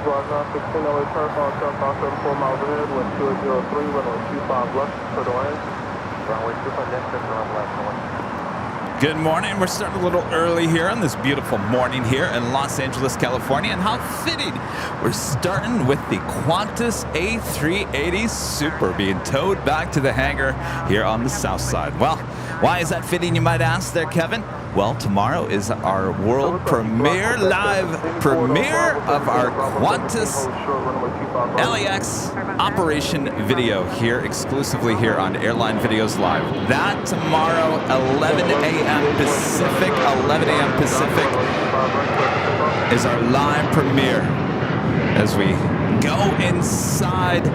Drive 916 LA turn, following 754 miles ahead, wind 203, runway 25 left, clear to land. Runway 25 left, clear to land. Good morning. We're starting a little early here on this beautiful morning here in Los Angeles, California. And how fitting. We're starting with the Qantas A380 Super being towed back to the hangar here on the south side. Well, why is that fitting, you might ask there, Kevin? Well, tomorrow is our world premiere, live premiere of our Qantas LAX operation video here, exclusively here on Airline Videos Live. That tomorrow, 11 a.m. Pacific, 11 a.m. Pacific is our live premiere as we go inside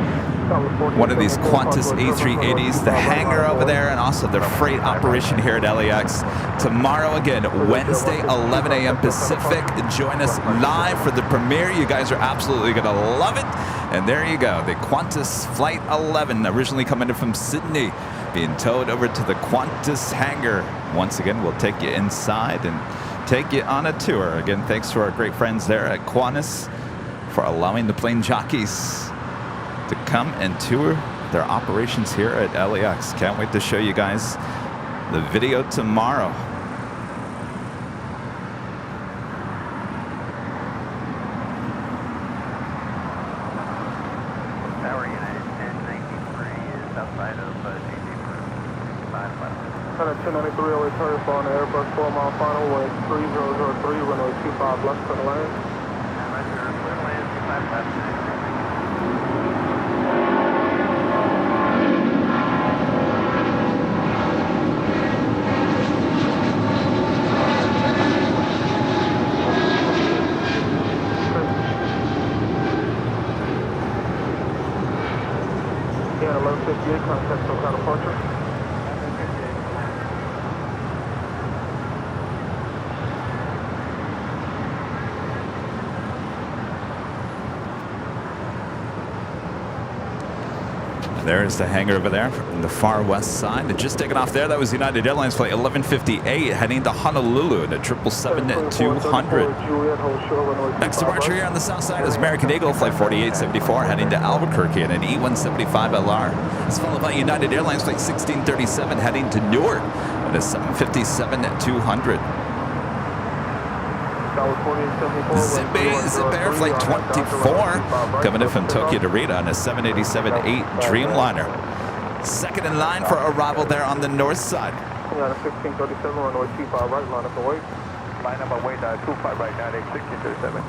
one of these Qantas A380s, the hangar over there, and also the freight operation here at LAX. Tomorrow, again, Wednesday, 11 a.m. Pacific. Join us live for the premiere. You guys are absolutely going to love it. And there you go, the Qantas Flight 11, originally coming in from Sydney, being towed over to the Qantas hangar. Once again, we'll take you inside and take you on a tour. Again, thanks to our great friends there at Qantas for allowing the plane jockeys to come and tour their operations here at LAX. Can't wait to show you guys the video tomorrow. Tower United 1093 is outside of GT for 1093 LA turn, following the Airbus 4-mile final, wind 3003, runway 25 left, clear to land. Roger, clear to land, 25 left. Yeah, 1158, contact SoCal departure. There's the hangar over there from the far west side. And just taking off there, that was United Airlines flight 1158 heading to Honolulu at 777-200. Next departure here on the south side is American Eagle flight 4874 heading to Albuquerque in an E175LR. It's followed by United Airlines flight 1637 heading to Newark at a 757-200. Zip Air Flight 24 coming in from Tokyo to Rita on a 787-8 Dreamliner. Second in line for arrival there on the north side. 1637, runway 25 right, line up and wait. Line up and wait, 25 right, 1637.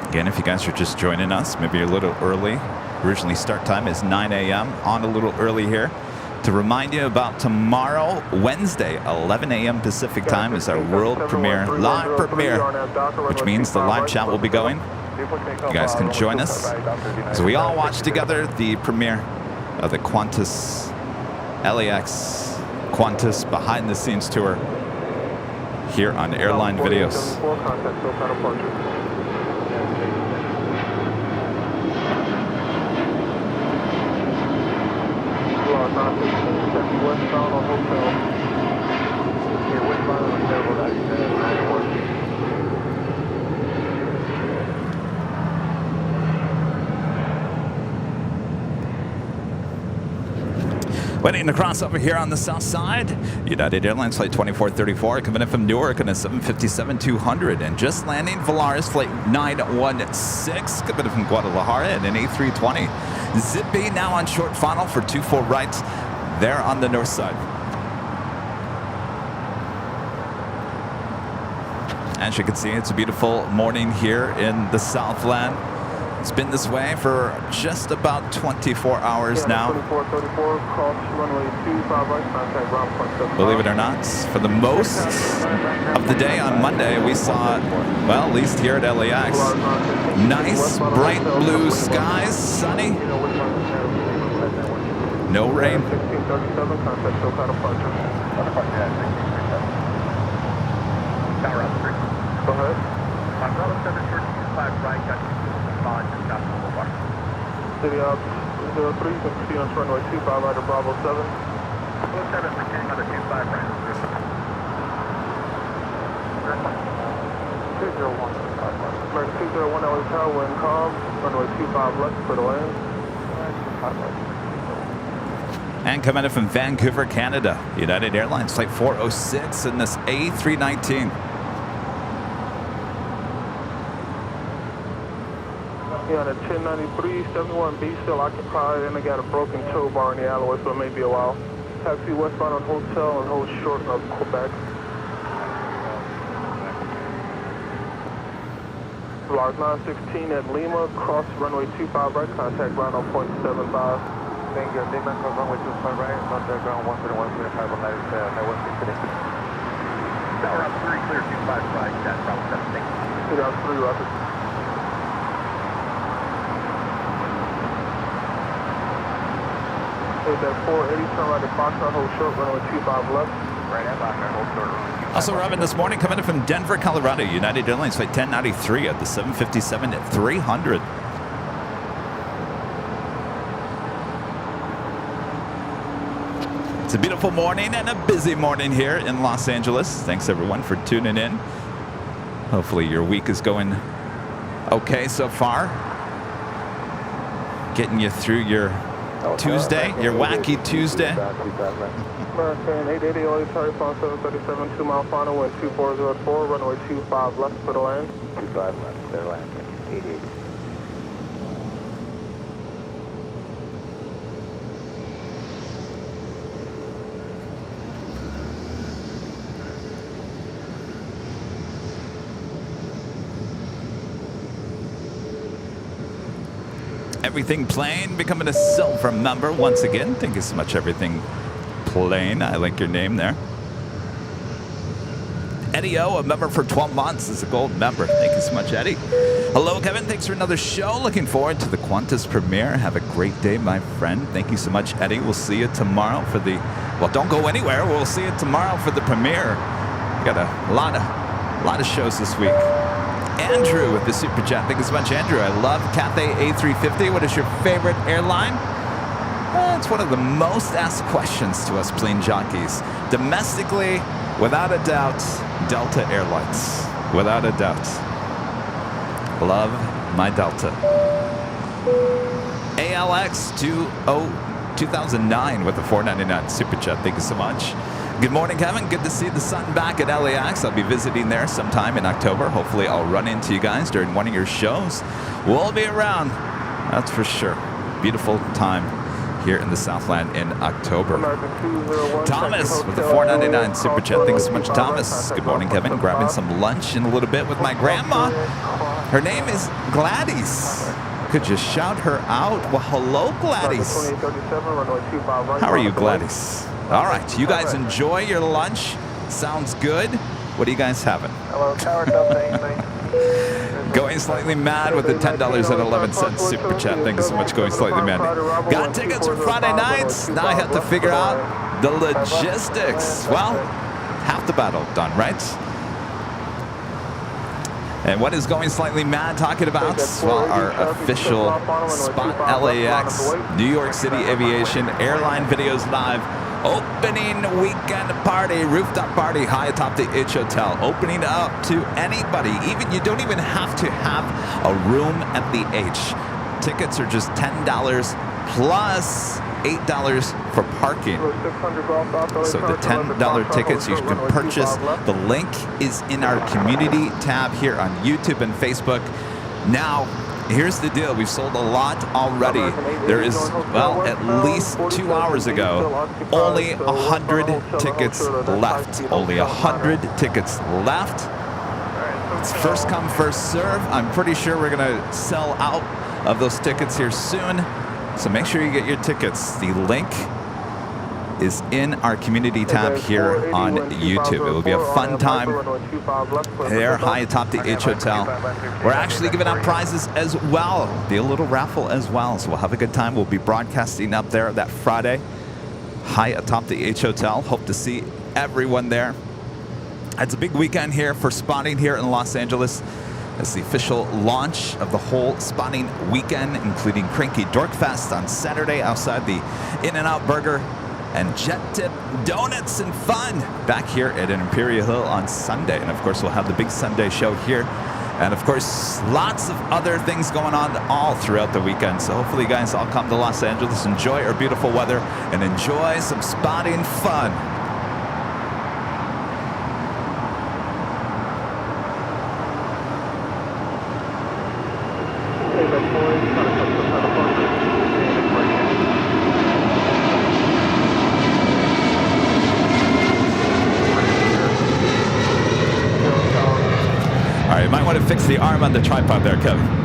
Again, if you guys are just joining us, maybe you're a little early. Originally start time is 9 a.m. On a little early here. To remind you about tomorrow, Wednesday, 11 a.m. Pacific time is our world premiere, live premiere, which means the live chat will be going. You guys can join us as we all watch together the premiere of the Qantas LAX Qantas behind the scenes tour here on Airline Videos. Westbound on hotel. Yeah, westbound on hotel, Waiting to cross over here on the south side, United Airlines flight 2434 coming in from Newark on a 757-200, and just landing Volaris flight 916 coming in from Guadalajara in an A320. Zippy now on short funnel for 24 right there on the north side. As you can see, it's a beautiful morning here in the Southland. It's been this way for just about 24 hours now. Believe it or not, for the most of the day on Monday, we saw, well, at least here at LAX, nice bright blue skies, sunny, no rain. Go ahead. City Ops 03, you can proceed on runway 25 right to Bravo 7. 07, proceeding on the 25 right. 201. American 201, LA Tower, wind calm, runway 25 left, clear to land. And coming in from Vancouver, Canada, United Airlines Flight 406 in this A319. Yeah, the 1093, 71B still occupied, and they got a broken tow bar in the alleyway, so it may be a while. Taxi westbound on Hotel and hold short of Quebec. Large 916 at Lima, cross runway 25 right, contact ground on point 75. Thank you, Lima, cross runway 25 right, underground 121.5 on network 6 Tower up 3, clear 25 right, that's Bravo 7, thank you. 2 out 3, roger. That 480, turn right at Foxtrot, hold short, runway 25 left. Right at Foxtrot, hold short, runway 25. Also arriving this morning, coming in from Denver, Colorado, United Airlines Flight 1093 at the 757 at 300. It's a beautiful morning and a busy morning here in Los Angeles. Thanks everyone for tuning in. Hopefully your week is going okay so far. Getting you through your Tuesday, your wacky Tuesday. American 880 LA Tarifon 737, 2 mile final, wind 2404, runway 25 left, clear to land. 25 left, clear land, 88. Everything Plane becoming a silver member once again. Thank you so much, Everything Plane. I like your name there. Eddie O, a member for 12 months, is a gold member. Thank you so much, Eddie. Hello, Kevin. Thanks for another show. Looking forward to the Qantas premiere. Have a great day, my friend. Thank you so much, Eddie. We'll see you tomorrow for the... Well, don't go anywhere. We'll see you tomorrow for the premiere. We got a lot of shows this week. Andrew with the super chat. Thank you so much, Andrew. I love Cathay A350. What is your favorite airline? It's one of the most asked questions to us plane jockeys. Domestically, without a doubt, Delta Airlines. Without a doubt. Love my Delta. ALX 2009 with the 499 super chat. Thank you so much. Good morning, Kevin. Good to see the sun back at LAX. I'll be visiting there sometime in October. Hopefully, I'll run into you guys during one of your shows. We'll be around, that's for sure. Beautiful time here in the Southland in October. Thomas with the 499 super chat. Thanks so much, Thomas. Good morning, Kevin. Grabbing some lunch in a little bit with my grandma. Her name is Gladys. Could you shout her out? Well, hello, Gladys. How are you, Gladys? All right, you guys enjoy your lunch. Sounds good. What are you guys having? Hello, Tower Delta, Going Slightly Mad with the $10.11 super chat. Thank you so much, Going Slightly Mad. Got tickets for Friday nights. Now I have to figure out the logistics. Well, half the battle done, right? And what is Going Slightly Mad talking about? Well, our official Spot LAX, New York City Aviation Airline Videos Live opening weekend party, rooftop party high atop the H Hotel. Opening up to anybody. You don't even have to have a room at the H. Tickets are just $10 plus $8 for parking. So the $10 tickets you can purchase. The link is in our community tab here on YouTube and Facebook. Now, here's the deal. We've sold a lot already. There is, well, at least 2 hours ago, only 100 tickets left. Only 100 tickets left. It's first come, first serve. I'm pretty sure we're going to sell out of those tickets here soon. So make sure you get your tickets. The link is in our community tab here on YouTube. It will be a fun time there high atop the H Hotel. We're actually giving out prizes as well. Be a little raffle as well. So we'll have a good time. We'll be broadcasting up there that Friday high atop the H Hotel. Hope to see everyone there. It's a big weekend here for spotting here in Los Angeles. as the official launch of the whole spotting weekend, including Cranky Dorkfest on Saturday outside the In-N-Out Burger and Jet Tip Donuts and Fun back here at Imperial Hill on Sunday. And of course, we'll have the big Sunday show here. And of course, lots of other things going on all throughout the weekend. So hopefully you guys all come to Los Angeles, enjoy our beautiful weather, and enjoy some spotting fun. All right, you might want to fix the arm on the tripod there, Kevin.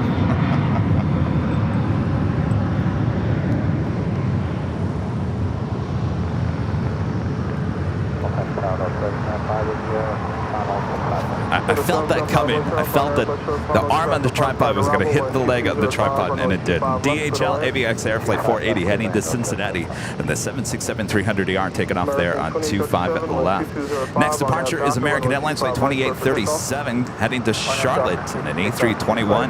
I felt that coming. I felt that the arm on the tripod was going to hit the leg of the tripod, and it did. DHL AVX Airflight 480 heading to Cincinnati, and the 767-300ER taking off there on 25 left. Next departure is American Airlines Flight 2837 heading to Charlotte in an A321.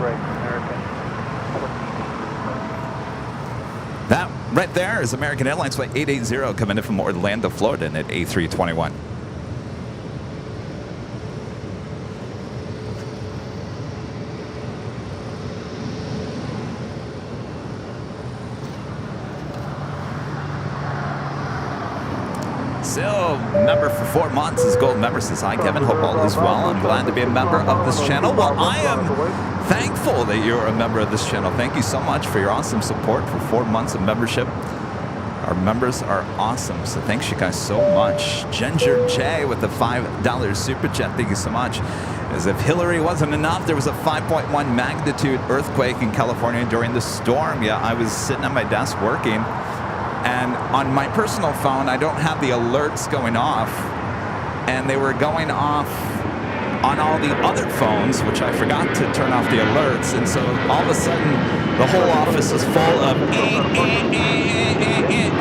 That right there is American Airlines Flight 880 coming in from Orlando, Florida in an A321. Still member for 4 months as gold member, says hi Kevin, hope all is well. I'm glad to be a member of this channel. Well, I am thankful that you're a member of this channel. Thank you so much for your awesome support for 4 months of membership. Our members are awesome, so thanks you guys so much. Ginger J with the $5 super chat, thank you so much. As if Hillary wasn't enough, there was a 5.1 magnitude earthquake in California during the storm. Yeah, I was sitting at my desk working, and on my personal phone, I don't have the alerts going off, and they were going off on all the other phones, which I forgot to turn off the alerts, and so all of a sudden, the whole office is full of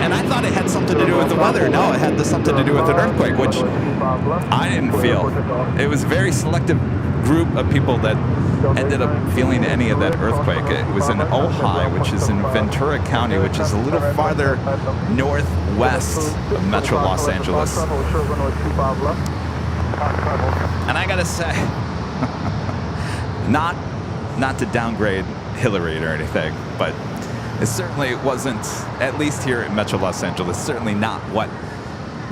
and I thought it had something to do with the weather. No, it had something to do with an earthquake, which I didn't feel. It was a very selective group of people that ended up feeling any of that earthquake. It was in Ojai, which is in Ventura County, which is a little farther northwest of Metro Los Angeles. And I gotta say, not to downgrade Hillary or anything, but it certainly wasn't, at least here in Metro Los Angeles, certainly not what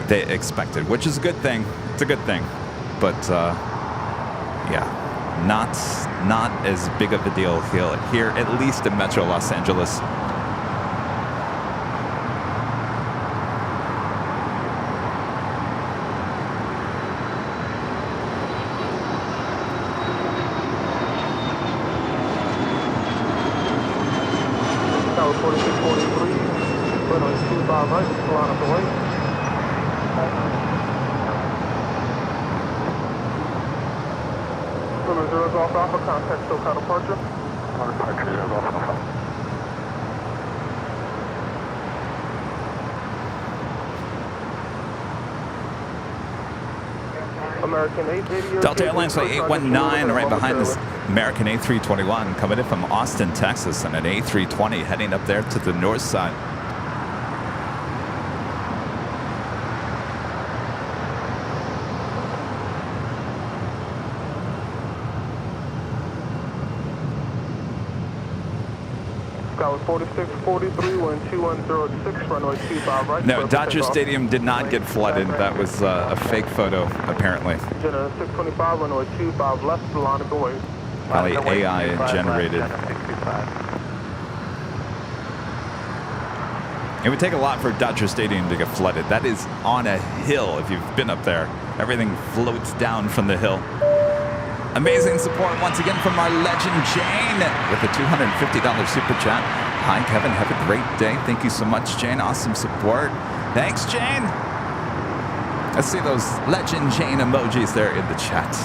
they expected, which is a good thing. It's a good thing. But yeah, not as big of a deal here, at least in Metro Los Angeles. Delta Airlines Flight 819 right behind this American A321 coming in from Austin, Texas, and an A320 heading up there to the north side. No, Dodger Stadium did not get flooded. That was a fake photo, apparently. Probably AI generated. It would take a lot for Dodger Stadium to get flooded. That is on a hill, if you've been up there. Everything floats down from the hill. Amazing support once again from our legend Jane with a $250 super chat. Hi Kevin, have a great day. Thank you so much, Jane. Awesome support. Thanks, Jane. Let's see those legend Jane emojis there in the chat.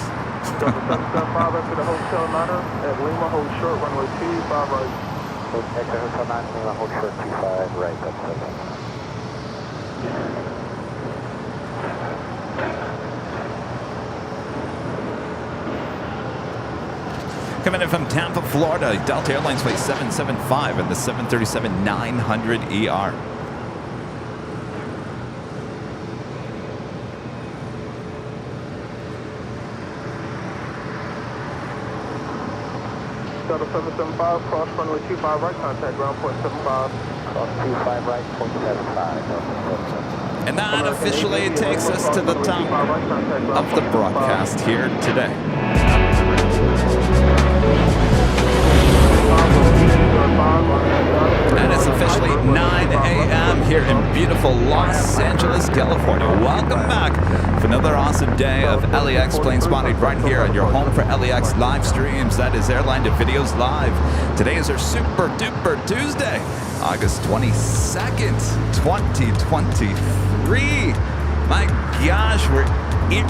Coming in from Tampa, Florida, Delta Airlines flight 775 and the 737-900ER. Delta 775, cross runway 25 right, contact ground point 75. Cross 25 right, point 75. And that officially takes us to the top of the broadcast here today. And it's officially 9 a.m. here in beautiful Los Angeles, California. Welcome back for another awesome day of LAX Plane Spotting right here on your home for LAX live streams. That is Airline to Videos Live. Today is our super duper Tuesday, August 22nd, 2023. My gosh, we're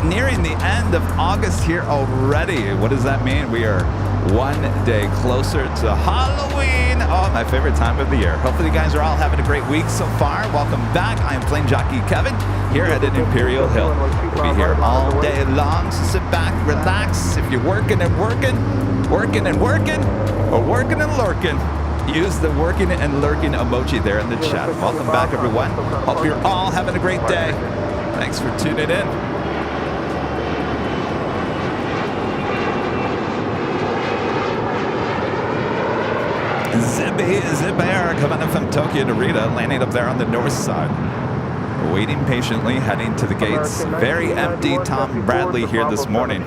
nearing the end of August here already. What does that mean? We are one day closer to Halloween. Oh, my favorite time of the year. Hopefully you guys are all having a great week so far. Welcome back. I am Plane Jockey Kevin here at Imperial Hill. We'll be here all day long, so sit back, relax. If you're working and working, or working and lurking, use the working and lurking emoji there in the chat. Welcome back, everyone. Hope you're all having a great day. Thanks for tuning in. Zip Air coming in from Tokyo Narita, landing up there on the north side. Waiting patiently, heading to the gates. Very empty Tom Bradley here this morning.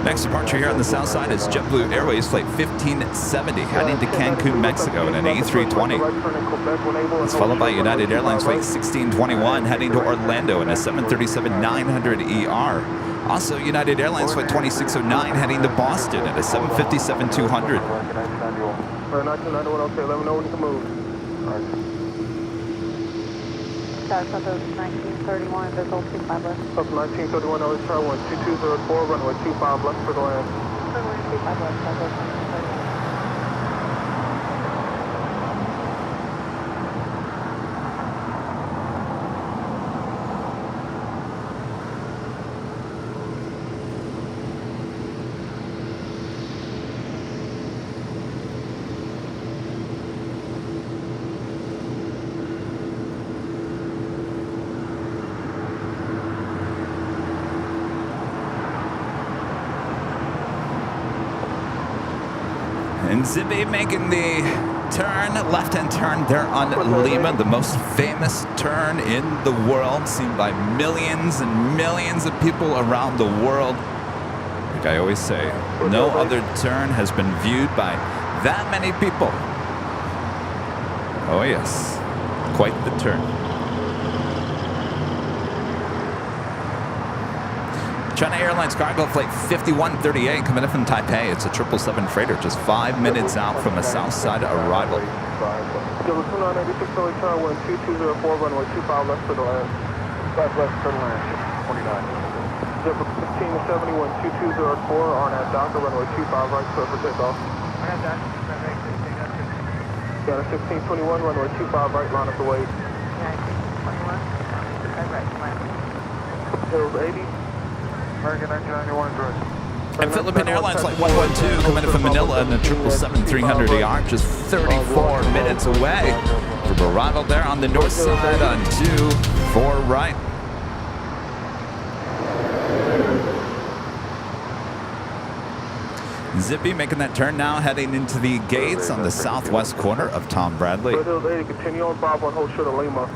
Next departure here on the south side is JetBlue Airways flight 1570, heading to Cancun, Mexico in an A320. It's followed by United Airlines flight 1621, heading to Orlando in a 737-900ER. Also, United Airlines flight 2609 heading to Boston at a 757-200. 1991, okay, let me know when you can move. South 1931, Visual 25 left. Up 1931, LA Tower 12204, runway 25 left for the land. Runway 25 left, South 1931. And Zippy making the turn, left-hand turn there on Lima, the most famous turn in the world, seen by millions and millions of people around the world. Like I always say, no other turn has been viewed by that many people. Oh yes, quite the turn. China Airlines cargo flight 5138 coming in from Taipei. It's a 777 freighter, just 5 minutes out from a south side arrival. Delta 2986, LA Tower 12204, runway 25 left for the land. 5 left for the land, 29. Delta 1570, 12204, on at Docker, runway 25 right, clear for takeoff. Got a 1621, runway 25 right, line up the way. 1621, 25 right, line. Hills 80. American 1991 direct. And Philippine Airlines flight 112 coming in from Manila in the 777-300ER, just 34 minutes away from arrival there on the north side on 24 right. Zippy making that turn now, heading into the gates on the southwest corner of Tom Bradley. Hills 80, continue on Bravo and hold short of Lima.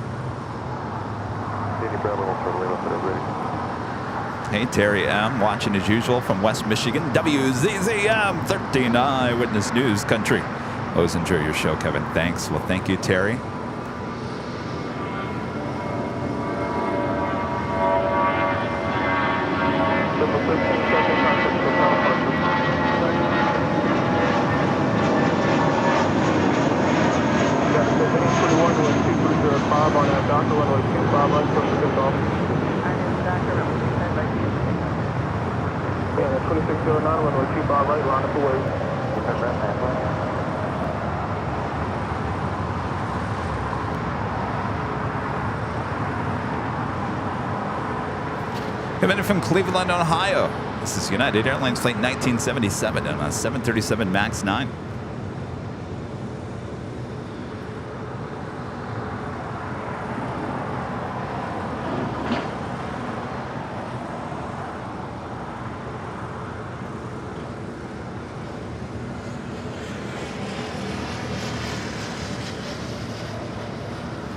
Hey, Terry M. watching as usual from West Michigan, WZZM 13 Eyewitness News Country. Always enjoy your show, Kevin. Thanks. Well, thank you, Terry. Yeah, 2609, runway 25 right, line up the way. Coming in from Cleveland, Ohio. This is United Airlines Flight 1977 on a 737 MAX 9.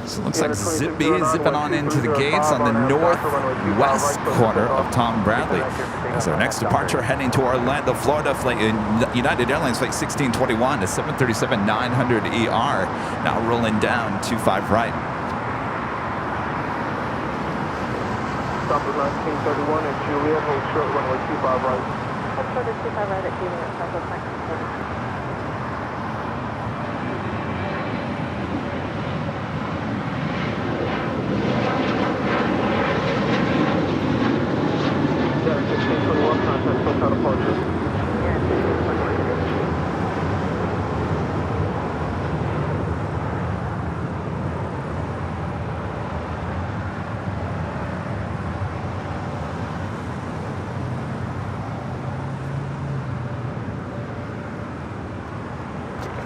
So it looks like Zippy is zipping on into the gates on the northwest corner of Tom Bradley. As our next departure heading to Orlando, Florida, flight United Airlines Flight 1621 to 737-900ER. Now rolling down 25 right. Stop at 1931 at Juliet, hold short runway 25 right. Hold short at 25 right at Juliet, Southwest 1930.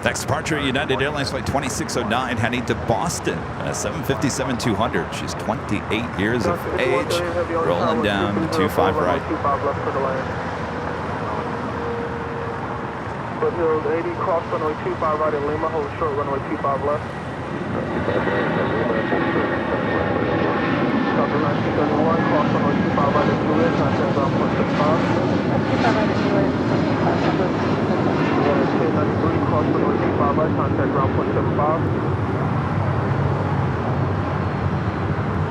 Next departure, United Airlines Flight 2609 heading to Boston, 757-200. She's 28 years of age, rolling down 25 right. Foothills 80, cross runway 25 right at Lima, hold short runway 25 left. Copy 1931, cross runway 25 right at Juliet, contact ground point 65. 25 right at Juliet, 1093, cross runway 25 right, contact ground point 75.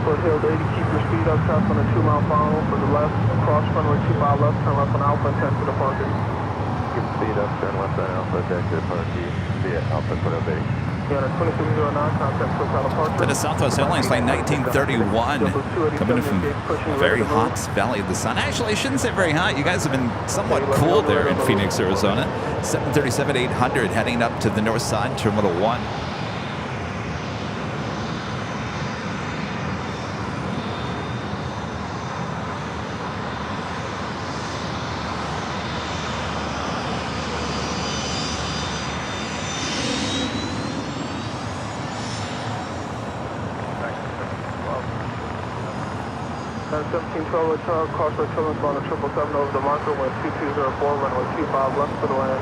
Foothills 80, keep your speed up, traffic on a 2-mile final for the left, cross runway 25 left, turn left on Alpha and 10 for departure. Keep speed up, turn left on Alpha, deck to departure, via Alpha, put up 8. Yeah, 2609, contact SoCal departure. That is Southwest Airlines Flight 1931, coming in from a very hot Valley of the Sun. Actually, I shouldn't say very hot. You guys have been somewhat cool there in Phoenix, Arizona. 737-800 heading up to the north side, Terminal 1. And 1712 return, cross for children's on the 777 over the marker, wind 2204, runway 25 left for the land.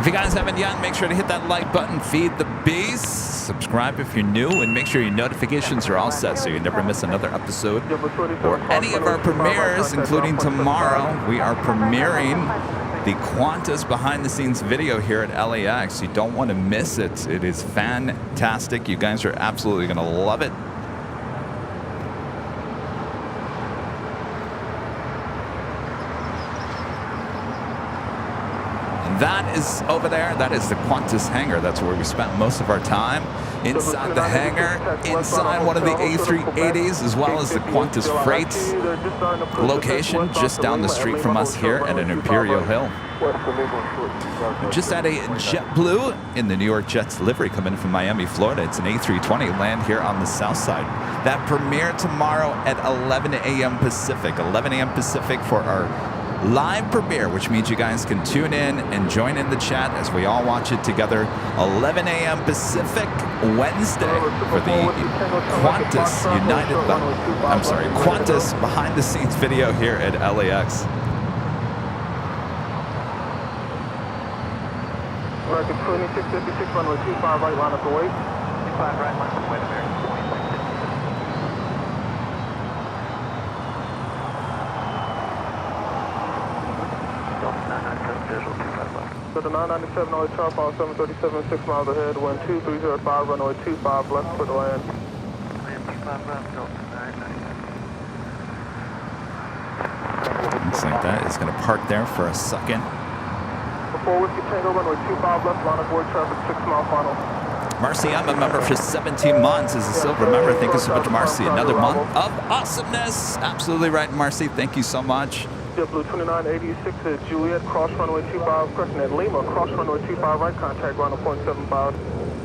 If you guys haven't yet, make sure to hit that like button, feed the beast, subscribe if you're new, and make sure your notifications are all set so you never miss another episode or any of our premieres, including tomorrow. We are premiering the Qantas behind-the-scenes video here at LAX. You don't want to miss it. It is fantastic. You guys are absolutely going to love it. That is over there. That is the Qantas hangar. That's where we spent most of our time. Inside the hangar, inside one of the A380s, as well as the Qantas Freight location just down the street from us here at an Imperial Hill. Just at a JetBlue in the New York Jets livery coming from Miami, Florida. It's an A320 land here on the south side. That premiere tomorrow at 11 a.m. Pacific. 11 a.m. Pacific for our live premiere, which means you guys can tune in and join in the chat as we all watch it together. 11 a.m. Pacific, Wednesday, for the Qantas Qantas behind-the-scenes video here at LAX. American 2656, runway 25 right, line up the wait. 25 right, line up the wait, American 2656. So the 997 on chart on 737, 6 miles ahead, wind 2305, runway 25 left for the land. Looks like that is going to park there for a second. 4 Whiskey Tango, runway 25 left, line of board traffic, 6 mile final. Marcy, I'm a member for 17 months as a silver member. Thank you so much, Marcy. Another month of awesomeness. Absolutely right, Marcy. Thank you so much. JetBlue 2986 at Juliet, cross runway 25, crescent at Lima, cross runway 25 right, contact ground at 0.75.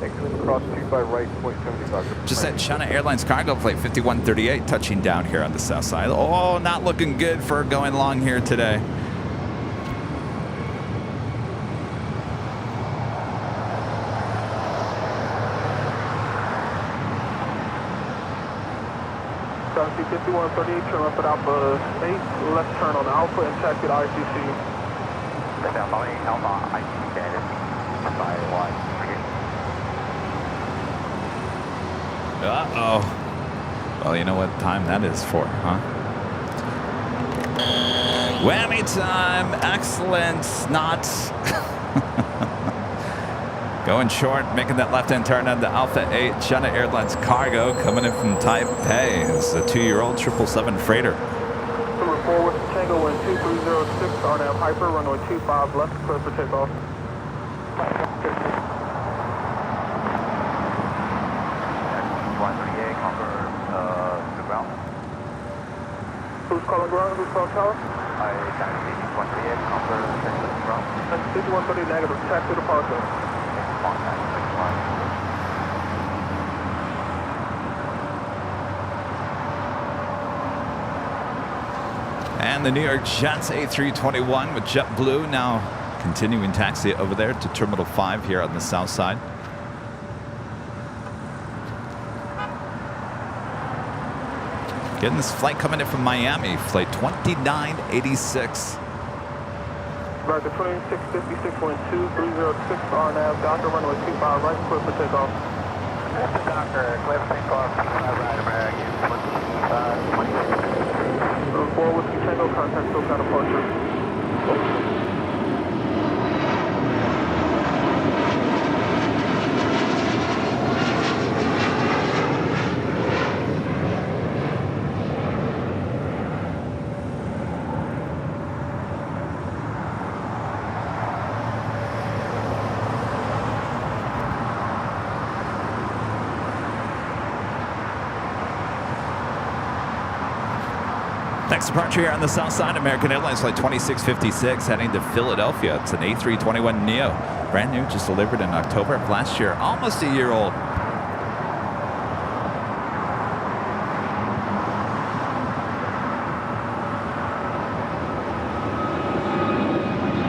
Excellent, cross 25 right, 0.75. Just at China Airlines cargo plate 5138, touching down here on the south side. Oh, not looking good for going long here today. Galaxy 5138, turn left at Alpha 8, left turn on Alpha and taxi to ICC. That's Alpha 8, Alpha, ICC status, by Y. Uh-oh. Well, you know what time that is for, huh? Whammy time. Excellent. Not. Going short, making that left-hand turn on the Alpha 8 China Airlines cargo coming in from Taipei. It's a 2-year-old 777 freighter. Number 4 Whiskey Tango, wind 2306, RNAV Hyper, runway 25 left, clear for takeoff. Who's calling ground? Who's calling tower? I taxi 138, confirm ground. That's 5130 negative, taxi departure. Contact, And the New York Jets A321 with JetBlue now continuing taxi over there to Terminal 5 here on the south side. Getting this flight coming in from Miami, flight 2986. America 2656, wind 2306, RNAV, Doctor, runway 25 right, clear for takeoff. Doctor, clear for takeoff, 25 right, American, 26. Number 4 Whiskey Tango, contact SoCal departure. Next departure here on the south side, American Airlines flight 2656 heading to Philadelphia. It's an A321neo, brand new, just delivered in October of last year, almost a year old.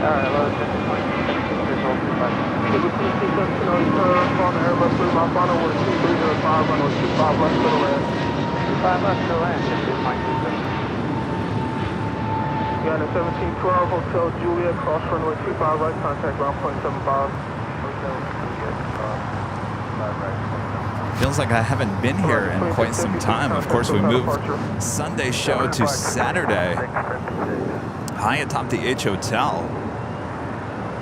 Alright, well, it's just 26 years old. Number 26 on the Airbus 3 mile final, wind 2305, runway 25 left to the land. 5 left to the land, this is my system. Got a 1712 Hotel Juliet, cross runway 25 right, contact ground 0.75. Feels like I haven't been here in quite some time. Of course, we moved Sunday show to Saturday, high atop the H Hotel,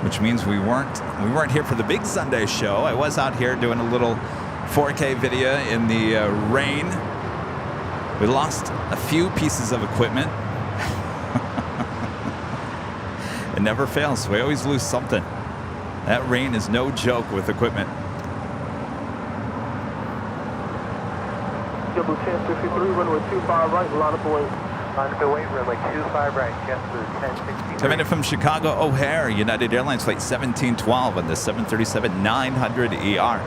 which means we weren't here for the big Sunday show. I was out here doing a little 4K video in the rain. We lost a few pieces of equipment. It never fails. We always lose something. That rain is no joke with equipment. JetBlue 1063, runway 25 right, line up away. Line up away, runway 25 right, JetBlue 1063. Coming in from Chicago O'Hare, United Airlines flight 1712 on the 737-900ER.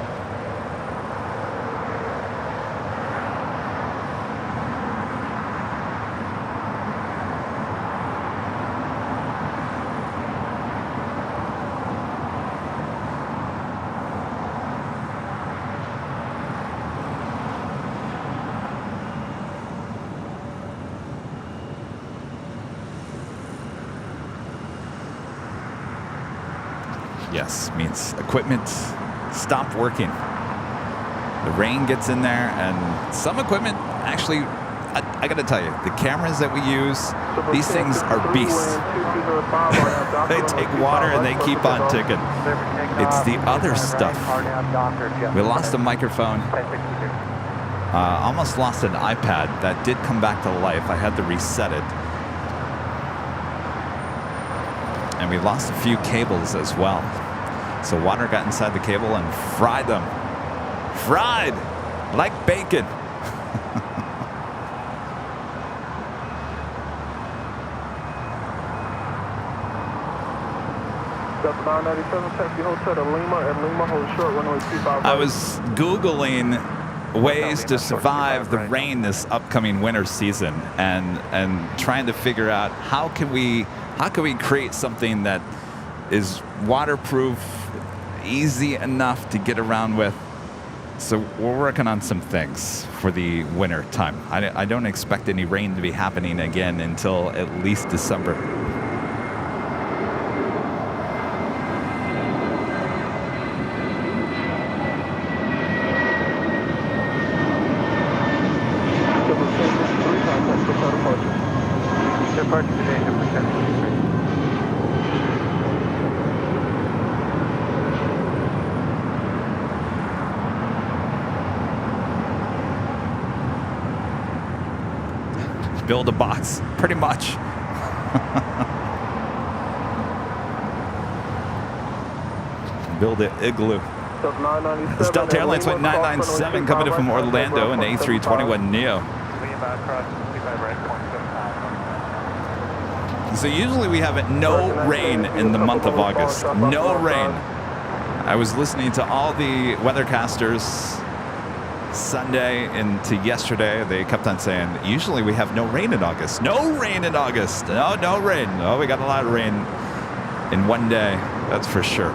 Yes, means equipment stopped working. The rain gets in there, and some equipment actually, I gotta tell you, the cameras that we use, these things are beasts. They take water and they keep on ticking. It's the other stuff. We lost a microphone. Almost lost an iPad. That did come back to life. I had to reset it. and we lost a few cables as well. So water got inside the cable and fried them. Fried like bacon. Delta 997, taxi hotel to Lima, and Lima hold short, runway 25. I was Googling ways to survive the rain this upcoming winter season, and trying to figure out how can we create something that is waterproof, easy enough to get around with. So we're working on some things for the winter time. I don't expect any rain to be happening again until at least December. Build a box, pretty much. Build an igloo. This Delta Airlines flight 997 coming in from Orlando in A321 Neo. So usually we have no rain in the month of August. No rain. I was listening to all the weathercasters Sunday into yesterday. They kept on saying, usually we have no rain in August. No rain in August. No rain. Oh, we got a lot of rain in one day. That's for sure.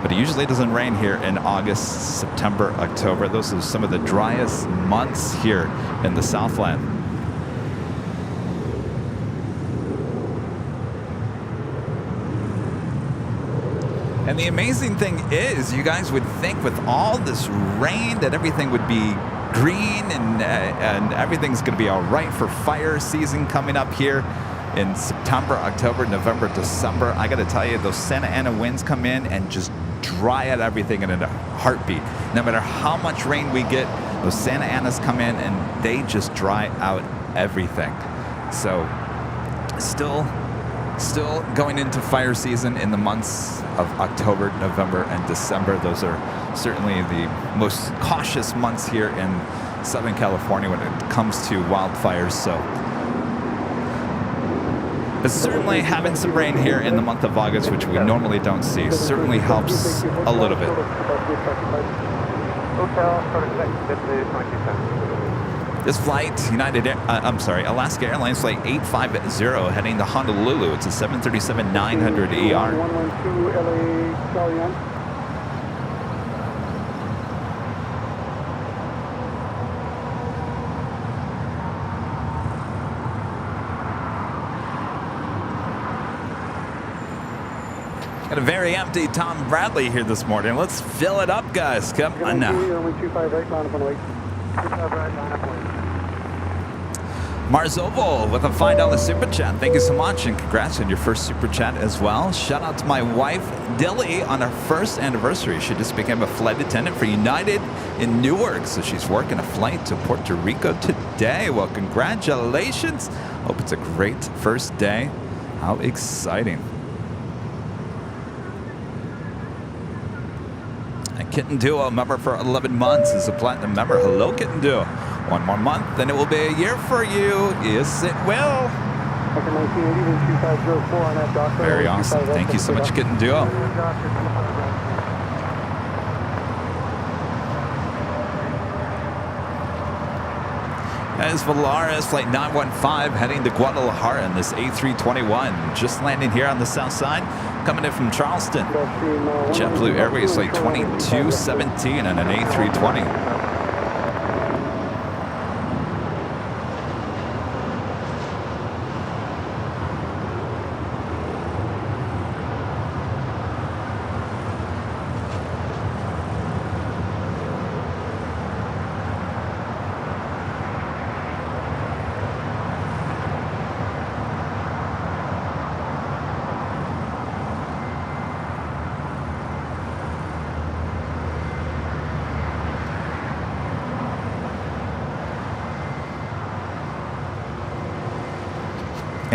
But it usually doesn't rain here in August, September, October. Those are some of the driest months here in the Southland. And the amazing thing is, you guys would think with all this rain that everything would be green and everything's going to be all right for fire season coming up here in September, October, November, December. I got to tell you, those Santa Ana winds come in and just dry out everything in a heartbeat. No matter how much rain we get, those Santa Anas come in and they just dry out everything. So still going into fire season in the months of October, November, and December. Those are certainly the most cautious months here in Southern California when it comes to wildfires. So, but certainly having some rain here in the month of August, which we normally don't see, certainly helps a little bit. This flight, Alaska Airlines flight 850 heading to Honolulu. It's a 737-900 ER. 112 LA Stallion. Got a very empty Tom Bradley here this morning. Let's fill it up, guys. Come on now. Marzovo with a $5 super chat. Thank you so much, and congrats on your first super chat as well. Shout out to my wife, Dilly, on her first anniversary. She just became a flight attendant for United in Newark, so she's working a flight to Puerto Rico today. Well, congratulations. Hope it's a great first day. How exciting. And Kitten Duo, member for 11 months, is a platinum member. Hello, Kitten Duo. One more month, and it will be a year for you. Yes, it will. Very awesome. Thank you so much, Kitten Duo. As Valaris, flight 915, heading to Guadalajara in this A321. Just landing here on the south side, coming in from Charleston. JetBlue Airways, flight 2217 and an A320.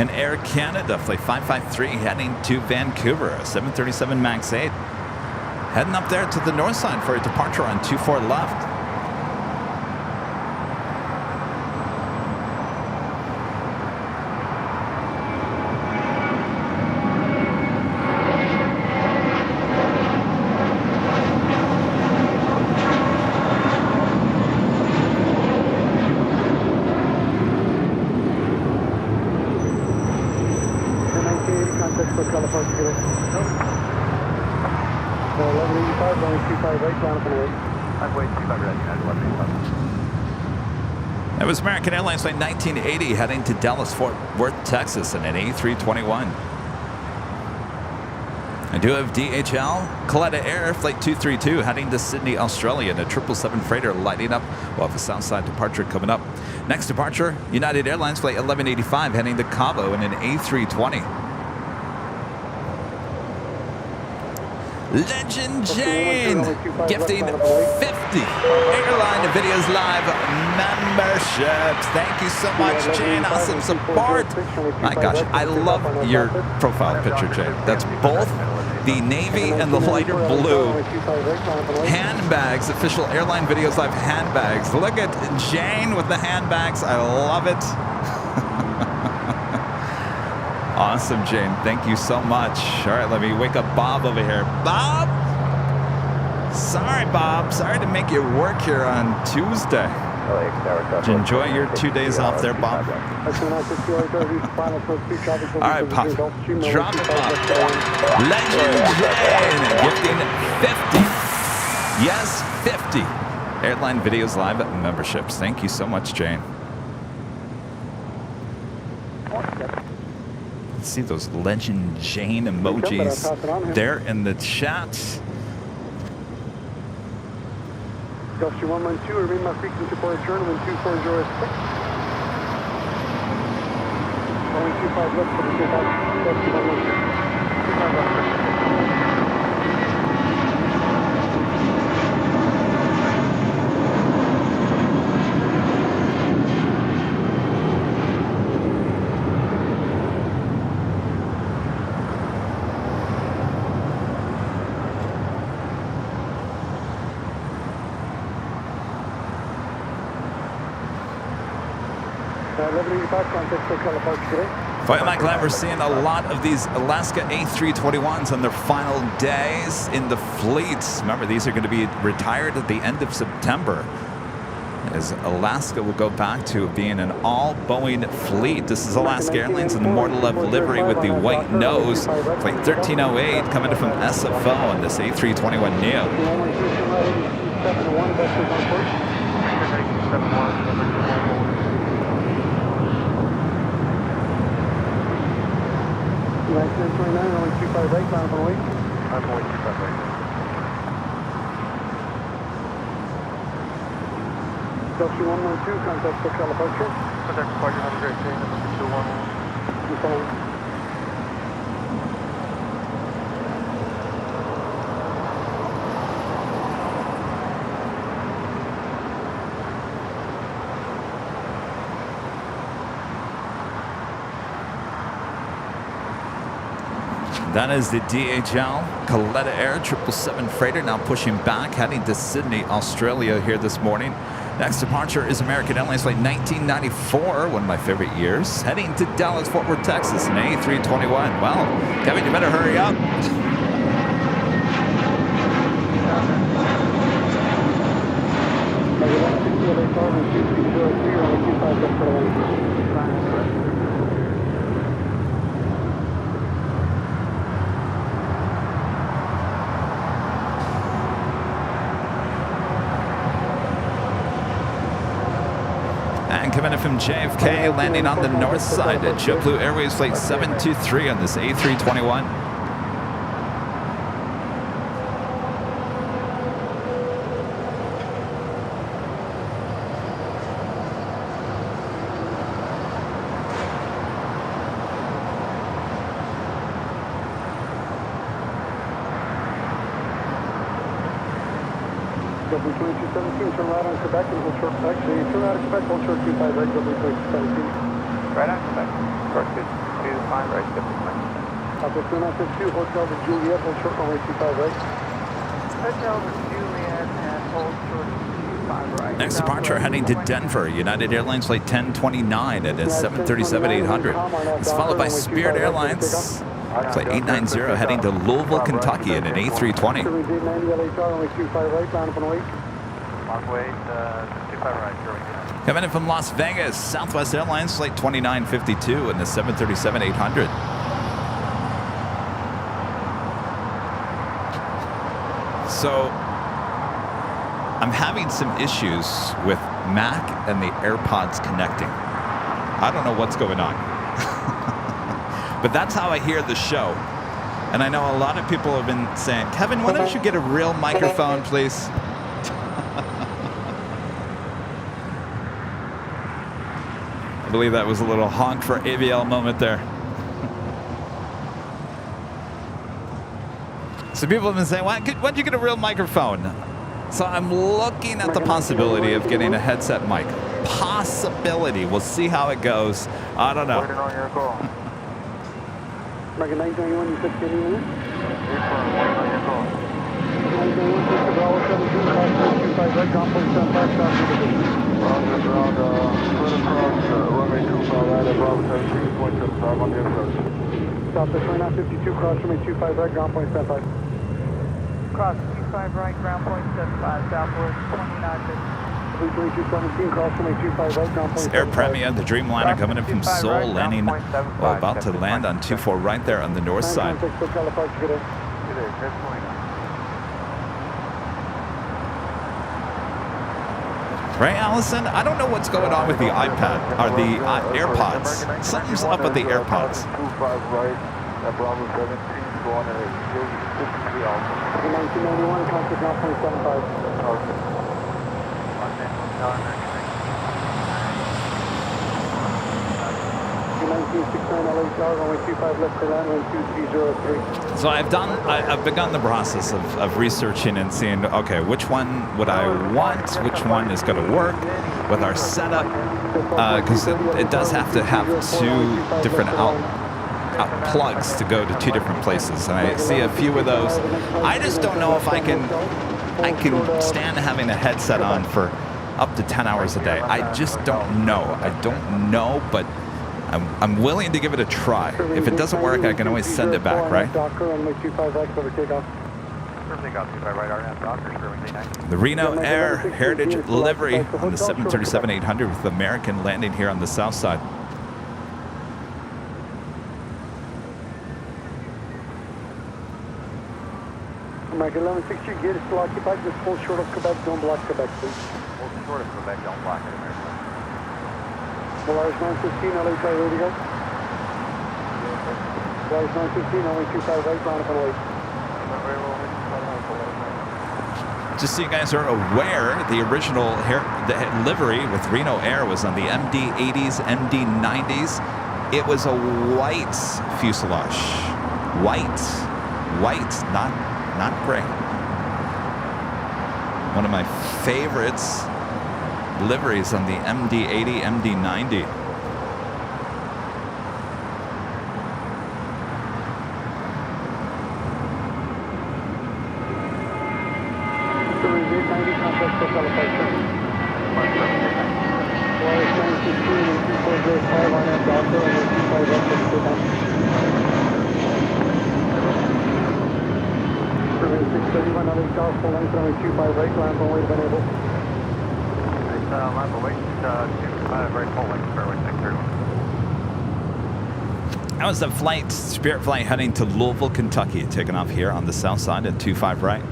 And Air Canada, flight 553, heading to Vancouver, a 737 MAX 8. Heading up there to the north side for a departure on 24 left. That was American Airlines flight 1980 heading to Dallas, Fort Worth, Texas in an A321. I do have DHL, Kaleta Air flight 232 heading to Sydney, Australia in a 777 freighter lighting up. We'll have a Southside departure coming up. Next departure, United Airlines flight 1185 heading to Cabo in an A320. Legend Jane gifting 50 Airline Videos Live memberships. Thank you so much, Jane. Awesome support. My gosh, I love your profile picture, Jane. That's both the navy and the lighter blue handbags, official Airline Videos Live handbags. Look at Jane with the handbags. I love it. Awesome, Jane. Thank you so much. All right, let me wake up Bob over here. Bob? Sorry, Bob. Sorry to make you work here on Tuesday. Did you enjoy your 2 days off there, Bob? All right, Bob. Drop it, Bob. Legend Jane gifting 50. Yes, 50 Airline Videos Live memberships. Thank you so much, Jane. See those Legend Jane emojis there in the chat. Gulfstream 112, remain my frequency for return, wind 2406. Only 25 left for the takeoff, Gulfstream 112. 25 left. Boy, am I glad we're seeing a lot of these Alaska A321s on their final days in the fleet. Remember, these are going to be retired at the end of September, as Alaska will go back to being an all-Boeing fleet. This is Alaska Airlines in the Mortal Love livery with the white nose. Flight 1308 coming from SFO on this A321neo. Only 25 right, I'm only 25 right. Gulfstream 112, contact for departure. Contact departure, have a great day, number 211. That is the DHL Kaleta Air 777 freighter now pushing back, heading to Sydney, Australia here this morning. Next departure is American Airlines flight 1994, one of my favorite years, heading to Dallas, Fort Worth, Texas, in A321. Well, Kevin, you better hurry up. And coming in from JFK, landing on the north side at JetBlue Airways flight 723 on this A321. W2217, turn right on Quebec and hold short, actually, turn out of Quebec, hold short 25 right, W2217. Right on Quebec, short 2. 5 right, skip the flight. Copy 2952, Hotel to Juliet, hold short runway 25 right. Hotel to Juliet and hold short 25 right. Next departure heading to Denver, United Airlines flight 1029 at a 737-800. It's followed by Spirit Airlines flight 890 heading to Louisville, Kentucky at an A320. Runway 25 right, line up and wait. Runway 25 right, here we go. Coming in from Las Vegas, Southwest Airlines flight 2952 and the 737-800. So I'm having some issues with Mac and the AirPods connecting. I don't know what's going on. But that's how I hear the show. And I know a lot of people have been saying, Kevin, why don't you get a real microphone, please? I believe that was a little honk for AVL moment there. So people have been saying, why don't you get a real microphone? So I'm looking at the possibility of getting a headset mic. Possibility. We'll see how it goes. I don't know. Waiting on your call. American 921, you said can you in? Waiting on your call. 921, take the Bravo 17, call 25 right, ground point 75, stop to the Roger, ground, clear across, runway 25 right at Bravo 17.75 on the approach. Stop at 2952, cross runway 25 right, ground point 75. Cross 25 right, ground point 75, Southwest 2950. 32217, cross runway 25 right, ground point It's Air 75. Premia, the Dreamliner coming in from Seoul, landing, well, about to land on 24 right there on the north side. Right, Allison? I don't know what's going on with the iPad, or the AirPods. Something's up with the AirPods. 25 right, at Bravo 17, going at 63 Alpha. 1991, contact ground point 75. Okay. So I've begun the process of researching and seeing, okay, which one would I want, which one is going to work with our setup, because it does have to have two different out plugs to go to two different places, and I see a few of those. I just don't know if I can stand having a headset on for up to 10 hours a day. I just don't know. I don't know, but I'm willing to give it a try. If it doesn't work, I can always send it back, right? The Reno Air Heritage livery on the 737-800 with American landing here on the south side. American 1160, gate is still occupied. Just pull short of Quebec, don't block Quebec, please. Pull short of Quebec, don't block it, American. Volaris 915, LA try ready to go. Volaris 915, only 25 right, line up and wait. Just so you guys are aware, the original the livery with Reno Air was on the MD-80s, MD-90s. It was a white fuselage. White, not gray. One of my favorites liveries on the MD-80, MD-90. That was the flight, Spirit flight heading to Louisville, Kentucky, taking off here on the south side at 25 right.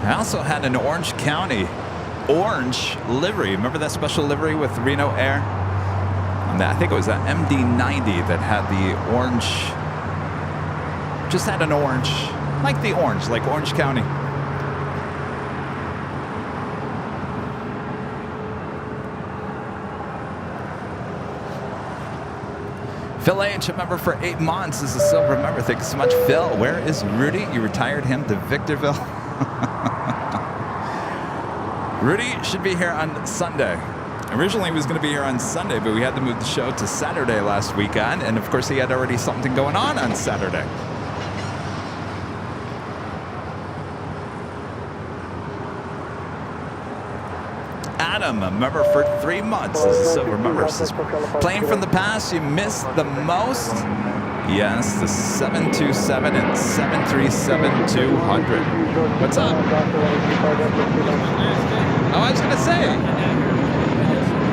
I also had an Orange County orange livery. Remember that special livery with Reno Air? And I think it was that MD-90 that had the orange, just had an orange, like the orange, like Orange County. Phil H, a member for 8 months, is a silver member. Thank you so much, Phil. Where is Rudy? You retired him to Victorville. Rudy should be here on Sunday. Originally, he was going to be here on Sunday, but we had to move the show to Saturday last weekend. And of course, he had already something going on Saturday. Adam, a member for 3 months, is a silver member. Says, plane from the past you missed the most? Yes, the 727 and 737-200. What's up? Oh, I was going to say.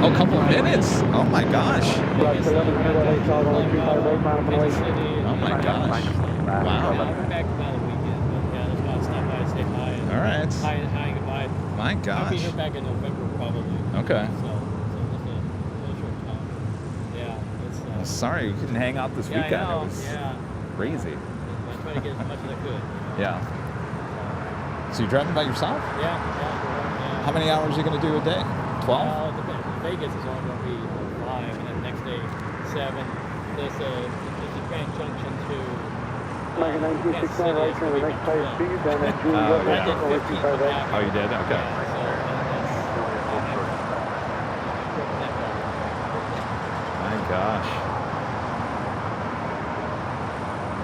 Oh, a couple of minutes. Oh, my gosh. Oh, my gosh. Wow. All right. Hi, goodbye. My gosh. I'll be here back in November, probably. Okay. So just a short time. Yeah, it's. Well, sorry, we couldn't hang out this weekend. Yeah, I know. It was I crazy. tried to get as much as I could. Yeah. So you're driving by yourself? Yeah. How many hours are you going to do a day? 12? Well, it depends. Vegas is only going to be 5, and then next day 7. There's a Grand Junction to. Like a 1969 right turn, the next high speed, and then June yeah. Oh, you did? Okay. My gosh.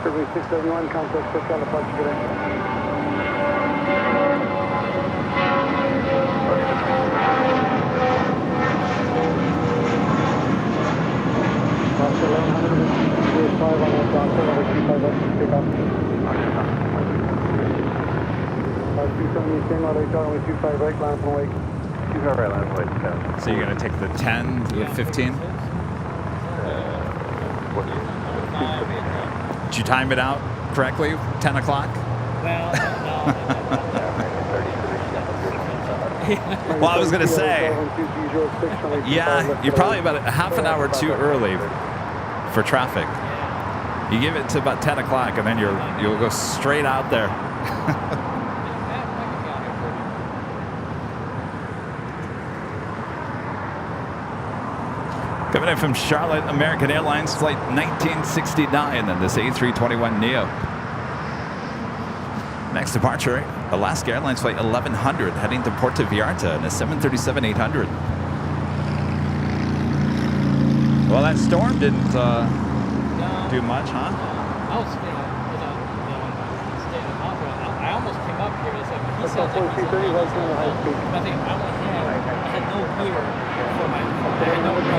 Survey 671, contact SoCal departure today. Oscar 1100, 5 on that doctor, over 25 left, pick up. 270, same out, runway 25 right, land and wake. 25 right, land away, 10. So you're going to take the 10 to the 15? Did you time it out correctly? 10 o'clock? Well, Well, I was going to say, yeah, you're probably about a half an hour too early for traffic. You give it to about 10 o'clock, and then you'll go straight out there. Coming in from Charlotte, American Airlines Flight 1969, and this A321neo. Next departure, Alaska Airlines Flight 1100, heading to Puerto Vallarta, and a 737-800. Well, that storm didn't do much, huh? I was staying in the hospital. I almost came up here. He said, I went here. I had no gear for my. I had no rain.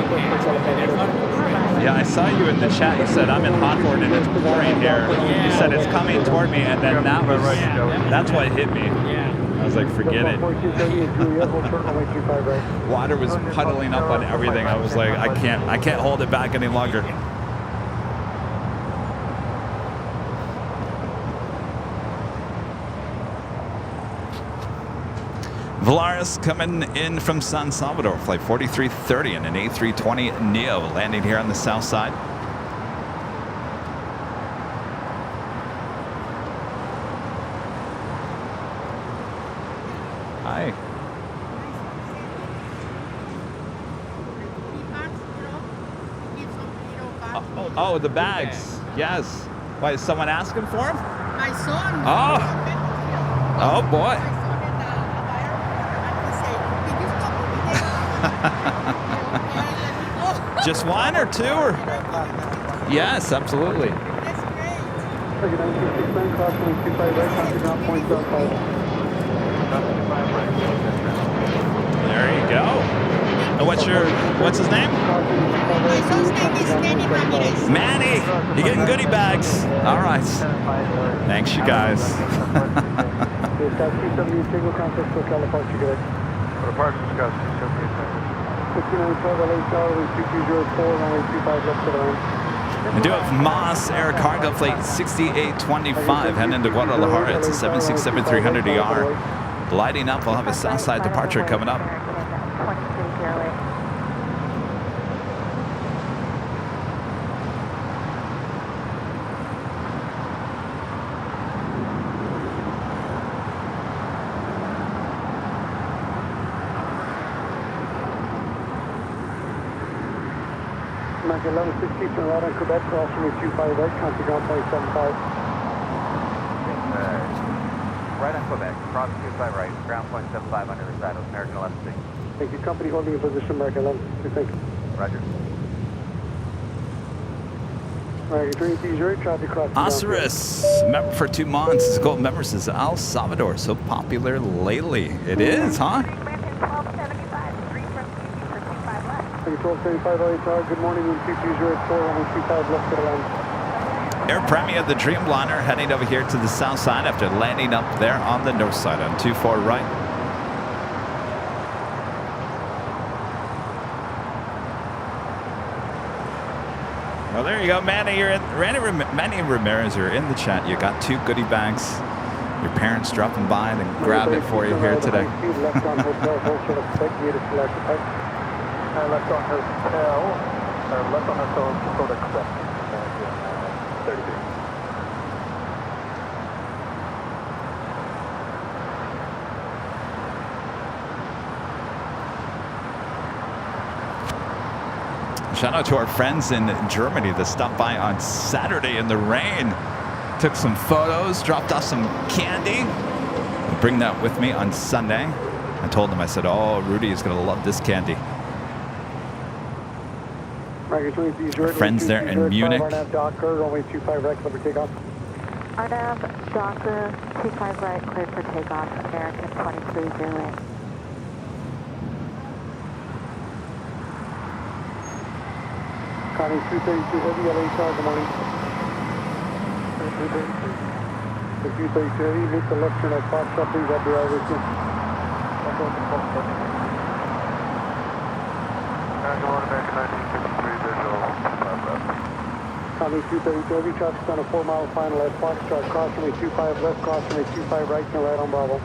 Yeah, I saw you in the chat. You said, I'm in Hawthorne and it's pouring here. You said it's coming toward me, and then that's what hit me. Yeah. I was like, forget it. Water was puddling up on everything. I was like, I can't hold it back any longer. Valaris coming in from San Salvador, flight 4330 and an A320neo, landing here on the south side. Hi. Oh, the bags. Yes. Why, is someone asking for them? My son. Oh boy. Just one or two? Or? Yes, absolutely. That's great. There you go. And what's his name? My son's name is Manny Ramirez. Manny, you're getting goodie bags. All right. Thanks, you guys. We do have Moss Air Cargo Flight 6825 heading into Guadalajara. It's a 767-300ER. Lighting up, we'll have a Southside departure coming up. American 1160, turn right on Quebec, cross runway 25 right, contact ground point 75. Right on Quebec, cross 25 right, ground point 75 on the other side of American 1160. Thank you. Company holding in position, American 1160. Thank you. Roger. American 330, traffic cross. Osiris, member for 2 months. His gold member says El Salvador, so popular lately. It is, huh? American 1275, 3 from TV for 25 left. Thank you. 1275 LA, good morning, wind 2204, runway 25 left to the land. Air Premier of the Dreamliner heading over here to the south side after landing up there on the north side on 24 right. Well, there you go, Manny. Manny Ramirez, you're in the chat. You got 2 goodie bags. Your parents dropping by and grab it for you here today. Left on hotel, hold expect me to select the pipe. Left on hotel, or left on hotel, hold expect. 33. Shout out to our friends in Germany that stopped by on Saturday in the rain. Took some photos, dropped off some candy. I'll bring that with me on Sunday. I told them, I said, oh, Rudy is going to love this candy. Our friends there in Munich. Arnav Docker, runway 25 right, clear for takeoff. Arnav, Docker, 25 right, clear for takeoff, American 2308. Connie 232 heavy, LA Tower, good morning. 232 heavy, make the left turn at Foxtrot, please, I'll be right with you. Connie 232 heavy, traffic's on a 4-mile final at Foxtrot, cross runway 25 left, cross runway 25 right, turn right on Bravo.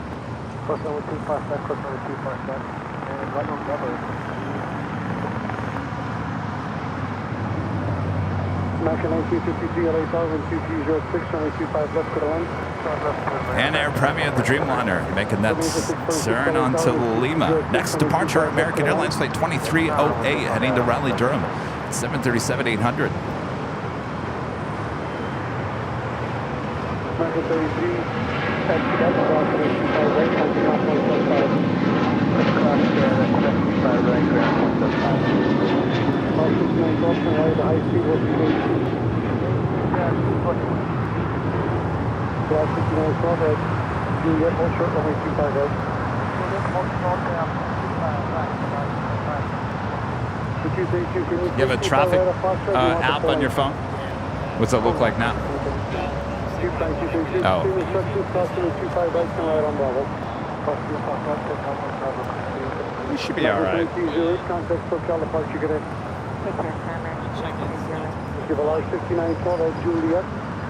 Cross runway 25 left, cross runway 25 left, and right on Bravo. American 1953 LA Tower, wind 2206, runway 25 left to the land. And Air Premier of the Dreamliner making that turn on to Lima. Next departure, American Airlines flight 2308 heading to Raleigh, Durham. 737-800. American 33, at Quebec, cross runway 25 right, contact ground point 75. Cross 75 right, ground point 75. Cross 69 cross and right, the high speed will be made. Cross 69 cross right, Juliet, hold short, runway 25 right. You have a traffic app on your phone? What's it look like now? Oh. You should be all right. Contact SoCal departure, get in. Take care, sir, American 2308. Give a large 69 12 at Juliet.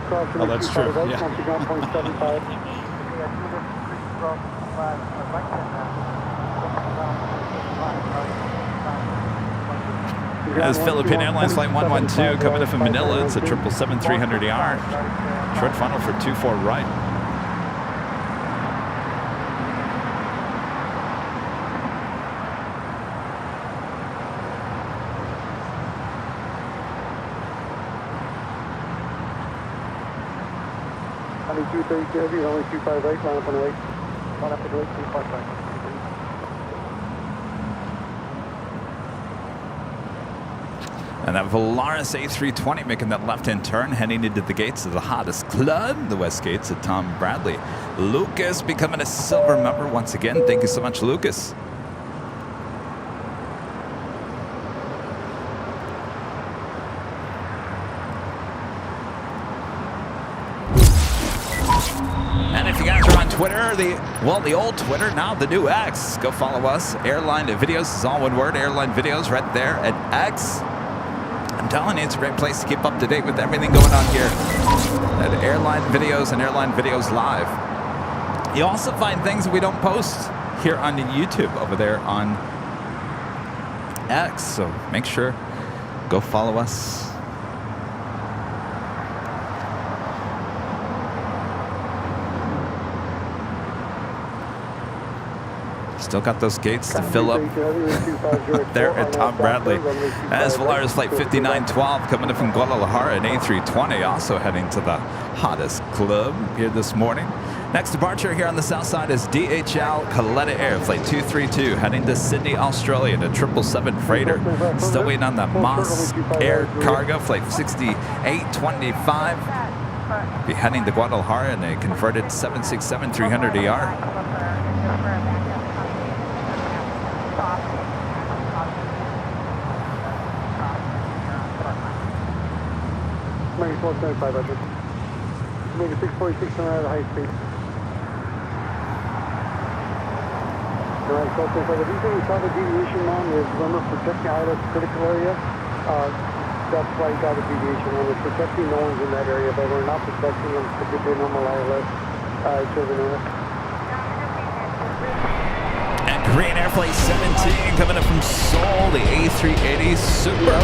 Cross Oh, that's true, right, yeah. contact ground point 75. That's Philippine Airlines Flight 112 coming in from Manila. It's a 777-300ER. Short funnel for 24 right. Only 230 heavy, only 25 right, line up on the right. Line up on the right, 25 right. And that Volaris A320 making that left-hand turn, heading into the gates of the hottest club, the West Gates of Tom Bradley. Lucas becoming a silver member once again. Thank you so much, Lucas. And if you guys are on Twitter, the old Twitter, now the new X, go follow us. Airline Videos is all one word. Airline Videos right there at X. I'm telling you, it's a great place to keep up to date with everything going on here at Airline Videos and Airline Videos Live. You also find things that we don't post here on YouTube over there on X. So make sure, go follow us. Still got those gates to fill up there at Tom Bradley. As Volaris Flight 5912 coming in from Guadalajara and A320 also heading to the hottest club here this morning. Next departure here on the south side is DHL Caleta Air Flight 232 heading to Sydney, Australia in a 777 freighter. Still waiting on the Moss Air Cargo Flight 6825. Be heading to Guadalajara in a converted 767-300ER. Maybe 1275, Roger. Maybe 646 and at high speed. Alright, 1275. The reason we saw the deviation on is when we're protecting out of critical area, that's why you got a deviation on. We're protecting no one's in that area, but we're not protecting them to get their normal ILS children in it. Korean Air Flight 17 coming up from Seoul, the A380 Super.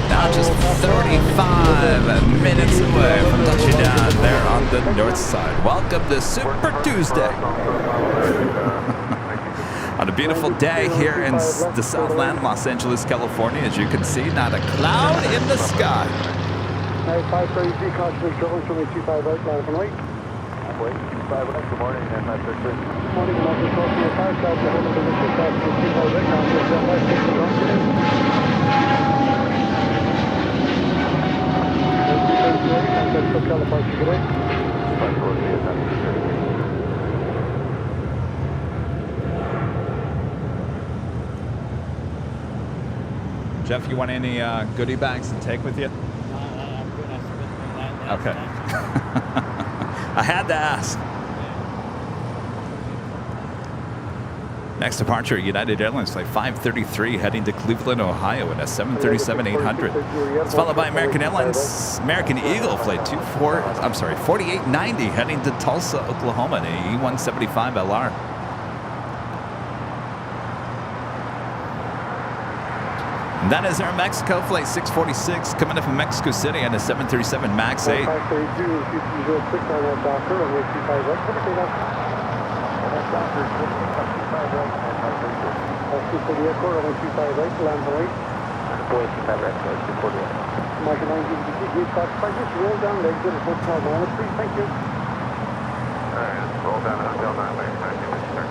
Now just 35 minutes away from touching down there on the north side. Welcome to Super Tuesday. On a beautiful day here in the Southland, Los Angeles, California. As you can see, not a cloud in the sky. 533, caution control from 25 right, line up and wait. Wait, 25 right, good morning, and 533. Good morning, and I'll control to your 5 side, to hold the position, caution 25 right, now, just that left, take the wrong today. 538, contact SoCal departure, good day. 548, that's good. Jeff, you want any goodie bags to take with you? I'm good. I spent that Okay. time. I had to ask. Next departure, United Airlines Flight 533 heading to Cleveland, Ohio in a 737-800. It's followed by American Airlines American Eagle Flight 4890 heading to Tulsa, Oklahoma in a E175LR. And that is Air Mexico Flight 646 coming up from Mexico City on a 737 MAX 8. 532, 206 on that Docker, and 25 right, put it take off. That's Doctor, 25 right, and 533. That's 240 Echo, runway 25 right, land the way. 25 right, 240. Mark 9 gate classified, just roll down the exit at Hotel 9, please, thank you. Alright, let's roll down to Hotel 9, wait, 9 minutes, sir.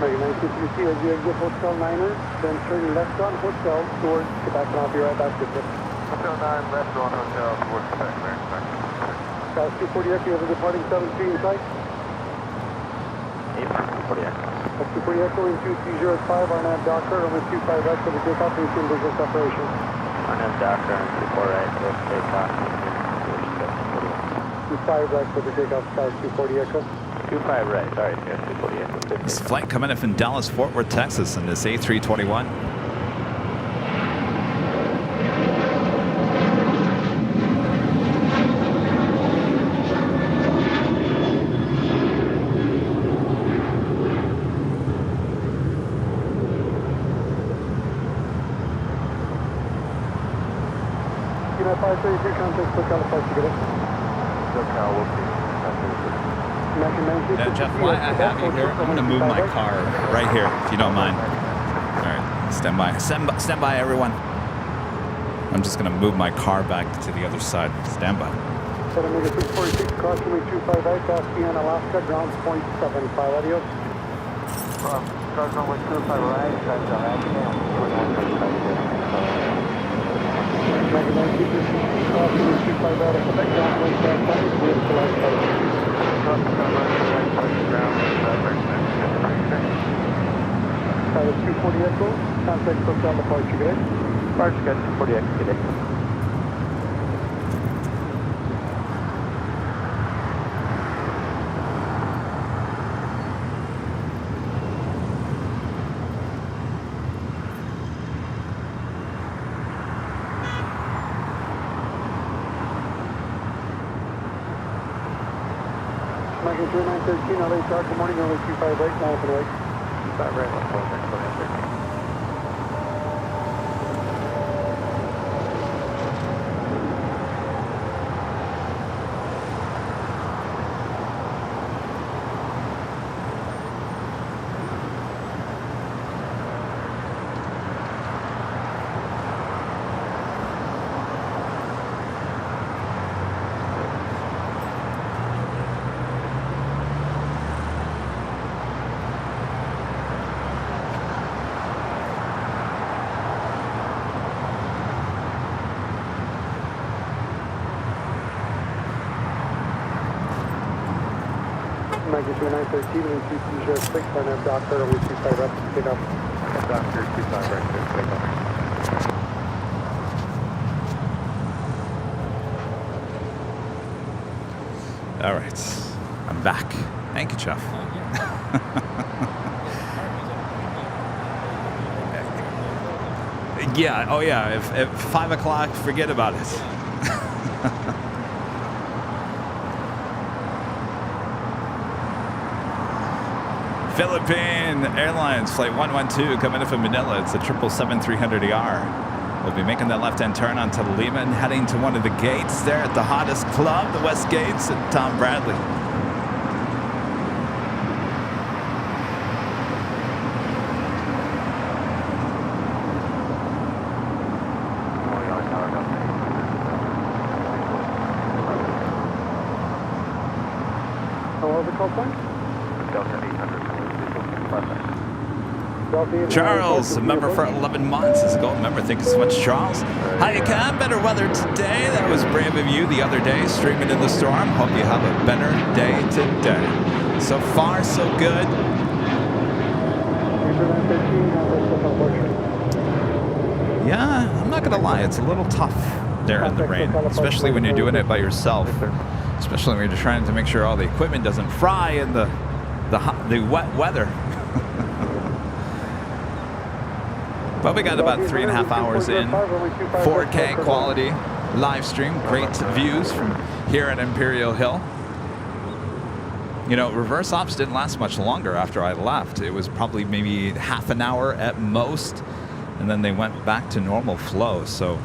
Mark 923, as you exit Hotel 9er, then turn left on Hotel towards Quebec, and I'll be right back with you. Hotel 9, left on Hotel, towards the back, there, back. Guys, 240 Echo, you have a departing 73 in sight. 240 Echo. That's 240 Echo in 2305, Arnab Docker, runway 25 right for the takeoff and in business operation. Arnab Docker, 24 right, for takeoff. 25 right for the takeoff, guys, 240 Echo. 25 right, sorry, yes, 240 Echo. This flight coming in from Dallas, Fort Worth, Texas in this A321. United 533, contact SoCal departure, good day. SoCal will be. Now, Jeff, while I have you here, I'm going to move my car right here, if you don't mind. All right, stand by. Stand by, everyone. I'm just going to move my car back to the other side. Stand by. 646, crossing 25 right, Caspian, Alaska, ground point 75, adios. Cars runway 25 right, that's Alaska, 99 crossing 25 right, Quebec, ground point 75, we're to light side. That is 240 Echo, contact SoCal departure, good day. Departure, good, 240 Echo, good day. American 3913, LA Shark, good morning, runway 25 right, now open right. 25 right, 112, Magnitude 913, wind 2206, and then Doctor, only 25 left, pick up. Doctor, 25 right, clear for takeoff. All right, I'm back. Thank you, Jeff. Yeah, oh yeah, if 5 o'clock, forget about it. Philippine Airlines Flight 112 coming in from Manila. It's a 777-300ER. We'll be making that left-hand turn onto Lima and heading to one of the gates there at the hottest club, the West Gates, at Tom Bradley. How was the call point? Delta 800. Charles, a member for 11 months, is a gold member. Thank you so much, Charles. Hi, you can. Better weather today. That was brave of you the other day, streaming in the storm. Hope you have a better day today. So far, so good. Yeah, I'm not going to lie. It's a little tough there in the rain, especially when you're doing it by yourself. Especially when you're trying to make sure all the equipment doesn't fry in the wet weather. But we got about 3.5 hours in. 4K quality live stream. Great views from here at Imperial Hill. You know, reverse ops didn't last much longer after I left. It was probably maybe half an hour at most. And then they went back to normal flow. So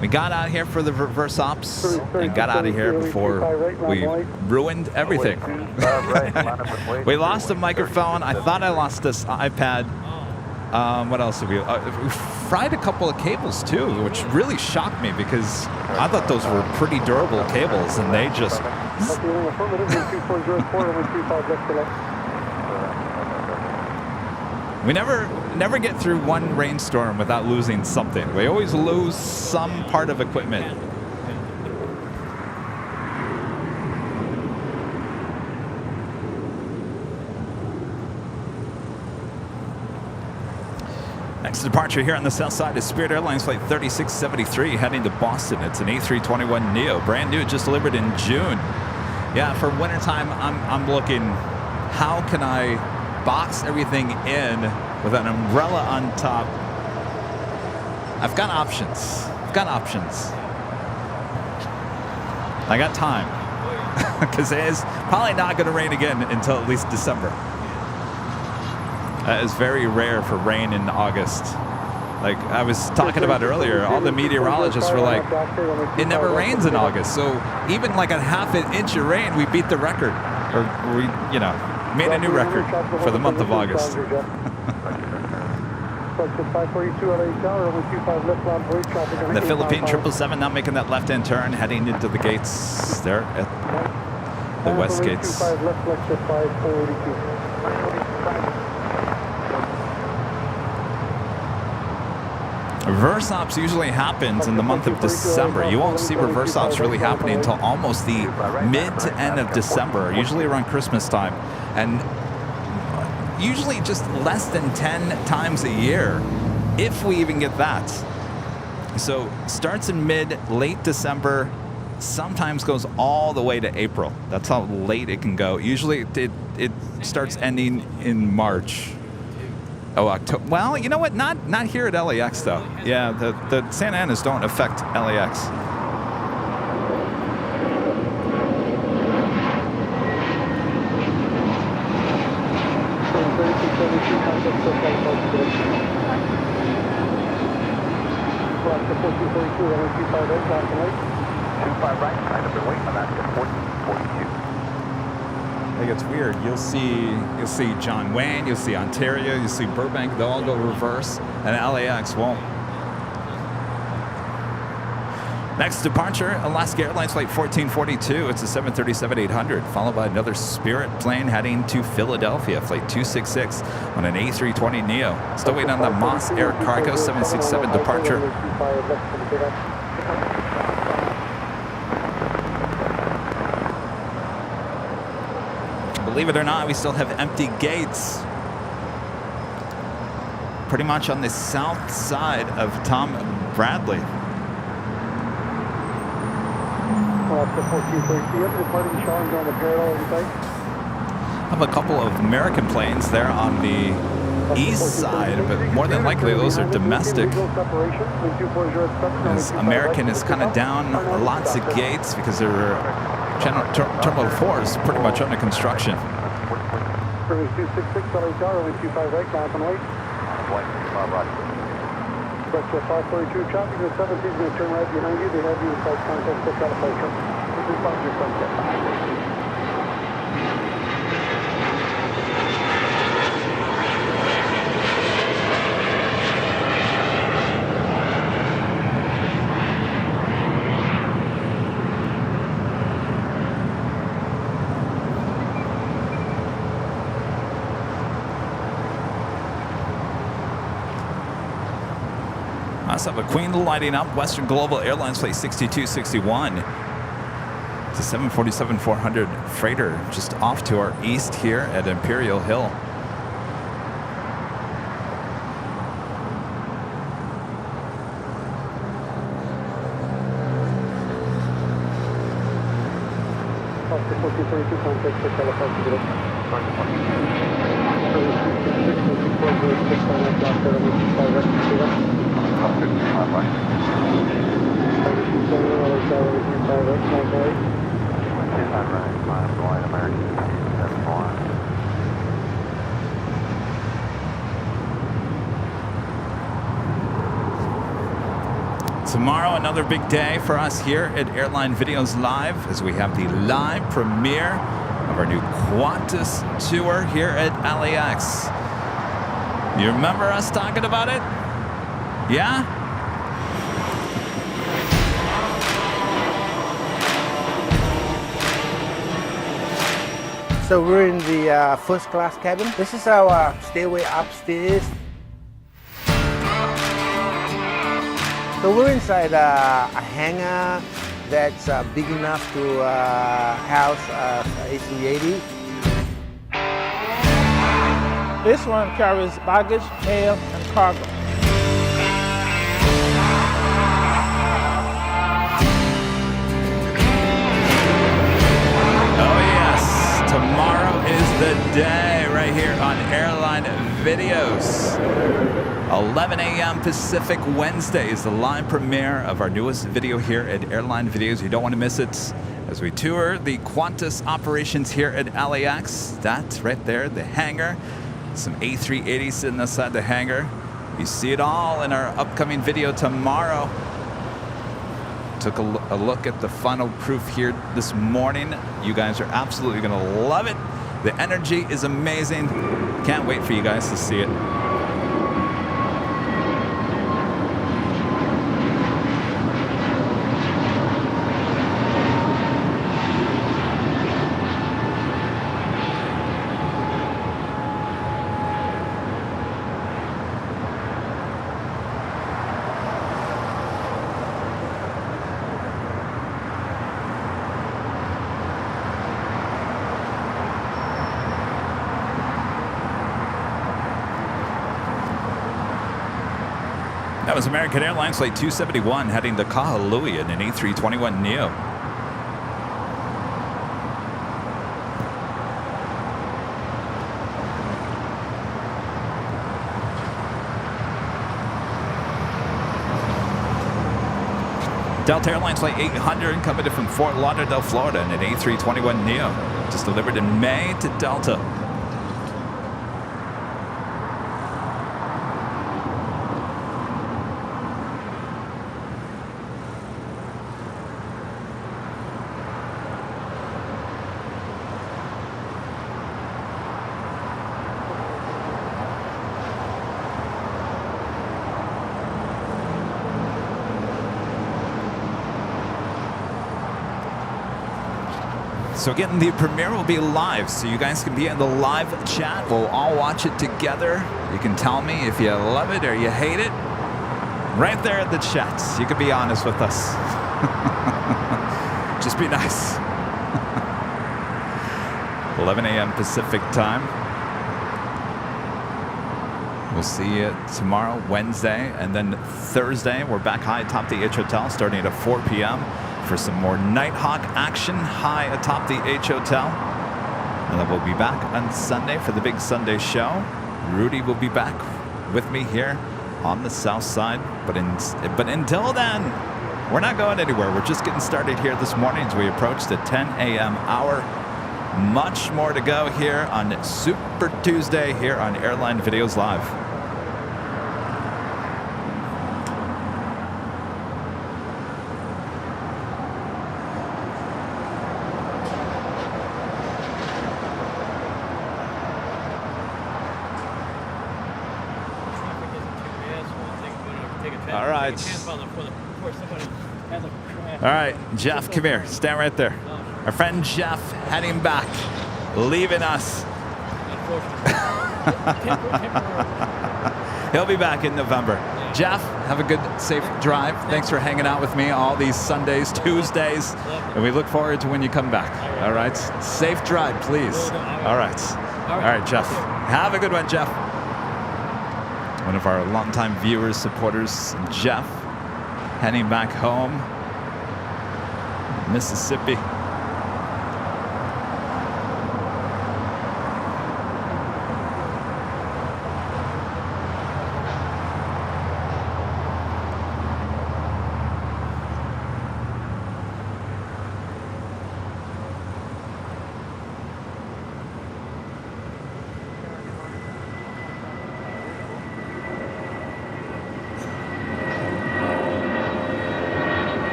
we got out here for the reverse ops and got out of here before we ruined everything. We lost a microphone. I thought I lost this iPad. What else did we fried a couple of cables too, which really shocked me because I thought those were pretty durable cables and they just we never get through one rainstorm without losing something. We always lose some part of equipment. Next departure here on the south side is Spirit Airlines Flight 3673 heading to Boston. It's an A321neo, brand new, just delivered in June. Yeah, for wintertime, I'm looking, how can I box everything in with an umbrella on top? I've got options. I got time. Because it is probably not going to rain again until at least December. That is very rare for rain in August. Like I was talking about earlier, all the meteorologists were like, it never rains in August. So even like a half an inch of rain, we beat the record. Or we, you know, made a new record for the month of August. The Philippine 777 now making that left-hand turn, heading into the gates there at the West Gates. Reverse ops usually happens in the month of December. You won't see reverse ops really happening until almost the mid to end of December, usually around Christmas time. And usually just less than 10 times a year, if we even get that. So starts in late December, sometimes goes all the way to April. That's how late it can go. Usually it starts ending in March. Oh, October. Well, you know what? Not here at LAX though. Yeah, the Santa Anas don't affect LAX. I think it's weird. You'll see John Wayne, you'll see Ontario, you'll see Burbank. They'll all go reverse, and LAX won't. Next departure, Alaska Airlines Flight 1442. It's a 737-800, followed by another Spirit plane heading to Philadelphia, Flight 266 on an A320neo. Still waiting on the Moss Air Cargo 767 departure. I believe it or not, we still have empty gates. Pretty much on the south side of Tom Bradley. I have a couple of American planes there on the east side, but more than likely those are domestic. As American is kind of down lots of gates because their Terminal 4 is pretty much under construction. Service 266, LHR, only 25 right, climb and wait. But 542 traffic, the 17 is going to turn right behind you. They have you inside contact, push out a flight truck. This is 5 your sunset. Let's have a Queen lighting up. Western Global Airlines flight 6261. It's a 747-400 freighter just off to our east here at Imperial Hill. Tomorrow, another big day for us here at Airline Videos Live as we have the live premiere of our new Qantas tour here at LAX. You remember us talking about it? Yeah? So we're in the first class cabin. This is our stairway upstairs. So we're inside a hangar that's big enough to house A380. This one carries baggage, mail, and cargo. Oh yes, tomorrow is the day right here on Airline Videos. 11 a.m. Pacific Wednesday is the live premiere of our newest video here at Airline Videos. You don't want to miss it as we tour the Qantas operations here at LAX. That's right there, the hangar. Some A380s sitting outside the hangar. You see it all in our upcoming video tomorrow. Took a look at the final proof here this morning. You guys are absolutely going to love it. The energy is amazing. Can't wait for you guys to see it. That was American Airlines flight 271 heading to Kahului in an A321neo. Delta Airlines flight 800 coming in from Fort Lauderdale, Florida in an A321neo. Just delivered in May to Delta. So again, the premiere will be live, so you guys can be in the live chat. We'll all watch it together. You can tell me if you love it or you hate it. Right there in the chat. You can be honest with us. Just be nice. 11 a.m. Pacific time. We'll see you tomorrow, Wednesday, and then Thursday. We're back high atop the H Hotel starting at 4 p.m. for some more Nighthawk action high atop the H Hotel. And then we'll be back on Sunday for the big Sunday show. Rudy will be back with me here on the south side. But until then, we're not going anywhere. We're just getting started here this morning as we approach the 10 a.m. hour. Much more to go here on Super Tuesday here on Airline Videos Live. All right. All right, Jeff, come here. Stand right there. Our friend Jeff heading back, leaving us. He'll be back in November. Jeff, have a good, safe drive. Thanks for hanging out with me all these Sundays, Tuesdays, and we look forward to when you come back. All right, safe drive, please. All right, Jeff. Have a good one, Jeff. One of our longtime viewers, supporters, Jeff, heading back home, Mississippi.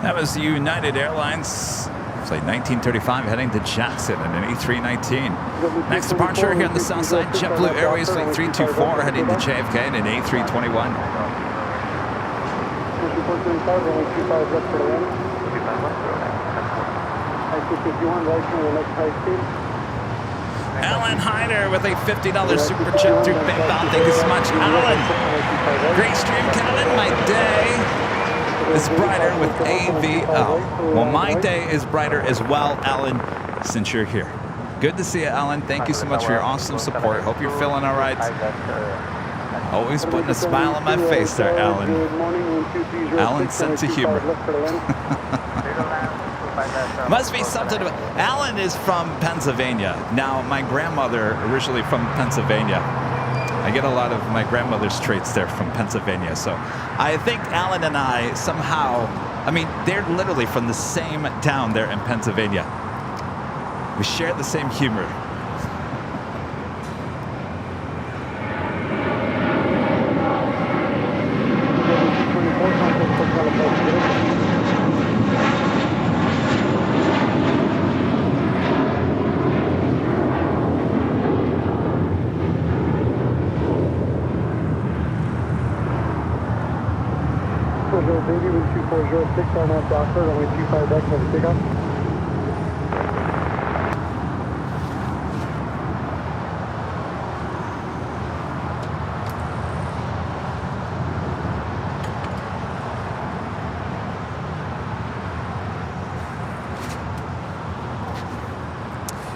That was United Airlines flight 1935 heading to Jackson in an A319. Next departure here on the south side, JetBlue Airways flight 324 heading to JFK in an A321. Alan Hyder with a $50 super chat through PayPal. Thank you so much, Alan. Great stream, Kevin. My day is brighter with AVL. Well, my day is brighter as well, Alan, since you're here. Good to see you, Alan. Thank you so much for your awesome support. Hope you're feeling all right. Always putting a smile on my face there, Alan. Alan's sense of humor. Must be something about... Alan is from Pennsylvania. Now, my grandmother originally from Pennsylvania. I get a lot of my grandmother's traits there from Pennsylvania. So I think Alan and I somehow, I mean, they're literally from the same town there in Pennsylvania. We share the same humor.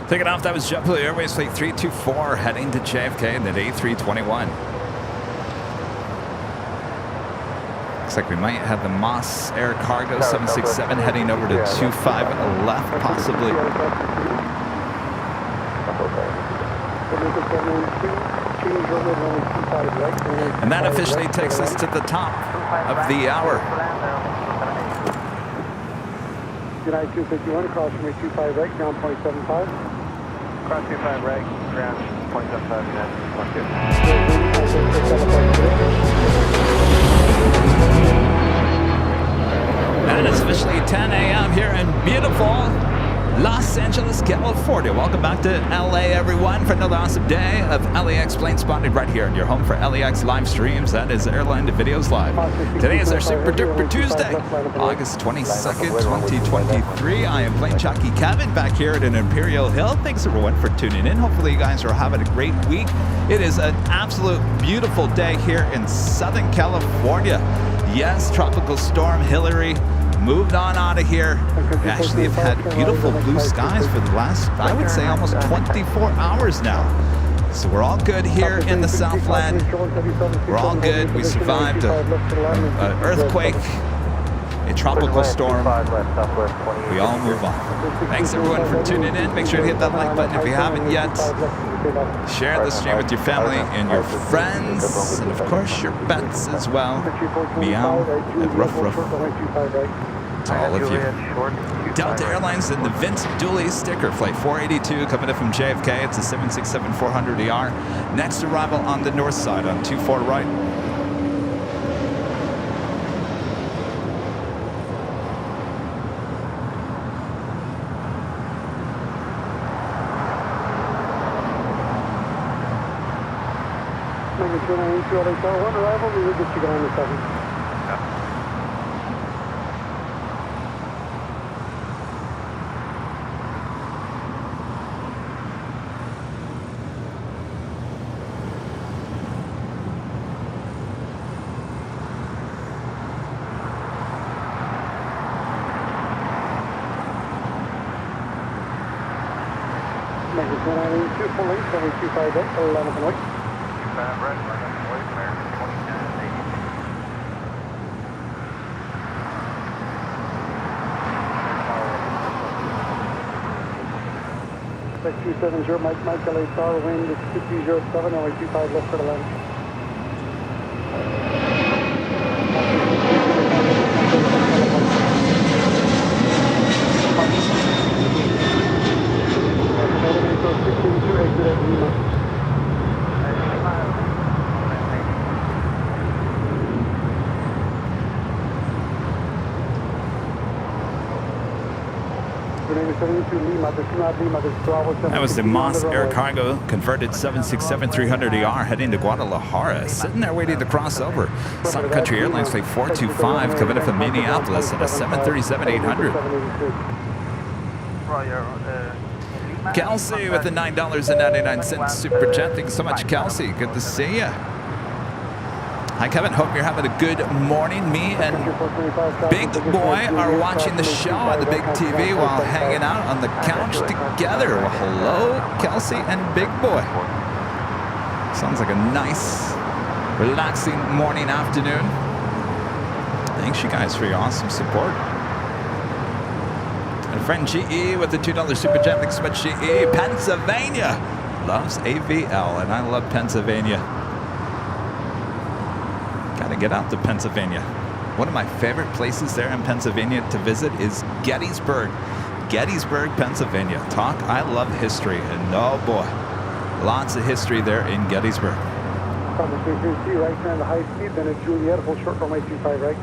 Taking off, that was JetBlue Airways flight 324 heading to JFK in the A321. Looks like we might have the Moss Air Cargo 767 heading over to 25 left, possibly. And that officially takes us to the top of the hour. United 251, cross runway 25 right, ground 0.75. Cross 25 right, ground 0.75, United 12. And it's officially 10 a.m. here in beautiful Los Angeles, California. Welcome back to LA, everyone, for another awesome day of LAX Plane Spotting right here in your home for LAX live streams. That is Airline to Videos Live. Today is our Super Duper Tuesday, August 22nd, 2023. I am Plane Jockey Kevin back here at an Imperial Hill. Thanks, everyone, for tuning in. Hopefully, you guys are having a great week. It is an absolute beautiful day here in Southern California. Yes, Tropical Storm Hillary moved on out of here. We actually have had beautiful blue skies for the last, I would say, almost 24 hours now. So we're all good here in the Southland. We're all good. We survived an earthquake, a tropical storm. We all move on. Thanks, everyone, for tuning in. Make sure to hit that like button if you haven't yet. Share the stream with your family and your friends, and of course your pets as well. Meow and ruff ruff to all of you. Delta Airlines and the Vince Dooley sticker, flight 482 coming in from JFK. It's a 767-400ER. Next arrival on the north side on 24 right. One arrival, we will get you going in a second. Make it 2 full length, 7258, 11 away. 25 right, American 2980. 270, Mike LA Star, wind is 2307, only 25 left for the land. That was the Moss Air Cargo converted 767-300ER heading to Guadalajara, sitting there waiting to cross over. Sun Country Airlines flight 425 coming in from Minneapolis at a 737-800. Kelsey with the $9.99 super chat. Thanks so much, Kelsey. Good to see you. Hi, Kevin. Hope you're having a good morning. Me and Big Boy are watching the show on the big TV while hanging out on the couch together. Well, hello, Kelsey and Big Boy. Sounds like a nice, relaxing morning, afternoon. Thanks, you guys, for your awesome support. And friend GE with the $2 super chat. Thanks so much, GE. Pennsylvania loves AVL, and I love Pennsylvania. Gotta get out to Pennsylvania. One of my favorite places there in Pennsylvania to visit is Gettysburg. Gettysburg, Pennsylvania. Talk, I love history, and oh boy, lots of history there in Gettysburg. Right turn to high speed, then at Juliet, hold short for my 25 right.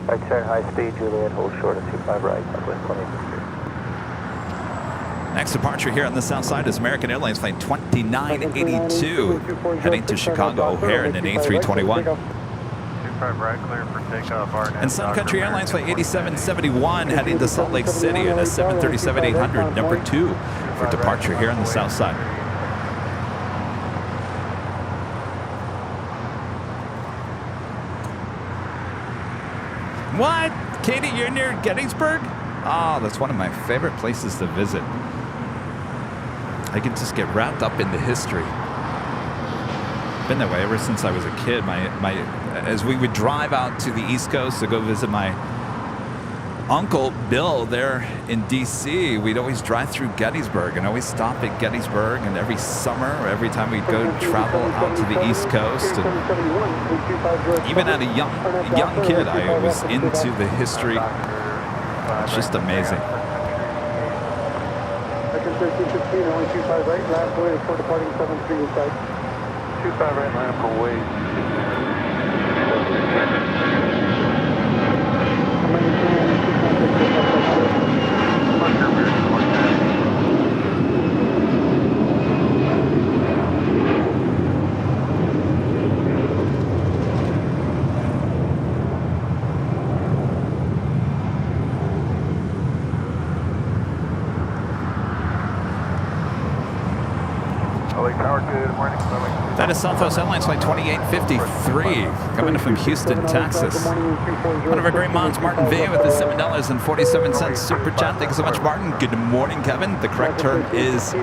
Right turn high speed, Juliet, hold short at 25 right, Southwest 23. Next departure here on the south side is American Airlines flight 2982, heading to Chicago O'Hare in an A321. 25 right, clear for takeoff. And Sun Country Airlines flight 8771 heading to Salt Lake City in a 737-800, number 2 for departure here on the south side. What? Katie, you're near Gettysburg? Oh, that's one of my favorite places to visit. I can just get wrapped up in the history. Been that way ever since I was a kid. As we would drive out to the East Coast to go visit my Uncle Bill there in DC, we'd always drive through Gettysburg and always stop at Gettysburg. And every summer, or every time we'd go travel out to the East Coast, and even as a young kid, I was into the history. It's just amazing. 1315, only 25 right, last way before departing 73 inside. 25 right, line up for wait. LA Tower, good morning. That is Southwest Airlines Flight 2853 coming in from Houston, Texas. One of our great moms, Martin V, with the $7.47 super chat. Thank you so much, Martin. Good morning, Kevin. The correct term is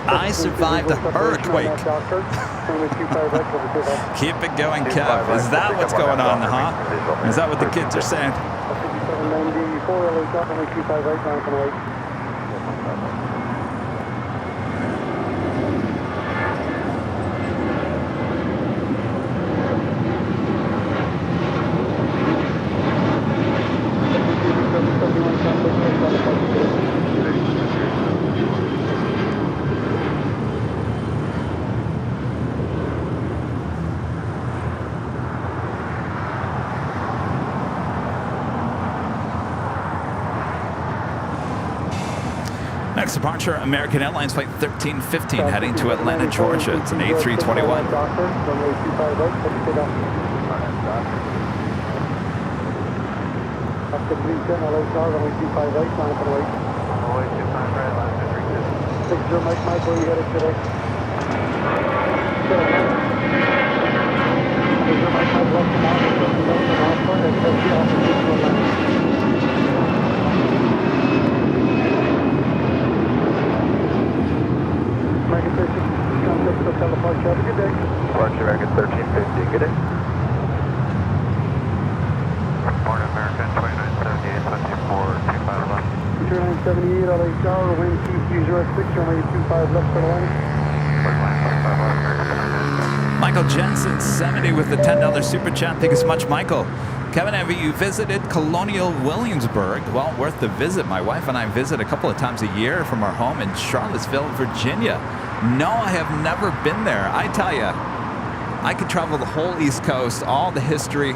I survived a hurricane. Keep it going, Kev. Is that what's going on, huh? Is that what the kids are saying? Next departure, American Airlines Flight 1315 heading to Atlanta, Georgia. It's an A321. Departure American 1350, good day. Morning American 2978, 24, 25 left. 2978, LA Tower, wind 2306, runway 25 left for the line. Michael Jensen, 70 with the $10 super chat. Thank you so much, Michael. Kevin, have you visited Colonial Williamsburg? Well, worth the visit. My wife and I visit a couple of times a year from our home in Charlottesville, Virginia. No, I have never been there. I tell you, I could travel the whole East Coast, all the history.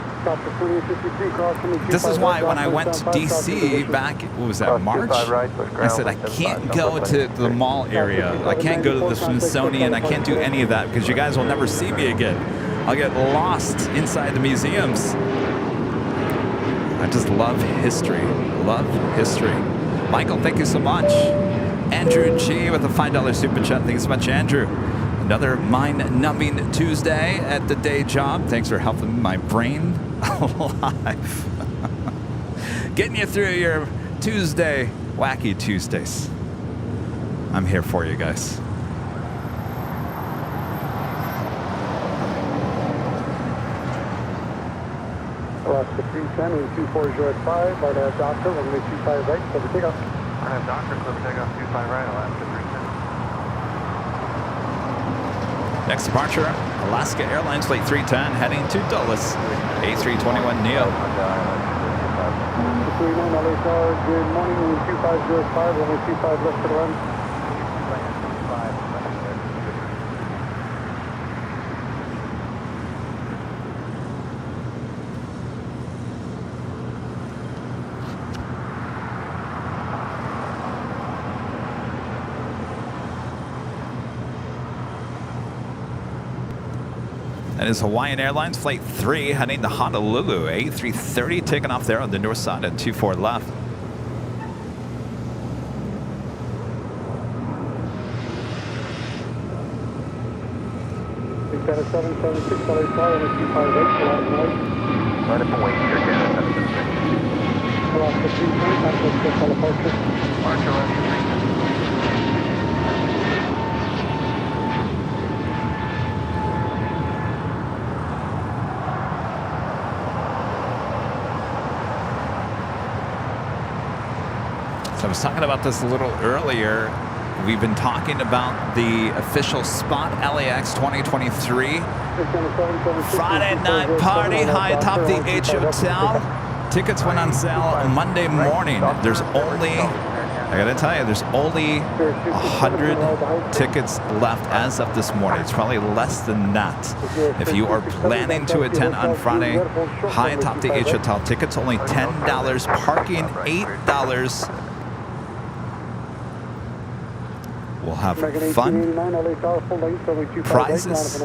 This is why when I went to D.C. back, what was that, March? I said, I can't go to the mall area. I can't go to the Smithsonian. I can't do any of that because you guys will never see me again. I'll get lost inside the museums. I just love history. Love history. Michael, thank you so much. Andrew G with a $5 super chat. Thanks so much, Andrew. Another mind-numbing Tuesday at the day job. Thanks for helping my brain alive. Getting you through your Tuesday, wacky Tuesdays. I'm here for you guys. Alaska 310 and 24085, by the doctor, runway 25 right, so the takeoff. I have Doctor, clip takeoff 25 right, Alaska 310. Next departure, Alaska Airlines Flight 310 heading to Dulles, A321neo. 239 LA Tower, good morning, wind 2505, runway 25 left for the line. That is Hawaiian Airlines Flight 3 heading to Honolulu. A330 taking off there on the north side at 24 left. Right up and wait, here again, 776. Alaska 310, contact departure. Departure, Alaska 310. So I was talking about this a little earlier. We've been talking about the official spot LAX 2023 Friday night party high atop the H Hotel. Tickets went on sale Monday morning. There's only, I gotta tell you, there's only 100 tickets left as of this morning. It's probably less than that. If you are planning to attend on Friday, high atop the H Hotel, tickets only $10, parking $8. We'll have fun, prizes,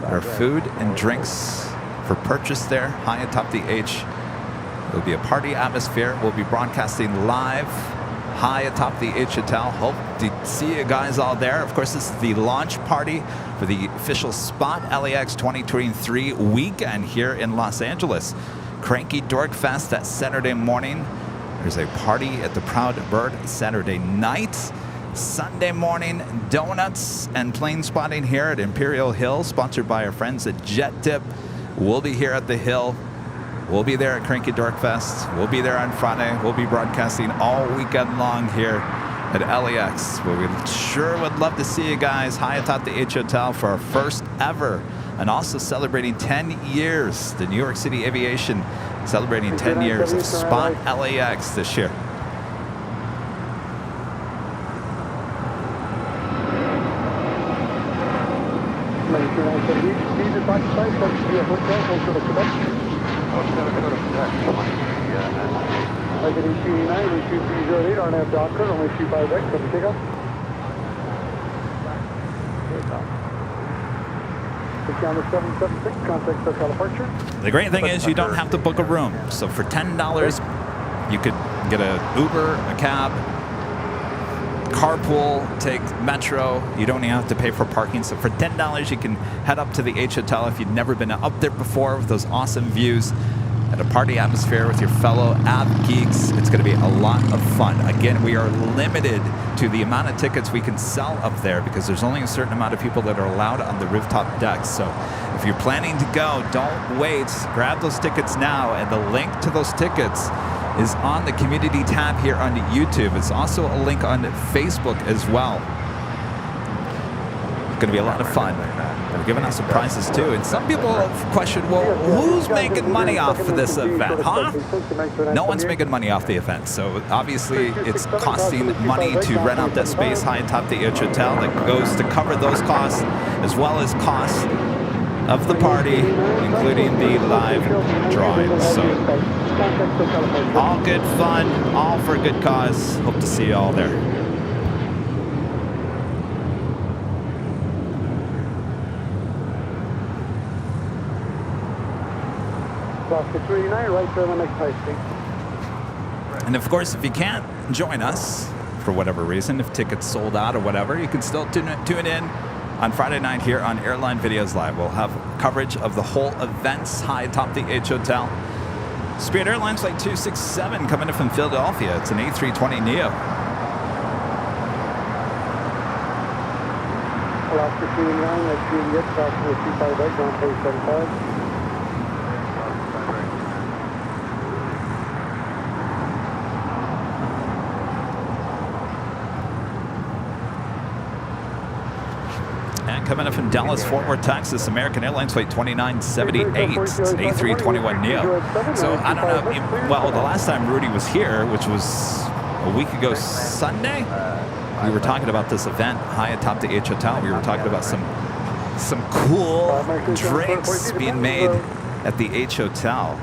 our food and drinks for purchase there, high atop the H. It'll be a party atmosphere. We'll be broadcasting live high atop the H Hotel. Hope to see you guys all there. Of course, this is the launch party for the official Spot LAX 2023 weekend here in Los Angeles. Cranky Dork Fest that Saturday morning. There's a party at the Proud Bird Saturday night. Sunday morning, donuts and plane spotting here at Imperial Hill, sponsored by our friends at Jet Tip. We'll be here at the Hill. We'll be there at Cranky Dork Fest. We'll be there on Friday. We'll be broadcasting all weekend long here at LAX. Well, we sure would love to see you guys high atop the H Hotel for our first ever, and also celebrating 10 years. The New York City Aviation celebrating 10 years of Spot LAX this year. The great thing is you don't have to book a room. So for $10, you could get an Uber, a cab, carpool, take metro. You don't even have to pay for parking. So for $10, you can head up to the H Hotel if you've never been up there before, with those awesome views at a party atmosphere with your fellow av geeks. It's going to be a lot of fun. Again, we are limited to the amount of tickets we can sell up there because there's only a certain amount of people that are allowed on the rooftop decks. So if you're planning to go, don't wait. Grab those tickets now, and the link to those tickets is on the community tab here on YouTube. It's also a link on Facebook as well. It's going to be a lot of fun. They're giving out some prizes too. And some people have questioned, well, who's making money off of this event, huh? No one's making money off the event. So obviously it's costing money to rent out that space high atop the H Hotel that goes to cover those costs, as well as costs of the party, including the live drawings. So all good fun, all for a good cause. Hope to see you all there. And of course, if you can't join us for whatever reason, if tickets sold out or whatever, you can still tune in on Friday night here on Airline Videos Live. We'll have coverage of the whole events high atop the H Hotel. Spirit Airlines Flight 267 coming in from Philadelphia. It's an A320neo. Alaska 289, that's Juliet, approximately 25 right, ground page 75. Coming up from Dallas, Fort Worth, Texas, American Airlines Flight 2978. It's an A321neo. So I don't know. Well, the last time Rudy was here, which was a week ago Sunday, we were talking about this event high atop the H Hotel. We were talking about some cool drinks being made at the H Hotel.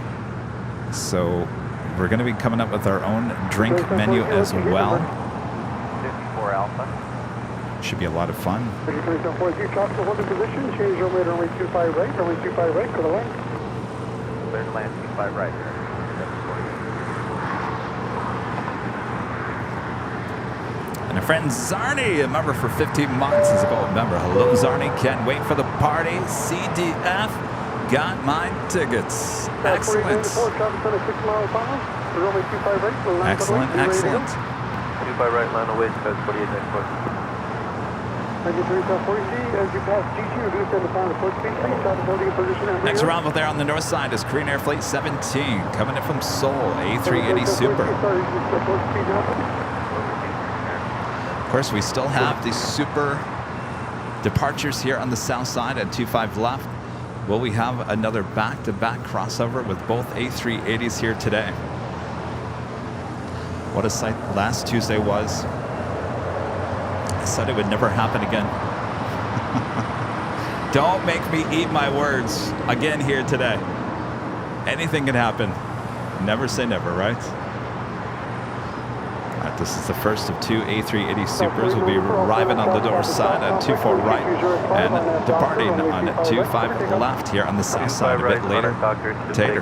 So we're going to be coming up with our own drink menu as well. 54 Alpha. Should be a lot of fun. Position, change runway to runway 25 right, runway 25 right, clear to land. Clear to land, 25 right. And a friend Zarni, a member for 15 months, is a gold member. Hello, Zarni. Can't wait for the party. CDF got my tickets. Excellent. Excellent, excellent. 25 right, line away, code 48 next course. Next arrival there on the north side is Korean Air Flight 17, coming in from Seoul, A380 Super. Of course, we still have the Super departures here on the south side at 25 left. Will we have another back-to-back crossover with both A380s here today? What a sight last Tuesday was. I said it would never happen again. Don't make me eat my words again here today. Anything can happen. Never say never, right? This is the first of two A380 Supers. Will be arriving on the door side on 24 right and departing on 25 left here on the south side a bit later. Tater.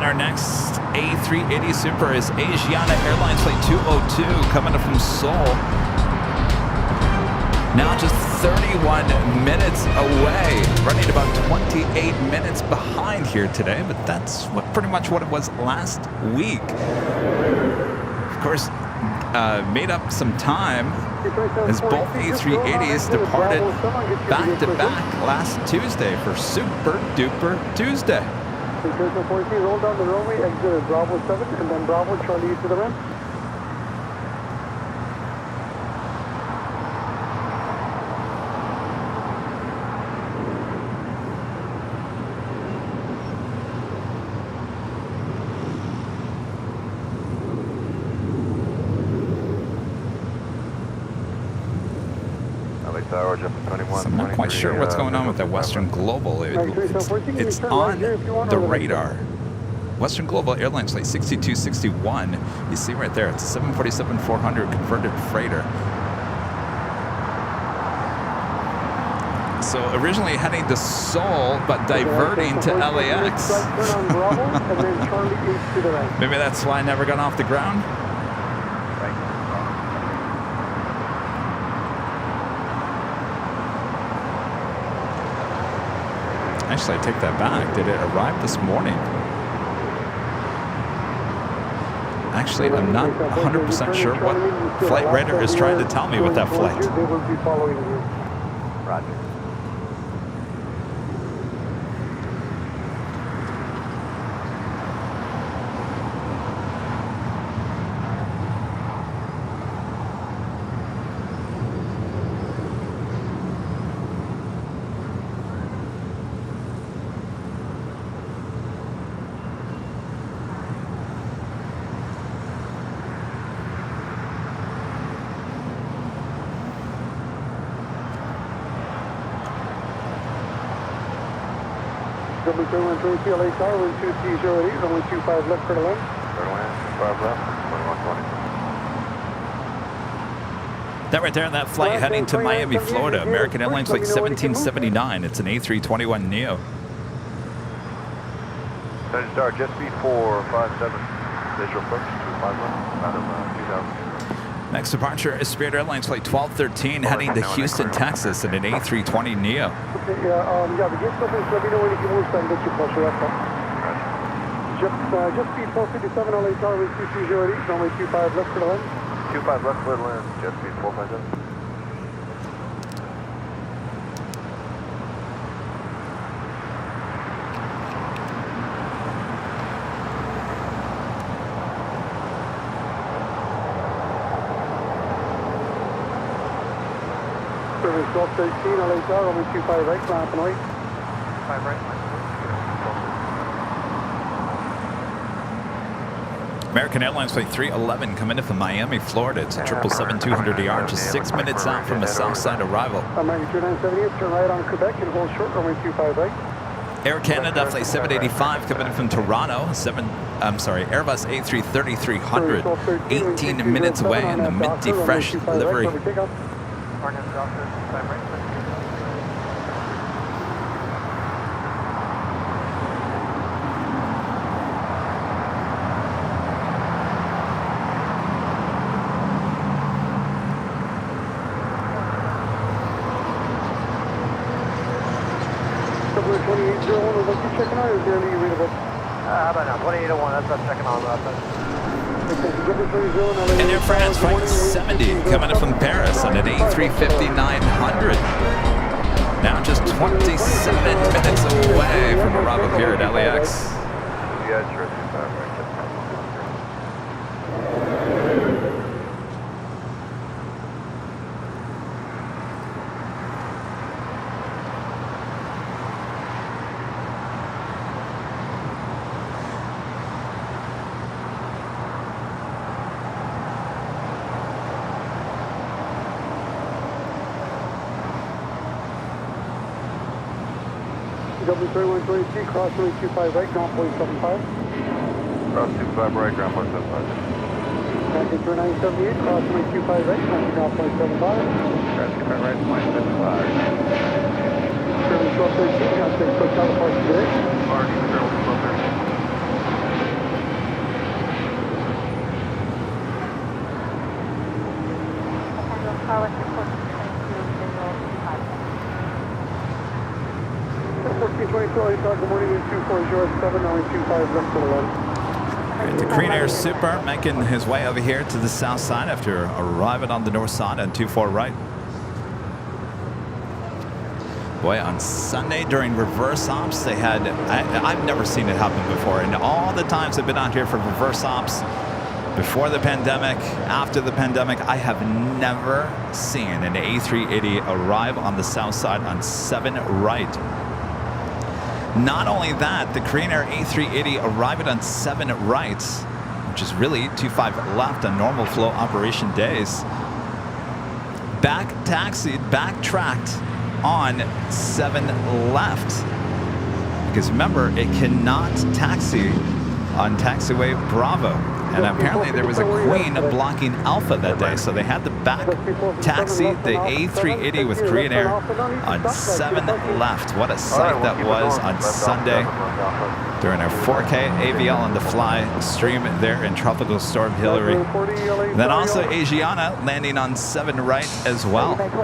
Our next A380 Super is Asiana Airlines Flight 202 coming up from Seoul. Now just 31 minutes away, running about 28 minutes behind here today, but that's pretty much what it was last week. Of course, made up some time as both A380s departed back-to-back last Tuesday for Super Duper Tuesday. Discretion 14, roll down the runway, exit Bravo 7, and then Bravo Charlie to the ramp. So I'm not quite sure what's going on with the Western Global. It's on the radar. Western Global Airlines Flight 6261. You see right there, it's a 747-400 converted freighter. So originally heading to Seoul, but diverting to LAX. Maybe that's why I never got off the ground. Actually, I take that back. Did it arrive this morning? Actually, I'm not 100% sure what flight radar is trying to tell me with that flight. They will be following you. Roger. W313 LHR, 12308, runway 25 left for the left. Runway 25 left, 2120. That right there on that flight heading to Miami, Florida. American Airlines Flight 1779. It's an A321neo. Turn star just before 57. Visual approach 25 left, out of 2000. Next departure is Spirit Airlines Flight 1213 heading to Houston, Texas in an A320neo. Okay, yeah, the gate opens, let me know when you can move and get your pressure up. Just speed 457 LHR with 2308, runway 25 left for the left. 25 left for the land, jet speed 457. Service 1213 LHR, runway 25 right, clamp and away. 5 right, American Airlines Flight 311 coming in from Miami, Florida. It's a 777-200ER, just 6 minutes out from a south side arrival. American 2978, turn right on Quebec and hold short, runway 25 right. Air Canada Flight 785 coming in from Toronto. Airbus A330-300, 18 minutes away in the minty fresh livery. How about now? 2801, that's what I'm checking on. And Air France Flight 70 coming in from Paris on an A350-900. Now just 27 minutes away from arrival here at LAX. Yeah, sure. W3123, cross runway 25 right, ground point 75. Cross 25 right, ground point 75. American 3978, cross runway 25 right, ground point 75. Cross 25 right, point 75. Service 1213, ground 6 foot California today. Already service 1213. Good morning, 2407, runway 25 left to the left. The Korean Air Super making his way over here to the south side after arriving on the north side on 24 right. Boy, on Sunday during reverse ops, they had, I've never seen it happen before. And all the times I've been out here for reverse ops, before the pandemic, after the pandemic, I have never seen an A380 arrive on the south side on 7 right. Not only that, the Korean Air A380 arriving on 7 right, which is really 25 left on normal flow operation days, backtracked on 7 left. Because remember, it cannot taxi on taxiway Bravo. And apparently there was a queen blocking Alpha that day, so they had to back taxi the A380 with Korean Air on 7 left. What a sight that was on Sunday during our 4K AVL on the fly stream there in Tropical Storm Hillary. Then also Asiana landing on 7 right as well. 40,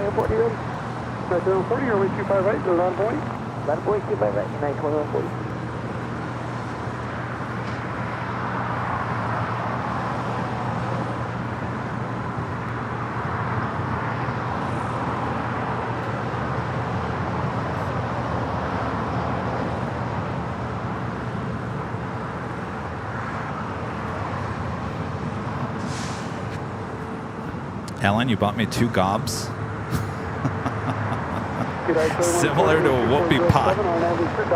runway 25 right, to land point. Land point, 25 right, 92140. Alan, you bought me 2 gobs. Similar to a whoopie pot.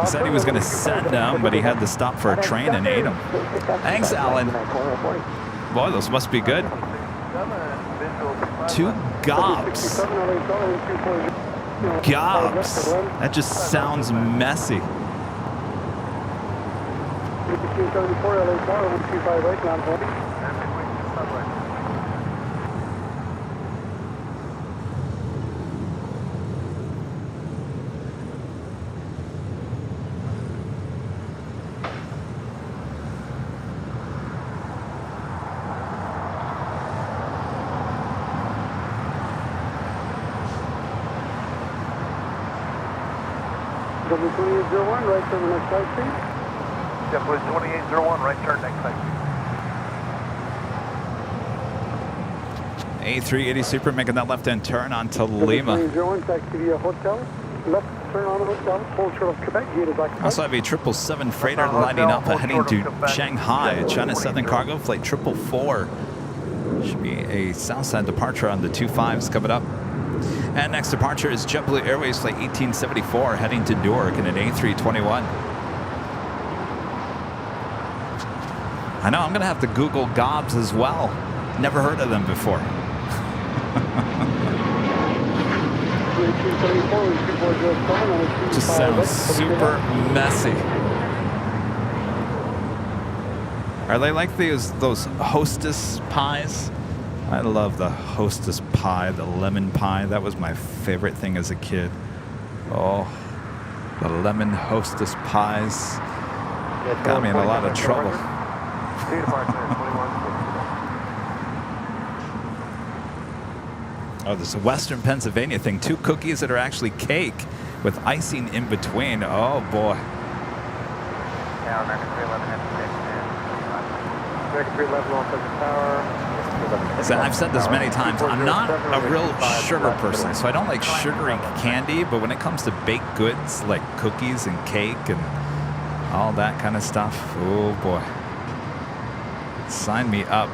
He said he was going to send them, but he had to stop for a train and ate them. Thanks, Alan. Boy, those must be good. 2 gobs. Gobs. That just sounds messy. 1574, LA Tower, 125 right, ground point. W2801, right turn the next side, please. Yeah, please, 2801, right turn next side. A380 Super making that left-hand turn onto Lima. W2801, taxi via hotel. Left turn on the hotel, hold short of Quebec, gate is occupied. Also have a 777 freighter lining up heading to Shanghai. China Southern Cargo Flight 444. Should be a southbound departure on the 25s coming up. And next departure is JetBlue Airways Flight 1874 heading to Newark in an A321. I know, I'm going to have to Google gobs as well. Never heard of them before. Just sounds super messy. Are they like those Hostess pies? I love the Hostess pie, the lemon pie. That was my favorite thing as a kid. Oh, the lemon Hostess pies got me in a lot of trouble. Oh, there's a Western Pennsylvania thing. 2 cookies that are actually cake with icing in between. Oh, boy. Yeah, American 311 has 6, man. American 311 off the tower. So I've said this many times. I'm not a real sugar person, so I don't like sugary candy. But when it comes to baked goods like cookies and cake and all that kind of stuff, oh boy, sign me up.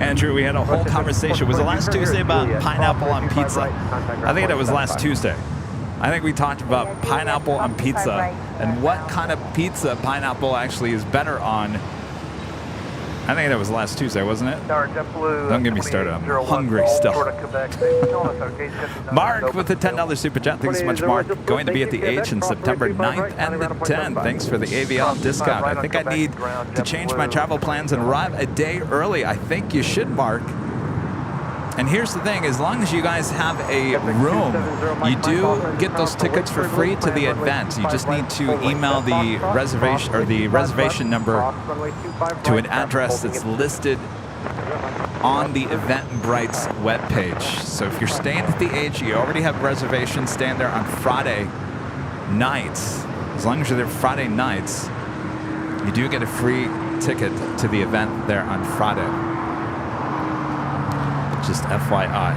Andrew, we had a whole conversation. Was it last Tuesday about pineapple on pizza? I think it was last Tuesday. I think we talked about pineapple on pizza and what kind of pizza pineapple actually is better on. I think that was last Tuesday, wasn't it? Don't get me started. I'm hungry still. Mark with the $10 super chat. Thanks so much, Mark. Going to be at the H in September 9th and the 10th. Thanks for the AVL discount. I think I need to change my travel plans and arrive a day early. I think you should, Mark. And here's the thing, as long as you guys have a room, you do get those tickets for free to the event. You just need to email the reservation or the reservation number to an address that's listed on the Eventbrite's webpage. So if you're staying at the H, you already have reservations, staying there on Friday nights. As long as you're there Friday nights, you do get a free ticket to the event there on Friday. Just FYI.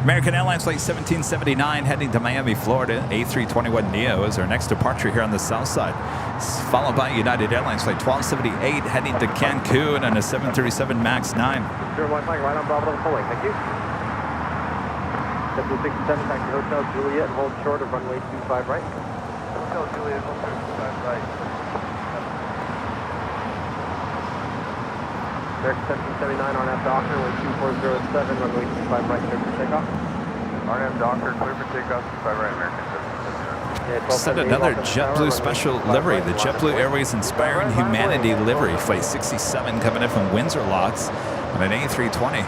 American Airlines Flight 1779 heading to Miami, Florida. A321neo is our next departure here on the south side. Followed by United Airlines Flight 1278 heading to Cancun on a 737 MAX 9. Right on Bravo to the full length. Thank you. 767 back to Hotel Juliet. Hold short of runway 25 right. Hotel Juliet, hold short of 25 right. American 1779 RNAV Docker, way 2407, runway 25 right, clear for takeoff. RNAV Docker, clear for takeoff, 25 right, American 1779. Set another JetBlue special livery, the JetBlue Airways Inspiring Humanity livery, Flight 67 coming in from Windsor Locks on an A320.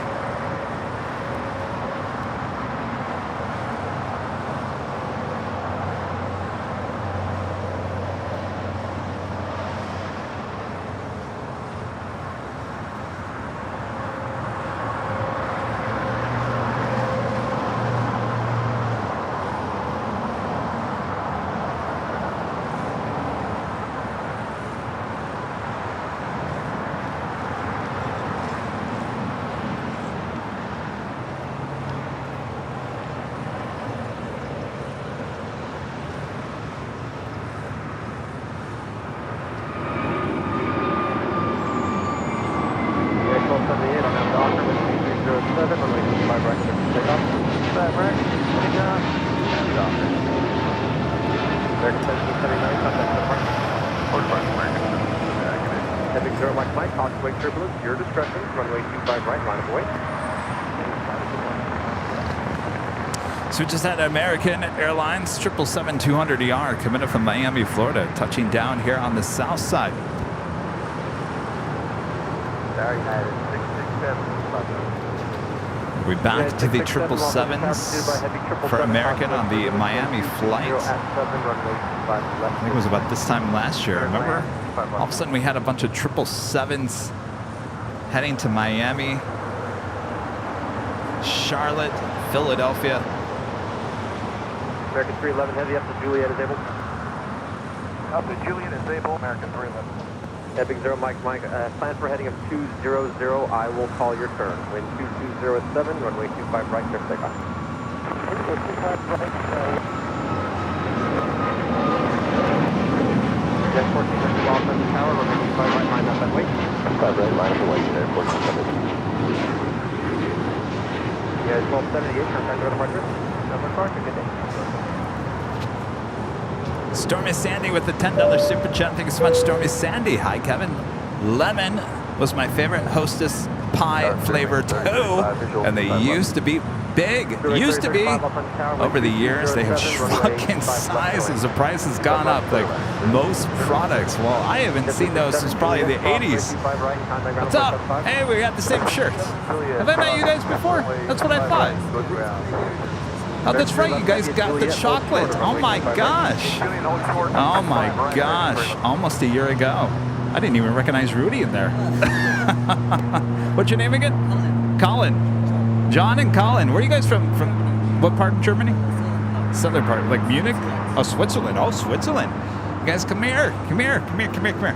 Your discretion, runway 25 right, line of weight. So we just had American Airlines 777-200ER coming in from Miami, Florida, touching down here on the south side. We're back to the 777s for American on the Miami flight. I think it was about this time last year, remember? All of a sudden we had a bunch of 777s heading to Miami, Charlotte, Philadelphia. American 311 heavy up to Juliet is able. Up to Julian is able, American 311. Yeah, Big Zero, Mike, plan for heading of 200. I will call your turn. Wind 2207, runway 25 right, clear for takeoff. Runway 25 right, Jet 1400 Los Angeles Tower, runway 25 right, line up that way. 25 right, line up the way, there, 1400. Yeah, 1278, contact road departure. Number car, good day. Stormy Sandy with the $10 super chat. Thank you so much, Stormy Sandy. Hi, Kevin. Lemon was my favorite Hostess pie flavor too, and they used to be big. Used to be. Over the years, they have shrunk in size as the price has gone up, like most products. Well, I haven't seen those since probably the 80s. What's up? Hey, we got the same shirts. Have I met you guys before? That's what I thought. Oh, that's right. You guys got the chocolate. Oh, my gosh. Oh, my gosh. Almost a year ago. I didn't even recognize Rudy in there. What's your name again? Colin. John and Colin. Where are you guys from? From what part of Germany? Southern part. Like Munich? Oh, Switzerland. Oh, Switzerland. You guys, come here. Come here. Come here. Come here. Come here.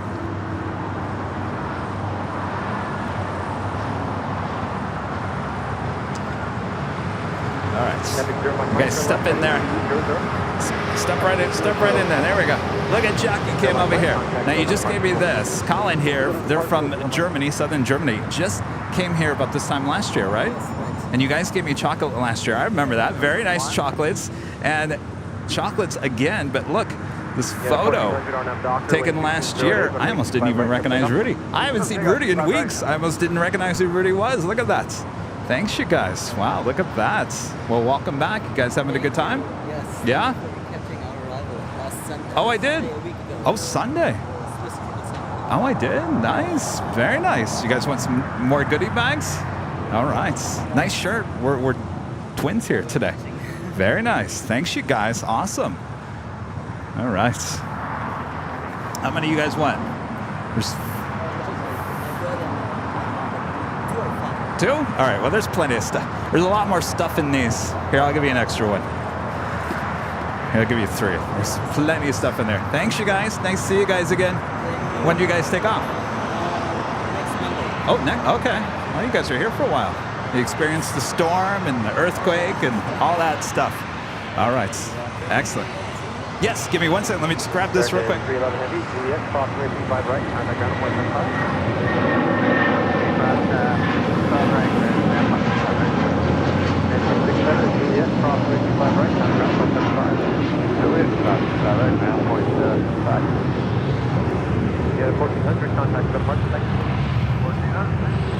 All right. You guys step in there. Step right in there. There we go. Look at Jockey Kim over here. Now, you just gave me this. Colin here, they're from Germany, southern Germany. Just came here about this time last year, right? And you guys gave me chocolate last year. I remember that. Very nice chocolates. And chocolates again. But look, this photo taken last year. I almost didn't even recognize Rudy. I haven't seen Rudy in weeks. I almost didn't recognize who Rudy was. Look at that. Thanks, you guys. Wow, look at that. Well, welcome back. You guys having a good time? Yes. Yeah? Catching our arrival last Sunday. Oh, I did? Oh, Sunday. Oh, I did. Nice. Very nice. You guys want some more goodie bags? All right. Nice shirt. We're twins here today. Very nice. Thanks, you guys. Awesome. All right. How many of you guys want? There's 2? All right, well, there's plenty of stuff. There's a lot more stuff in these. Here, I'll give you an extra one. Here, I'll give you 3. There's plenty of stuff in there. Thanks, you guys. Nice to see you guys again. When do you guys take off? Next Monday. Oh, okay. Well, you guys are here for a while. You experienced the storm and the earthquake and all that stuff. All right. Excellent. Yes, give me 1 second. Let me just grab this real quick. 311 heavy, Juliet, cross 25 right, contact ground appointment. Juliet, cross 25 right, contact ground appointment. Juliet, cross 25 right, now point 5. Yeah, 1400, contact the departure, thank you. 1400.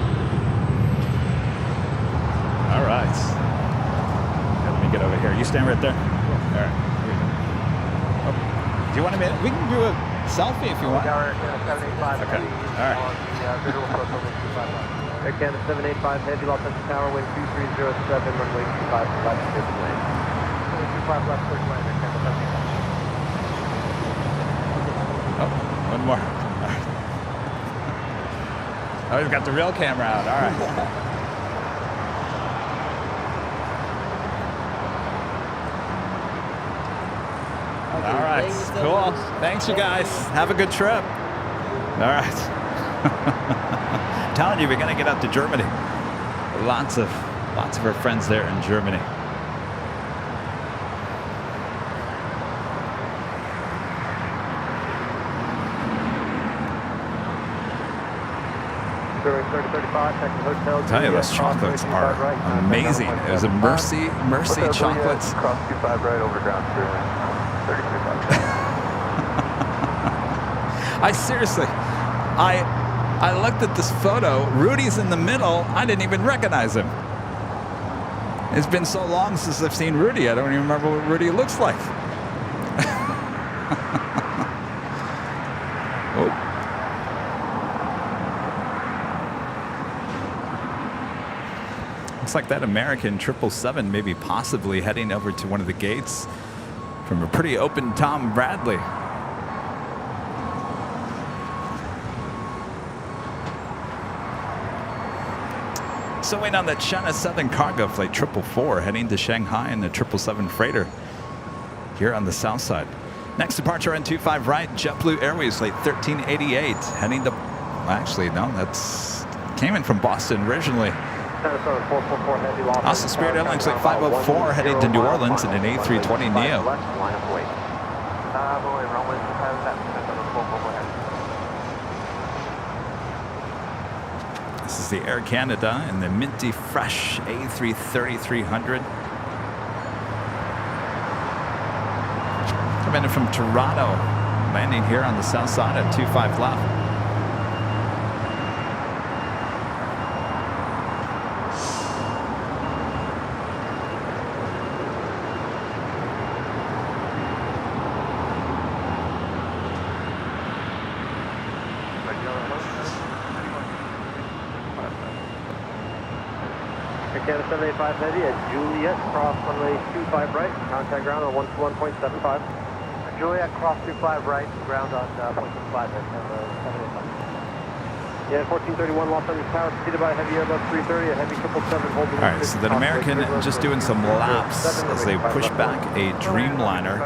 All right. Let me get over here. You stand right there. All right. Oh. Do you want a minute? We can do a selfie if you want. Tower 785 Okay. heavy. All right. On the visual approach over 25 right. Air Canada 785 heavy, Los Angeles Tower, wind 2307, runway 25 left, clear for land. Runway 25 left, clear for land, Air Canada 785. Oh, one more. All right. Oh, we've got the real camera out. All right. All right, cool. Thanks, you guys. Have a good trip. All right. Telling you, we're gonna get up to Germany. Lots of our friends there in Germany. I tell you, those chocolates are amazing. It was a Mercy chocolates. Cross 25 right over ground, 33.5. I seriously, I looked at this photo. Rudy's in the middle. I didn't even recognize him. It's been so long since I've seen Rudy. I don't even remember what Rudy looks like. Oh. Looks like that American 777 maybe possibly heading over to one of the gates from a pretty open Tom Bradley. So waiting on the China Southern Cargo Flight 444 heading to Shanghai in the 777 freighter here on the south side. Next departure on 25 right, JetBlue Airways, flight 1388, heading to, actually, no, that's came in from Boston originally. Also, Spirit Airlines, flight 504, heading to New Orleans in an A320 Neo. This is the Air Canada and the minty fresh A330-300. Coming in from Toronto, landing here on the south side at 25 left. Canada 785 Heavy at Juliet, cross runway 25 right, contact ground on 121.75. Juliet, cross 25 right, ground on 0.25 at 785. Yeah, 1431 Los Angeles Tower, preceded by a heavy Airbus 330, a heavy 777 holding. All right, so the American just doing some laps as they push back a Dreamliner.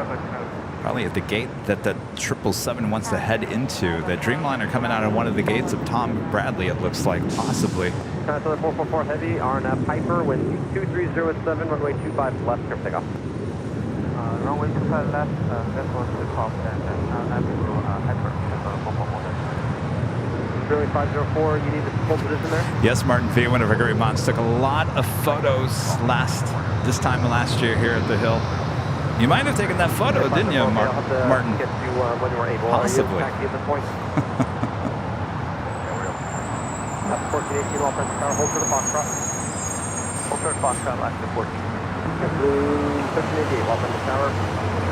Probably at the gate that the 777 wants to head into. The Dreamliner coming out of one of the gates of Tom Bradley, it looks like, possibly. Canada 444 Heavy on Piper, wind 2307, runway 25 left, clear for takeoff. Runway 25 left, that's one to top and Hyper, 444 Heavy. Runway 504, you need to hold position there? Yes, Martin V, one of our great mods, took a lot of photos this time last year here at the Hill. You might have taken that photo, didn't you, Martin? Get you when you were able. Possibly. At this point. 1418 Los Angeles Tower, hold for the Foxtrot. Hold for the Foxtrot, left to 14. Blue 1388 Los Angeles Tower.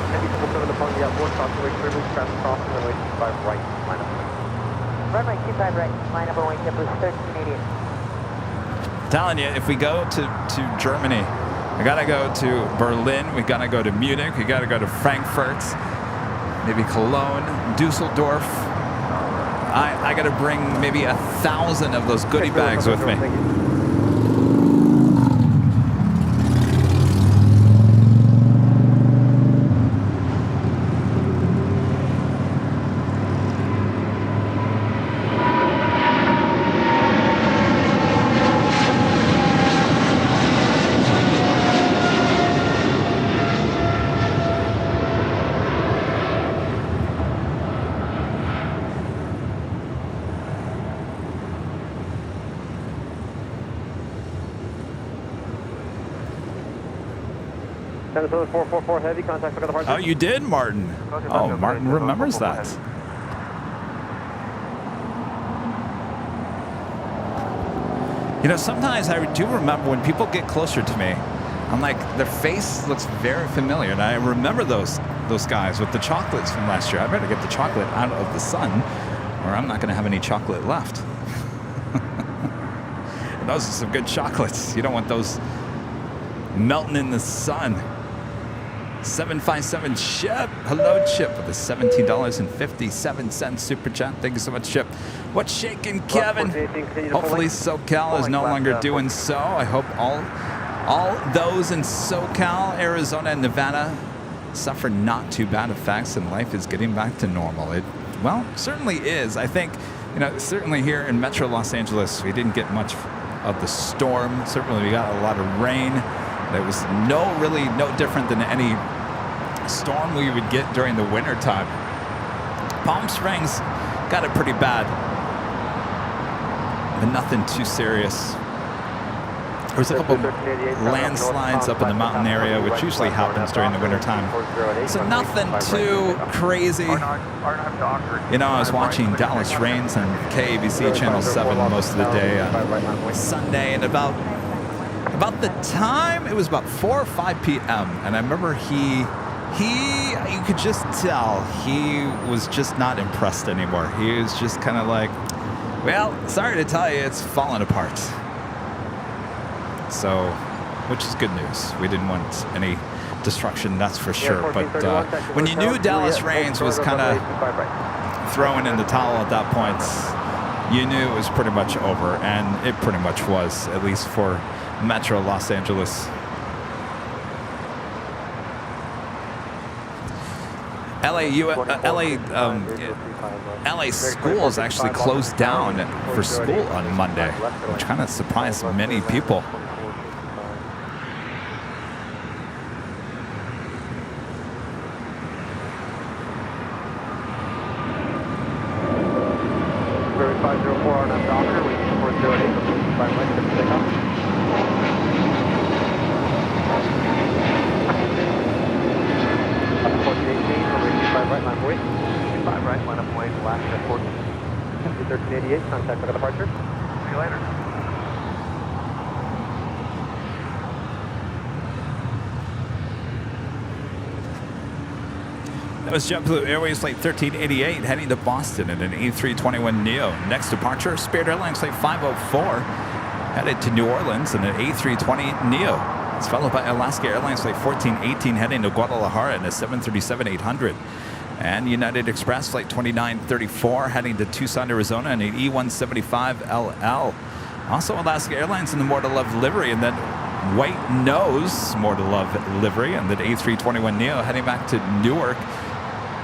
Heavy 777 upon the outboard, crossing clearly, traffic crossing, runway 25 right, line up. Runway 25 right, line up runway JetBlue 1388. Telling you, if we go to Germany, we gotta go to Berlin, we gotta go to Munich, we gotta go to Frankfurt, maybe Cologne, Dusseldorf. I gotta bring maybe 1,000 of those goodie bags with me. Canada 444 Heavy, contact for the departure. Oh, you did, Martin. Oh, Martin remembers that. You know, sometimes I do remember when people get closer to me, I'm like, their face looks very familiar, and I remember those guys with the chocolates from last year. I better get the chocolate out of the sun, or I'm not going to have any chocolate left. And those are some good chocolates. You don't want those melting in the sun. 757 Chip. Hello, Chip, with a $17.57 super chat. Thank you so much, Chip. What's shaking, Kevin? Hopefully SoCal is no longer doing so. I hope all those in SoCal, Arizona, and Nevada suffer not too bad effects and life is getting back to normal. It, well, certainly is. I think, you know, certainly here in Metro Los Angeles, we didn't get much of the storm. Certainly we got a lot of rain. It was really no different than any storm we would get during the winter time. Palm Springs got it pretty bad, but nothing too serious. There was a couple landslides up in the mountain area, which usually happens during the winter time. So nothing too crazy. You know, I was watching Dallas Rains on KABC Channel 7 most of the day on Sunday, and about the time, it was about 4 or 5 p.m. And I remember you could just tell he was just not impressed anymore. He was just kind of like, well, sorry to tell you, it's falling apart. So, which is good news. We didn't want any destruction, that's for sure. But when you knew Dallas Rains was kind of throwing in the towel at that point, you knew it was pretty much over. And it pretty much was, at least for Metro Los Angeles. LA schools actually closed down for school on Monday, which kind of surprised many people. Very 504 on that Docker, we 408, 5 right, to pick up. Up to 1418, runway 25 right, line wait. 25 right, line up wait, last at 1388, contact for the departure. See you later. That was JetBlue Airways Flight 1388 heading to Boston in an A321neo. Next departure, Spirit Airlines Flight 504 headed to New Orleans in an A320neo. It's followed by Alaska Airlines Flight 1418 heading to Guadalajara in a 737-800. And United Express Flight 2934 heading to Tucson, Arizona in an E175LL. Also Alaska Airlines in the More to Love livery, and then White Nose More to Love livery, and the A321neo heading back to Newark.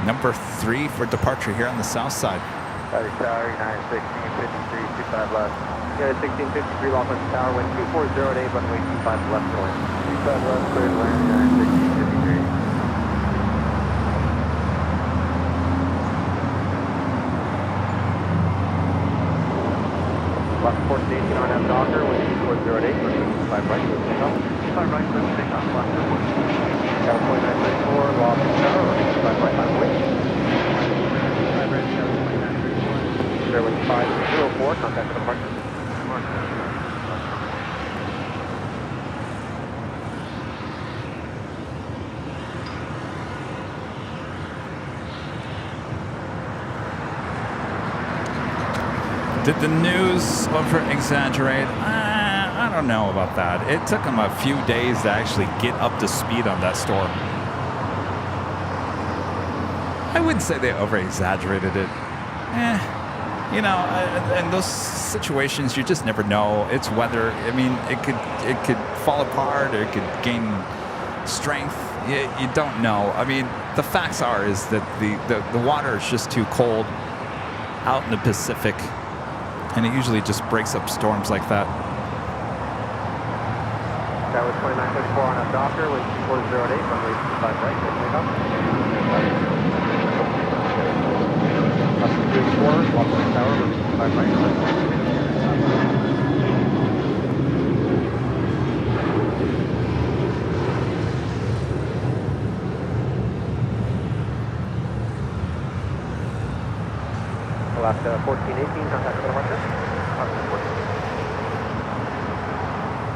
Number 3 for departure here on the south side. Sorry, 916, 25 left. Yeah, 1653 Laughlin Tower, wind 2408, runway 25 left going. 25 left, clear to land, 916, 53. Left 1418 on that Docker, wind 2408, runway 25 right, clear to take off. 25 right, clear to take off, left 14. California 934, Laughlin Tower, runway 25 right, line wait. 25 right, California 934. Airway 504, contact for departure. Did the news over-exaggerate? I don't know about that. It took them a few days to actually get up to speed on that storm. I wouldn't say they over-exaggerated it. You know, in those situations, you just never know. It's weather. I mean, it could fall apart or it could gain strength. You don't know. I mean, the facts are is that the water is just too cold out in the Pacific, and it usually just breaks up storms like that. That was 2934 on a Docker with 2408, runway 25 right, take off. Up to 34, Laughlin Tower, runway 25 right. Alaska 1418, contact for departure.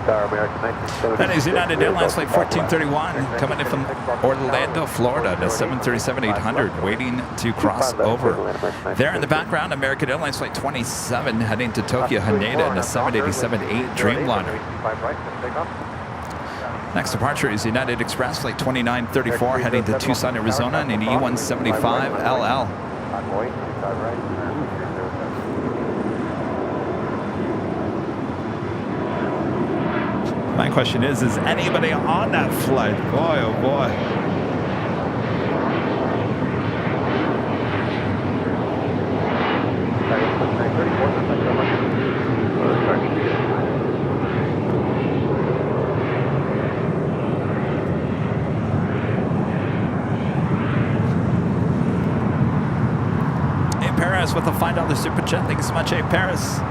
That is United Airlines Flight 1431 coming in from Orlando, Florida, the 737-800 waiting to cross over. There in the background, American Airlines Flight 27 heading to Tokyo, Haneda in the 787-8 Dreamliner. Next departure is United Express Flight 2934 heading to Tucson, Arizona in an E175LL. My question is anybody on that flight? Boy, oh boy. Hey, Paris with a $5 super chat. Thank you so much, hey, Paris.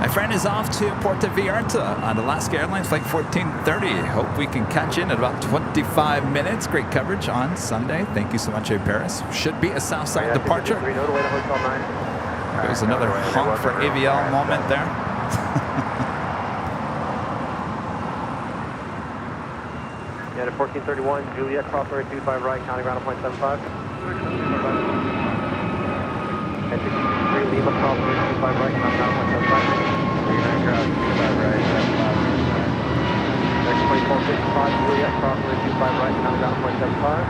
My friend is off to Puerto Vallarta on Alaska Airlines Flight 1430. Hope we can catch in at about 25 minutes. Great coverage on Sunday. Thank you so much, Paris. Should be a Southside departure. There's another honk for AVL moment there. Yeah, to 1431, Juliet, crossway 25 right, counting ground 0.75. And 63, Lima, crossway 25 right, counting ground 0.75. Next 2455, Juliet, crossway 25 right, counting ground 0.75.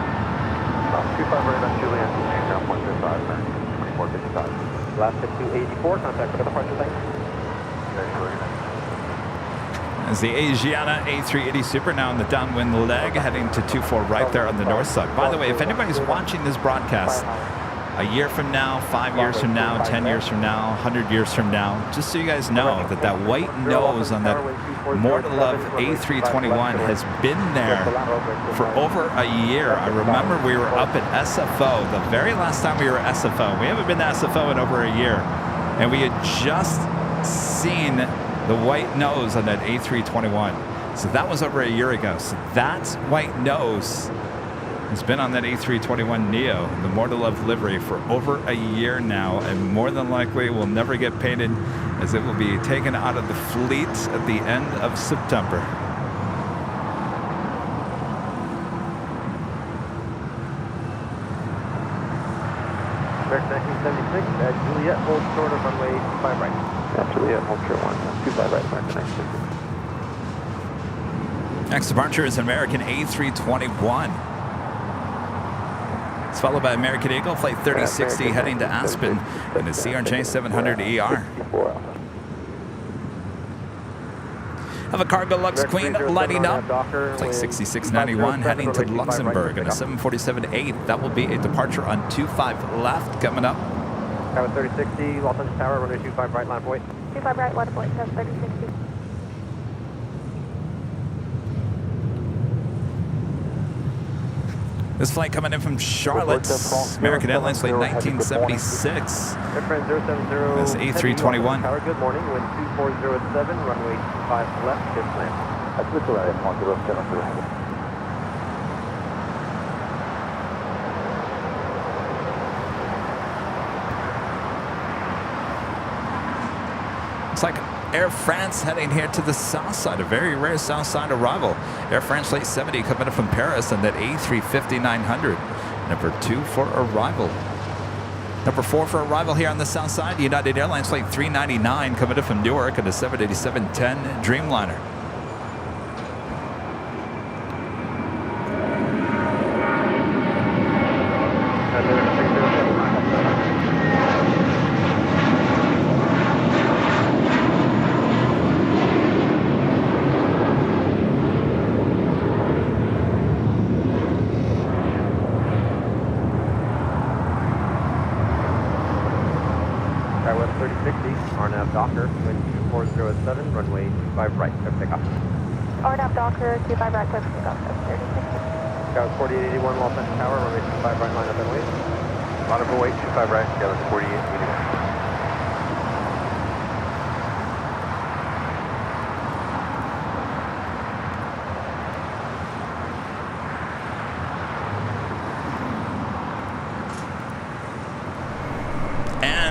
25 right on Juliet, counting ground 0.75, 2455. Last at 284, contact for the departure, thanks. As the Asiana A380 Super now in the downwind leg, heading to 24 right there on the north side. By the way, if anybody's watching this broadcast a year from now, 5 years from now, 10 years from now, 100 years from now, just so you guys know that that white nose on that More to Love A321 has been there for over a year. I remember we were up at SFO, the very last time we were at SFO. We haven't been to SFO in over a year. And we had just seen the white nose on that A321. So that was over a year ago. So that white nose has been on that A321neo, the More to Love livery, for over a year now, and more than likely will never get painted, as it will be taken out of the fleet at the end of September. American 1976, Juliet, hold short of runway 25 right. Juliet, hold short 125 right, American 1976. Next departure is American A321. It's followed by American Eagle, flight 3060, heading to Aspen in the CRJ 700ER. Have a Cargo Lux Queen lighting up. Flight 6691 heading to Luxembourg in a 747-8. That will be a departure on 25 left coming up. Tower 3060, Los Angeles Tower, runway 25 right, line of point. 25 right, line of point, that's 3060. This flight coming in from Charlotte, American Airlines flight 1976. Airframe 070. This A321. Tower, good morning, wind 2407, runway 25 left, shift land. It's like Air France heading here to the south side, a very rare south side arrival. Air France flight 70 coming in from Paris on that A350-900. Number 2 for arrival. Number 4 for arrival here on the south side, United Airlines flight 399 coming in from Newark on the 787-10 Dreamliner. Docker, wind 2407, runway 25 right, clear for takeoff. RNAV Docker, 25 right, clear for takeoff, that's 3060. Scout 4881, Los Angeles Tower, runway 25 right, line up and wait. Line up and wait, 25 right, Scout 4881.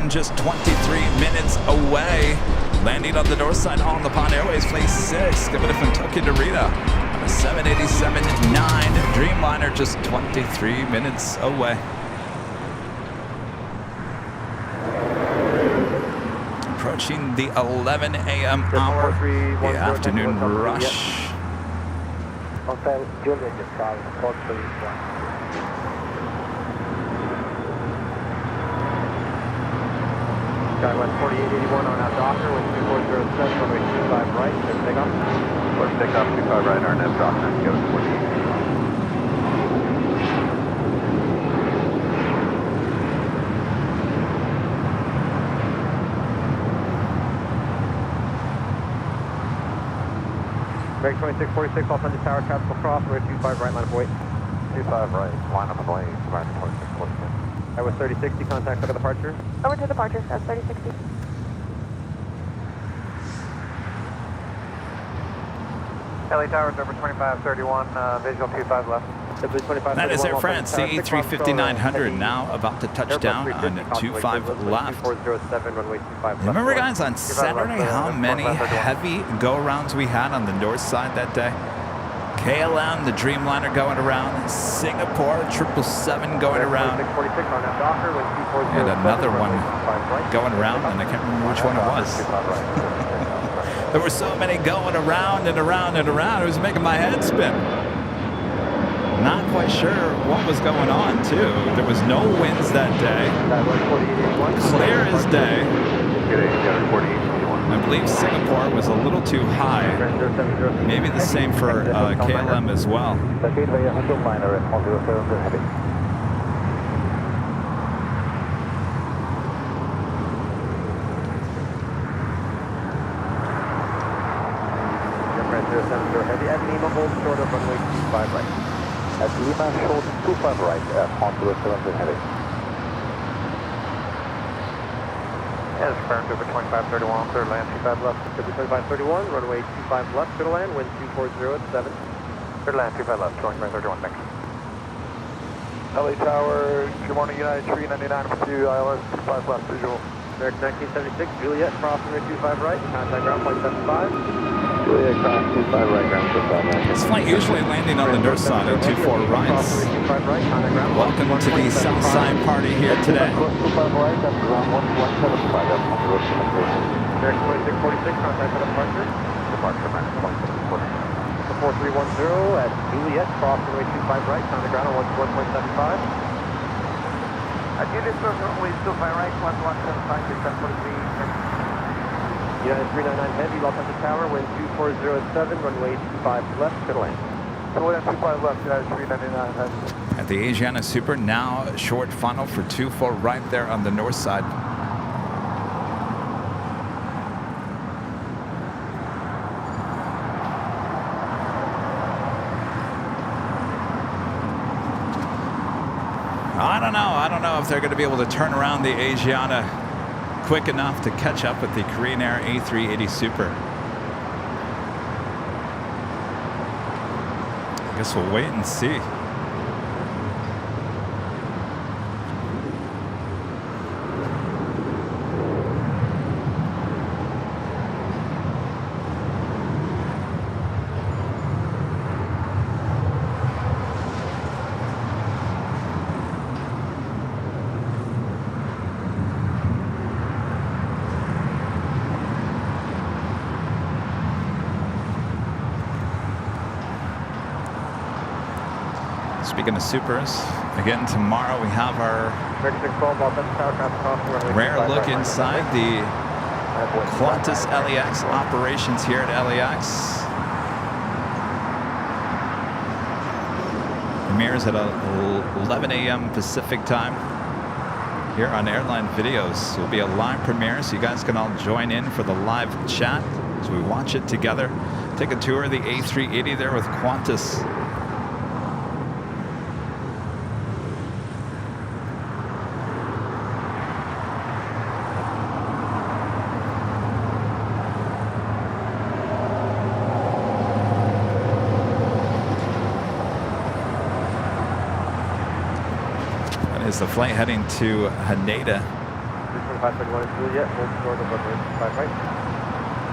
Just 23 minutes away. Landing on the north side on the Pond Airways, flight 6, coming in from Tokyo to Rita on a 787-9 Dreamliner, just 23 minutes away. Approaching the 11 a.m. hour, the afternoon rush. Okay, Juliet, just call please. Skywest 4881 on out Docker, wind 2407, runway 25 right, clear for takeoff. Clear for takeoff, 25 right, RNAV Docker, Skywest 4881. Break 2646, Los Angeles Tower, Capital Cross, runway 25 right, line of wait. 25 right, line up and wait, American 2646. That was 3060, contact, look at departure. Over to departure, that's 3060. LA Towers over 2531, visual 25 left. That is Air France, the A350-900, now about to touch down on 25 left. Remember, guys, on Saturday how many heavy go-arounds we had on the north side that day? KLM, the Dreamliner going around, Singapore 777 going around, and another one going around, and I can't remember which one it was. There were so many going around and around and around, it was making my head spin. Not quite sure what was going on, too. There was no winds that day. Clear as day. I believe Singapore was a little too high. Maybe the same for KLM as well. The gateway is still minor at 107 heavy. Heavy at Lima, hold short of runway 25 right. At Lima, hold 25 right at 107 heavy. Yes, current over 2531, clear land 25 left, 2531, runway 25 left, clear land, wind 240 at 7. Clear land 25 left, 2531, thanks. LA Tower, good morning, United 399 for you, ILS 25 left, visual. American 1976, Juliet, crossing runway 25 right, contact ground flight 75. Juliet, cross 25 right, ground 25 This flight usually landing on the north side of 24 rights. Welcome to the south side party here today. 25 right, that's ground 1175, that's on the road to American 2646, contact for departure. Departure, minus 174. The 4310 at Juliet, crossing runway 25 right, contact ground on 1.75. Juliet, runway 25 right, 1175, 1043. United 399 heavy, Los Angeles Tower, wind 240 at 7, runway 25 left, clear land. Juliet 25 left, United 399 heavy. At the Asiana Super, now short funnel for 24 right there on the north side. I don't know if they're going to be able to turn around the Asiana quick enough to catch up with the Korean Air A380 Super. I guess we'll wait and see. Speaking of supers, again tomorrow we have our rare look inside the Qantas LAX operations here at LAX. Premieres at 11 a.m. Pacific time here on Airline Videos. It will be a live premiere, so you guys can all join in for the live chat as we watch it together. Take a tour of the A380 there with Qantas. Is the flight heading to Haneda. 2531 is Juliet, hold short of runway 25 right.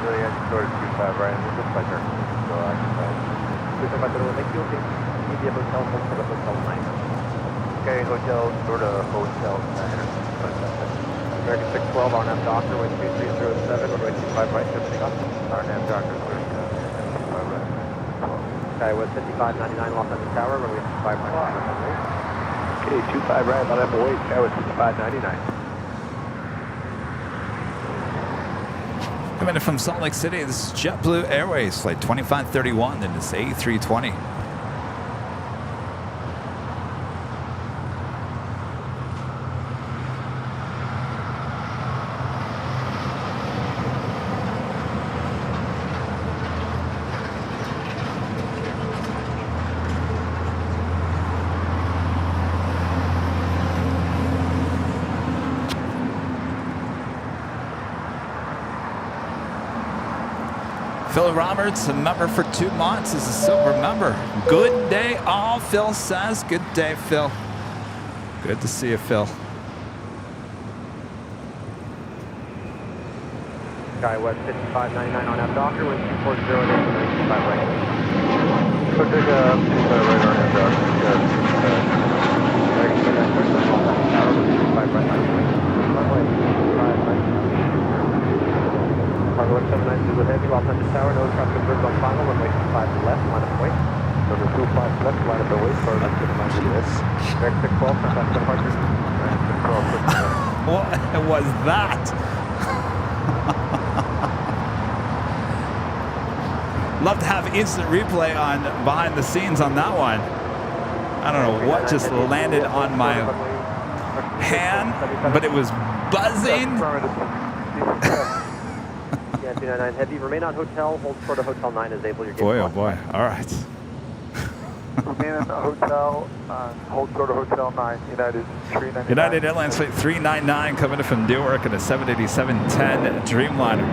Juliet, short of 25 right, and this is pleasure. So I can 2531, make you okay. Media hotel, hold short of hotel 9. Okay, hotel, short of hotel 9. American 612, RNAV Doctor, wind 2307, runway 25 right, shifting up. RNAV Doctor, clear 25 right. Okay, with 5599 Los Angeles Tower, runway 25 right. Okay, 25 right, let him wait. That was 5599. Coming in from Salt Lake City, this is JetBlue Airways, flight 2531, and it's A320. Phil Roberts, a member for 2 months, is a silver member. Good day, all, Phil says. Good day, Phil. Good to see you, Phil. SkyWest 5599 on app Doctor, wind 240 at 895 right. So take a 25 right on that Doctor. Cargo 179 with heavy, Los Angeles Tower, nose traffic converged on final, runway 25 left, line of way. Number 25 left, line of the way, for left to the line of this. American 612, contact departure. What was that? Love to have instant replay on behind the scenes on that one. I don't know what just landed on my hand, but it was buzzing. Yeah, 299 Heavy. Remain on hotel. Hold short of Hotel 9 as able. Your gate Boy, oh blocked. boy. All right. Remain in the hotel, hold short of Hotel 9, United 399. United Airlines Flight 399 coming in from Newark in a 787-10 Dreamliner.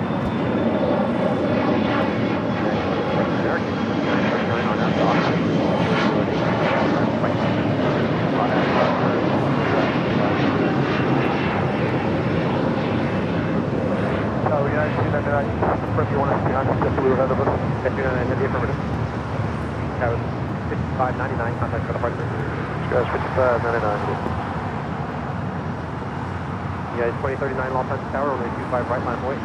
United 399, confirm you want us behind us, just a little ahead of us. 299 Heavy, affirmative. Tower 5599, contact for departure. Guys, 5599. United 2039 Los Angeles Tower, runway 25 right, line point.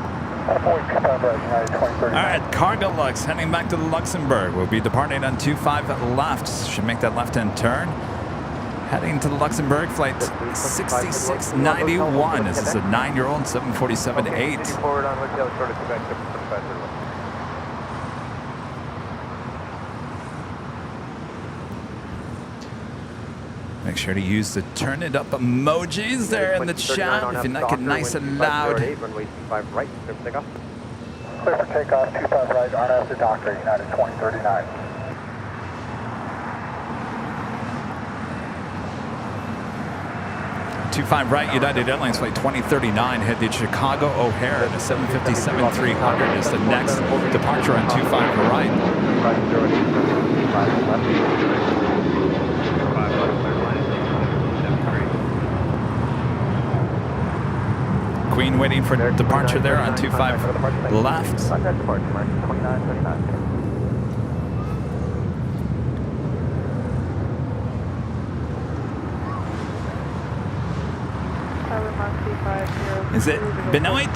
Point 25 right, United 2039. All right, Cargo Lux heading back to Luxembourg. We'll be departing on 25 left. Should make that left-hand turn. Heading to Luxembourg, flight 6691. This is a 9-year-old 747-8. Forward on hotel, short of Quebec, 75. Make sure to use the turn it up emojis there in the chat if you like it nice and loud. Runway 25 right, clear for takeoff. Clear for takeoff, 25 right, on after Doctor, United 2039. Two-five right, United Airlines Flight 2039 headed Chicago O'Hare. The 757-300 is the next departure on 25 right. Queen waiting for departure there on 25 left. Contact departure, Mark 2939. Is it Benoit?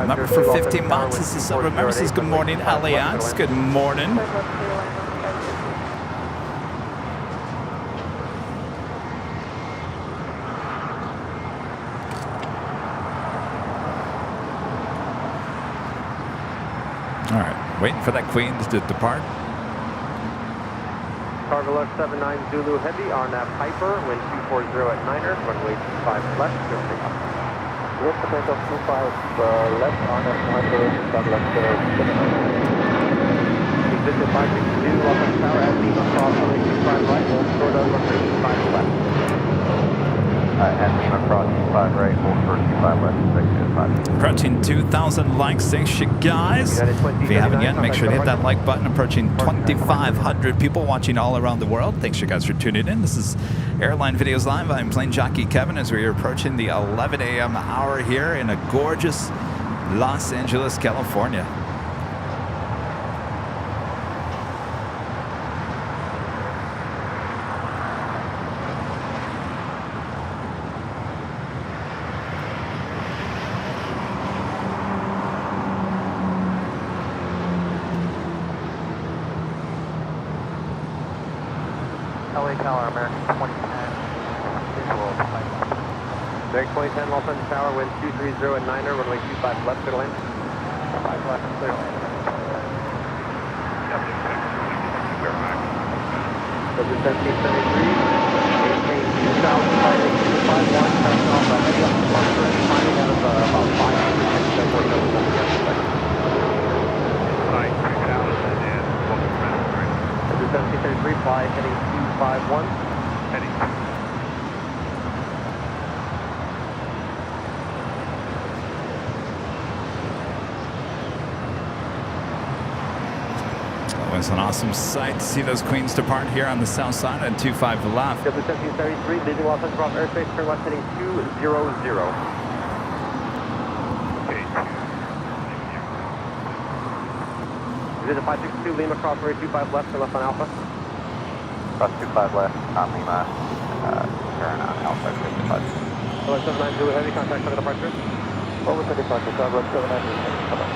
Number for 15 months. This is Silver Member says good morning, LAX. Good morning. All right, waiting for that Queen to depart. Cargo left 79 Zulu Heavy, RNAV Piper, wind 240 at Niner, runway 25 left, clear for takeoff. Lift the takeoff 25 left, RNAV Piper, start left, 79. Existed 562, Los Angeles Tower, at Lima, cross runway 25 right, hold short of runway 25 left. At Lima, cross 25 right, hold short 25 left, 625. Approaching 2,000 likes. Thanks, you guys. If you haven't yet, make sure to hit that like button. Approaching 2,500 people watching all around the world. Thanks, you guys, for tuning in. This is Airline Videos Live. I'm Plane Jockey Kevin as we are approaching the 11 a.m. hour here in a gorgeous Los Angeles, California. LA Tower, American 2010, visual, American 2010 Los Angeles Tower, wind 230 at Niner, runway 25 left, clear to land. 5 left, clear to land. W1773, maintain 2,000, 551, passing off by heavy up to Luxembourg, finding out of about 500 feet, then working over the W1773, fly heading 251. Heading. Always an awesome sight to see those Queens depart here on the south side at 25 left. W1773, leaving Los Angeles airspace, turn left heading 200. Visit 562, Lima, cross runway 25 left, turn left on Alpha. Cross 25 left on Lima, turn on Alpha 55. Hello, 79 Zulu Heavy, contact for the departure. Over to departure, Cargo 79 Zulu Heavy, come on.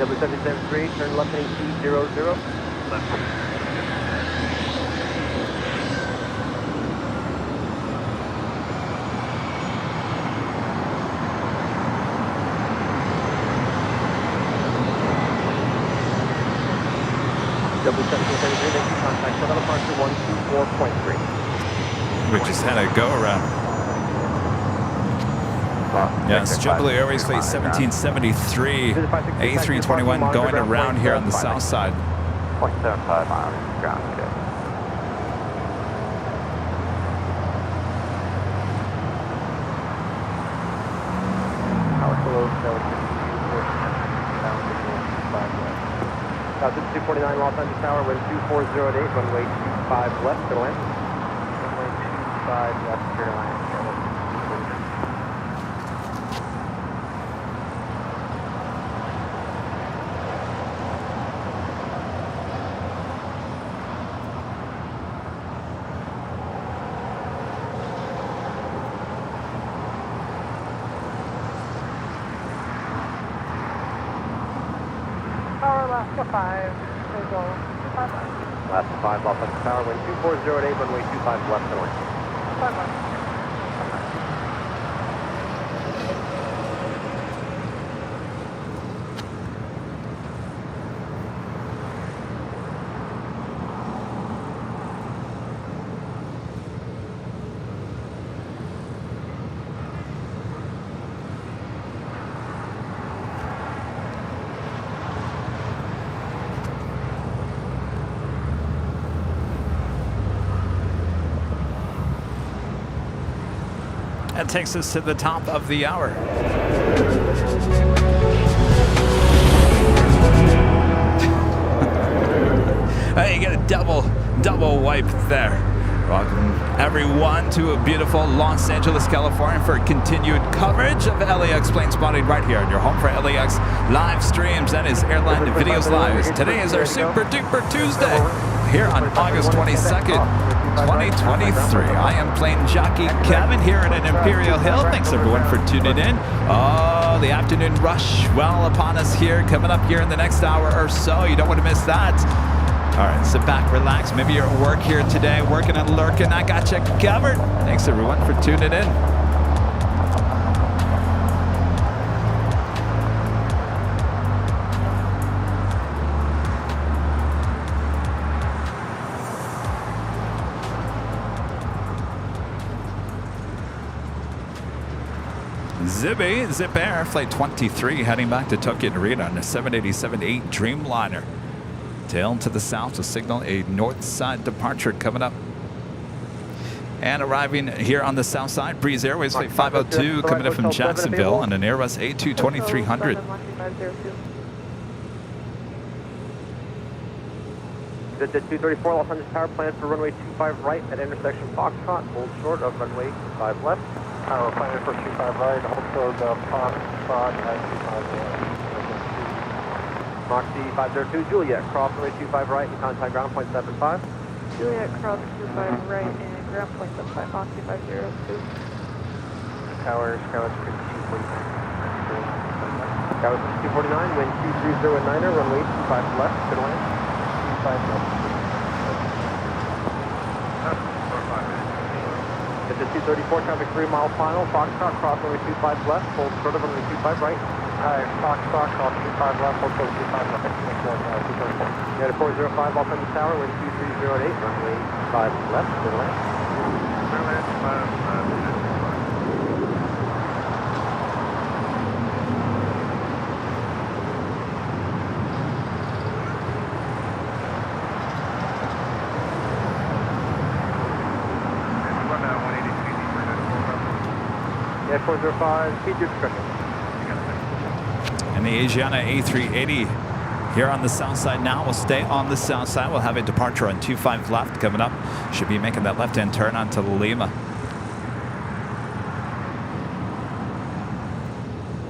W1773, turn left heading 200. Left. 1733, thank you. Contact shuttle departure 124.3. We just had a go around. Yes, JetBlue Airways flight 1773, A321 going around here on the south side. 0.75 miles, ground, okay. South 249 Los Angeles Tower, wind 2408, runway 25 left, clear to land. Runway 25 left, clear to land. Alaska 5, there's all 5 left. Last 5 Los Angeles Tower, wind 2408, runway 25 left, clear to land. 5 left. That takes us to the top of the hour. Hey, you get a double wipe there. Welcome everyone to a beautiful Los Angeles, California for continued coverage of LAX Plane Spotting right here on your home for LAX live streams. That is Airline Videos Live. Today is our super duper Tuesday here on August 22nd, 2023. I am Plane Jockey Kevin here at an Imperial Hill. Thanks everyone for tuning in. Oh, the afternoon rush well upon us here, coming up here in the next hour or so. You don't want to miss that. All right, sit back, relax. Maybe you're at work here today, working and lurking. I got you covered. Thanks everyone for tuning in. Zip Air Flight 23 heading back to Tokyo Narita on a 787-8 Dreamliner. Tail to the south to signal a north side departure coming up. And arriving here on the south side, Breeze Airways Flight 502 coming up from Jacksonville on an Airbus A220-300. Visit 234 Los Angeles Tower, plans for runway 25 right at intersection Foxtrot, hold short of runway 25 left. Tower planning for 25 right, hold short of Foxtrot at 25 left. Mach C 502 Juliet, cross runway 25 right and contact ground point 75. Juliet, cross 25 right and ground point 75, Mach C 502. Tower, Skywest 249. Skywest 249, wind 230 at 9er, runway 25 left, clear to land. 25 left. Visit 234, traffic 3 mile final, Foxtrot, cross runway 25 left, hold short of runway 25 right. Alright, Foxtrot, cross 25 left, hold short 25 left. 234. United 405 Los Angeles Tower, wind 2308, runway 5 left, clear to land. United 405, speed your discretion. And the Asiana A380 here on the south side now. We'll stay on the south side. We'll have a departure on 25 left coming up. Should be making that left-hand turn onto Lima.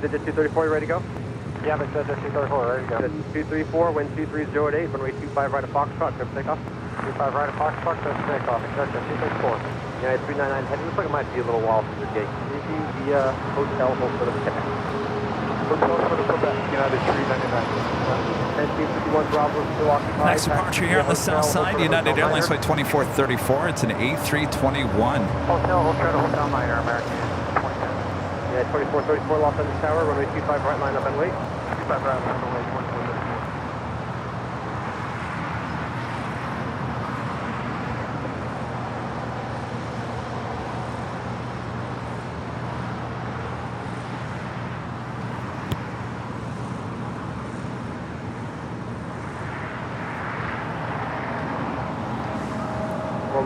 Visit 234, you ready to go? Yeah, but Visit 234, ready to go. Visit 234, wind 230 at 8, runway 25 right of Foxtrot, clear for takeoff. 25 right of Foxtrot, clear for takeoff. Exactly, 234. United 399 heading. Looks like it might be a little while since the gate. Review via hotel or for the Quebec. Hotel for the Quebec, United 399. 10-51 Bravo still occupied. Next departure here on the south side, United Airlines Flight 2434. It's an A321. Hotel Miner, American. Yeah, 2434 Los Angeles Tower, runway 25 right, line up and wait. 25 right, line up and wait.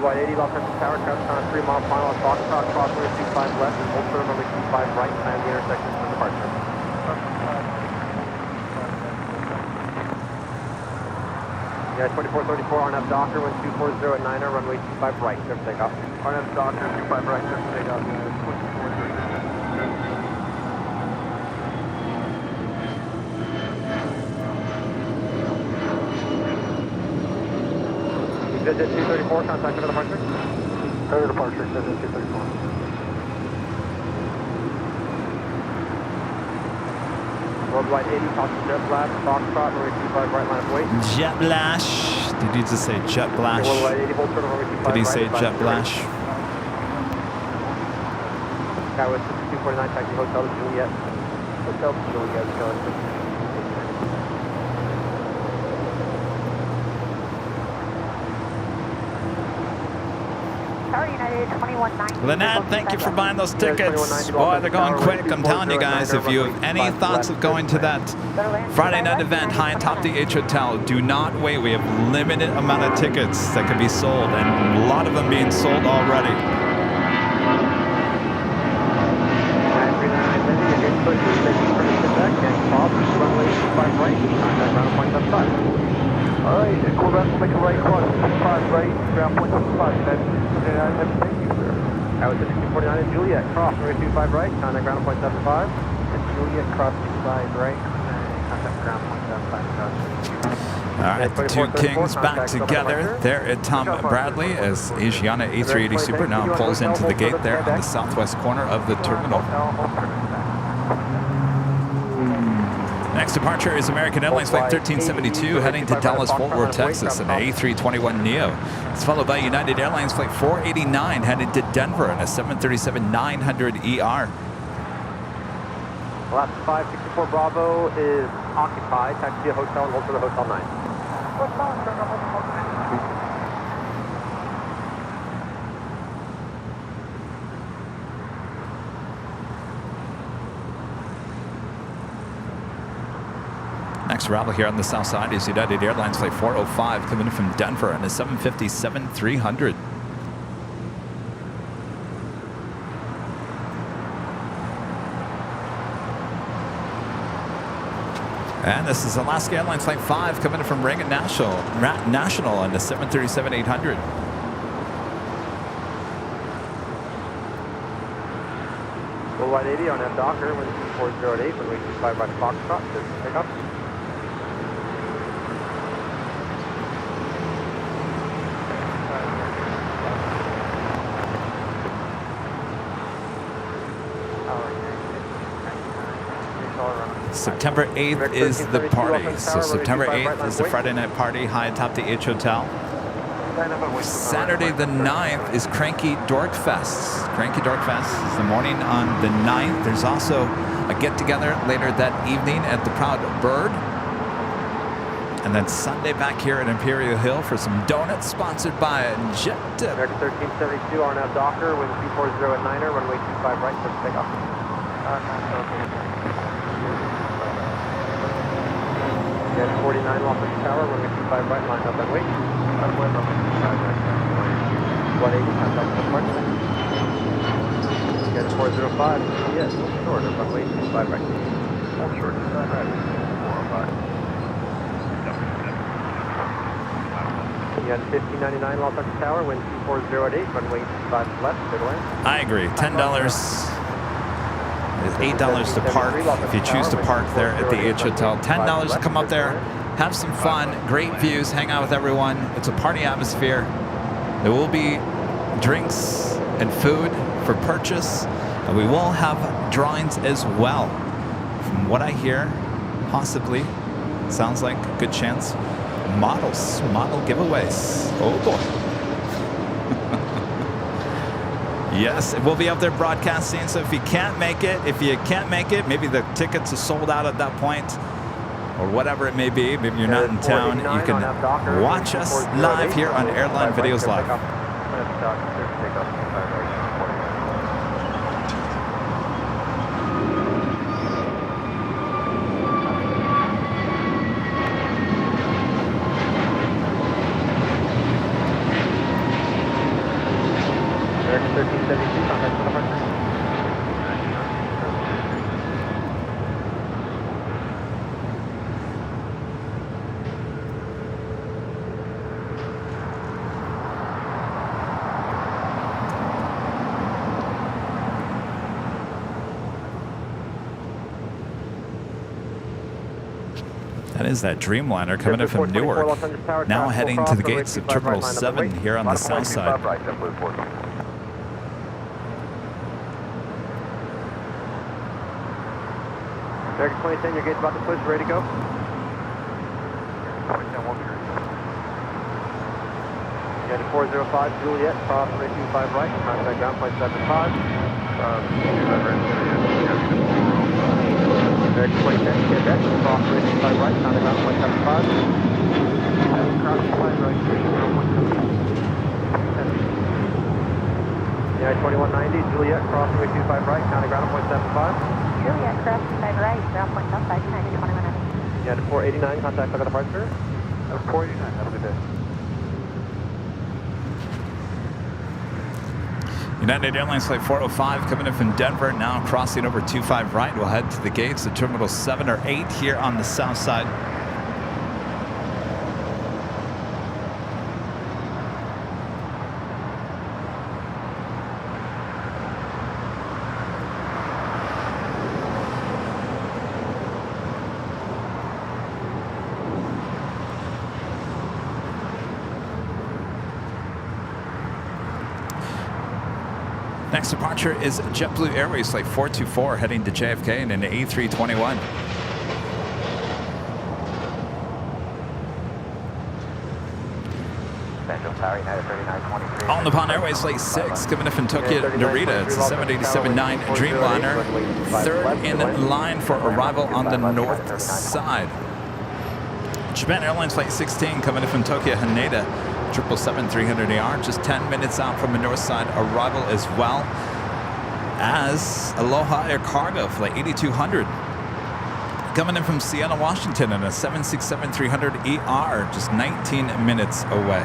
Worldwide 80, Los Angeles Tower, crash on a 3-mile final at Foxtrot, crossway 25 left, and hold turn runway 25 right, plan the intersection for departure. Yeah, 2434, RNF Docker, wind 240 at 9er, runway 25 right, clear for takeoff. RNF Docker, 25 right, clear for takeoff. 2409. Visit 234, contact for departure. Clear departure, visit 234. Worldwide 80, Foxtrot Jet Blast, Foxtrot, runway 25 right, line of weight. Jet Blash. Did you just say Jet Blash? Worldwide 80, hold turn runway 25 Did he right, say Jet Blash? Skywest 249, taxi Hotel to Juliet. Hotel to Juliet, Skywest. Lynette, thank you for buying those tickets. Boy, they're going quick. I'm telling you guys, if you have any thoughts of going to that Friday night event high atop the H Hotel, do not wait. We have limited amount of tickets that can be sold, and a lot of them being sold already. All right, Quebec will make a right cross, 5 right, ground point 5. That's thank you, sir. I was at 249 in Juliet, cross, runway 25 right, contact ground point 75. Juliet, cross 5 right, contact ground point 75. All right, the two kings back together there at Tom Bradley as Asiana A380 Super now pulls into the gate there on the southwest corner of the terminal. Next departure is American Airlines Flight 1372 heading to Dallas-Fort Worth, Texas, an A321neo. It's followed by United Airlines Flight 489 headed to Denver in a 737-900ER. Last 564 Bravo is occupied. Taxi to hotel and hold for the Hotel 9. Next arrival here on the south side is United Airlines Flight 405 coming in from Denver in a 757-300. And this is Alaska Airlines Flight 5 coming in from Reagan National on the 737-800. Worldwide 80 on F Docker, wind 2408, runway 25 right Foxtrot, pick up. September 8th is the party. So September 8th is the Friday night party high atop the H Hotel. Saturday the 9th is Cranky Dork Fest. Cranky Dork Fest is the morning on the 9th. There's also a get-together later that evening at the Proud Bird. And then Sunday back here at Imperial Hill for some donuts sponsored by Jet. American 1372, RNF Docker, wind 240 at 9er, runway 25 right, let's take off. Jet 49 Los Angeles Tower, runway 25 right, line up and wait. Runway 25 right, 180, contact the departure. Jet 405, yes, short of runway 25 right. All short, right, 405. You had 1599 Los Angeles Tower, wind 2408, runway 25 left, clear to land. I agree. $10 is $8 to park if you choose to park there at the H Hotel. $10 to come up there, have some fun, great views, hang out with everyone. It's a party atmosphere. There will be drinks and food for purchase, and we will have drawings as well. From what I hear, possibly, sounds like a good chance. Model giveaways. Oh boy. Yes, we'll be up there broadcasting, so if you can't make it, maybe the tickets are sold out at that point, or whatever it may be, maybe you're not in town, you can watch us live here on Airline Videos Live. That is that Dreamliner coming in from Newark. Now heading to the gates of Terminal 7 here on the south side. American 2010, your gate's about to push, ready to go. United 405, Juliet, cross 325 right, contact ground point 75. American 2010, Quebec, cross 325 right, contact ground point 75. Cross 5 right, ground point 75. United 2190, Juliet, cross 325 right, contact ground point 75. Juliet, cross 5 right, ground point 75, United 2190. United 489, contact for departure. 489, have a good day. United Airlines Flight 405 coming in from Denver, now crossing over 25 right. We'll head to the gates of Terminal 7 or 8 here on the south side. Next departure is JetBlue Airways Flight 424 heading to JFK in an A321. All Nippon Airways Flight 6 coming in from Tokyo Narita. It's a 787-9 Dreamliner, third in line for arrival on the north side. Japan Airlines Flight 16 coming in from Tokyo Haneda. 777-300ER, just 10 minutes out from the north side arrival, as well as Aloha Air Cargo Flight 8200 coming in from Seattle, Washington in a 767-300ER, just 19 minutes away.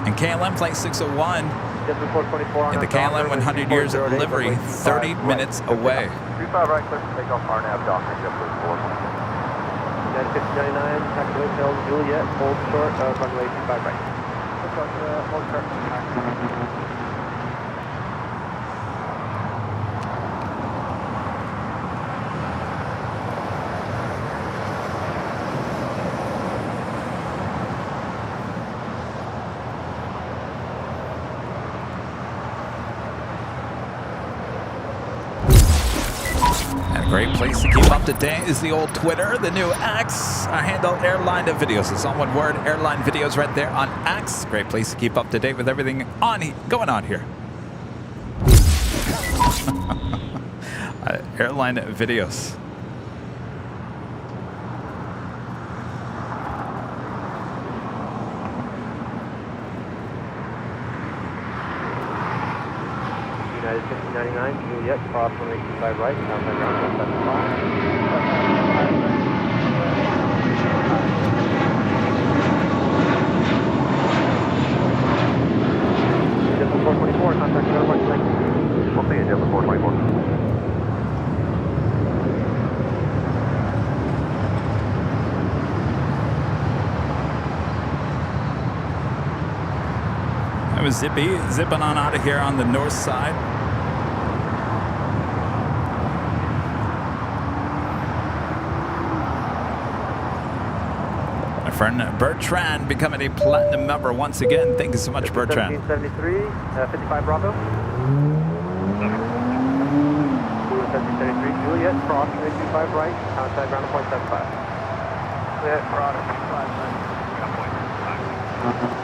And KLM Flight 601 in the KLM 100 years of livery, 30 minutes away. 35 right, clear for takeoff, RNAV, Docker, JetBlue 4. United 5099, taxi Hotel Juliet, hold short of runway 25 right. Hold short. Great place to keep up to date is the old Twitter, the new X. Our handle, Airline Videos. It's all one word, Airline Videos right there on X. Great place to keep up to date with everything going on here. Airline Videos. United 5099, Juliet, cross 185 right, contact ground 175. JetBlue 424, contact ground 190. We'll see you, JetBlue 424. That was zipping on out of here on the north side. My friend Bertrand becoming a platinum member once again. Thank you so much, Bertrand. 1773, 55 Bravo. 1773, Juliet, cross 325 right, contact ground point 75. Juliet, cross 325 right, ground point 75.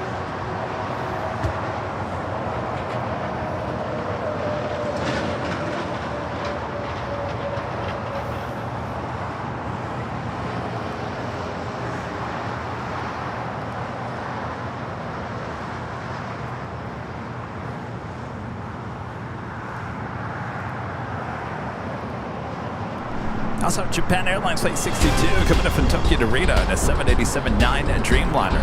Also, Japan Airlines Flight 62 coming up from Tokyo Narita in a 787-9 Dreamliner.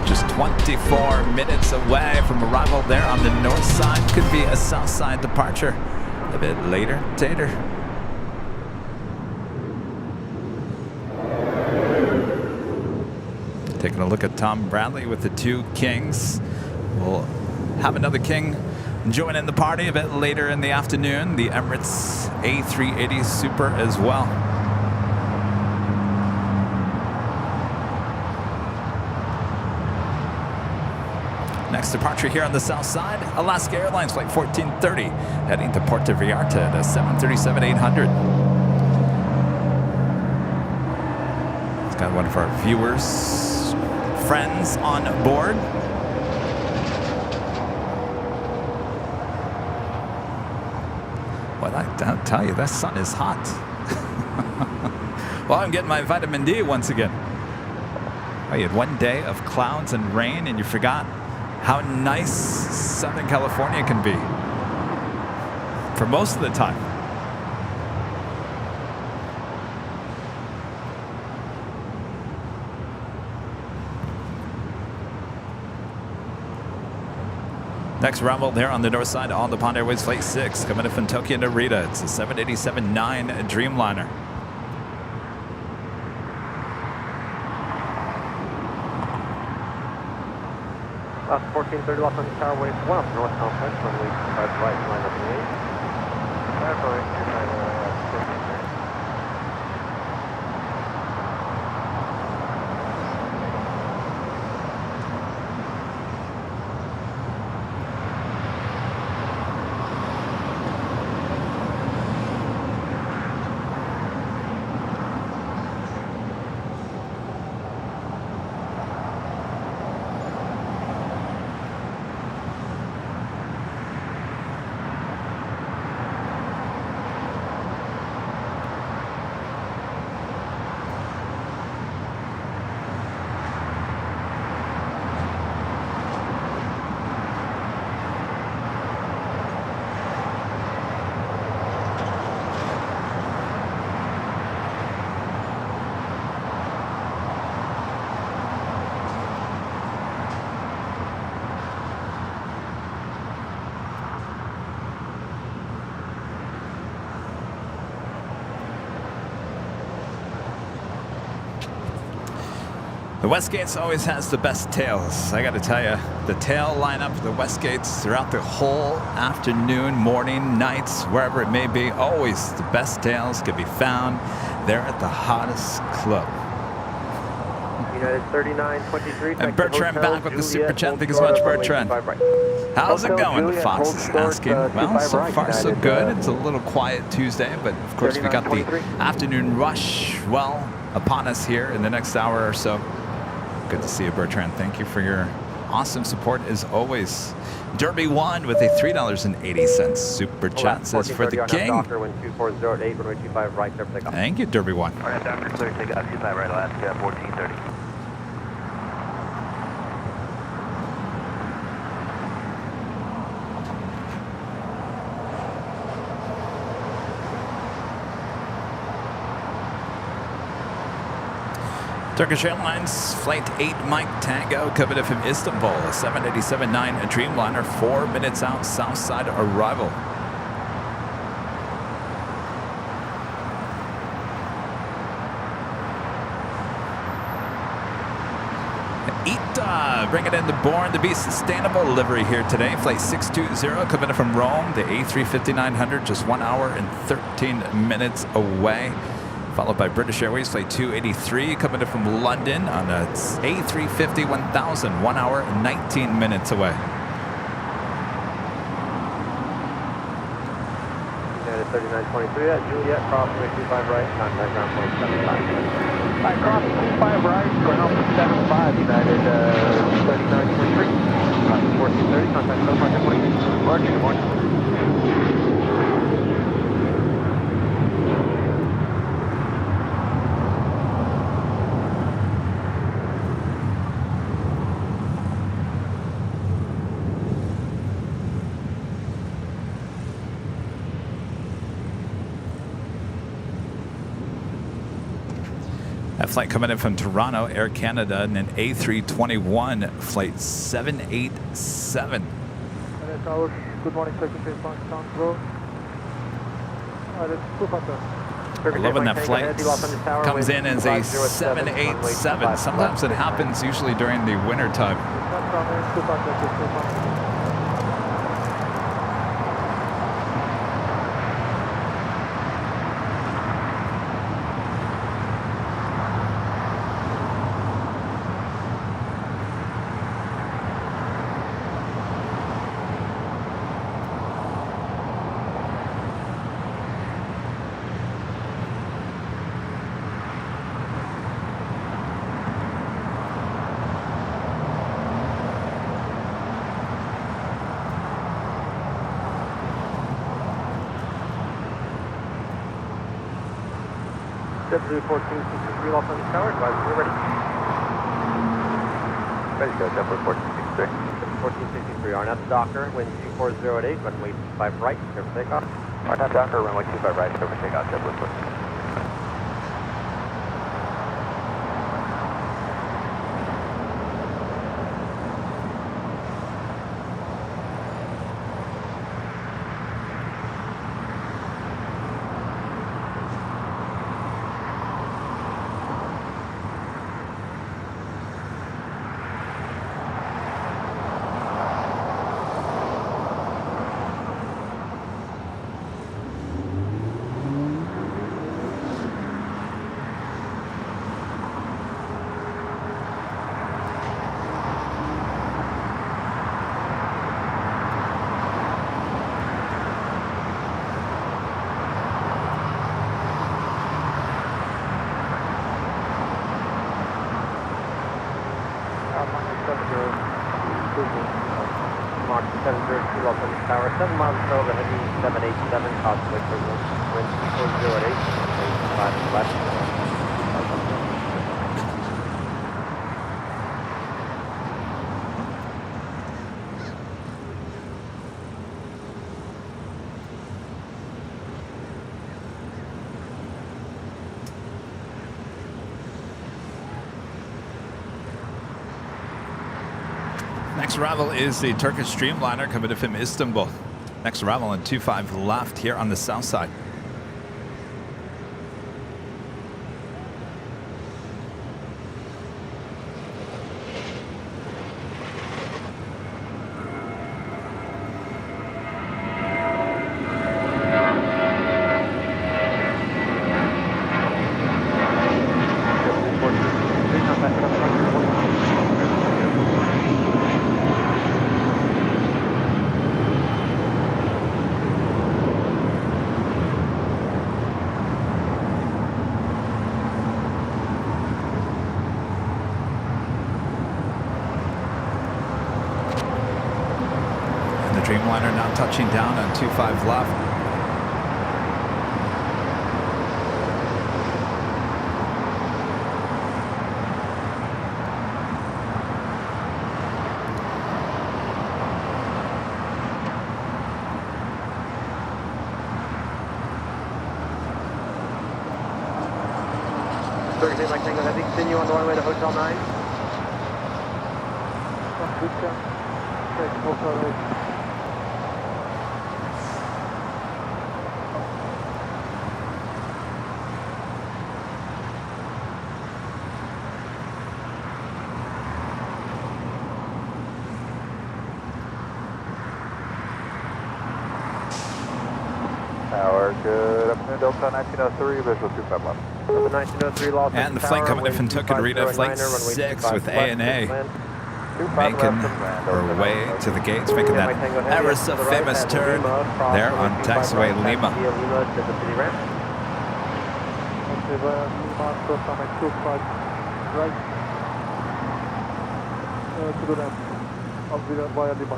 Just 24 minutes away from arrival there on the north side. Could be a south side departure a bit later. Tater. Taking a look at Tom Bradley with the two Kings. We'll have another King Joining the party a bit later in the afternoon, the Emirates A380 Super as well. Next departure here on the south side, Alaska Airlines Flight 1430, heading to Puerto Vallarta at a 737-800. It's got one of our viewers, friends on board. Well, I'll tell you, that sun is hot. Well, I'm getting my vitamin D once again. Oh, you had one day of clouds and rain, and you forgot how nice Southern California can be for most of the time. Next rumble there on the north side, on the Pond Airways Flight 6, coming in from Tokyo Narita. It's a 787-9 Dreamliner. Last 1430 Los Angeles Tower, waiting for 1 up north southwest, runway 25 right, line up in 8. The Westgates always has the best tails. I got to tell you, the tail lineup of the Westgates throughout the whole afternoon, morning, nights, wherever it may be, always the best tails can be found there at the hottest club. United 3923. And Bertrand back with the super chat. Thank you so much, Bertrand. How's it going? Fox is asking. Well, so far so good. It's a little quiet Tuesday, but of course we got the afternoon rush well upon us here in the next hour or so. Good to see you, Bertrand. Thank you for your awesome support as always. Derby One with a $3.80 super chat says for the king. Thank you, Derby One. All right, Doctor, clear, take off 25 right, Alaska, 1430. Turkish Airlines Flight 8 Mike Tango coming in from Istanbul, a 787-9 Dreamliner, 4 minutes out, south side arrival. ITA bringing in the Born to be Sustainable livery here today. Flight 620 coming in from Rome, the A350-900, just 1 hour and 13 minutes away. Followed by British Airways Flight 283 coming in from London on a A350-1000, 1 hour and 19 minutes away. United 3923 at Juliet, crossing 25 right, contact ground point 75. Alright, crossing 25 right, ground point 75, United 3923. Crossing 1430, contact ground point 20. Good morning. That flight coming in from Toronto, Air Canada, and an A321 flight 787. Good morning, Secretary Control. I love when that flight comes in as a 787. Sometimes it happens usually during the winter time. JetBlue 1463 Los Angeles Tower, advise we're ready. Ready to go, JetBlue 1463. 1463, RNAV Docker, wind 240 at 8, runway 25 right, clear for takeoff. RNAV Docker, runway 25 right, clear for takeoff, JetBlue 1463. Mark 702 Los Angeles Tower, 7 miles per hour, heading 787, Cosmic Turbulence, wind 240 at 8, runway 25 left. Next arrival is the Turkish Streamliner coming in from Istanbul. Next arrival on 25 left here on the south side. Dreamliner now touching down on 25 left. Turkish Airline Tango Heavy, continue on the runway to Hotel 9. Tower, good afternoon, Delta 1903, visual 25 left. Delta 1903 Los And the flight coming in from Tucumcadita, flight 6 with ANA. Making our way to the gates, making that ever so famous turn there on taxiway Lima. Lima to the city ramp. Right. To the ramp. Via Lima.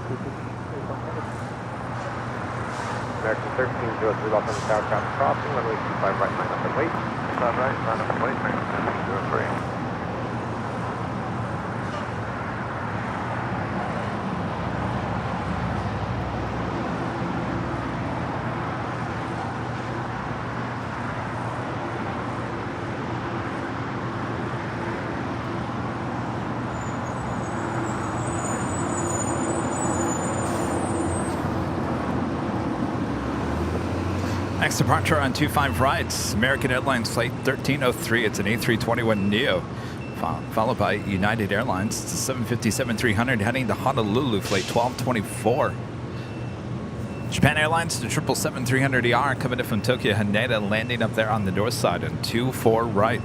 American 1303 Los Angeles Tower, traffic crossing, runway 25 right, line up and wait. 25 right, line up and wait, American 1303. Next departure on 25 right, American Airlines flight 1303. It's an A321neo, followed by United Airlines. It's a 757-300 heading to Honolulu, flight 1224. Japan Airlines, the 777-300ER coming in from Tokyo Haneda, landing up there on the north side on 24 right.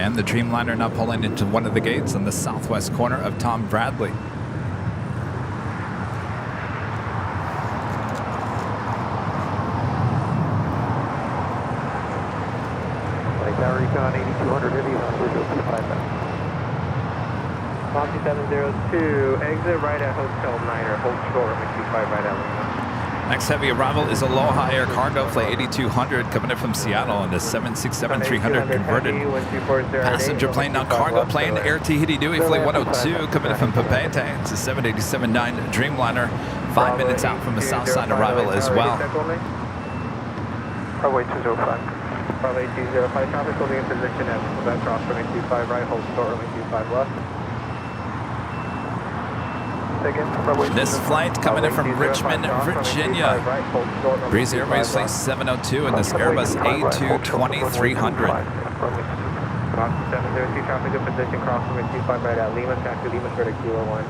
And the Dreamliner now pulling into one of the gates on the southwest corner of Tom Bradley. Recon 8200 heavy, 2702, exit right at Hotel Niner, hold short, runway 25 right at Lima. Next heavy arrival is Aloha Air Cargo Flight 8200 coming in from Seattle on the 767-300 converted passenger plane. Now cargo plane Air Tahiti Nui Flight 102 coming in from Papeete. It's a 787-9 Dreamliner, 5 minutes out from the south side arrival as well. Runway 205. Runway 205, traffic holding in position at Quebec, cross runway 25 right, hold short, runway 25 left. This flight coming in from Richmond, Virginia. Breeze Airways Flight 702 and this Airbus A220-300. 702, traffic in position, cross runway 25 right at Lima, taxi Lima, square to Kilo 1.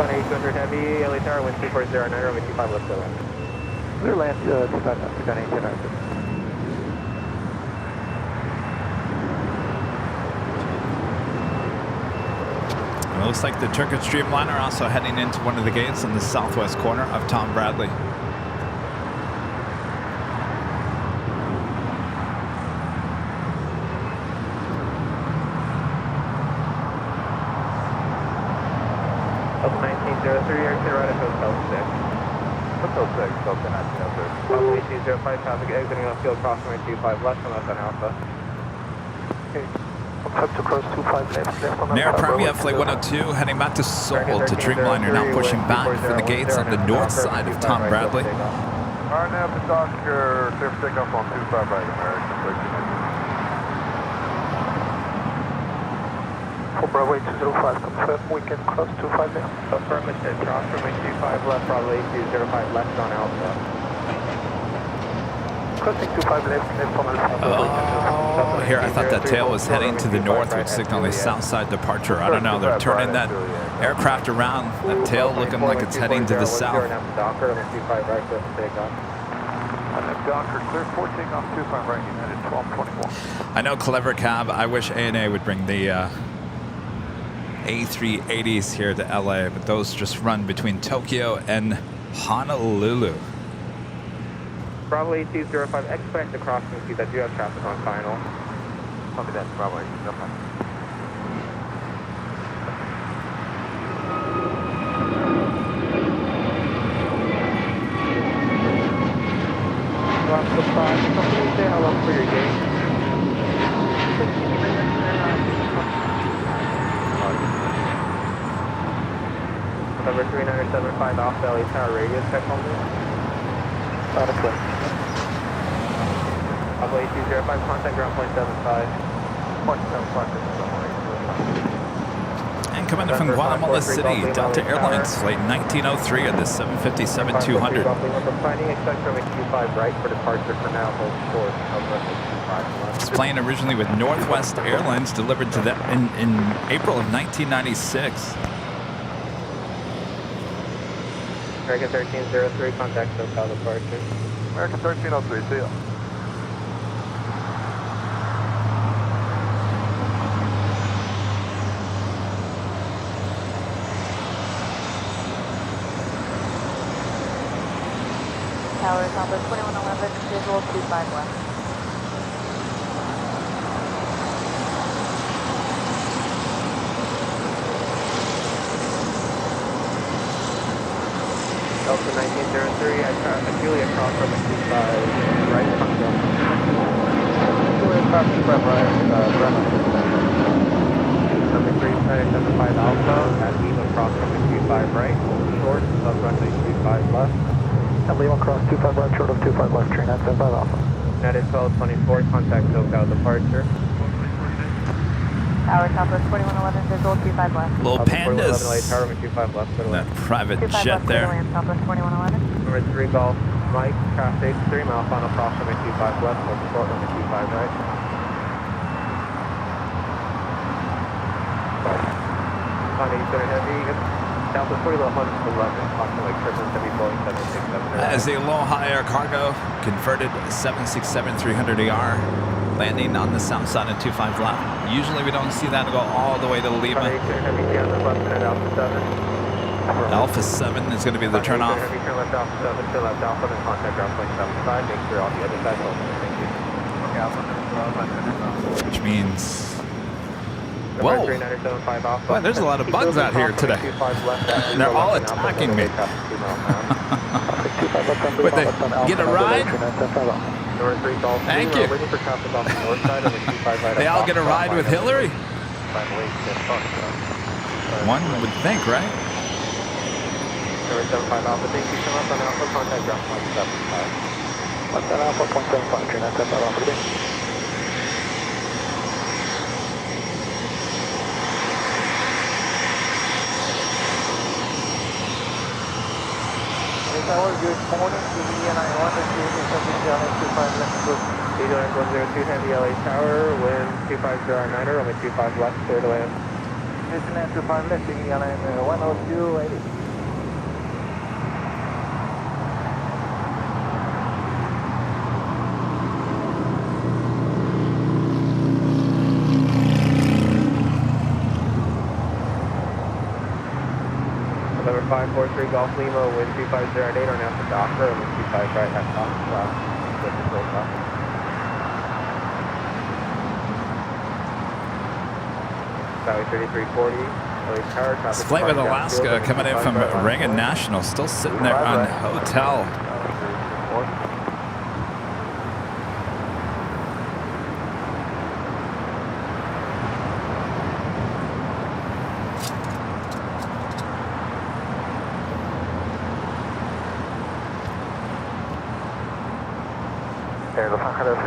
On 800 heavy, LA Tower, wind 2409, runway 25 left to left. Clear land, 800. It looks like the Turkish Dreamliner also heading into one of the gates in the southwest corner of Tom Bradley. Up 1903, exit right at Hotel 6. Hotel 6, Hotel 1903. Runway 205, traffic exiting off field, cross runway 25 left on Alpha Alpha. Okay. Up to cross 25 left on Nair Premier Flight 102 heading back to Seoul to Dreamliner, now pushing back for the gates on the north side of Tom Bradley. RNAV to Oscar, clear for takeoff on 25 right, American 13. For Bravo 205, confirm we can cross 25 left. Affirmative, cross runway 25 left, Bravo 205 left on Alpha. Crossing 25 left on Alpha. Oh, here I thought that tail was heading to the north, which signaled a south side departure. I don't know, they're turning that aircraft around, that tail looking like it's heading to the south. Docker, 25 right, clear for takeoff. Docker, clear for takeoff, 25 right, United 1224. I know, clever cab. I wish ANA would bring the A380s here to LA, but those just run between Tokyo and Honolulu. Bravo 8205, expect the crossing speed that do have traffic on final. Copy that, Bravo 8205. Cross the 5, company say how long for your gate? 15 minutes. Number 3975 off the LA Tower radius, check on this. Adequate. Bravo 8205, contact ground point 75. And coming in from Guatemala City, Delta Airlines Flight 1903 at the 757-200. Finding expect runway 25 right for departure for now, hold short. This plane originally with Northwest Airlines delivered to them in April of 1996. American 1303, contact SoCal departure. American 1303, see ya. Tower number 2111, visual 25 left. Delta 1903, Julia cross from 25 right, contact. Julia cross 25 right, Bremen. Number 3975 Alpha, at Lima cross from 25 right, short, of runway 25 left. At Lima cross 25 right, short of 25 left, 3975 Alpha. United 1224, contact SoCal departure. Tower Southwest 4111, visual 25 left. Little pandas. Tower 25 left, That private 25 jet left, clear to there. land, Southwest 4111. Number 3 Golf Mike, traffic 3 mile final cross runway 25 left, hold short runway 25 right. Con 87 Heavy, Delta 40 11, approximately Kirkland Heavy Boeing 767. As the low-high air cargo converted 767-300ER, landing on the south side of 25 left. Usually we don't see that go all the way to Lima. Con 87 Heavy, down the left at Alpha 7. Alpha 7 is going to be the turnoff. Heavy, turn left Alpha 7, to left Alpha, then contact ground plane 75. Make sure all the other sides open. Thank you. Okay, Alpha, Which means... Whoa! Boy, there's a lot of bugs out here today. And they're all attacking me. But they get a ride? Thank you. They all get a ride with Hillary? One would think, right? Number 75 Alpha, thank you. Come up on Alpha, contact ground point 75. What's that Alpha, point 75, turn out that Alpha, good morning, and I want to see if something down at 25 left group. 102 Heavy LA Tower, wind 250R9er, only 25 left, clear to land. Houston at 25 left, Airline 102, 80. Number 543 Golf Lima, wind 2508, or now for Docker, and wind 25 right half top. Valley 3340, LA Tower, top This flight with Alaska coming in from Reagan National, still sitting there on hotel.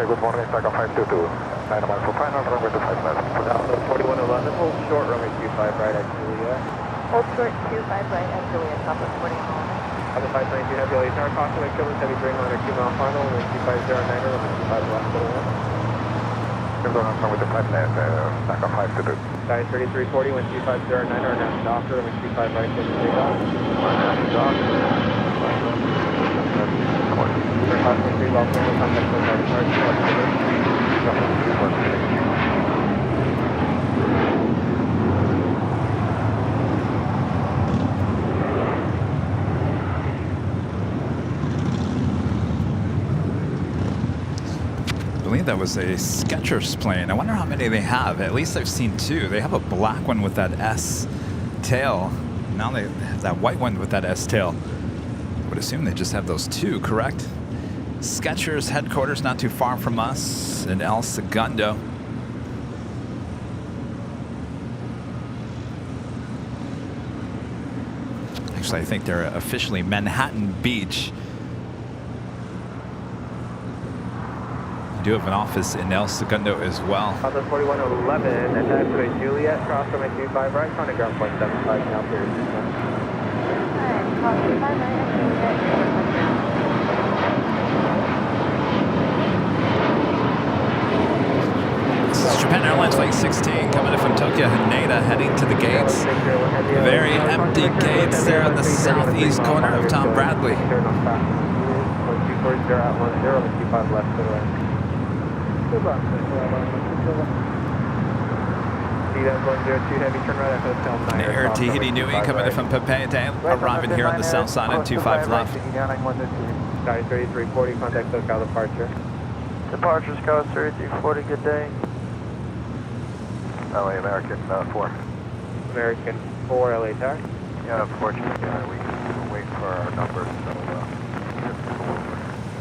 Good morning, Taka 522. 9 miles for final, runway 25 left. Delta 4111, hold short, runway 25 right at Juliet. Hold short 25 right at Juliet, top of 41. Other 592 Heavy LA Tower, approximate Kevin Heavy bring on a 2 mile final, runway 2509, runway 25 left, to the one. Kevin on runway 25 left, Taka 522. Sky 3340, wind 2509, or now Docker, runway 25 right, to the takeoff. I believe that was a Skechers plane. I wonder how many they have. At least I've seen two. They have a black one with that S tail. Now they have that white one with that S tail. I would assume they just have those two, correct? Skechers headquarters not too far from us in El Segundo. Actually, I think they're officially Manhattan Beach. You do have an office in El Segundo as well. Delta 4111, attached to a Juliet, cross runway 25 right, contact ground point 75, now clear. Alright, cross 25 right at Juliet. This is Japan Airlines Flight 16 coming in from Tokyo Haneda, heading to the gates. Very empty gates there in the southeast corner of Tom Bradley. Air Tahiti Nui coming in from Papeete, arriving here on the south side at 25 left. Sky 3340, contact SoCal departure. Departure Sky 3340, good day. LA American 4. American 4, LA Tower. Yeah, unfortunately, we wait for our numbers, so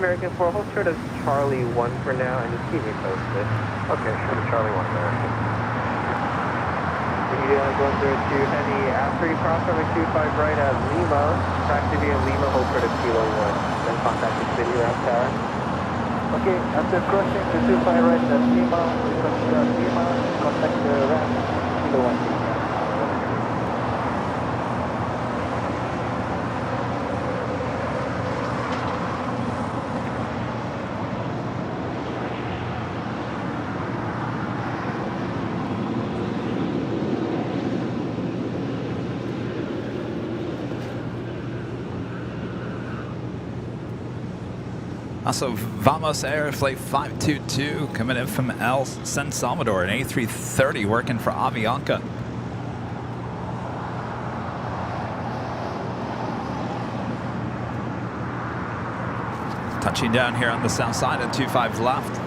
American 4, hold short of Charlie 1 for now, and just keep me posted. Okay, short of Charlie 1, American. Going through to Henny after you cross over 25 right at Lima, taxi via Lima, hold short of Kilo 1, then contact the city route tower. Okay, after crossing the 25 right at Lima, contact the ramp, Kilo 1. Also, Vamos Air Flight 522 coming in from El San Salvador, an A330 working for Avianca. Touching down here on the south side at 25 left.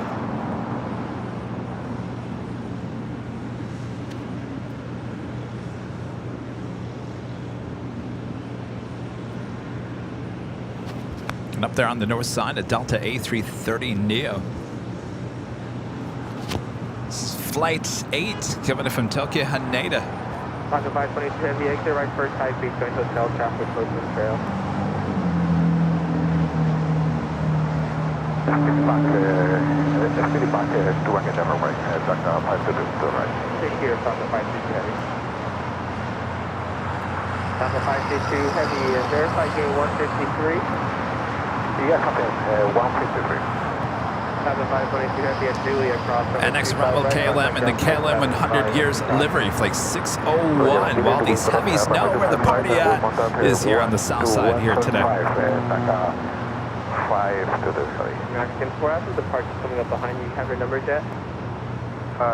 And up there on the north side, a Delta A330 Neo. Flight 8 coming in from Tokyo Haneda. Pocket 522 Heavy, exit right first, high speed, going hotel, traffic close to the trail. City Park is doing a demo right, Dr. 522 to the right. Take here, Pocket 522 Heavy. Pocket 522 Heavy, verify gate 153. Yeah, copy, 153. Pocket 522 Heavy at Julia across. NX Rebel KLM in the KLM 100 years livery, flight 601. While these heavies know where the party at is here on the south side here today. 5 to the side. Mexican 4 after the park is coming up behind you. Have your numbers yet?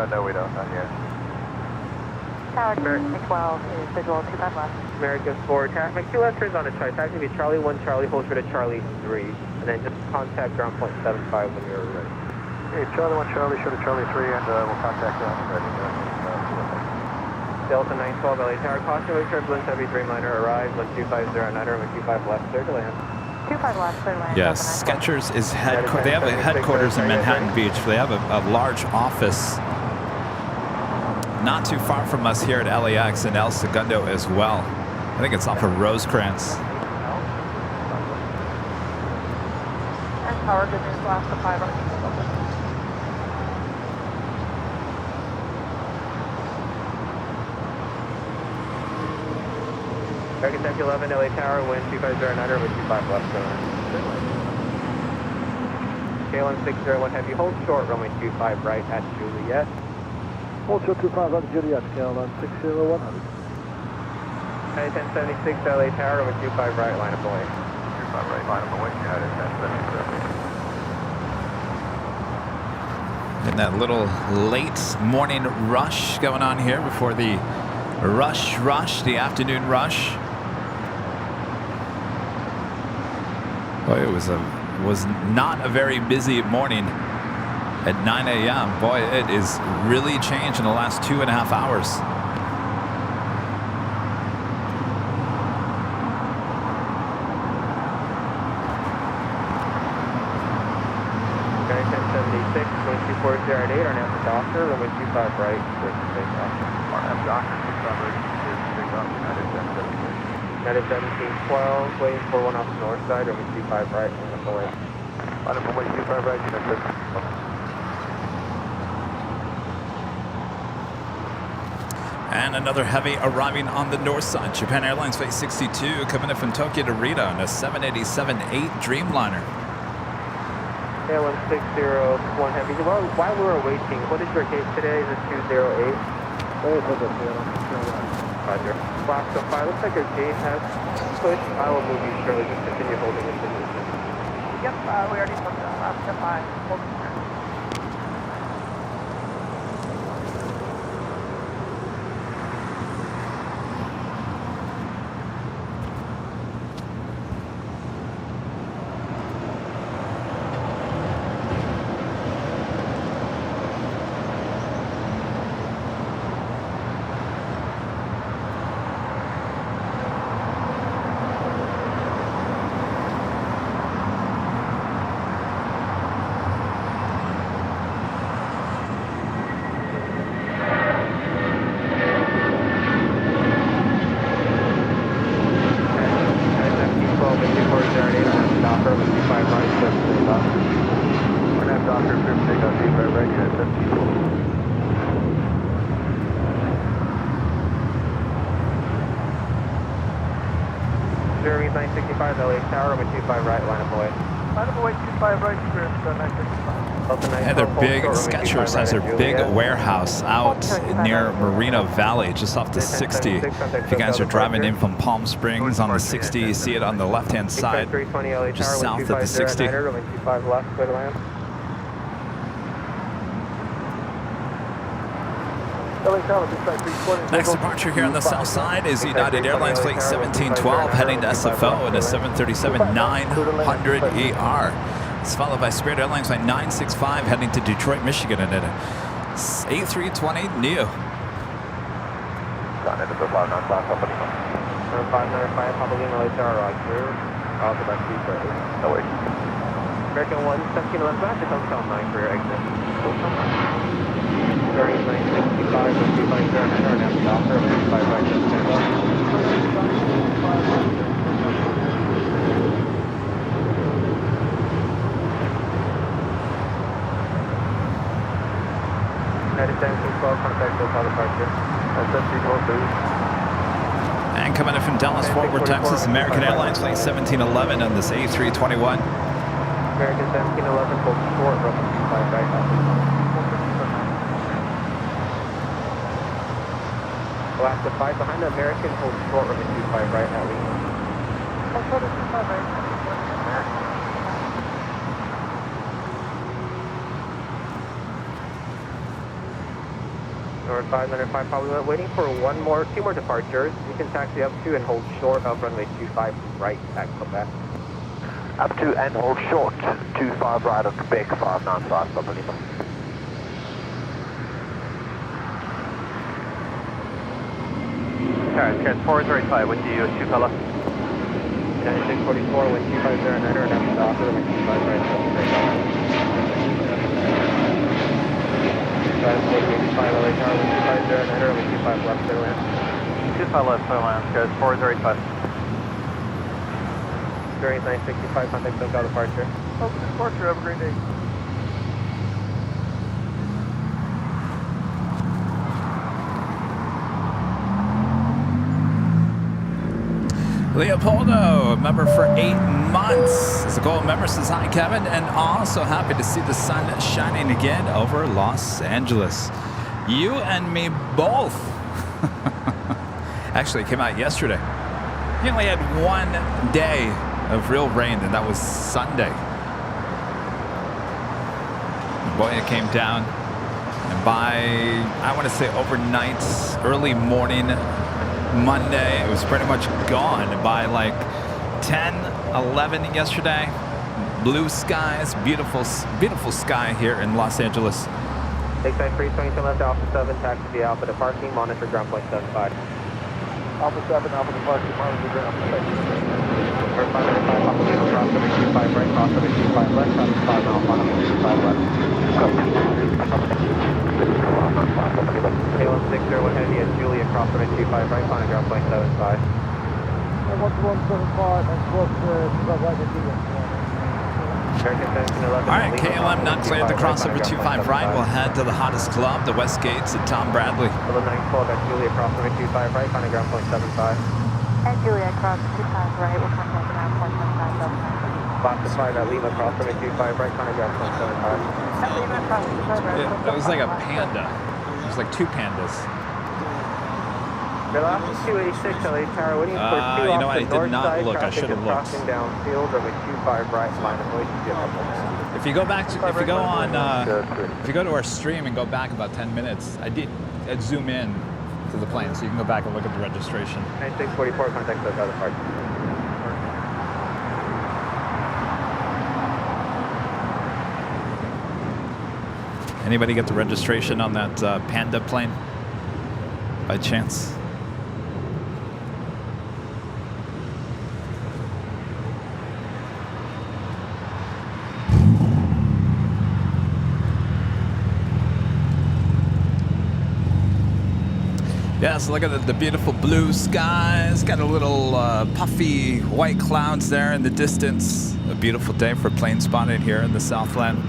No, we don't, not yet. Tower 12 is visual 25 left. American 4, make 2 left turns on a choice. That can be Charlie 1, Charlie, hold for to Charlie 3. And then just contact ground point 75 when you're ready. Hey, Charlie 1, Charlie, show to Charlie 3, and we'll contact you. Delta 912, LA Tower, caution with turbulence, heavy Dreamliner arrived, 12509 or 125 left, clear to land. 25 left, clear to land. Yes, Skechers is they have a headquarters in Manhattan Beach. They have a large office not too far from us here at LAX and El Segundo as well. I think it's off of Rosecrans. And Tower, good news, last to 5 on American Tech 11, LA Tower, wind 2509 or 25 left, KLM 601 heavy, hold short, runway 25 right at Juliet. Hold short 25 on Juliet, KLM 601. 1076 LA Tower, runway 25 right, line up away. 25 right, line up away, yeah, 1076. And that little late morning rush going on here before the rush, the afternoon rush. Boy, it was not a very busy morning at 9 a.m. Boy, it is really changed in the last 2.5 hours. Okay, 1076, going 2408, our name is Doctor, runway 25 right, clear for takeoff. Our name Doctor 25 right, clear for takeoff, United 1076. United 1712, waiting for one off the north side, runway 25 right, line up away. Line up away, 25 right, United 1712. And another heavy arriving on the north side. Japan Airlines Flight 62 coming in from Tokyo to Rita on a 787-8 Dreamliner. KLM 601 heavy. Well, while we're waiting, what is your gate today? Is it 208? Roger. Box 5, looks like your gate has pushed. I will move you, Shirley. Just continue holding this position. Yep, we already booked that last to 5. Holding there. Jeremy's 965, LA Tower, runway 25 right, line up away. Line up away 25 right, clear, 965. Yeah, they're big. Skechers has their big warehouse out near Moreno Valley, just off the 60. If you guys are driving in from Palm Springs on the 60, you see it on the left-hand side, just south of the 60. Next departure here on the south side is United Airlines Flight 1712 heading to SFO in a 737-900 ER. It's followed by Spirit Airlines Flight 965 heading to Detroit, Michigan in an A320 Neo. American 117 left back to Hotel 9 for your exit. Bearing 965 with 250 and after offer of 55 right to stand up. United 1712, contact hotel departure. And coming in from Dallas, Fort Worth, Texas, American Airlines Flight 1711 on this A321. American 1711, hold short, roughly 25 right now. Alaska 5 behind the American, hold short, roughly 25 right now. Hold short, 25 right. North 595, probably waiting for two more departures. You can taxi up to and hold short of runway 25 right at Quebec. Up to and hold short, 25 right of Quebec, 595, Papa Lima. Carriage 435, with you, 2 fella. 9644, with 250 and after the offer, with 25 right, 85 LA car, with 250 and with 25 left, clear land. 25 left, clear land, guys, 435. Bearing 965, contact SoCal departure. Open departure, have a great day. Leopoldo, a member for 8 months. As a gold member says hi, Kevin, and also happy to see the sun shining again over Los Angeles. You and me both. Actually, it came out yesterday. We only had one day of real rain, and that was Sunday. Boy, it came down, and by, I want to say overnight, early morning, Monday, it was pretty much gone. By like 10, 11 yesterday. Blue skies, beautiful sky here in Los Angeles. Take time 322 left, Alpha 7, taxi via Alpha to parking, monitor ground point 75. Alpha 7, Alpha to parking, monitor ground point 75. 595, Alpha Lima, cross 725 right, cross 725 left, traffic 5 miles, 125 left. K160 heavy at Julia, cross 725 right, final ground point 75. 1175 and close to right to All right, KLM not cleared the crossover 25 right. We'll head to the hottest club, the West Gates at Tom Bradley. 912 at Julia, cross 725 right, final ground point 75. At Julia, cross 25 right, we'll contact ground point 75. Alaska 5 at Lima, cross 725 right, final ground point 75. At Lima, cross 25 right. That was like a panda. It was like 2 pandas. Velocity 286, LA Tower, waiting for 2 you know off what, I the did north not side, look, I traffic should have is looked. crossing downfield, runway 25 right, line of way to get If you go back to, if you go to our stream and go back about 10 minutes, I'd zoom in to the plane, so you can go back and look at the registration. 9644, contact SoCal departure. Anybody get the registration on that Panda plane by chance? Yeah, so look at the beautiful blue skies. Got a little puffy white clouds there in the distance. A beautiful day for plane spotting here in the Southland.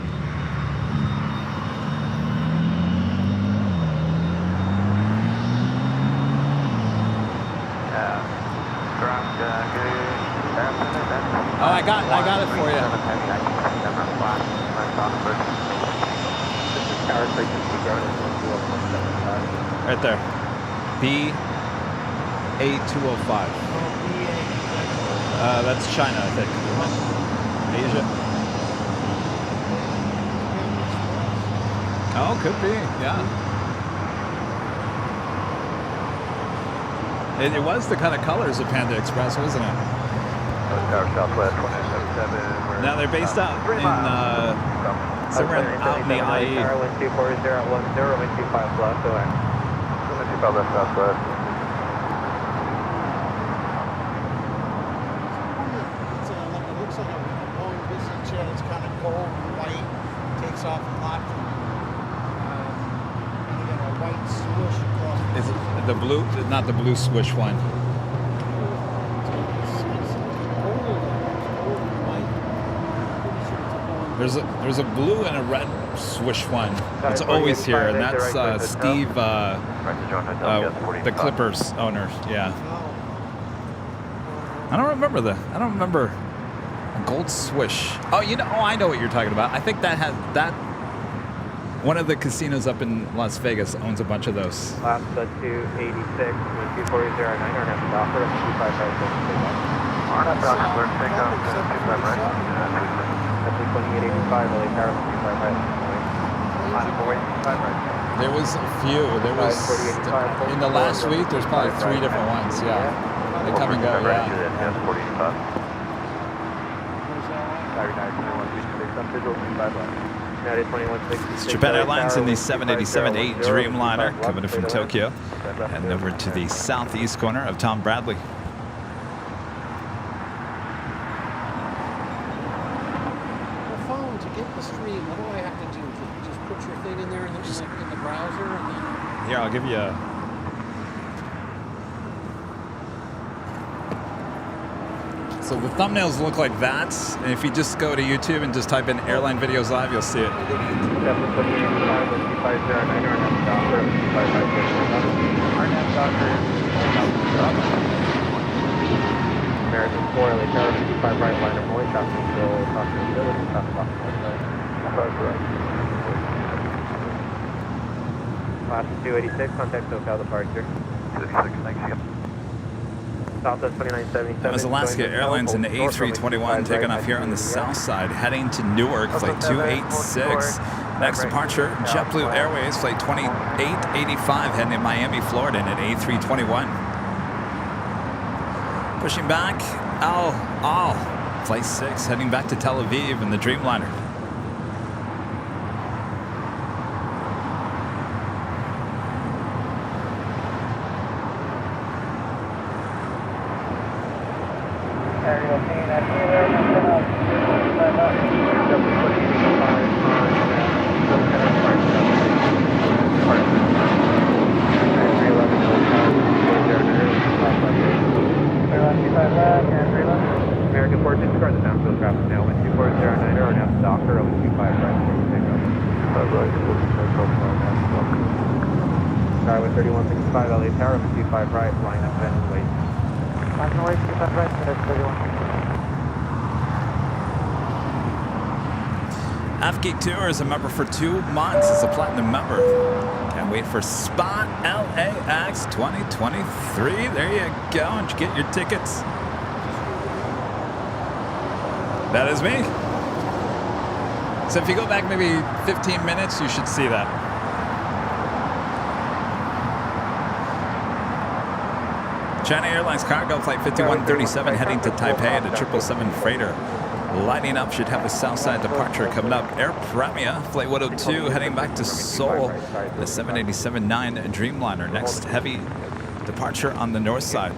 Oh, I got it for you. frequency ground is 121.75. Right there. BA205. That's China, I think. Asia. Oh, could be, yeah. It was the kind of colors of Panda Express, wasn't it? Tower Southwest 1977. Now they're based out in somewhere out in the IE. Tower 1240 at 10, wind 25 left, so wind 25 left southwest. It looks like a long distance jet. It's kind of cold and white. Takes off a lot. And you got a white swoosh across. Is it the blue? Not the blue swish one. There's a blue and a red swish one. It's always here, and that's Steve, the Clippers owner. Yeah. I don't remember a gold swish. Oh, I know what you're talking about. I think that one of the casinos up in Las Vegas owns a bunch of those. Last 286, 240 9, RNF Docker, 25 right, RNF Docker, clear to take off, 25 right. That's 2885, LA Tower, 25 right. On 485 right. There was a few. There was, in the last week, there's probably 3 different ones, yeah. They come and go, yeah. Yes, 485. Sorry, 2166, I'm visual, 25 right. It's Japan Airlines in the 787-8 Dreamliner coming in from Tokyo, heading over to the southeast corner of Tom Bradley. The phone, to get the stream, what do I have to do? Just put your thing in there in the browser and then... Here, I'll give you a... So the thumbnails look like that, and if you just go to YouTube and just type in Airline Videos Live, you'll see it. American 4, LA Tower, 55 right, line of voice, traffic control, traffic ability, traffic off. Class 286, contact SoCal departure. 286, thanks again. Southwest 2977. That was Alaska Airlines in the A321 taking off here on the south side, heading to Newark, flight 286. Next departure, JetBlue Airways, flight 2885, heading to Miami, Florida in an A321. Pushing back, flight 6, heading back to Tel Aviv in the Dreamliner. American 4, disregard the downfield traffic now. Wind 2409 or now Docker, over 25 right. Sorry, with 3165 LA Tower, over 25 right, line up and wait. Line and wait, 25 right, minutes 31. Avgate Tour is a member for 2 months. It's a platinum member. Can't wait for Spot LAX 2023. There you go, and you get your tickets. That is me. So if you go back maybe 15 minutes, you should see that. China Airlines cargo flight 5137 heading to Taipei, the 777 freighter. Lighting up, should have a Southside departure coming up. Air Premia, flight 102, heading back to Seoul, the 787-9 Dreamliner. Next heavy departure on the north side.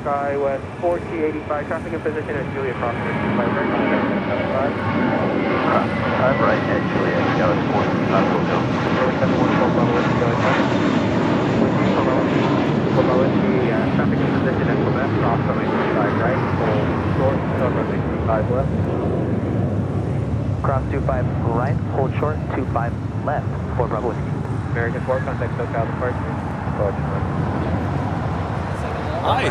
SkyWest 4085, traffic in position at Julia Cross, 25 right, I'm right at Julia, SkyWest 4085, will go. 714 Probability, traffic in position at Quebec, cross runway 25 right, full short, runway 25 left. Cross 25 right, hold short, 25 left, 4 Bravo Whiskey. American 4, contact SoCal departure. Hi.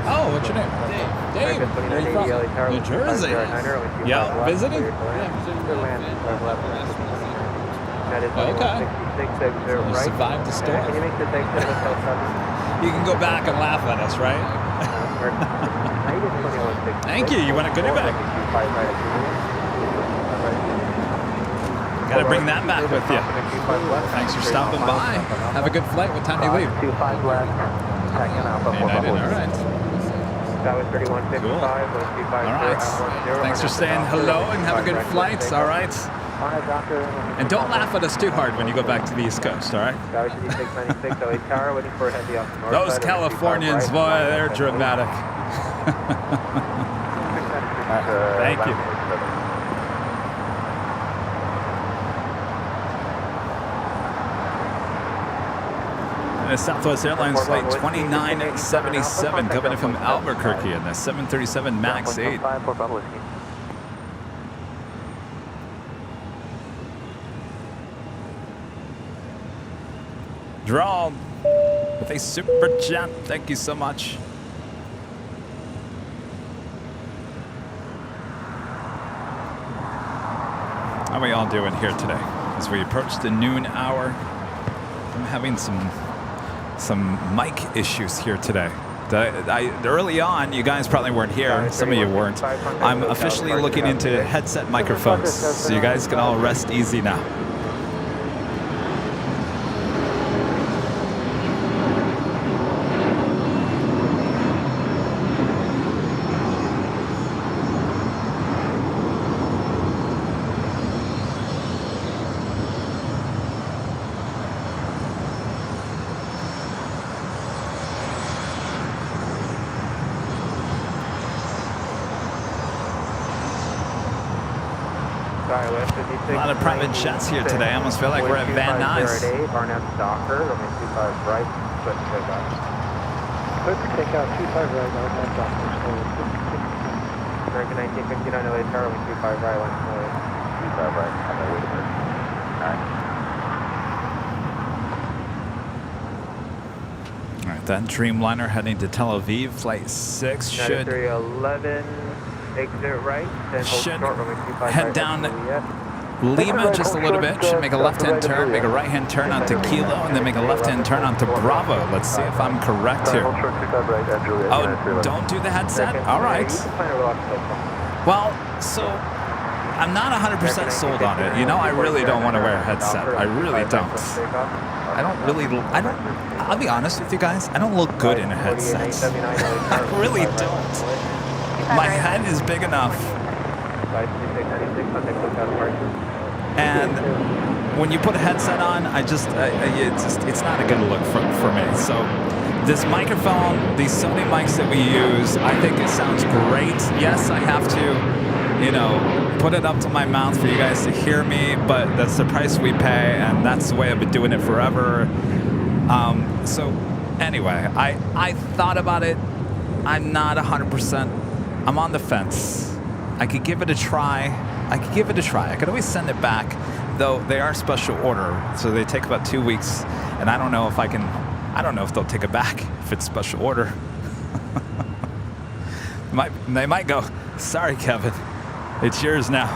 Oh, what's your name? Dave. Where are you from? New Jersey. Yeah, visiting? Yeah, I'm visiting. That is Okay. 166, exit You right. survived the storm. Can you make this exit with South 7? You can go back and laugh at us, right? Thank you. You want a goodie bag. Got to bring that back with you. Thanks for stopping by. Have a good flight. What time do you leave? 25 left. Second Alpha, United. All right. That was 3155, Cool. 125. All right. Thanks for saying hello and have a good flight. All right. And don't laugh at us too hard when you go back to the East Coast. All right. Those Californians, boy, they're dramatic. Thank you. Southwest Airlines flight 2977 coming in from Albuquerque in the 737 MAX 8. Draw with a super chat. Thank you so much. How are we all doing here today? As we approach the noon hour, I'm having some mic issues here today. Early on, you guys probably weren't here. Some of you weren't. I'm officially looking into headset microphones, so you guys can all rest easy now. A lot of private chats here today. I almost feel like we're at Van Nuys. Barnett Docker, only 25 right, clear for takeoff. Clear for takeoff, 25 right, Barnett Docker. American 1959 LA Tower, only 25 right, 25 right, I'm going to wait for it. All right, that Dreamliner heading to Tel Aviv, flight 6 should 11, exit right, then hold should short, runway 25 head right, down Juliet. Lima just a little bit. Should make a left-hand turn, make a right-hand turn onto Kilo, and then make a left-hand turn onto Bravo. Let's see if I'm correct here. Oh, don't do the headset? All right. Well, so I'm not 100% sold on it. You know, I really don't want to wear a headset. I really don't. I'll be honest with you guys. I don't look good in a headset. I really don't. My head is big enough. And when you put a headset on, it's not a good look for me. So this microphone, these Sony mics that we use, I think it sounds great. Yes, I have to, put it up to my mouth for you guys to hear me, but that's the price we pay, and that's the way I've been doing it forever. So anyway, I thought about it. I'm not 100%. I'm on the fence. I could give it a try. I could always send it back, though they are special order, so they take about 2 weeks, and I don't know if they'll take it back if it's special order. They might go, sorry, Kevin, it's yours now.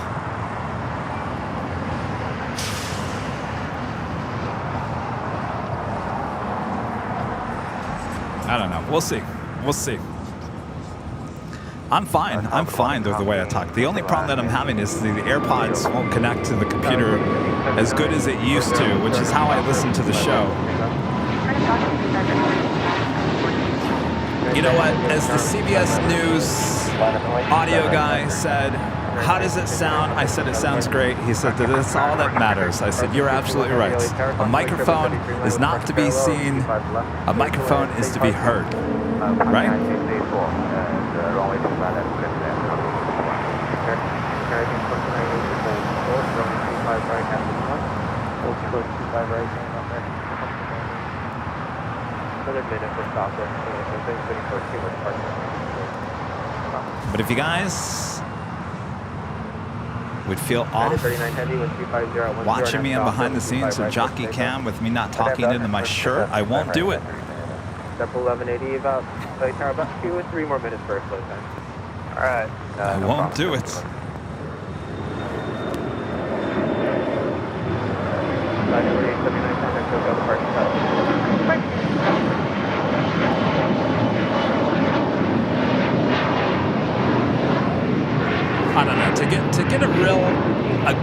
I don't know. We'll see. I'm fine with the way I talk. The only problem that I'm having is the AirPods won't connect to the computer as good as it used to, which is how I listen to the show. You know what? As the CBS News audio guy said, how does it sound? I said, it sounds great. He said, that's all that matters. I said, you're absolutely right. A microphone is not to be seen. A microphone is to be heard. Right? But if you guys would feel off watching me on behind the scenes or jockey cam with me not talking into my shirt, I won't do it. Step 1180 about 2 or 3 more minutes for a slow time. All right. I won't do it.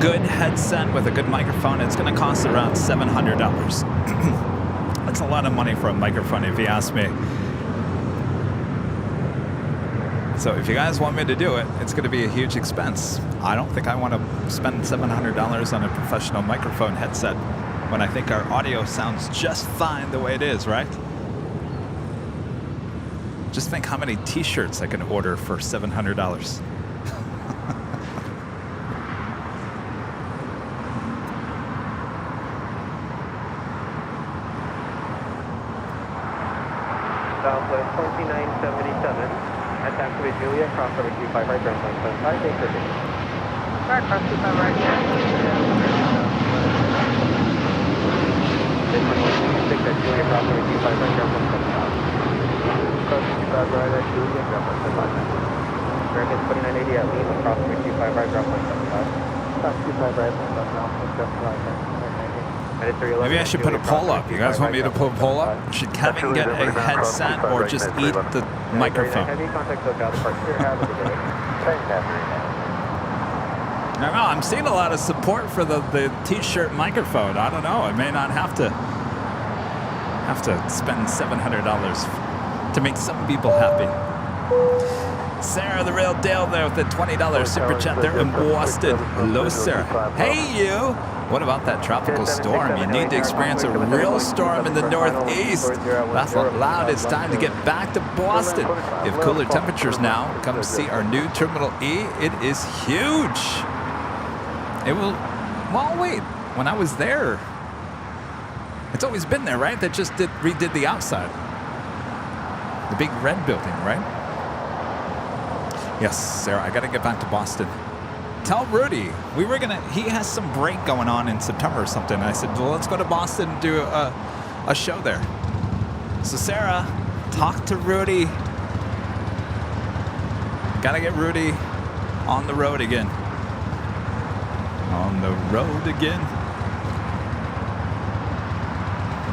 good headset with a good microphone, it's going to cost around $700. That's a lot of money for a microphone, if you ask me. So if you guys want me to do it, it's going to be a huge expense. I don't think I want to spend $700 on a professional microphone headset when I think our audio sounds just fine the way it is, right? Just think how many t-shirts I can order for $700. Southwest 2977, at taxiway Julia, cross over 25 right, ground line 75, thanks for taking. Start cross 25 right. This one 126 at Julia, cross over 25 right, ground line 75. Cross 25 right at Julia, ground line 75. American 2980 at Lima, cross over 25 right, ground line 75. Cross 25 right, ground line 75. Maybe I should put a poll up. You guys want me to put a poll up? Should Kevin get a headset or just eat the microphone? I don't know. I'm seeing a lot of support for the t-shirt microphone. I don't know. I may not have to spend $700 to make some people happy. Sarah, the real deal there with the $20 super chat there in Boston. Hello, Sarah. Hey, you. What about that tropical storm? You need to experience a real storm in the northeast. Laugh out loud. It's time to get back to Boston. You have cooler temperatures now. Come see our new Terminal E. It is huge. It will... Well, wait. When I was there... It's always been there, right? They just redid the outside. The big red building, right? Yes, Sarah, I got to get back to Boston. Tell Rudy, he has some break going on in September or something. And I said, well, let's go to Boston and do a show there. So Sarah, talk to Rudy. Got to get Rudy on the road again. On the road again.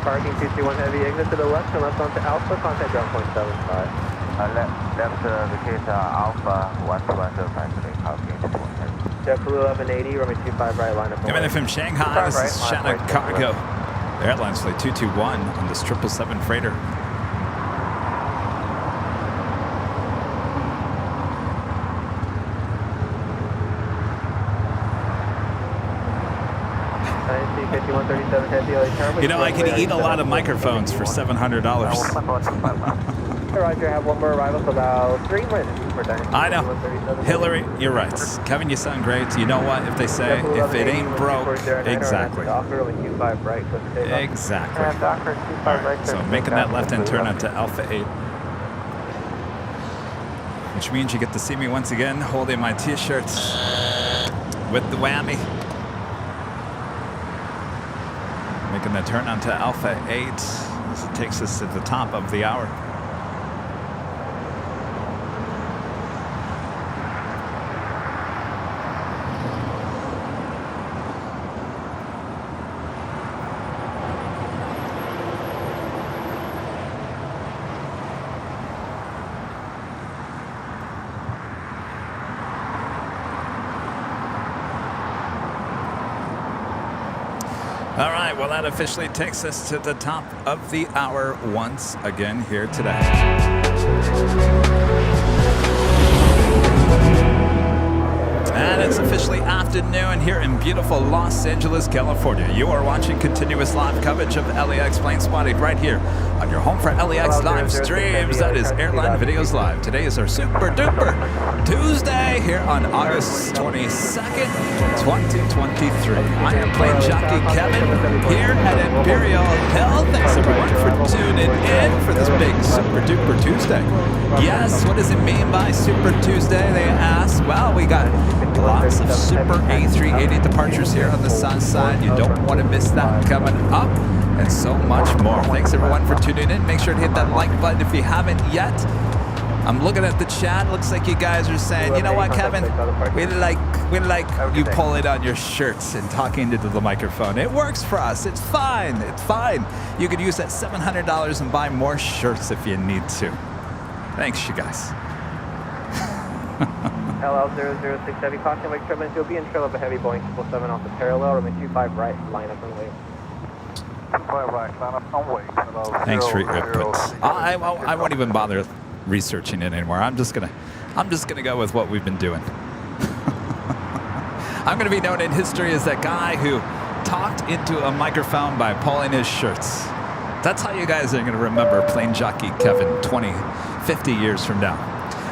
Parking 221 heavy, exit to the left and left onto Alpha, contact ground point 75. Left the case Alpha 125 today, parking. JetBlue 1180, runway 25 right, line up. Coming in from Shanghai, this is Shanghai Cargo. Airlines flight 221 on this 777 freighter. You know, I can eat a lot of microphones for $700. Roger, have one more arrival for about 3 minutes. I know. Hillary, you're right. Kevin, you sound great. You know what? If they say, if it ain't broke, exactly. Exactly. All right, so making that left-hand turn onto Alpha 8. Which means you get to see me once again holding my t-shirts with the whammy. Making the turn onto Alpha 8 as it takes us to the top of the hour. All right, well, that officially takes us to the top of the hour once again here today. And it's officially afternoon here in beautiful Los Angeles, California. You are watching continuous live coverage of LAX Plane Spotting right here on your home for LAX live streams. That is Airline Videos Live. Today is our super duper Tuesday here on August 22nd, 2023. I am Plane Jockey Kevin here at Imperial Hill. Thanks everyone for tuning in for this big super duper Tuesday. Yes, what does it mean by super Tuesday, they ask? Well, we got lots of super A380 departures here on the sun side. You don't want to miss that coming up, and so much more. Thanks everyone for tuning in. Make sure to hit that like button if you haven't yet. I'm looking at the chat. Looks like you guys are saying, you know what, Kevin? We like you pulling on your shirts and talking into the microphone. It works for us. It's fine. It's fine. You could use that $700 and buy more shirts if you need to. Thanks, you guys. LL006 Heavy, caution wake turbulence. You'll be in trail of a heavy Boeing 777 off the parallel, runway 25 right, line up runway. 25 right, line up on wake. Thanks for your input. I won't even bother researching it anymore. I'm just gonna go with what we've been doing. I'm gonna be known in history as that guy who talked into a microphone by pulling his shirts. That's how you guys are gonna remember Plane Jockey Kevin 20, 50 years from now.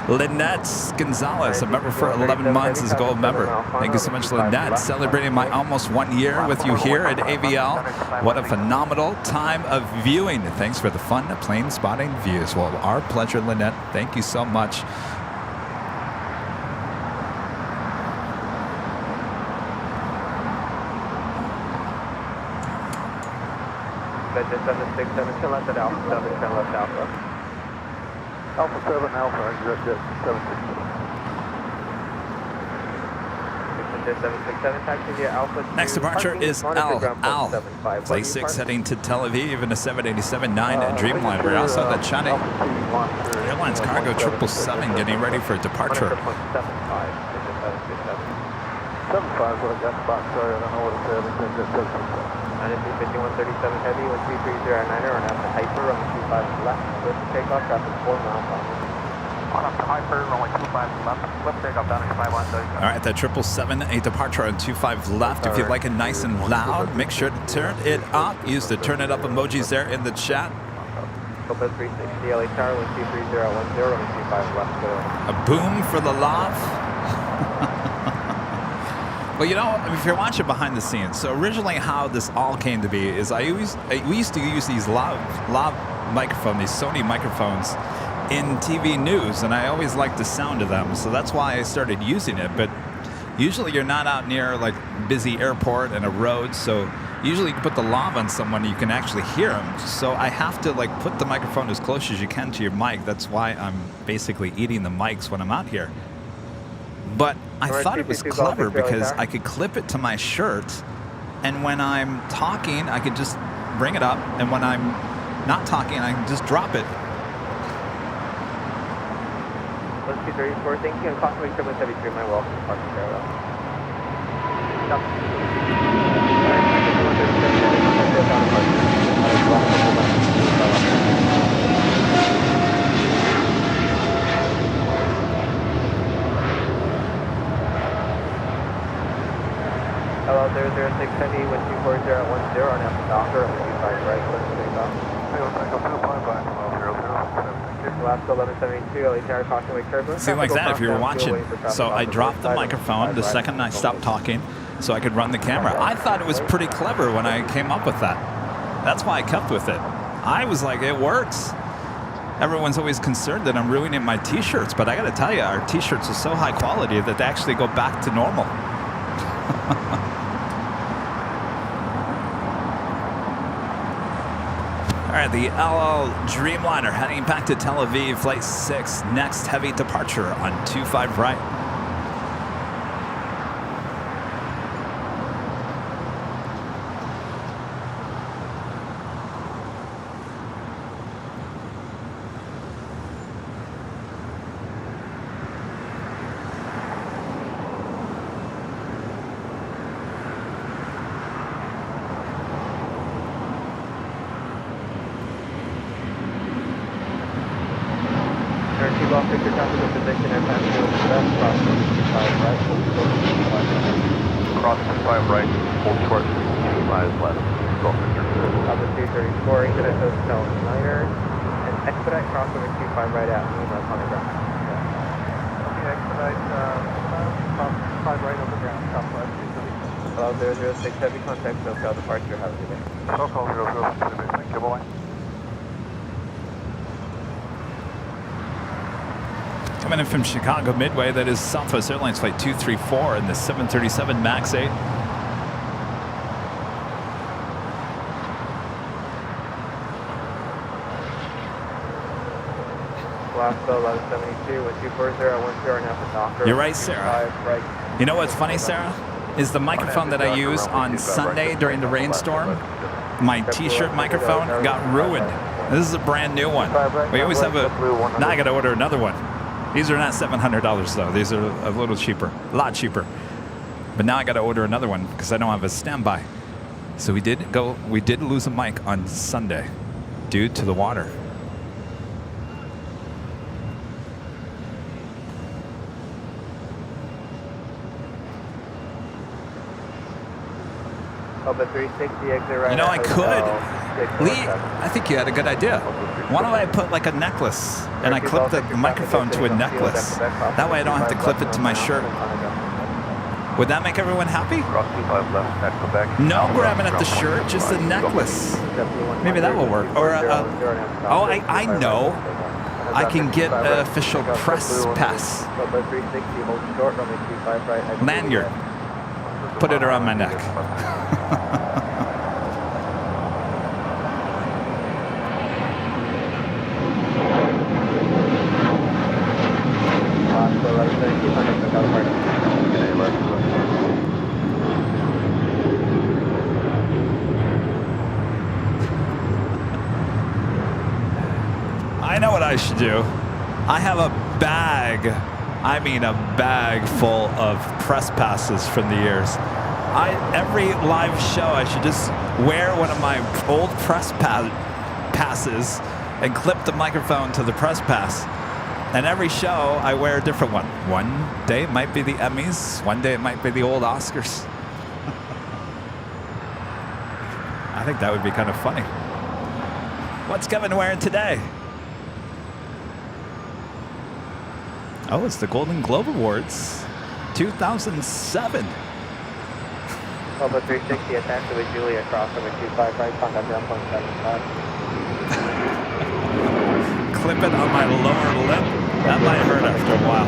Lynette Gonzalez, a member for 11 months, is a gold member. Thank you so much, Lynette. Celebrating my almost 1 year with you here at AVL. What a phenomenal time of viewing. Thanks for the fun plane spotting views. Well, our pleasure, Lynette. Thank you so much. Vector 767, turn left at Alpha 7, turn left Alpha. Alpha 7, Alpha, exit jet 767. Vector 767, taxi via Alpha 2. Next departure is Al. Play 6 heading to Tel Aviv in a 787-9 Dreamliner. We also have the China Airlines Cargo 777 getting ready for departure. 75 is what I got the box, sorry, I don't know what it said. It said jet 767. 5137 Heavy, 1330 on after Hyper, runway 25 left, lift takeoff, traffic 4 miles on. On up to Hyper, runway 25 left, lift takeoff down to 5137. All right, that 777, a departure on 25 left. If you'd like it nice and loud, make sure to turn it up. Use the turn it up emojis there in the chat. Copa 360 LA Tower, 123010, runway 25 left. A boom for the love. Well, you know, if you're watching behind the scenes, so originally how this all came to be is we used to use these lav microphones, these Sony microphones in TV news, and I always liked the sound of them, so that's why I started using it. But usually you're not out near like busy airport and a road, so usually you can put the lav on someone and you can actually hear them. So I have to like put the microphone as close as you can to your mic. That's why I'm basically eating the mics when I'm out here. But I thought it was clever because I could clip it to my shirt, and when I'm talking, I could just bring it up, and when I'm not talking, I can just drop it. 1234, thank you, and caution wake turbulence heavy 3, my welcome, parking parallel. Stop. LL006 Heavy, 124010 on after Docker, and 25 right, lift takeoff. Last 1172, LA Tower, caution wake turbulence. See, like that, if you were watching. So I dropped the microphone the second I stopped talking so I could run the camera. I thought it was pretty clever when I came up with that. That's why I kept with it. I was like, it works. Everyone's always concerned that I'm ruining my t-shirts, but I gotta tell you, our t-shirts are so high quality that they actually go back to normal. All right, the LL Dreamliner heading back to Tel Aviv, flight 6, next heavy departure on 25 right. Cross 25 right, hold short, 25 left. Go Mr. Alpha 234, exit at Hotel Niner, and expedite crossover 25 right at Lima on the ground. Okay, expedite, cross 25 right on the ground, southwest, 006 Heavy, contact SoCal departure, have a good day. SoCal 006, thank you, bye. Coming in from Chicago Midway, that is Southwest Airlines Flight 234 in the 737 MAX 8. Last 1172, 1240 and after Docker. You're right, Sarah. Right. You know what's funny, Sarah? Is the microphone that I use on Sunday during the rainstorm, my t-shirt microphone got ruined. This is a brand new one. We always have a... Now I got to order another one. These are not $700 though. These are a little cheaper, a lot cheaper. But now I got to order another one because I don't have a standby. So we did lose a mic on Sunday due to the water. Open 360, exit right. You know, I could. Lee, I think you had a good idea. Why don't I put like a necklace and I clip the microphone to a necklace? That way I don't have to clip it to my shirt. Would that make everyone happy? No grabbing at the shirt, just a necklace. Maybe that will work. Or, I know. I can get an official press pass. Lanyard. Put it around my neck. I know what I should do. I have a bag. I mean a bag full of press passes from the years. Every live show, I should just wear one of my old press passes and clip the microphone to the press pass. And every show, I wear a different one. One day it might be the Emmys. One day it might be the old Oscars. I think that would be kind of funny. What's Kevin wearing today? Oh, it's the Golden Globe Awards, 2007. Over 360, attached with Julia, crossover 25 right, contact 1.75. Clip it on my lower lip. That might hurt after a while.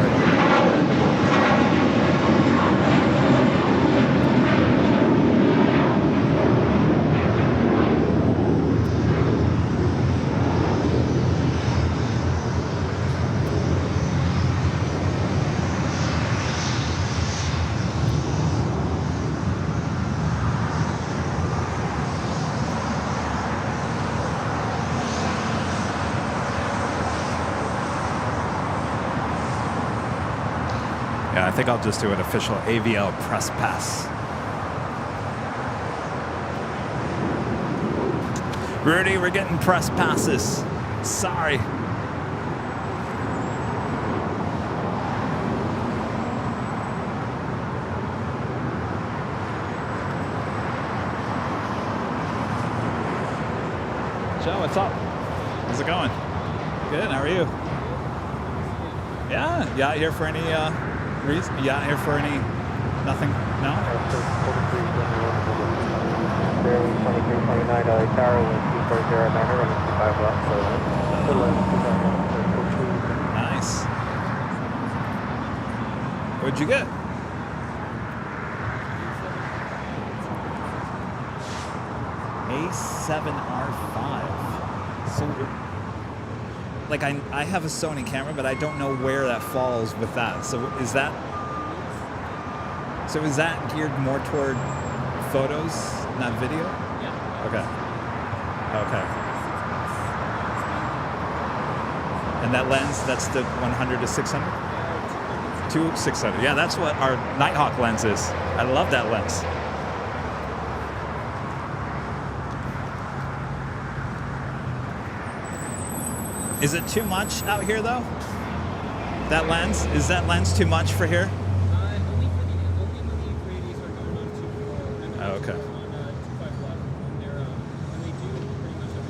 I think I'll just do an official AVL press pass. Rudy, we're getting press passes. Sorry. Joe, what's up? How's it going? Good, how are you? Yeah, you out here for any reason? You out here for any nothing? No? 2329 LA Tower, wind 240 Niner, running 25 left, Nice. What'd you get? A7R5. So, like, I have a Sony camera, but I don't know where that falls with that. So is that geared more toward photos, not video? Yeah. Okay. And that lens, that's the 100 to 600? 600. Yeah, that's what our Nighthawk lens is. I love that lens. Is it too much out here, though? That lens? Is that lens too much for here? Only for the 380s are going on 2.4. Oh, okay. On 2.5 left. And they do pretty much everything.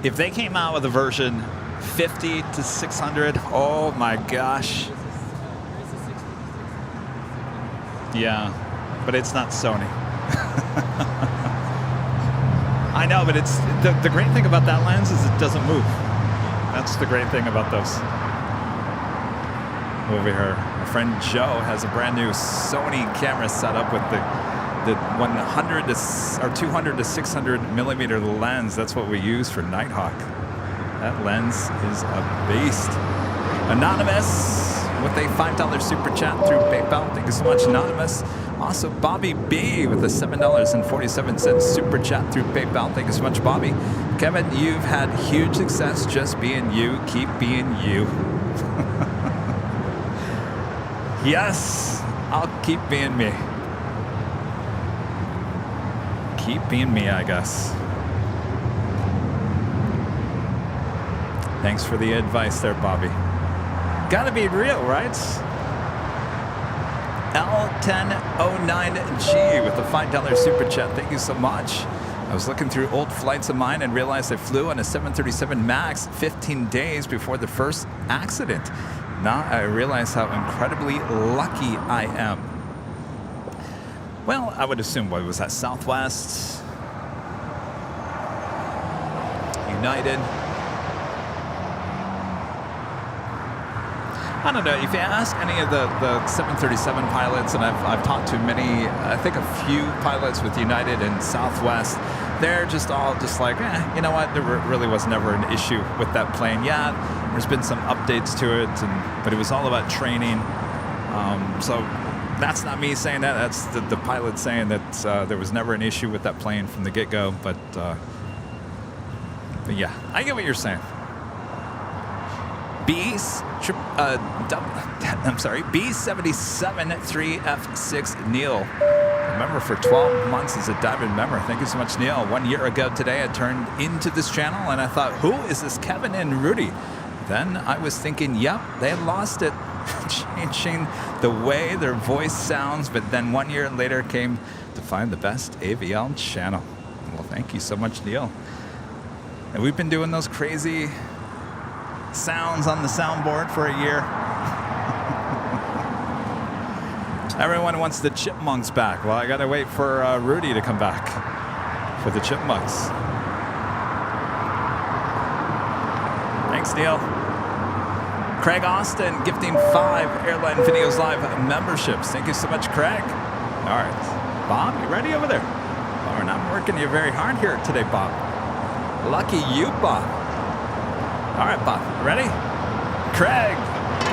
If they came out with a version 50 to 600, oh my gosh. This is 60 to 60. Yeah, but it's not Sony. I know, but it's the great thing about that lens is it doesn't move. That's the great thing about those. Over here, my friend Joe has a brand new Sony camera set up with the 100 to or 200 to 600 millimeter lens. That's what we use for Nighthawk. That lens is a beast. Anonymous with a $5 super chat through PayPal. Thank you so much, Anonymous. Also, Bobby B with a $7.47 super chat through PayPal. Thank you so much, Bobby. Kevin, you've had huge success just being you. Keep being you. Yes, I'll keep being me. Keep being me, I guess. Thanks for the advice there, Bobby. Gotta be real, right? L1009G with the $5 super chat. Thank you so much. I was looking through old flights of mine and realized I flew on a 737 MAX 15 days before the first accident. Now I realize how incredibly lucky I am. Well, I would assume, what was that, Southwest? United? I don't know, if you ask any of the 737 pilots, and I've talked to many, I think a few pilots with United and Southwest, they're just all just like, you know what, there really was never an issue with that plane. Yeah, there's been some updates to it, but it was all about training. So that's not me saying that, that's the pilot saying that there was never an issue with that plane from the get-go, but yeah, I get what you're saying. B773F6 Neil. Remember for 12 months as a diamond member. Thank you so much, Neil. 1 year ago today, I turned into this channel and I thought, who is this Kevin and Rudy? Then I was thinking, yep, they lost it, changing the way their voice sounds. But then 1 year later came to find the best AVL channel. Well, thank you so much, Neil. And we've been doing those crazy sounds on the soundboard for a year. Everyone wants the chipmunks back. Well, I gotta wait for Rudy to come back for the chipmunks. Thanks, Neil. Craig Austin gifting 5 Airline Videos Live memberships. Thank you so much, Craig. All right, Bob, you ready over there? Oh, we're not working you very hard here today, Bob. Lucky you, Bob. All right, Bob, ready? Craig,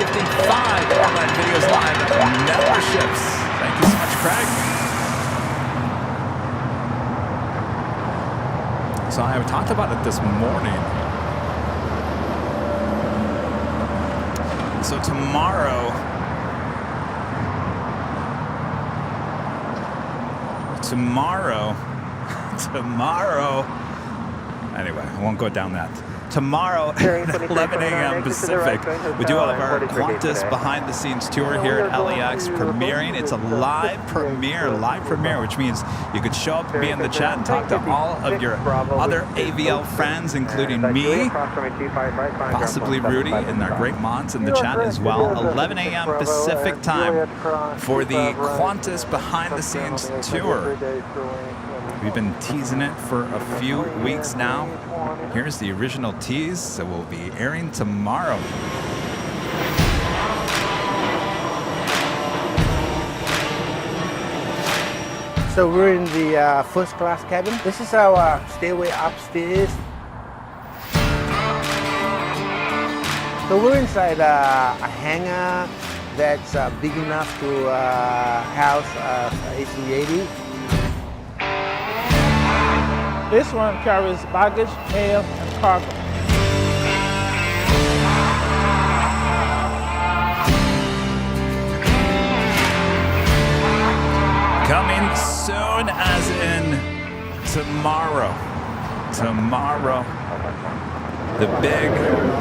gifting 5 Airline Videos Live memberships. Thank you so much, Craig. So I talked about it this morning. So tomorrow, anyway, I won't go down that. Tomorrow at 11 a.m. Pacific, we do have our Qantas behind the scenes tour here at LAX premiering. It's a live premiere, which means you could show up, be in the chat, and talk to all of your other AVL friends, including me, possibly Rudy, and our great mods in the chat as well. 11 a.m. Pacific time for the Qantas behind the scenes tour. We've been teasing it for a few weeks now. Here's the original tease that will be airing tomorrow. So we're in the first class cabin. This is our stairway upstairs. So we're inside a hangar that's big enough to house A380. This one carries baggage, mail, and cargo. Coming soon, as in tomorrow. Tomorrow, the big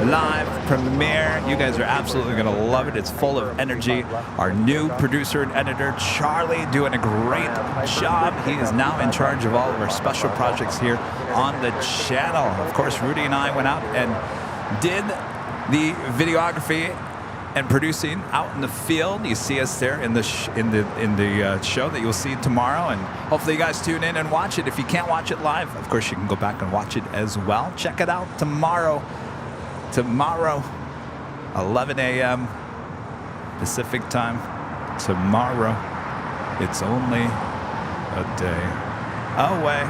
live premiere. You guys are absolutely going to love it. It's full of energy. Our new producer and editor, Charlie, doing a great job. He is now in charge of all of our special projects here on the channel. Of course, Rudy and I went out and did the videography and producing out in the field. You see us there in the show that you'll see tomorrow, and hopefully you guys tune in and watch it. If you can't watch it live, of course you can go back and watch it as well. Check it out tomorrow. Tomorrow, 11 a.m. Pacific time. Tomorrow, it's only a day away.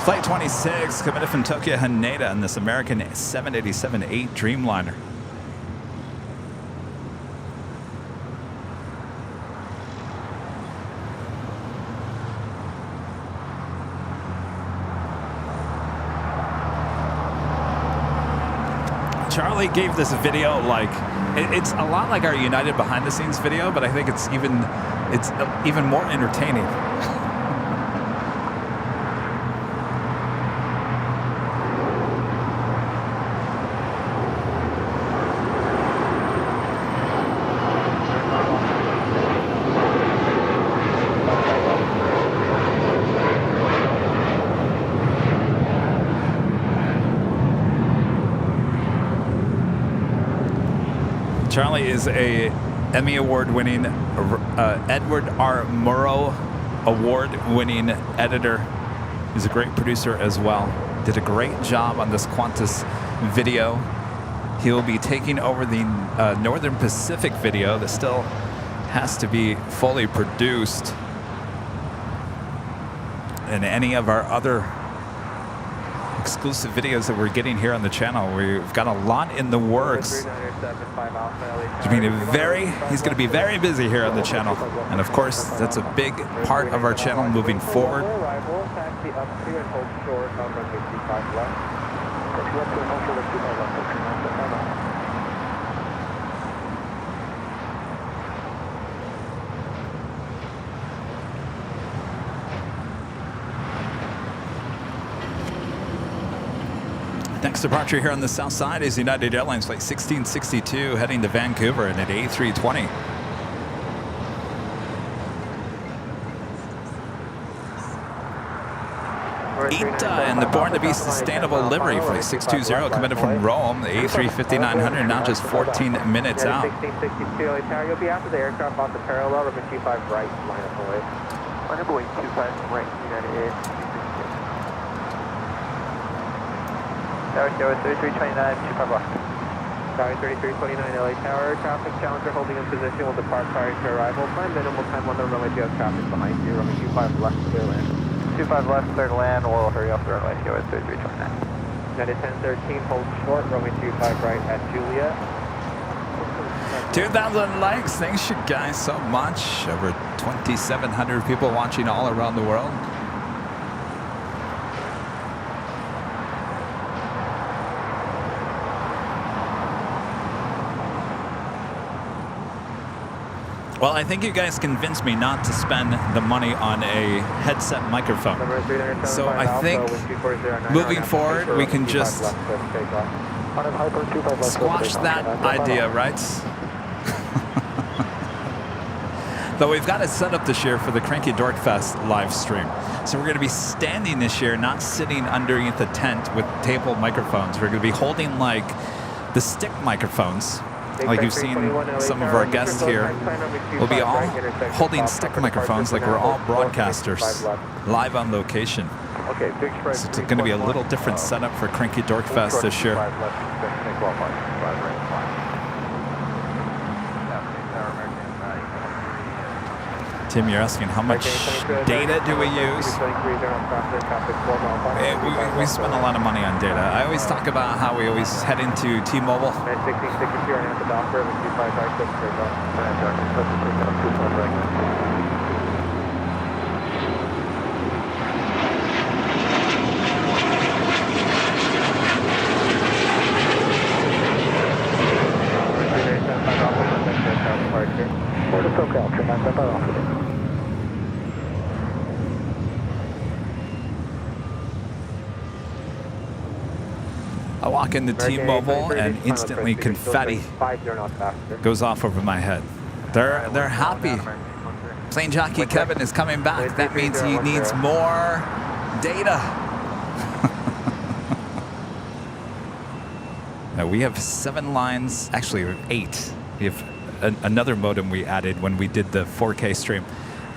Flight 26 coming in from Tokyo Haneda on this American 787-8 Dreamliner. Charlie gave this video like it's a lot like our United behind the scenes video, but I think it's even more entertaining. Charlie is a Emmy Award-winning, Edward R. Murrow Award-winning editor. He's a great producer as well. Did a great job on this Qantas video. He'll be taking over the Northern Pacific video that still has to be fully produced. And any of our other exclusive videos that we're getting here on the channel. We've got a lot in the works. He's going to be very busy here on the channel. And of course, that's a big part of our channel moving forward. Next departure here on the south side is United Airlines Flight 1662 heading to Vancouver in an A320. ITA and the Born to Be Sustainable livery Flight 620 coming in from Rome, the A350-900, now just 14 minutes out. 1662 tower, you'll be after the aircraft off the parallel, runway 25 right, line up away. Runway 25 right, United Air. Tower 3329, 25 left. Tower 3329, LA Tower, traffic Challenger holding in position will depart prior to arrival. Plan minimal time on the runway if you have traffic behind you. Runway 25 left, clear land. 25 left, clear to land, we'll hurry off the runway, TOS 3329. United 1013, hold short, runway 25 right at Juliet. 2,000 likes, thanks you guys so much. Over 2,700 people watching all around the world. Well, I think you guys convinced me not to spend the money on a headset microphone. So I think moving forward, we can just squash that idea, right? Though we've got it set up this year for the Cranky Dork Fest live stream. So we're going to be standing this year, not sitting underneath the tent with table microphones. We're going to be holding like the stick microphones. Like you've seen some of our guests here, we'll be all holding stick microphones like we're all broadcasters live on location. So it's going to be a little different setup for Cranky Dork Fest this year. Tim, you're asking how much data do we use? We spend a lot of money on data. I always talk about how we always head into T-Mobile. I walk into T-Mobile and instantly confetti goes off over my head. They're happy. Plane Jockey Kevin is coming back. That means he needs more data. Now we have 7 lines, actually we have 8. We have another modem we added when we did the 4K stream.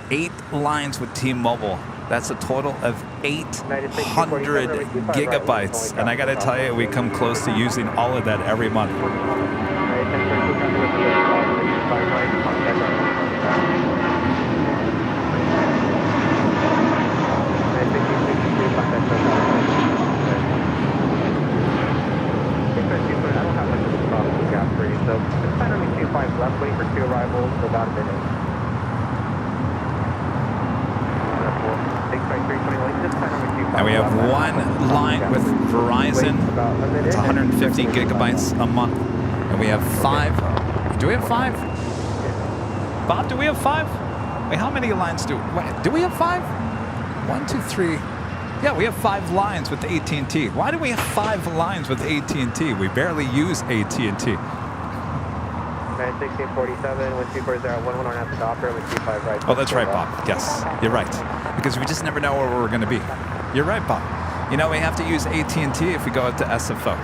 8 lines with T-Mobile. That's a total of 800 gigabytes. And I gotta tell you, we come close to using all of that every month. So it's kind of 25 left, waiting for 2 arrivals for about a minute. And we have 1 line with Verizon, it's 150 gigabytes a month. And we have 5. Do we have 5? Bob, do we have 5? Wait, how many lines do we have 5? 1, 2, 3. Yeah, we have 5 lines with AT&T. Why do we have 5 lines with AT&T? We barely use AT&T. 1647, 1240, 11 on after Docker, 125 right. Oh, that's right, Bob. Yes, you're right. Because we just never know where we're going to be. You're right, Bob. You know, we have to use AT&T if we go out to SFO.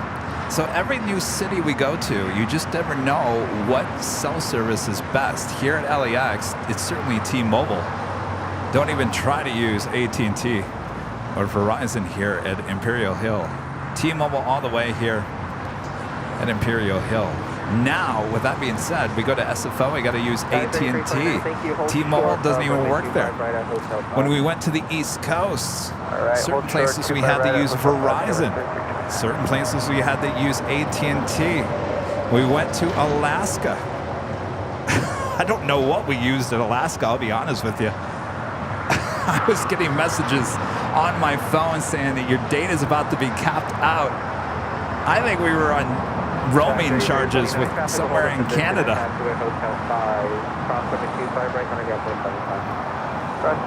So every new city we go to, you just never know what cell service is best. Here at LAX, it's certainly T-Mobile. Don't even try to use AT&T or Verizon here at Imperial Hill. T-Mobile all the way here at Imperial Hill. Now, with that being said, we go to SFO, we got to use AT&T. T-Mobile doesn't even work there. When we went to the East Coast, certain places we had to use Verizon. Certain places we had to use AT&T. We went to Alaska. I don't know what we used in Alaska, I'll be honest with you. I was getting messages on my phone saying that your data is about to be capped out. I think we were on roaming charges with somewhere in Canada. Cross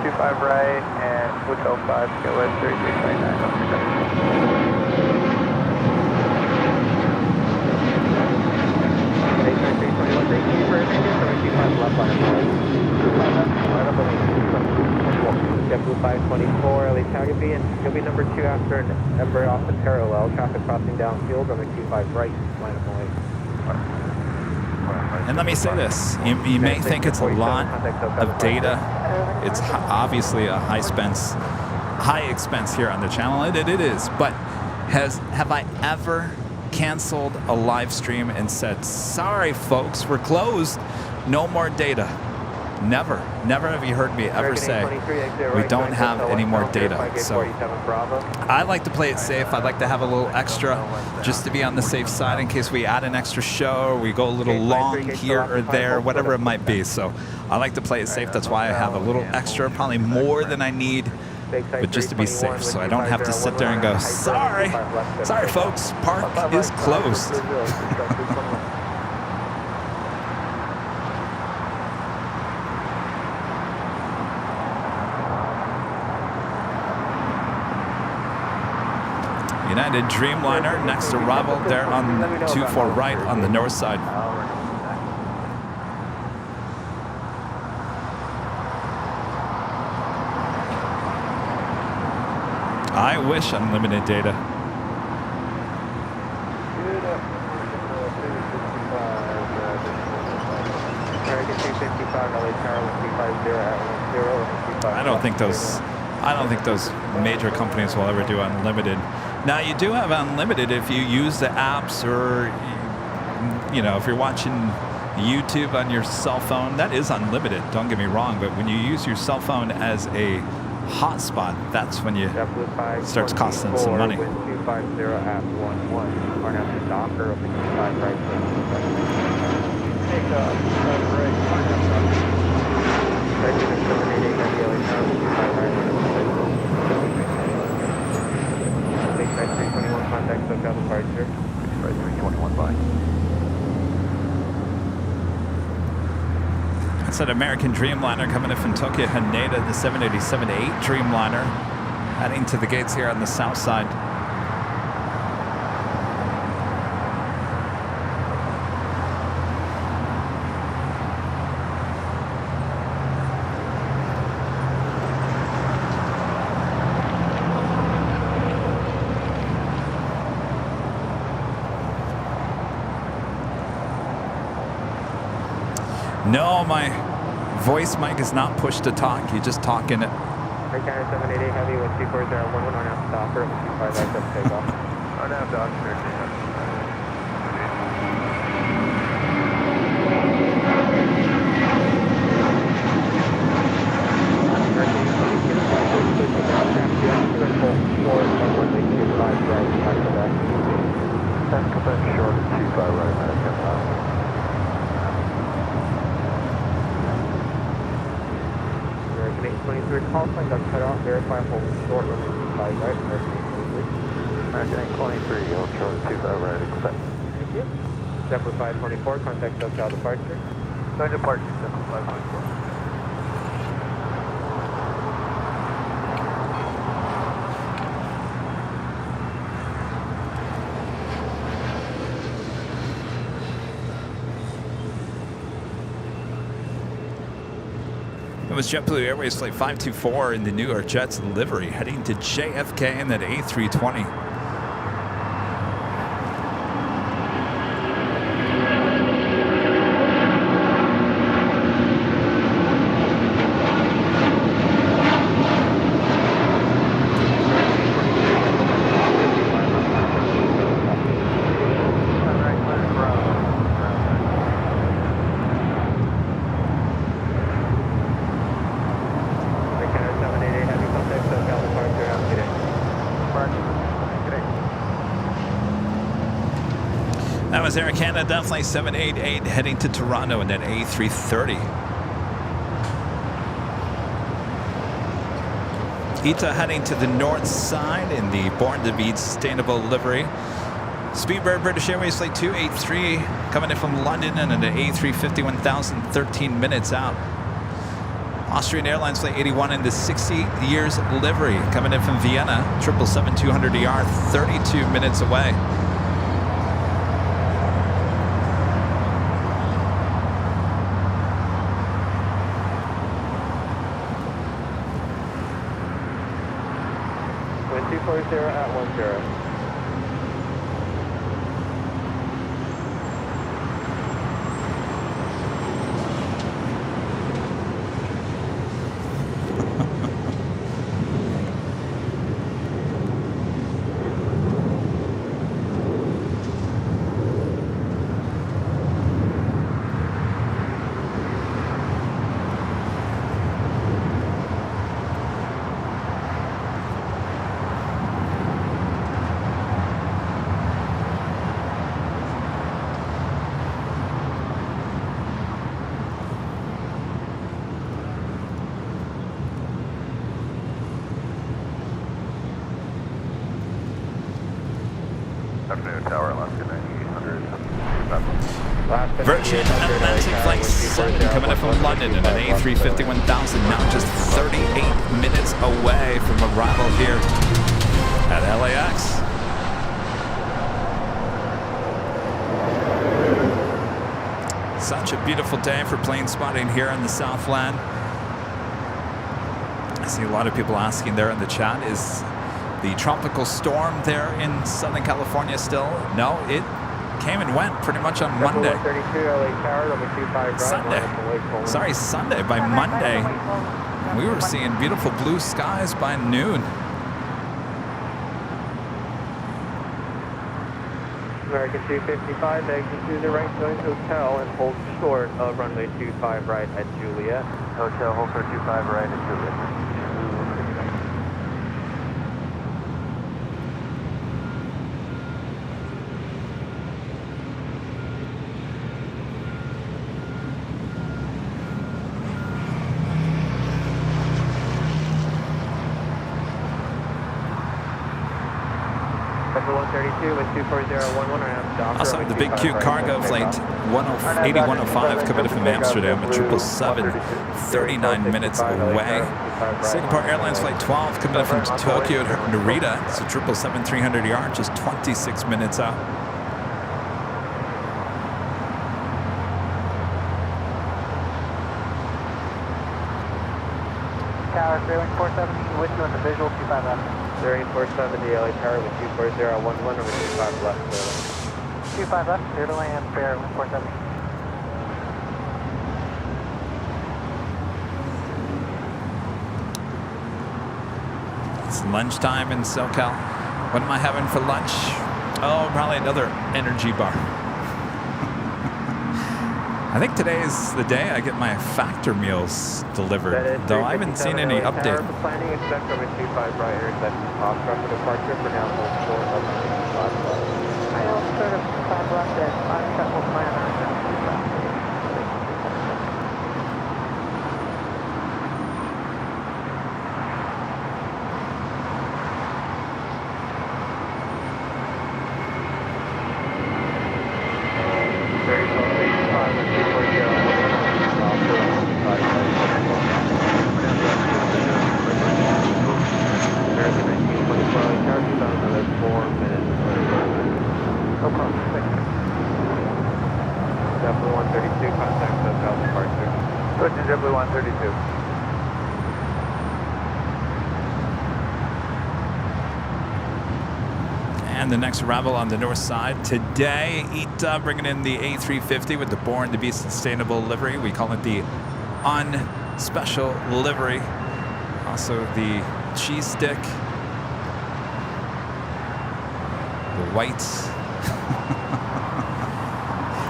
25 right and Hotel 5, go west 3329. JetBlue 524, LA Tagoby, and you'll be number 2 after an Embraer off the parallel. Traffic crossing downfield, runway 25 right, line of noise. And let me say this, you may think it's a lot of data. It's obviously a high expense here on the channel, it is, but have I ever canceled a live stream and said, sorry folks, we're closed, no more data? Never have you heard me ever say we don't have any more data. So I like to play it safe. I like to have a little extra just to be on the safe side in case we add an extra show or we go a little long here or there, whatever it might be. So I like to play it safe. That's why I have a little extra, probably more than I need, but just to be safe, so I don't have to sit there and go, sorry folks, park is closed. United Dreamliner, next arrival there on 24 right on the north side. I wish unlimited data. I don't think those major companies will ever do unlimited. Now you do have unlimited if you use the apps, or you know, if you're watching YouTube on your cell phone, that is unlimited, don't get me wrong, but when you use your cell phone as a hotspot, that's when it starts costing some money. That's an American Dreamliner coming in from Tokyo Haneda, the 787-8 Dreamliner, heading to the gates here on the south side. No, my voice mic is not pushed to talk. You just talk in it. Canada 788 Heavy, 124, 011 on after Docker, 125 right, up takeoff. On after Docker, short, 25 right, American 823, call sign got cut off, verify hold short, runway 25 right, American 823. American 823, hold short 25 right, accept. Thank you. December 524, contact SoCal departure. Going to departure, December 524. It was JetBlue Airways Flight 524 in the New York Jets livery heading to JFK in that A320. That was Air Canada Flight 788 heading to Toronto in that A330. ITA heading to the north side in the Born to Be Sustainable livery. Speedbird British Airways Flight 283 coming in from London and an A350 1,013 minutes out. Austrian Airlines Flight 81 in the 60 years livery coming in from Vienna, 777-200ER, 32 minutes away. Wind 240 at 10. Afternoon, Tower, Alaska 9800. Virgin Atlantic Flight 7 coming in from London in an A350 1000, now just 38 minutes away from arrival here at LAX. Such a beautiful day for plane spotting here in the Southland. I see a lot of people asking there in the chat, is the tropical storm there in Southern California still? No, it came and went pretty much on Monday. Sunday. Sorry, Sunday. By Monday, we were seeing beautiful blue skies by noon. American 255, exit to the right going hotel and hold short of runway 25 right at Juliet. Hotel, hold short 25 right at Juliet. Also, the Big Q cargo flight 8105 coming in from Amsterdam at 777, 39 minutes away. Singapore Airlines flight 12 coming in from Tokyo to Narita. It's a 777-300ER, just 26 minutes out. Tower 347 with you on the visual 25 left. 3470 LA Tower with 24011 over 25 left. 25 left, clear to land, fair 147. It's lunchtime in SoCal. What am I having for lunch? Oh, probably another energy bar. I think today is the day I get my factor meals delivered, though I haven't seen any update. Planning expect from 25 right here, that's off traffic departure for now, hold short of 95 left. I hold short of 5 left at on will plan on 25. JetBlue 132, contact hotel departure. Switching JetBlue 132. And the next arrival on the north side today, ITA bringing in the A350 with the Born to be Sustainable livery. We call it the unspecial livery. Also the cheese stick, the white.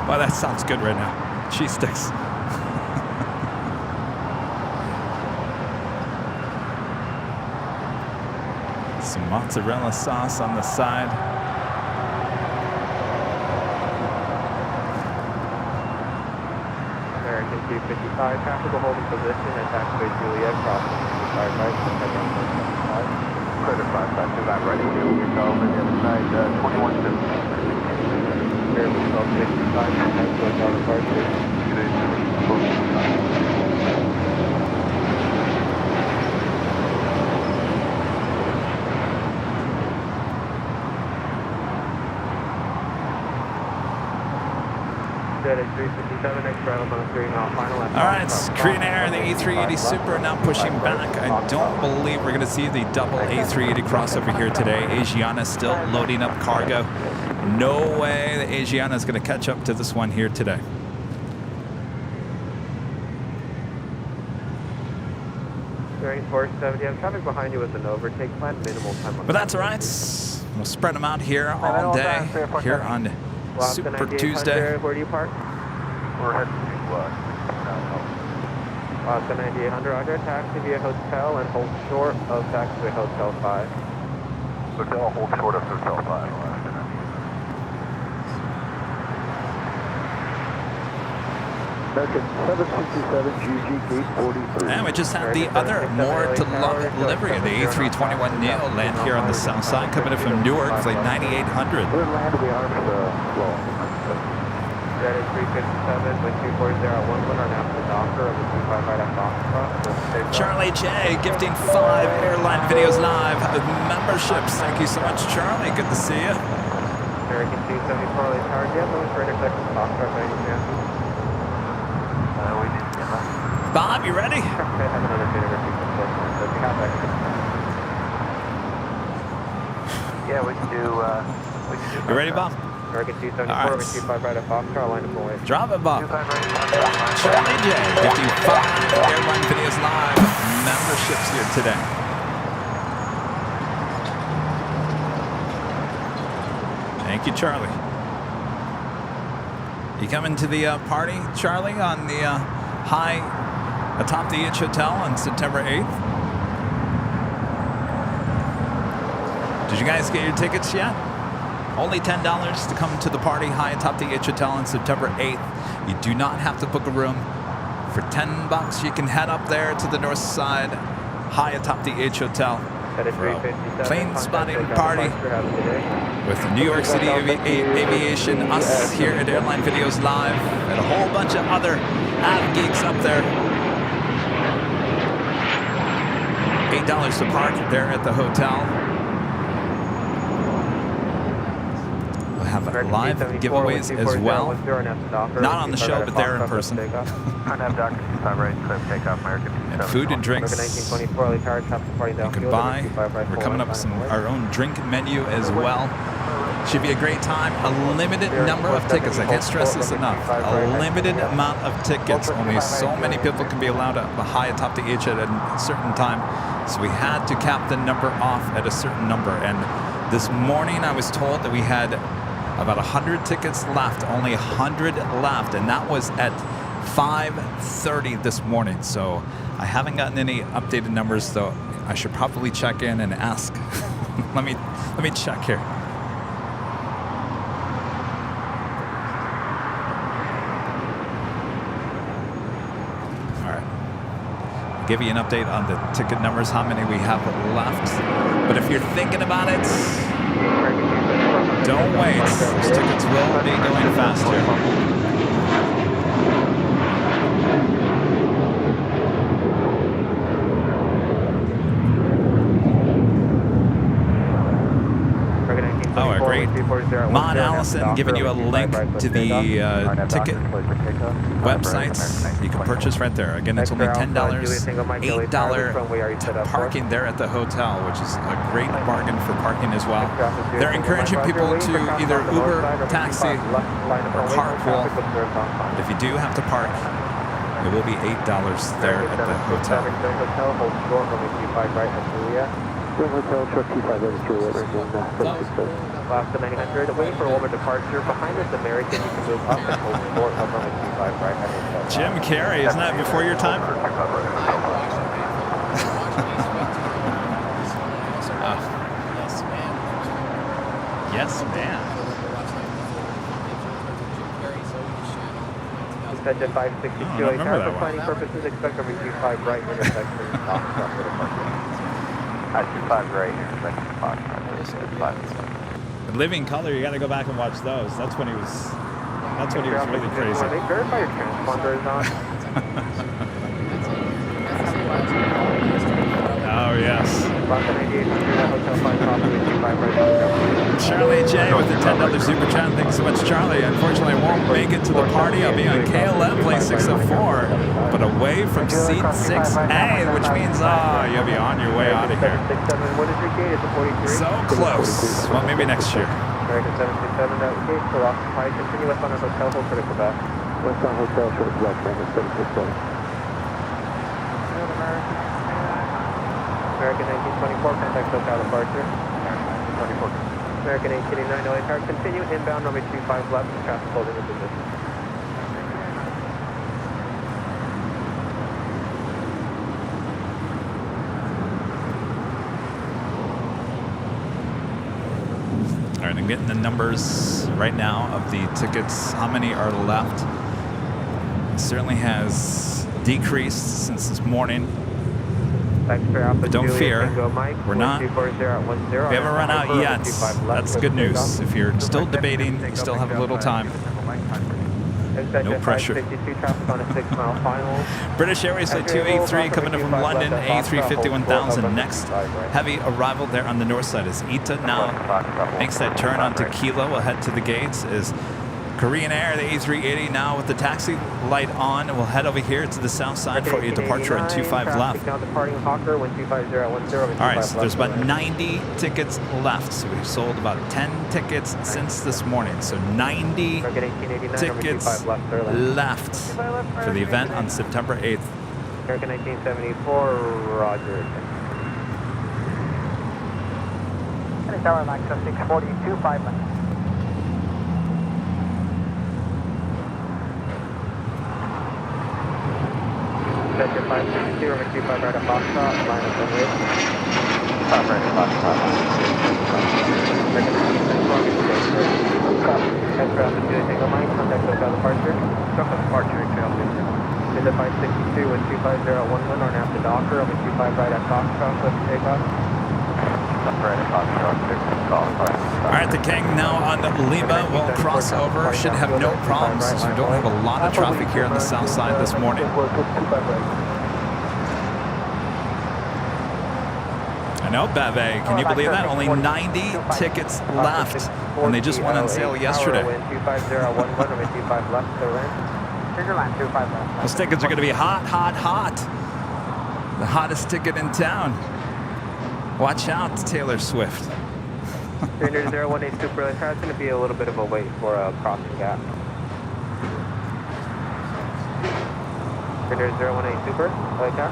Wow, that sounds good right now. Cheese sticks. Some mozzarella sauce on the side. American 255, tactical holding position at taxiway Juliet, crossing 55 right, heading 175. Credit 552, got ready. Yourself on the other side, 21 2. Airline 1265, contact hotel departure. Jet 357, next arrival on a 3-mile final. All right, it's Korean Air, the A380 Super now pushing back. I don't believe we're going to see the double A380 crossover here today. Asiana still loading up cargo. No way the Asiana is going to catch up to this one here today. Bearing 470, I'm traffic behind you with an overtake plan, minimal time on. But that's all right. We'll spread them out here all day, here on Super Tuesday. Where do you park? We're heading to Alaska 9800, Roger. Taxi via hotel and hold short of taxiway Hotel 5. Hotel, hold short of Hotel 5, Alaska 9800. American 767 GG Gate 43. And we just had the other more to love livery, the A321 Neo land here on the south side, coming in from Newark, flight 9800. We're in land, we are slow. Jet 357, wind 240 at 11 on after the Docker of the 25 right at Foxtrot. Charlie J gifting 5 Airline Videos Live memberships. Thank you so much, Charlie. Good to see you. American 274 early tower, do you have limits for intersection Foxtrot by any chance? We need to get left. Bob, you ready? I have another data repeat, so if you have that. Yeah, we can do. You ready, Bob? American 274, All right. wind 25 right at Foxtrot, line up away. Drop it, Bob. 25 right. Charlie J gifting 5 Airline Videos Live memberships here today. Thank you, Charlie. You coming to the party, Charlie, on the high atop the Itch Hotel on September 8th? Did you guys get your tickets yet? Only $10 to come to the party high atop the Itch Hotel on September 8th. You do not have to book a room. For $10, you can head up there to the north side, high atop the Itch Hotel, for a plane spotting party with New York City Aviation, us here at Airline Videos Live, and a whole bunch of other av geeks up there. $8 to park there at the hotel. We'll have live giveaways as well. Not on the show, but there in person. And food and drinks. You can buy. We're coming up with our own drink menu as well. Should be a great time. A limited number of tickets. I can't stress this enough. A limited amount of tickets. Only so many people can be allowed up high atop the H at a certain time. So we had to cap the number off at a certain number. And this morning I was told that we had about 100 tickets left. Only 100 left. And that was at 5:30 this morning. So I haven't gotten any updated numbers, though. I should probably check in and ask. let me check here. All right. I'll give you an update on the ticket numbers, how many we have left. But if you're thinking about it, don't wait. Those tickets will be going faster. Oh, a great Mon Allison giving you a link to the ticket websites you can purchase right there. Again, it's only $10, $8 to parking there at the hotel, which is a great bargain for parking as well. They're encouraging people to either Uber, taxi, or carpool. But if you do have to park, it will be $8 there at the hotel. Hotel, truck 25 Last to 900, waiting for Walmart departure. Behind us, American, you can move up and hold short of runway 25 right at hotel. Jim Carrey, isn't that before your time? Yes, man. Set to 562, for planning purposes, expect over 25 right intersection. At 25 right, intersection Fox. Living Color, you got to go back and watch those. That's when he was really crazy. Verify your transponder is on. Oh, yes. Charlie J with the $10 super chat. Thanks so much, Charlie. Unfortunately, I won't make it to the party. I'll be on KLM plane 604, but away from seat 6A, which means, you'll be on your way out of here. So close. Well, maybe next year. American 767, that gate still occupied. Continue west on our hotel, hold critical back. West on hotel, short left, American 767. American 1924, contact SoCal departure. American 1889, LA car, continue inbound, runway 25 left, and traffic holding in position. All right, I'm getting the numbers right now of the tickets. How many are left? It certainly has decreased since this morning. But don't fear, we're not. We haven't run out yet. That's good news. If you're still debating, you still have a little time. No pressure. British Airways Flight 283 coming in from London, A350 1000. Next heavy arrival there on the north side is Ita. Now makes that turn onto Kilo. We'll head to the gates. Is Korean Air, the A380 now with the taxi light on. We'll head over here to the south side for a departure on 25 left. All right, so there's about 90 tickets left. So we've sold about 10 tickets since this morning. So 90 tickets left for the event on September 8th. American 1974, Roger. Tower LAX 642, 5 minutes. Sector 562, runway 25 right at Foxtrot, line up runway. Top right at Foxtrot. Head for altitude, Tango Mike, contact SoCal departure. SoCal departure, trail 2. Into 562 with 25011 on after Docker, runway 25 right at Foxtrot, left takeoff. Top right at Foxtrot, 6 call. All right, the King now on the Lima will cross over. Should have no problems since we don't have a lot of traffic here on the south side this morning. I know, Bave. Can you believe that? Only 90 tickets left, and they just went on sale yesterday. Those tickets are going to be hot, hot, hot. The hottest ticket in town. Watch out, Taylor Swift. Trainer 018 Super LA car, it's going to be a little bit of a wait for a crossing gap. Trainer 018 Super LA car.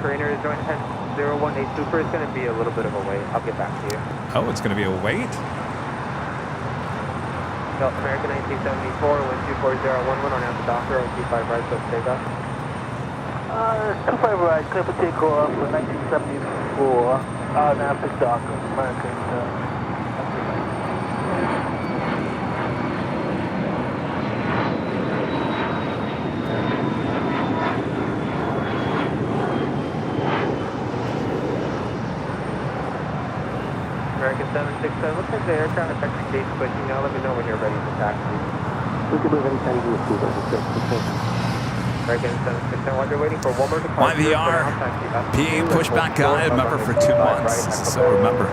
Trainer 018 Super is going to be a little bit of a wait. I'll get back to you. Oh, it's going to be a wait? South American 1974, wind 24011 on after Docker, 25 right, so takeoff. 25 right, clear for takeoff for 1974. After Docker, American. American 767, looks like the aircraft effective gate switching now. Let me know when you're ready to taxi. We can move anytime you do, American 767, while you're waiting for one more departure. YVR, PA pushback guide, member for 2 months. So remember.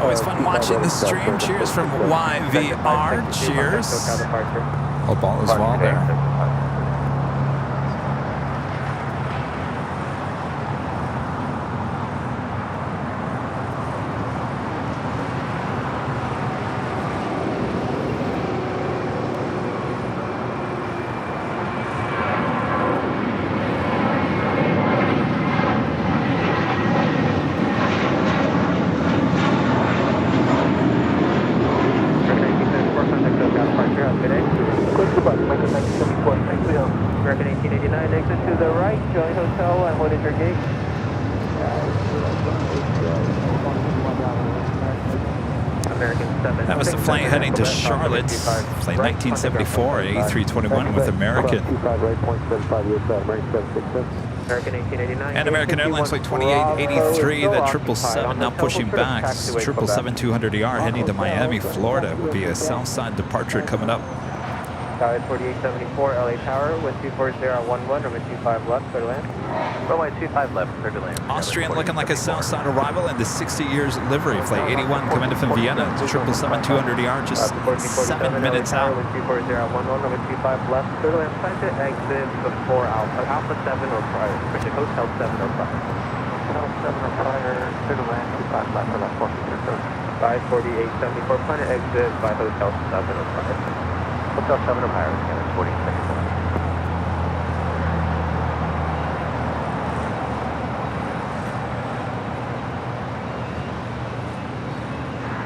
Always fun watching the stream. Cheers from YVR. Cheers. Hope all is well there. American 1889, exit to the right, join hotel, and what is your gate? American 7. That was the flight heading to Charlotte. Flight 1974, A321 with American. American 1889. And American Airlines Flight 2883, that 777 now pushing back. 777-200ER heading to Miami, Florida. Will be a Southside departure coming up. Sky 4874, LA Tower, wind 240 on 11, runway 25 left, clear to land. Runway 25 left, clear to land. Austrian looking like a Southside arrival in the 60 years livery. Flight 81 coming in from Vienna. 777-200ER, just 7 minutes out. Wind 240 on 11, runway 25 left, clear to land. Time to exit before Alpha 7 or prior. Hotel 7 or prior. Hotel 7 or prior, clear to land, 25 left, for left, 46. Sky 4874, plan to exit by Hotel 7 or prior. Hotel 7 or higher, again, 40 seconds.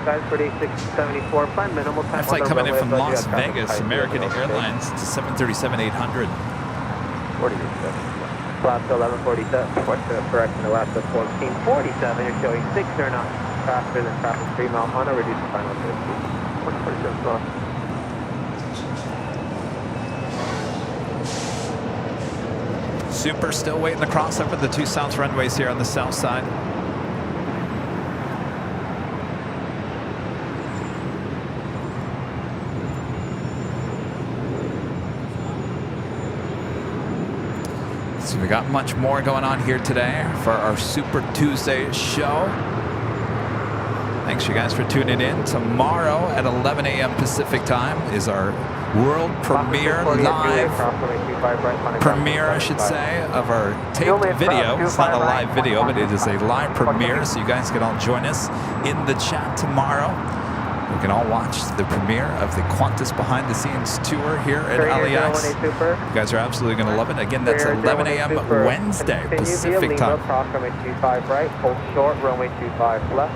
Guys, 4674, plan minimal time. That flight coming in from Las Vegas, American Airlines, to 737-800. 48 seconds. Alaska 1147, correction, Alaska 1447, you're showing 6 or not faster than traffic 3 mile on a reduced final 50. 1447, Super still waiting to cross over the 2 south runways here on the south side. So we got much more going on here today for our Super Tuesday show. Thanks you guys for tuning in. Tomorrow at 11 a.m. Pacific time is our world premiere, live premiere, I should say, of our taped video. It's not a live video, but it is a live premiere, so you guys can all join us in the chat tomorrow. We can all watch the premiere of the Qantas behind the scenes tour here at LAX. You guys are absolutely going to love it. Again, that's 11 a.m. Wednesday Pacific time. Cross runway 25 right, hold short, runway 25 left.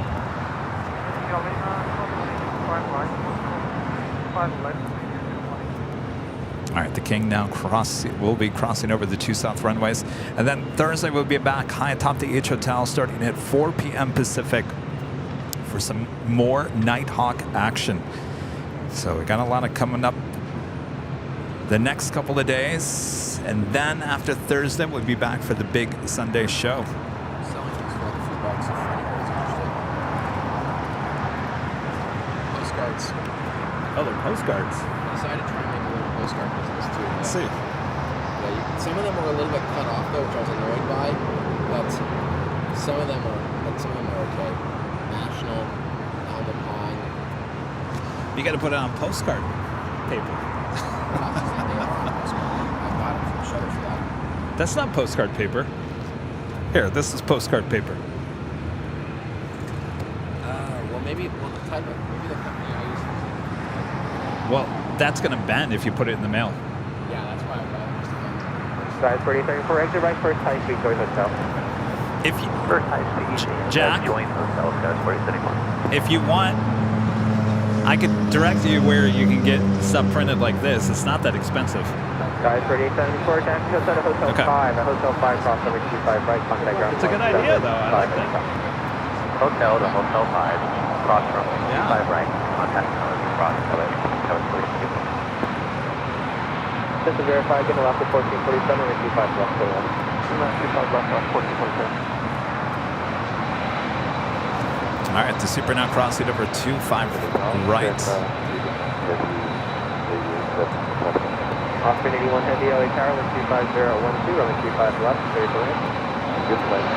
All right, the King now will be crossing over the 2 south runways. And then Thursday we'll be back high atop the H Hotel starting at 4 p.m. Pacific for some more Nighthawk action. So we got a lot of coming up the next couple of days. And then after Thursday, we'll be back for the big Sunday show. Postcards. Oh, they're postcards. I decided to try and make a little postcard business too. Let's see. Yeah, some of them are a little bit cut off though, which I was annoyed by, but some of them are okay. National, down the pond. You got to put it on postcard paper. I bought it from Shutter for that. That's not postcard paper. Here, this is postcard paper. Well, maybe the company I use. Well, that's going to bend if you put it in the mail. Yeah, that's why I bought it. Size 4034, exit right, first high speed, join hotel. If you, First high speed, Jack, join hotel, guys, 4071. if you want, I could direct you where you can get stuff printed like this. It's not that expensive. Guys, 3874, taxi outside of Hotel 5, at Hotel 5, cross over 25 right, contact ground. It's a good idea, though. I like that. Hotel to Hotel 5, cross from 25 right, contact cross over 742. Just to verify, again, Alaska 1447, runway 25 left, clear land. 25 left, 1447. All right, the Super now crossing over 25 right. Osprey 81 Heavy, LA Tower, 125.012, runway 25 left, clear to land. Good place.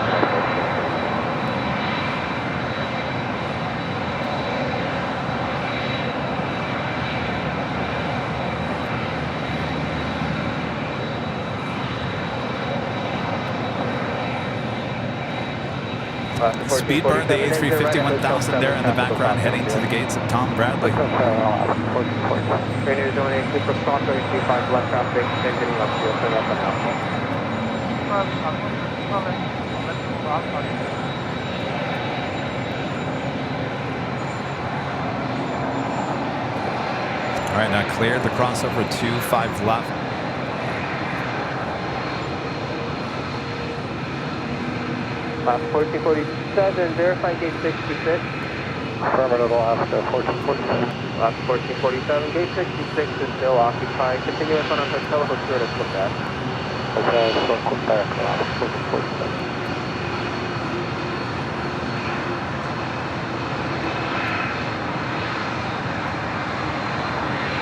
Speedbird, the A350 1000 there in the background, heading to the gates of Tom Bradley. Trainer zone 8, super cross, 25 left traffic, continuing up field, turn left on Alpha. All right, now cleared the crossover 25 left. Last 1447, verify gate 66. Affirmative, Alaska 1447. Last 1447, gate 66 is still occupied. Continuous on our hotel, hotel to look at. Okay, so Quebec, Alaska 1447.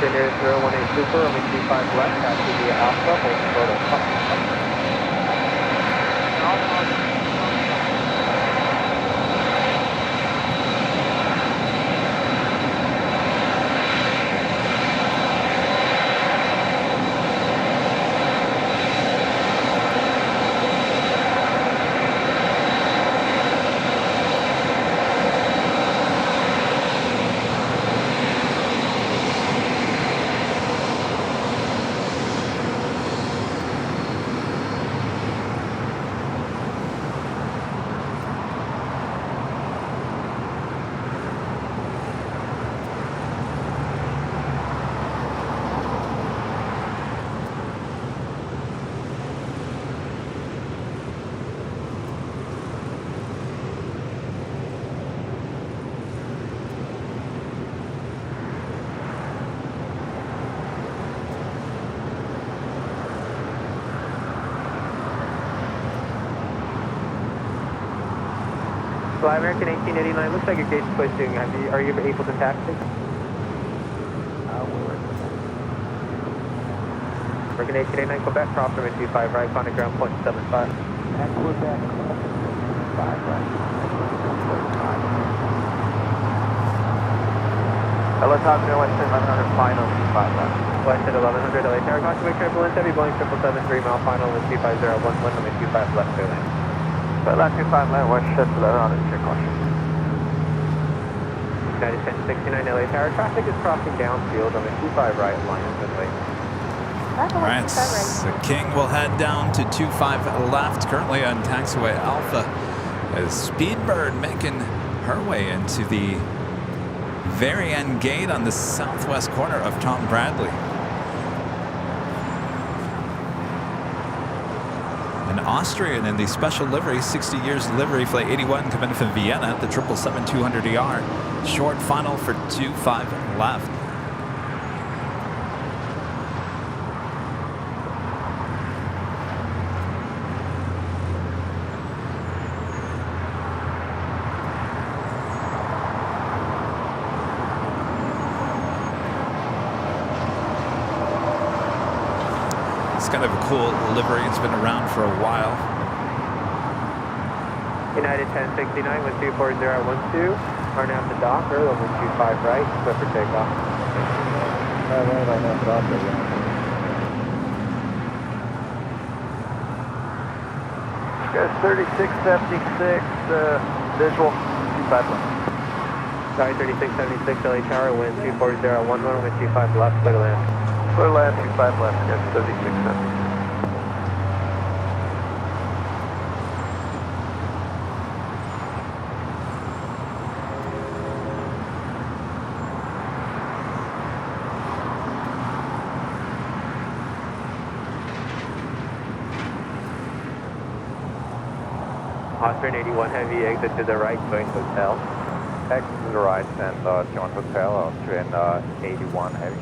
Trainer 018 Super, only 25 left, after the Alpha, hold short of Fly American 1889, looks like your gate's pushing. Are you able to taxi? American 1889, Quebec, cross runway 25 right, contact ground point 75. At Quebec, 5 right. Hello, Top Near Western 1100, final 5 left. Western 1100, LA Tower, contact turbulence, heavy Boeing 777, 3 mile final, with 25011, runway 25 left, clear land. But last 25 left, Western 1100, check caution. United 1069 LA Tower, traffic is crossing downfield on the 25 right line of runway. All right, the King will head down to 25 left, currently on taxiway Alpha, as Speedbird making her way into the very end gate on the southwest corner of Tom Bradley. An Austrian in the special livery, 60 years livery, flight 81, coming from Vienna, the 777-200ER. Short final for 25 left. It's kind of a cool livery. It's been around for a while. United 1069 with 24012. Are now at the dock, or over 25 right, clear for takeoff. Guys, 3676, visual, 25 left. Sorry, 3676 LA Tower, wind 24011 with 25 left, clear to land. Clear land, 25 left, guys, 3670. Austrian 81 Heavy, exit to the right, going hotel. Exit to the right, and join hotel, Austrian 81 Heavy.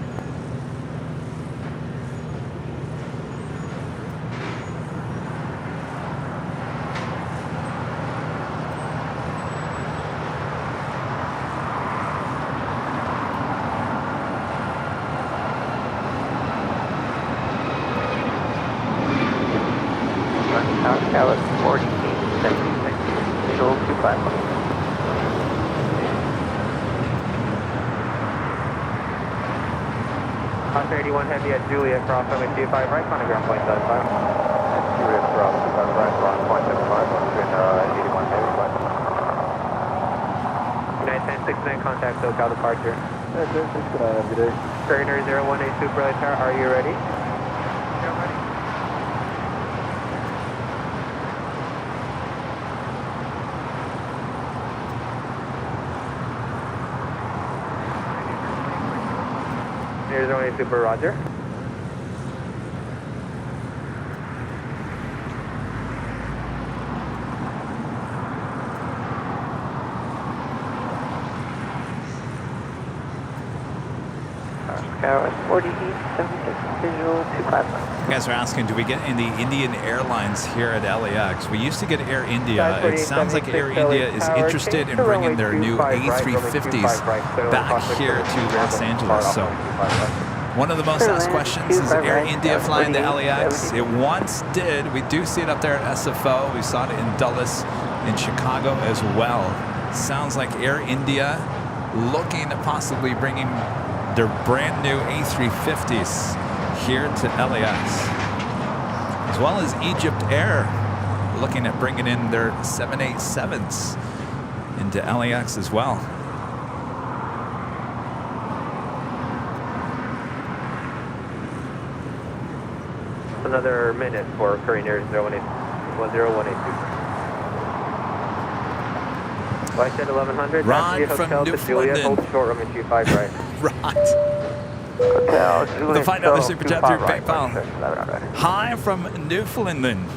Oscar 81 Heavy at Juliet, cross runway 25 right, on the ground point 75. Juliet, cross 25 right, ground point 75, on screen 81 Heavy, right. United 1069, contact SoCal departure. Yeah, 1069, every day. Trainer 018 Super Light Tower, are you ready? Yeah, I'm ready. Here's 018 Super, roger. Tower 40 East, 76 visual 25 left. You guys are asking, do we get any Indian Airlines here at LAX? We used to get Air India. It sounds like Air India is interested in bringing their new A350s back here to Los Angeles. So one of the most asked questions is Air India flying to LAX? It once did. We do see it up there at SFO. We saw it in Dulles, in Chicago as well. Sounds like Air India looking at possibly bringing their brand new A350s here to LAX, as well as Egypt Air looking at bringing in their 787s into LAX as well. Another minute for current air 1018 Super. Flight at 1100. Rod from Newfoundland. Hold short, runway 25 right. Rod. The $5 super chat through PayPal. Hi from Newfoundland,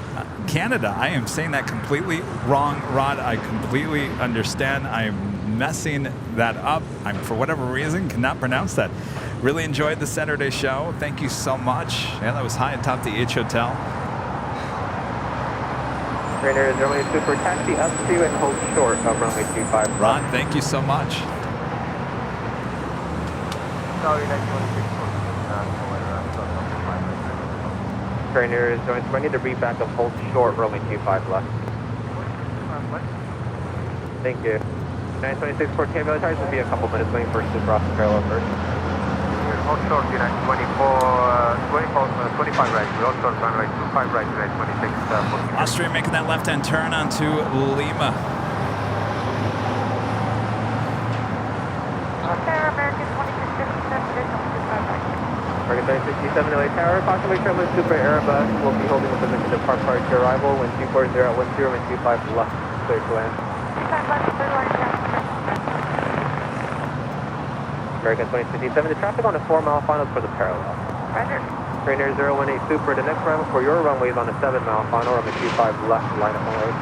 Canada. I am saying that completely wrong, Rod. I completely understand. I'm messing that up. I'm, for whatever reason, cannot pronounce that. Really enjoyed the Saturday show. Thank you so much. Yeah, that was high atop the H Hotel. Trainer is runway super, taxi up to and hold short of runway 25. Ron, thank you so much. Trainer is going to need to read back of hold short, runway 25 left. Thank you. 926 for KVL tires will be a couple minutes waiting for super off the parallel first. Hold short, United 25 right, we hold short runway 25 right, United 26. Austria making that left-hand turn onto Lima. American 2657, additional 25 right. American 2067 LA Tower, possibly traveling Super Airbus will be holding a position to park prior to arrival when 240 at 10 and 25 left, clear to land. 25 left, clear line down. American 2067, the traffic on a 4-mile final for the parallel. Roger. Trainer 018 Super, the next arrival for your runway is on a 7-mile final, runway 25 left, line up on road.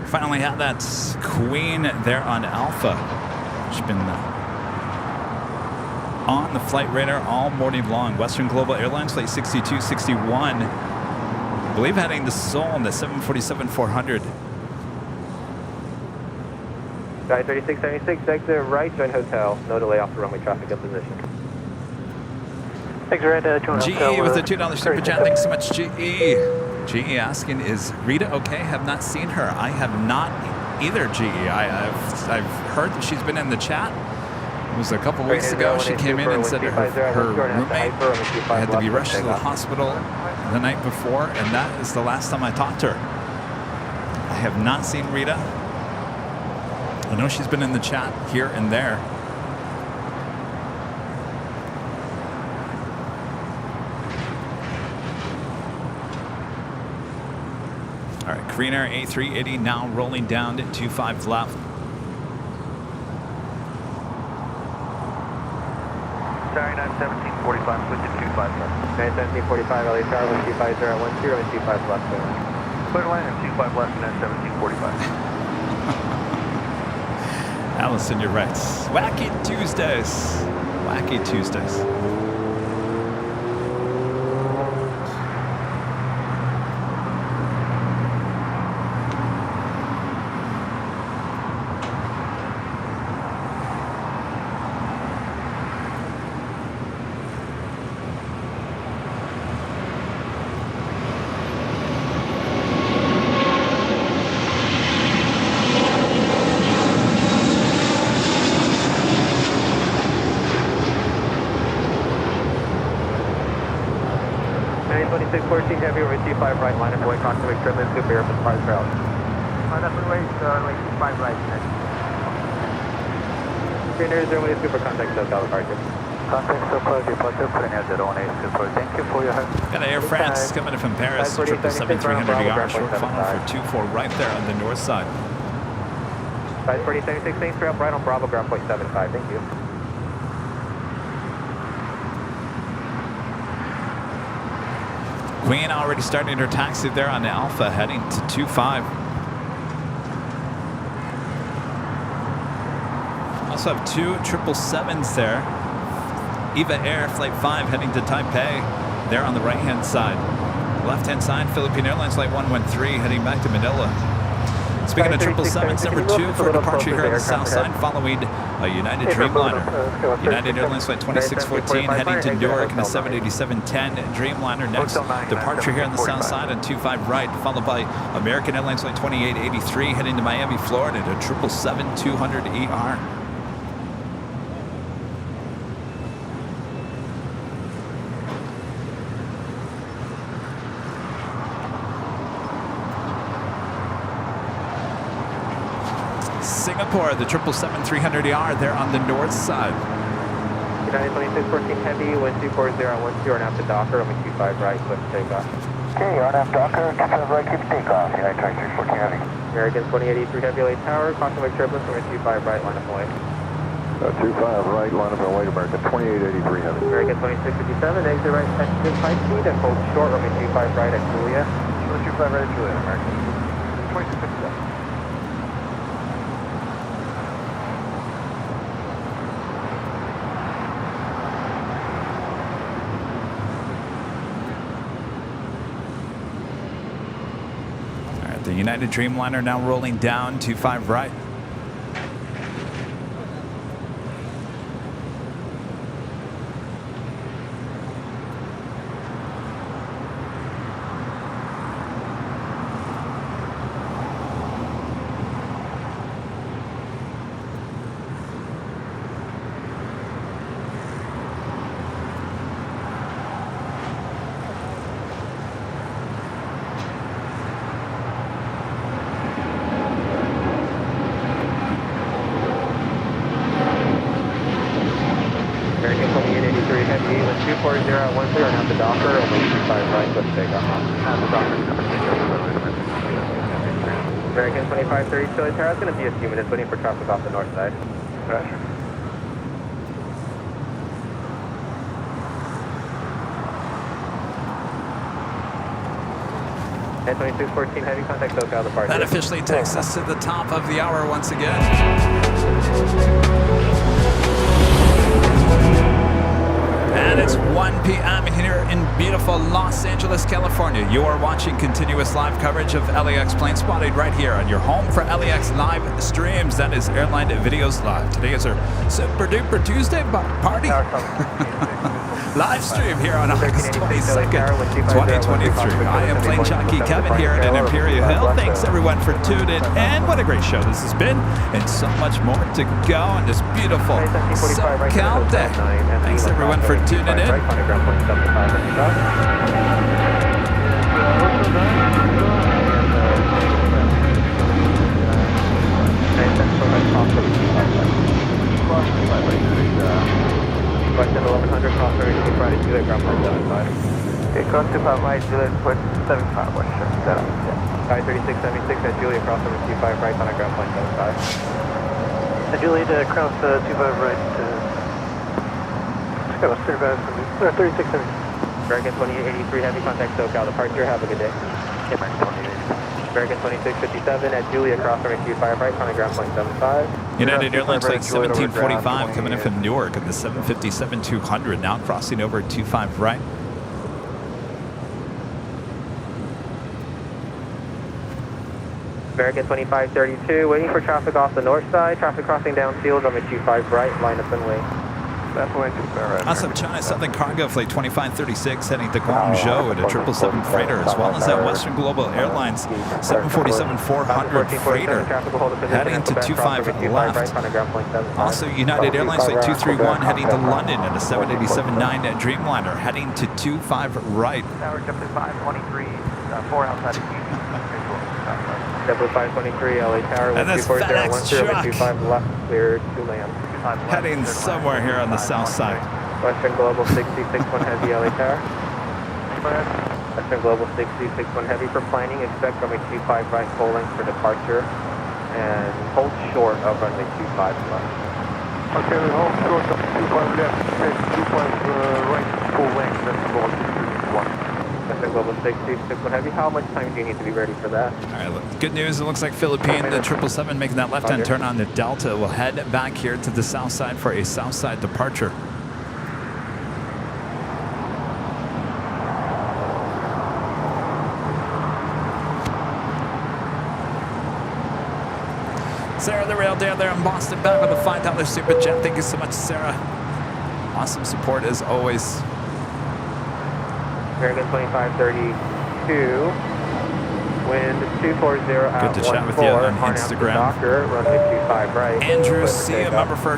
Finally had that Queen there on Alpha. She's been on the flight radar all morning long. Western Global Airlines flight 6261. I believe heading to Seoul on the 747-400. Guy 3676, exit right, join hotel. No delay off the runway traffic up position. Thanks, Red. GE with the $2 super chat. Thanks so much, GE. GE asking, is Rita okay? Have not seen her. I have not either, GE. I've heard that she's been in the chat. It was a couple weeks ago. She came in and said her roommate had to be rushed to the hospital the night before, and that is the last time I talked to her. I have not seen Rita. I know she's been in the chat here and there. All right, Korean Air A380 now rolling down to 25 left. Sorry, 91745, switch to 25 left. 91745, LA Tower, 125 and 25 left. Clear line and 25 left, 91745. Allison, you're right. Wacky Tuesdays. Wacky Tuesdays. 14 Heavy over 25 right, line of way, contact with Trimlin, Super Air, Fire Trail. Line up runway 25 right. Trainer 018 Super, contact SoCal departure. Contact SoCal departure, Trainer 018 Super. Thank you for your help. Got Air France coming in from Paris, 777-300ER, short funnel for 24 right there on the north side. 540-76, thanks for help, right on Bravo, ground point 75, thank you. Queen already starting her taxi there on Alpha, heading to 25. Also have two 777s there. Eva Air Flight 5 heading to Taipei. There on the right-hand side. Left-hand side, Philippine Airlines Flight 113 heading back to Manila. Speaking of 777s, number 2 for departure here on the south side, following a United Dreamliner. United Airlines Flight 2614 heading to Newark in a 787-10 Dreamliner next. Departure here on the south side on 25 right, followed by American Airlines Flight 2883 heading to Miami, Florida to 777-200ER. Singapore, the 777-300ER there on the north side. United 2614 Heavy, wind 240 on 12, and after Docker, on 25 right, clear for takeoff. Okay, on after Docker, 25 right, keep takeoff. United 2614 Heavy. American 2883 Heavy, late tower, contact with turbulence, on 25 right, line of way. 25 right, line up runway, American 2883 Heavy. American 2657, exit right, at high speed, and hold short, on 25 right at Julia. 25 right at Julia, American 2657. The United Dreamliner now rolling down 25 right. American 2883 Heavy, wind 240 at 13, and after Docker, on 25 right, clear for takeoff. American 2530 Chile Tower, it's going to be a few minutes waiting for traffic off the north side. Pressure. And 2614 Heavy, contact SoCal departure. That officially takes us to the top of the hour once again. And it's 1 p.m. here in beautiful Los Angeles, California. You are watching continuous live coverage of LAX Plane Spotting right here on your home for LAX live streams. That is Airline Videos Live. Today is our super duper Tuesday party. Live stream here on August 22nd, 2023. I am Plane Jockey Kevin here at Imperial Hill. Thanks everyone for tuning in. And what a great show this has been. And so much more to go on this beautiful SoCal day. Thanks everyone for tuning in. Question 1100, cross 32 Friday, Juliet, ground point 75. Okay, cross 25 right, Juliet, point 75, West Shore, 53676 at Juliet, cross 25 right, on a ground point 75. At Juliet, cross 25 right, let's go, 3670. American 2883 Heavy, contact SoCal departure, have a good day. American 2657 at Julia, cross 25 right, on a ground point 75. United Airlines Flight 1745 coming in from Newark at the 757-200, now crossing over 25 right. American 2532, waiting for traffic off the north side, traffic crossing downfield on the 25 right, line up and wait. Awesome. China Southern Cargo Flight 2536 heading to Guangzhou at a 777 freighter, as well as that Western Global Airlines 747-400 freighter heading to 25 left. Also United Airlines Flight 231 heading to London at a 787-9 Dreamliner heading to 25 right. Tower JetBlue 523, 4 outside of Houston. JetBlue 523, LA Tower, And this 124.010, FedEx 25 left, cleared to land. Heading somewhere here on the south side. Western Global 6061 Heavy, LA Tower. Western Global 6061 Heavy for planning. Expect runway 25 right, full length for departure. And hold short of runway 25 left. Okay, we hold short of 25 left, okay, 25 right, full length, that's Global 6061. Western Global 6061 Heavy, how much time do you need to be ready for that? All right, good news. It looks like Philippine, the 777 making that left-hand turn on the Delta will head back here to the south side for a south side departure. Sarah the Rail Dale there in Boston, back with a $5 super chat. Thank you so much, Sarah. Awesome support as always. American 2532, wind 240 at Good to chat with 14, you on harness Instagram. Docker, runway 25 right. Andrew, clear for see a takeoff. member for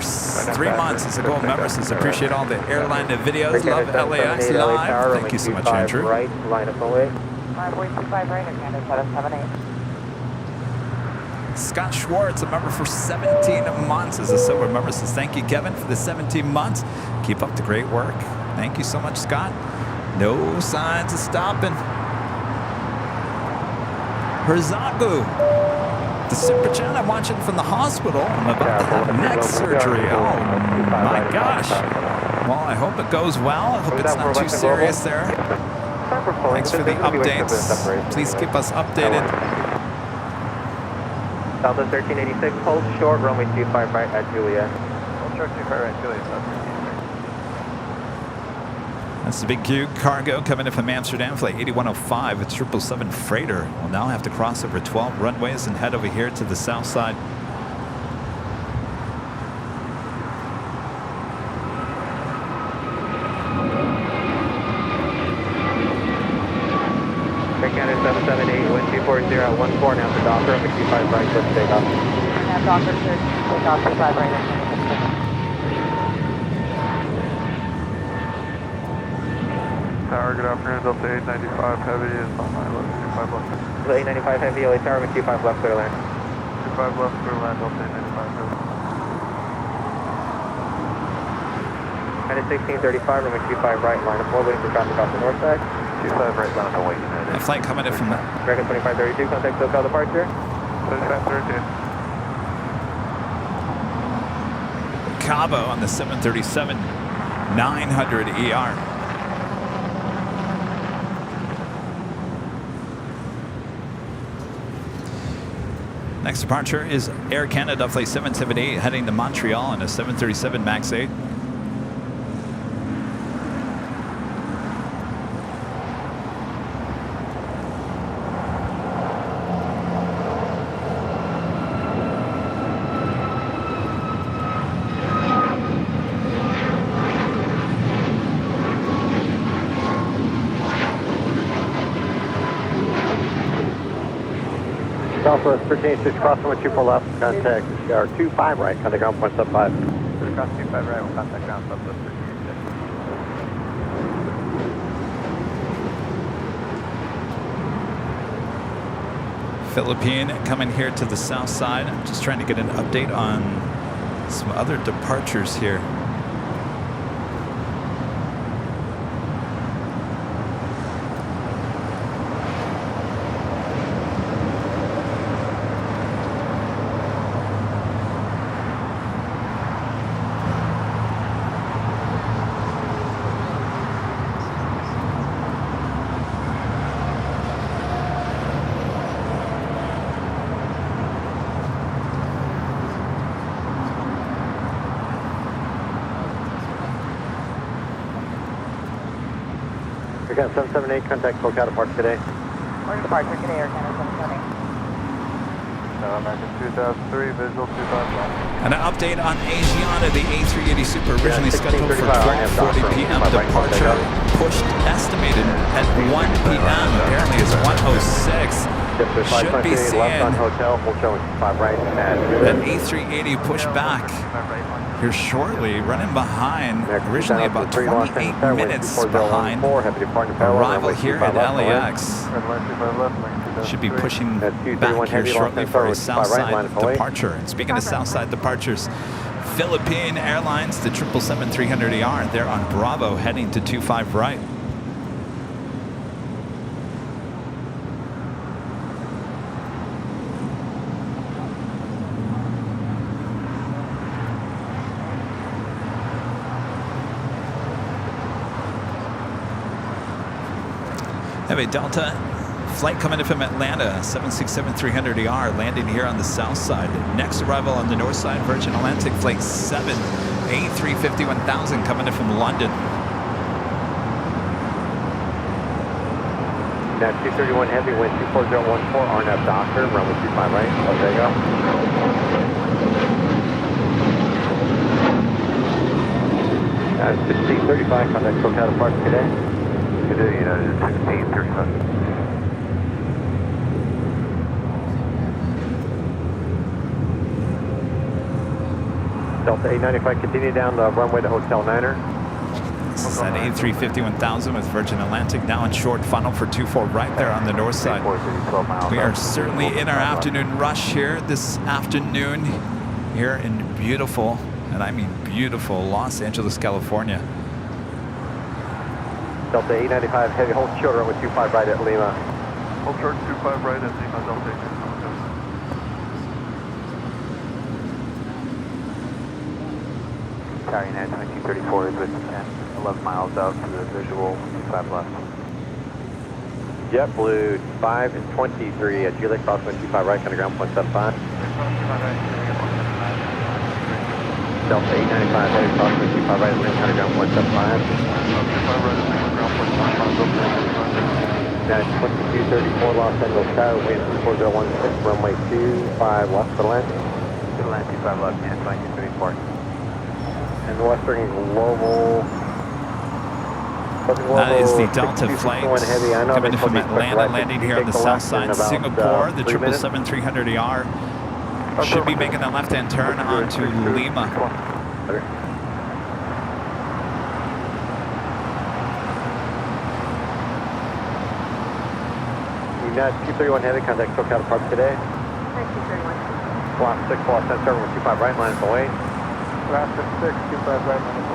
3 months as a gold member. Says appreciate all the airline videos. Love LAX live. Thank you so much, Andrew. Right, line up away. 525 right, Canada 778. Scott Schwartz, a member for 17 months as a silver member. Says thank you, Kevin, for the 17 months. Keep up the great work. Thank you so much, Scott. No signs of stopping. Herzaku, the super chat. I'm watching from the hospital. I'm about to have neck surgery. Oh my gosh. Well, I hope it goes well. I hope it's not too serious there. Thanks for the updates. Please keep us updated. Southwest 1386, hold short, runway 25 right at Juliet. Hold short 25 right, Juliet, South 1386. That's the big Q cargo coming in from Amsterdam, flight 8105. It's 777 freighter. We'll now have to cross over 12 runways and head over here to the south side. Canada 778, wind 240 at 14, now for Docker, runway 25 right, clear for takeoff. Now Docker cleared to take off 25 right. Tower, good afternoon, Delta 895 Heavy is on my left, 25 left. Delta 895 Heavy, LA Tower, runway 25 left, clear land. 25 left, clear land, Delta 895 Heavy. Canada 1635, runway 25 right, line of 4, waiting for traffic off the north side. 25 right, down away, United. A flight coming in from the American 2532, contact SoCal departure. 2513. Cabo on the 737 900 ER. Next departure is Air Canada flight 778 heading to Montreal on a 737 MAX 8. Southwest 1386, cross runway 24 left, contact, or 25 right, contact ground point sub 5. Cross 25 right, we'll contact ground Southwest 1386. Philippine coming here to the south side. I'm just trying to get an update on some other departures here. We got 778, contact SoCal departure today. Or departure today, Air Canada 778. American 2003, visual 2001. And an update on Asiana, the A380 Super, originally scheduled for 12:40 p.m. Departure pushed, estimated at 1 p.m. Apparently it's 1:06. should be seeing left on hotel, we'll show 5 right at that A380 push back here shortly, running behind, originally about 28 minutes behind arrival here at LAX. Should be pushing back here shortly for a Southside departure. And speaking of Southside departures, Philippine Airlines, the 777-300ER, they're on Bravo heading to 25 right. Have a Delta flight coming in from Atlanta, 767-300ER, landing here on the south side. Next arrival on the north side, Virgin Atlantic Flight 7, A350-1000 coming in from London. Now 231 Heavy, wind 24014, RNAV Doctor, runway 25 right. Oh, there you go. Now 1635, contact SoCal departure today. Today, United 1635. Delta 895, continue down the runway to Hotel Niner. This is that A350-1000 with Virgin Atlantic now in short funnel for 24 right there on the north side. We are certainly in our afternoon rush here this afternoon here in beautiful, and I mean beautiful, Los Angeles, California. Delta 895, heavy hold short runway 25 right at Lima. Hold short 25 right at Lima, Delta 895. Tower United 2234 is with 11 miles out to the visual 25 left. JetBlue 523 at Juliet crosswind 25 right, kind of ground point 75. Delta 895, heavy crosswind 25 right, wind kind of ground point 75. Now 2234 Los Angeles Tower, wind 4016, runway 25 left for land. To land 25 left, man, 2234. And the Western Global. That is the Delta flight coming in from Atlanta, landing here on the south side. Singapore, the 777-300ER should be making a left-hand turn onto Lima. United 231 Heavy, contact SoCal departure today. 231. Block 6, Los Angeles, 25 right, line is away. Last 6, 25 right, minutes.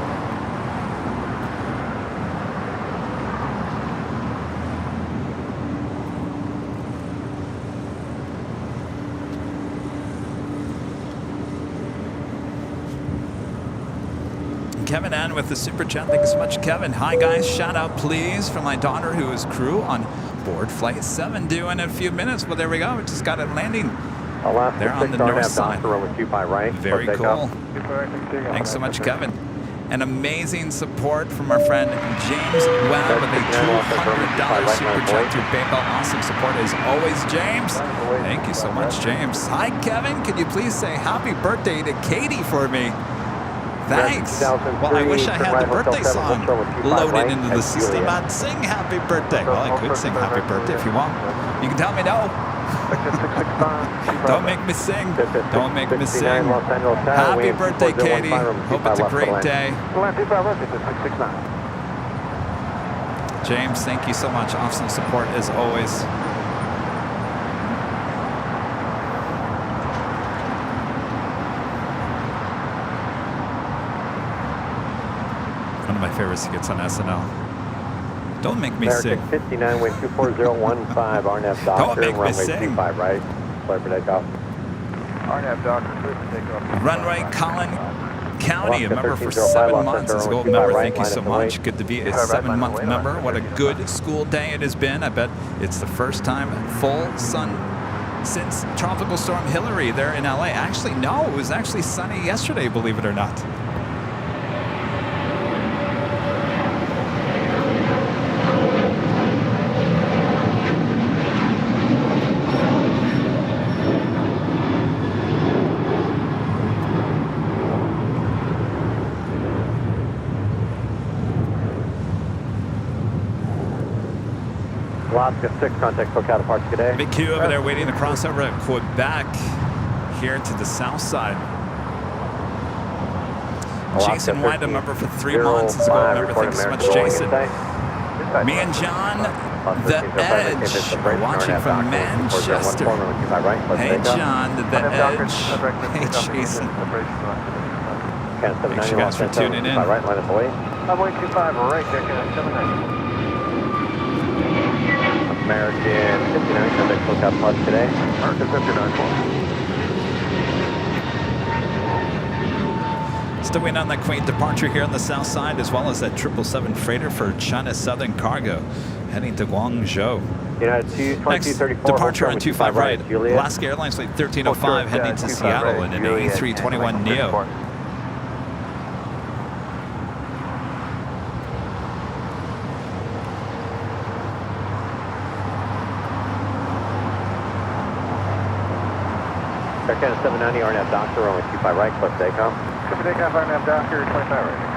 Kevin Ann with the super chat. Thank you so much, Kevin. Hi, guys. Shout out, please, for my daughter who is crew on board Flight 7 due in a few minutes. Well, there we go. We just got it landing there on the north side. Very cool. Thanks so much, Kevin. An amazing support from our friend James Webb with a $200 super chat through PayPal. Awesome support as always, James. Thank you so much, James. Hi, Kevin. Could you please say happy birthday to Katie for me? Thanks. Well, I wish I had the birthday song loaded into the system. I'd sing happy birthday. Well, I could sing happy birthday if you want. You can tell me no. Don't make me sing. Don't make me sing. Happy birthday, Katie. Hope it's a great day. James, thank you so much. Awesome support as always. One of my favorites he gets on SNL. Don't make me sing. 59, wind 24015, RNAV Doctor. Don't make me sing. 25 right, clear for takeoff. RNAV Doctor, clear for takeoff. Runway Collin County, a member for 7 months. As a gold member, thank you so much. Good to be a 7-month member. What a good school day it has been. I bet it's the first time full sun since Tropical Storm Hillary there in LA. Actually, no, it was actually sunny yesterday, believe it or not. Oscar 6, contact SoCal departure today. Big queue over there waiting to cross over at Quebec here to the south side. Jason White, a member for 3 months as a gold member. Thanks so much, Jason. Me and John, the Edge, are watching from Manchester. Hey, John, the Edge. Hey, Jason. Thanks you guys for tuning in. Right, line of way. 5.25, right, there, 790. American 59, contact SoCal departure today. American 59, Still waiting on that quaint departure here on the south side, as well as that 777 freighter for China Southern Cargo, heading to Guangzhou. Next departure on 25 right. Alaska Airlines flight 1305, heading to Seattle in an A321neo. Air Canada 790, RNAV Doctor, runway 25 right, close takeoff. Copy takeoff, RNAV Doctor, 25 right.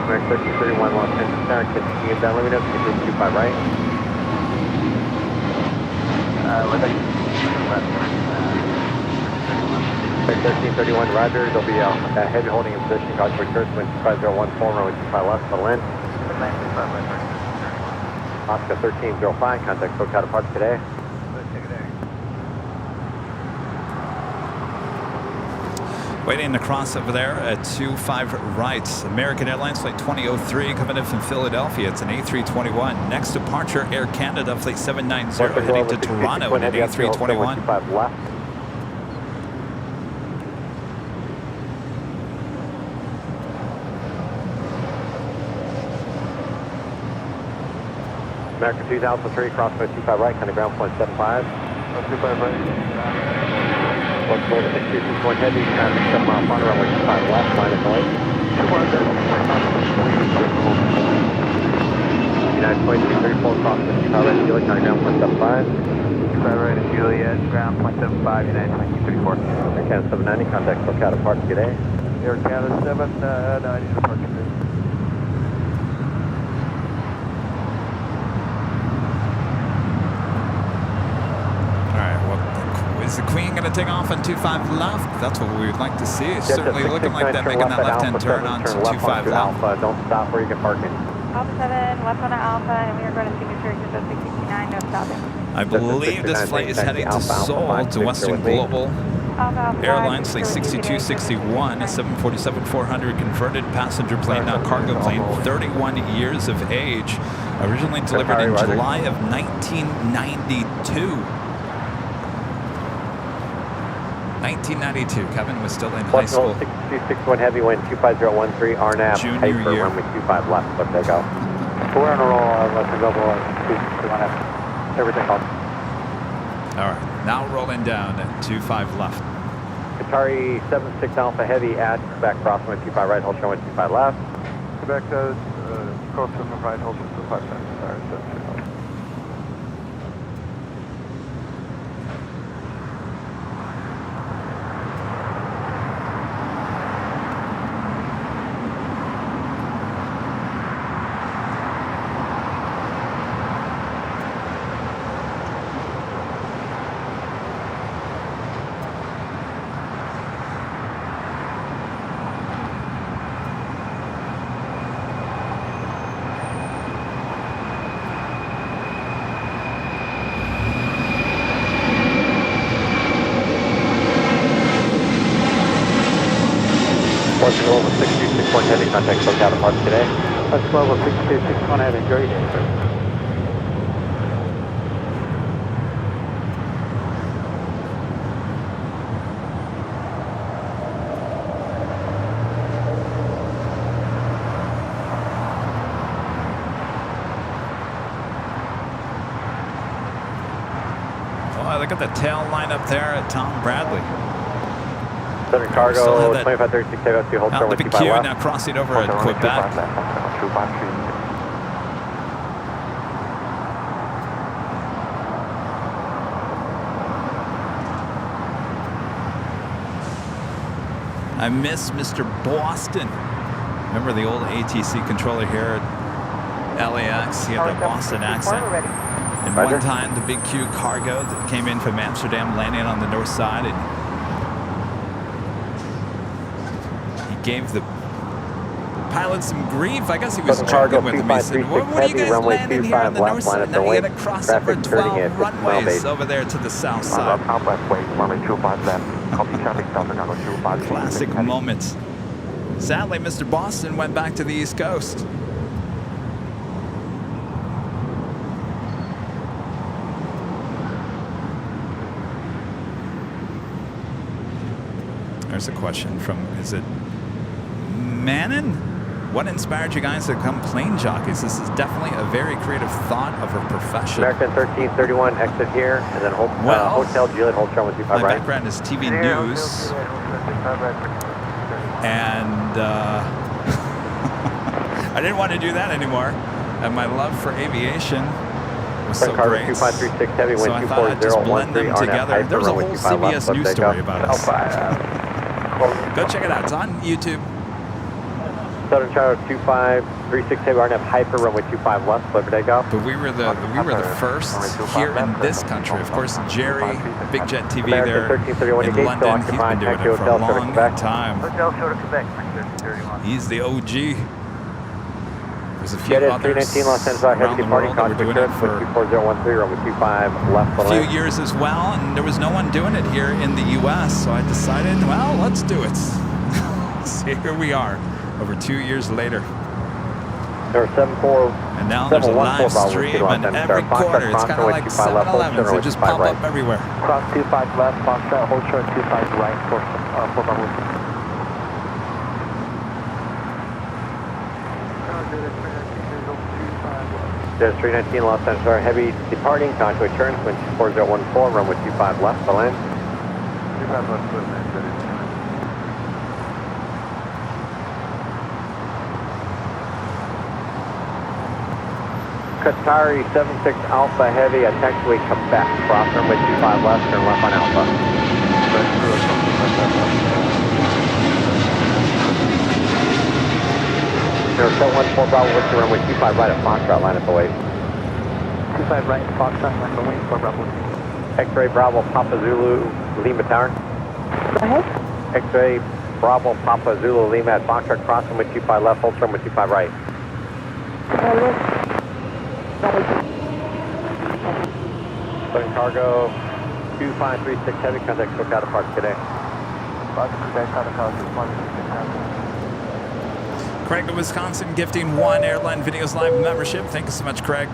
American 1331, Los Angeles, American, can you let me know if you can 25 right? American 1331, roger, there'll be a heavy holding in position, guard for first, wind 5014, runway 25 left, settle in. Oscar 1305, contact SoCal departure today. Waiting to cross over there at 25 right. American Airlines flight 2003 coming in from Philadelphia. It's an A321. Next departure, Air Canada flight 790 heading to Toronto in an A321. American 2003, crossway 25 right, kind of ground point 75. 25 right. What's more than 621 heavy, kind of 7 mile front, runway 25 left, line of noise. United 2234, crossway 25 right, Juliet, kind of ground point 75. 25 right at Juliet, ground point 75, United 2234. Air Canada 790, contact SoCal departure today. Air Canada 790, departure today. Is the Queen going to take off on 25 left? That's what we would like to see. It's certainly looking like they're making that left-hand turn on to 25 left. Alpha, don't stop where you can park in. Alpha 7, left on Alpha, and we are going to signature exit 669, no stopping. I believe this flight is heading to Seoul to Western Global Airlines flight 6261, a 747-400 converted passenger plane, not cargo plane, 31 years of age, originally delivered in July of 1992. 1992, Kevin was still in high school. 6261 heavy, wind 25013, RNAV, Junior paper, year. runway 25 left, let that go. We're on a roll, let's go, 221F, everything on. All right, now rolling down at 25 left. Qatari 76 Alpha heavy at Quebec, crosswind 25 right, hold showing 25 left. Quebec does, crosswind right, hold 25 left. Global 6261 heavy, contact SoCal departure today. That's Global 6261 heavy, great day, sir. Oh, look at the tail line up there at Tom Bradley. Southern Cargo, 2536, take 2, hold short with 25 left. Now crossing over at Quebec. I miss Mr. Boston. Remember the old ATC controller here at LAX? He had that Boston accent. And one time, the Big Q cargo that came in from Amsterdam landing on the north side, and he gave the pilot some grief. I guess he was joking with him. He said, what are you guys landing here on the north side? Now you got to cross over 12 runways over there to the south side. Classic moments. Sadly, Mr. Boston went back to the East Coast. There's a question from, is it Manon? What inspired you guys to become plane jockeys? This is definitely a very creative thought of a profession. American 1331, exit here, and then Hotel Juliet, hold turn 125 my right. background is TV news, and I didn't want to do that anymore. And my love for aviation was so great. 2536 heavy, So I thought I'd just blend them together. There was a whole CBS News story about us. Go check it out. It's on YouTube. Southern Charter 2536 heavy, RNF Hyper, runway 25 left, clear for takeoff. But we were the first here in this country. Of course, Jerry, Big Jet TV there in London, he's been doing it for a long time. He's the OG. There's a few others around the world that were doing it for a few years as well, and there was no one doing it here in the U.S., so I decided, well, let's do it. So here we are, over 2 years later. And now there's a live stream on every corner. It's kind of like 7-Elevens. They just pop up everywhere. Cross 25 left, Foxtrot, hold short 25 right for Bravo. There's 319 Los Angeles, heavy departing, contour turns, wind 4014, runway 25 left, the land. 25 left, good man, good. Qatari 76 Alpha Heavy, taxiway Quebec, cross runway 25 left, turn left on Alpha. There's 14 Bravo, Whiskey, runway 25 right at Foxtrot, line up the way. 25 right, Foxtrot, line up the way, for Bravo. X-ray Bravo, Papa Zulu, Lima Tower. Go ahead. X-ray Bravo, Papa Zulu, Lima at Foxtrot, cross runway 25 left, hold turn 25 right. Southern Cargo 2536 heavy, contact SoCal departure today. Craig of Wisconsin gifting 1 Airline Videos Live membership. Thank you so much, Craig.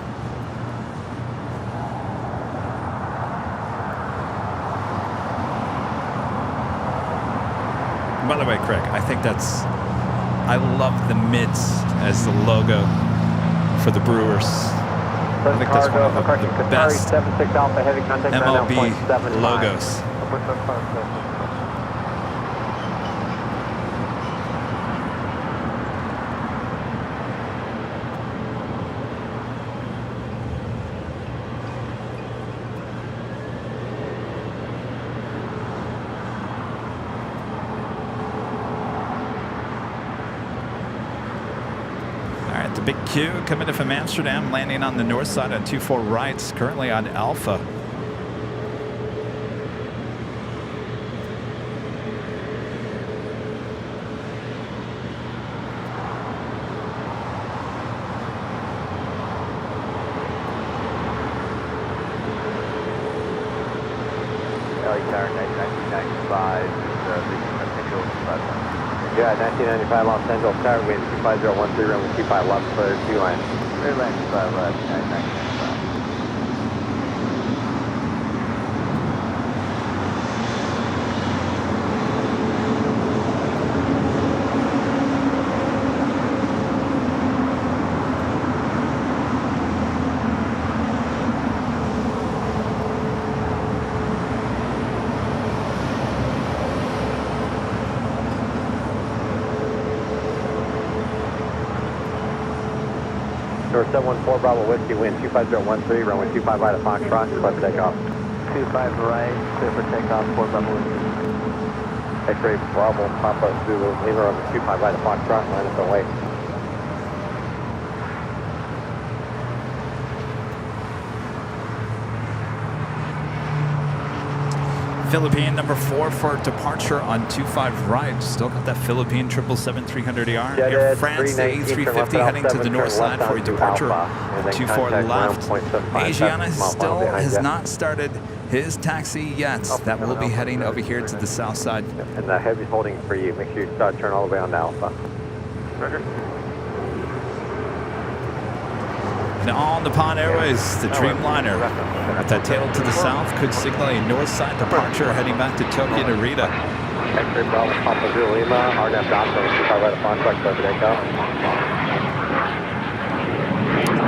By the way, Craig, I think that's... I love the mids as the logo for the Brewers. I think that's one of the best 76 Alpha heavy, contact MLB logos. The Big Q coming in from Amsterdam, landing on the north side on 24 rights, currently on Alpha. LAX 1995 is the official platform. Yeah, 1995 Los Angeles Tower, wind 25013, runway 25 left, clear 2 line. Clear line 25 left, 1995. Door 714 Bravo Whiskey, wind 25013, runway 25 right at Foxtrot, clear for takeoff. 25 right, clear for takeoff, 4 Bravo Whiskey. X-ray Bravo, Papa Zulu, Lima on the 25 right of Foxtrot, line up away. Philippine number 4 for departure on 25 right. Still got that Philippine 777-300ER. Air France A350 heading to the north side for a departure. 24 left. Asiana still has not started his taxi yet. That will be heading over here to the south side. And the heavy's holding for you. Make sure you start turn all the way on to Alpha. Roger. And on the Nippon Airways, the Dreamliner with that tail to the south could signal a north side departure heading back to Tokyo Narita. X-ray Bravo, Papa Zulu, Lima, RNAV Doctor, 25 right of Foxtrot, clear for takeoff.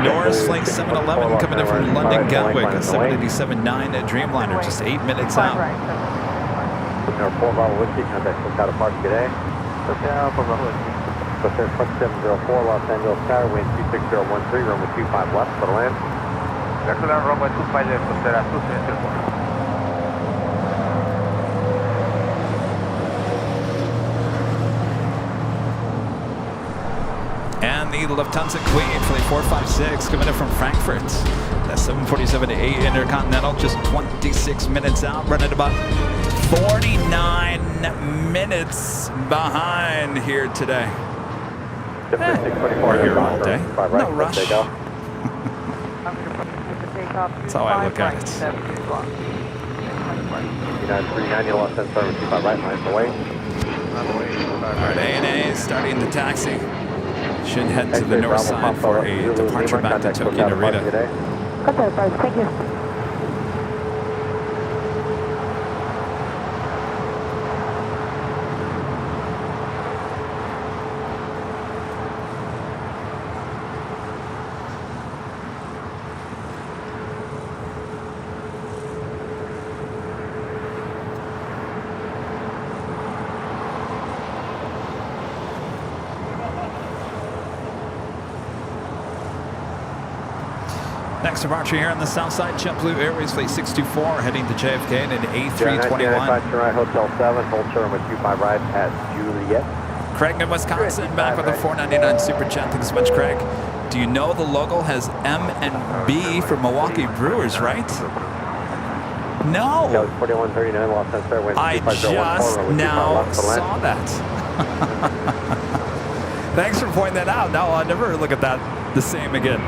Norris Flight 711 coming in from London Gatwick at 787-9 at Dreamliner, just 8 minutes out. Number 4 Bravo Whiskey, contact Lookout Apart today. Clear 2704 Los Angeles Tower, wind 26013, runway 25 left, for the land. Excellent, runway 25 left, Costa 264. And the Lufthansa Queen Flight 456 coming in from Frankfurt. That 747-8 Intercontinental, just 26 minutes out, running about 49 minutes behind here today. We're here all day. No rush. That's how I look at it. United 390 Los Angeles, 25 right, lines away. All right, ANA starting the taxi. Should head to the north side for a departure back to Tokyo Narita. Thank you. Next departure here on the south side, JetBlue Airways Flight 624 heading to JFK in an A321. Hotel 7, hold short with 25 right at Juliet. Craig in Wisconsin back with a 499 super chat. Thanks so much, Craig. Do you know the logo has M and B for Milwaukee Brewers, right? No. 4139 Los Angeles. I just now saw that. Thanks for pointing that out. Now I'll never look at that the same again.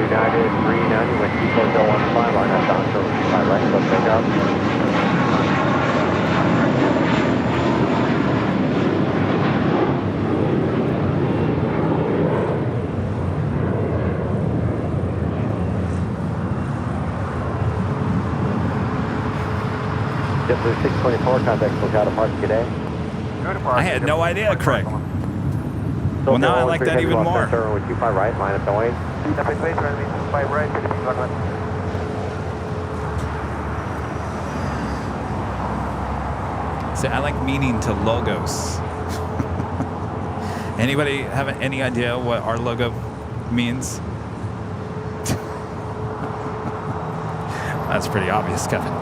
United 390 with 24015 line up down to 25 right, so take out. JetBlue 624, contact Lookout Apart today. I had no idea, Craig. Well, now I like that even more. With 25 right, line up the way. See, I like meaning to logos. Anybody have any idea what our logo means? That's pretty obvious, Kevin.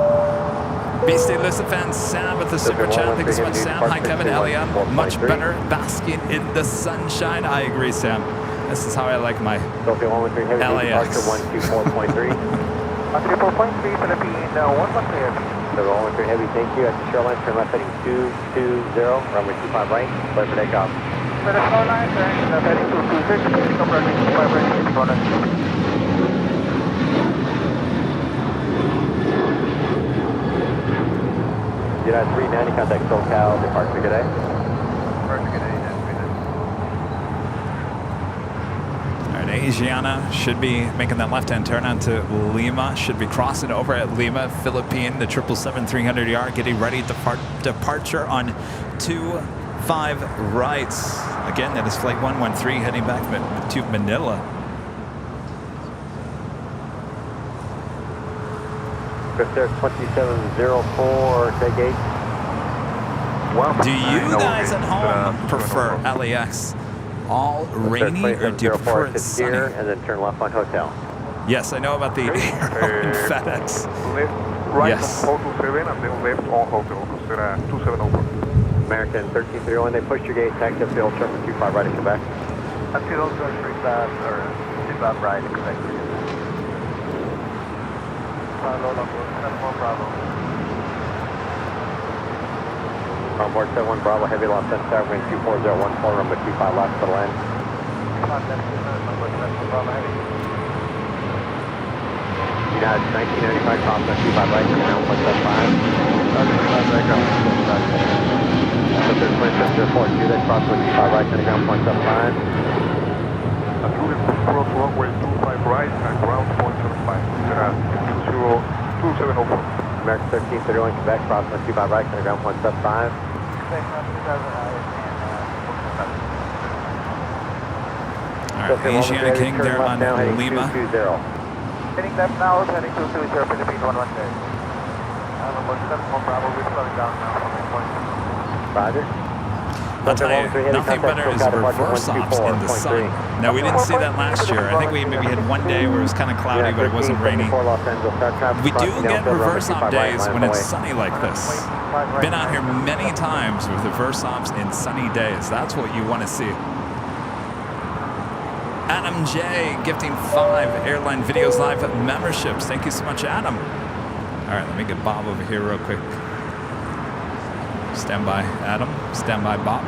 Beastie Lucifan, Sam with the super chat. Thank you so much, Sam. Hi, Kevin. LAM, much better basking in the sunshine. I agree, Sam. This is how I like my LAX. 124.3. 134.3, Philippine 113. So 113 heavy, thank you. At the shoreline, turn left heading 220, runway 25 right, clear for takeoff. So the shoreline, turn heading to 26, pick up runway 25 right, shoreline. United 390, contact SoCal, departure today. Departure today, All right, Asiana should be making that left-hand turn onto Lima. Should be crossing over at Lima, Philippine, the 777-300ER, getting ready to departure on 25 rights. Again, that is Flight 113 heading back to Manila. Clear 2704, take 8. Do you guys at home prefer LAX all rainy, or do you prefer it sunny? Here, and then turn left on hotel. Yes, I know about the Airline FedEx. right Yes. on Hotel 7 and then left on Hotel Costa 270. American 1331, they pushed your gate, taxi up the old terminal 25 right at Quebec. Up to those 35 or 25 right, Quebec. Bravo. Onboard 71 Bravo, heavy loss 10 tower, wind 2401, full runway 25 left for the land. United 1995, cross 25 right, turn down 175. So there's 2742, then cross 25 right, turning down 175. Cross runway 25 right and ground 0.75. 2704. American 1331, Quebec, cross 25 right, turning down 175. All right, Asiana King there on Lima. Heading left now, heading 220, Philippine 110. Bravo, we're slowing down now. Roger. I'll tell you, nothing better is reverse ops in the sun. Now, we didn't see that last year. I think we maybe had one day where it was kind of cloudy, but it wasn't rainy. We do get reverse op days when it's sunny like this. Been out here many times with reverse ops in sunny days. That's what you want to see. Adam J gifting 5 Airline Videos Live memberships. Thank you so much, Adam. All right, let me get Bob over here real quick. Stand by, Adam. Stand by, Bob.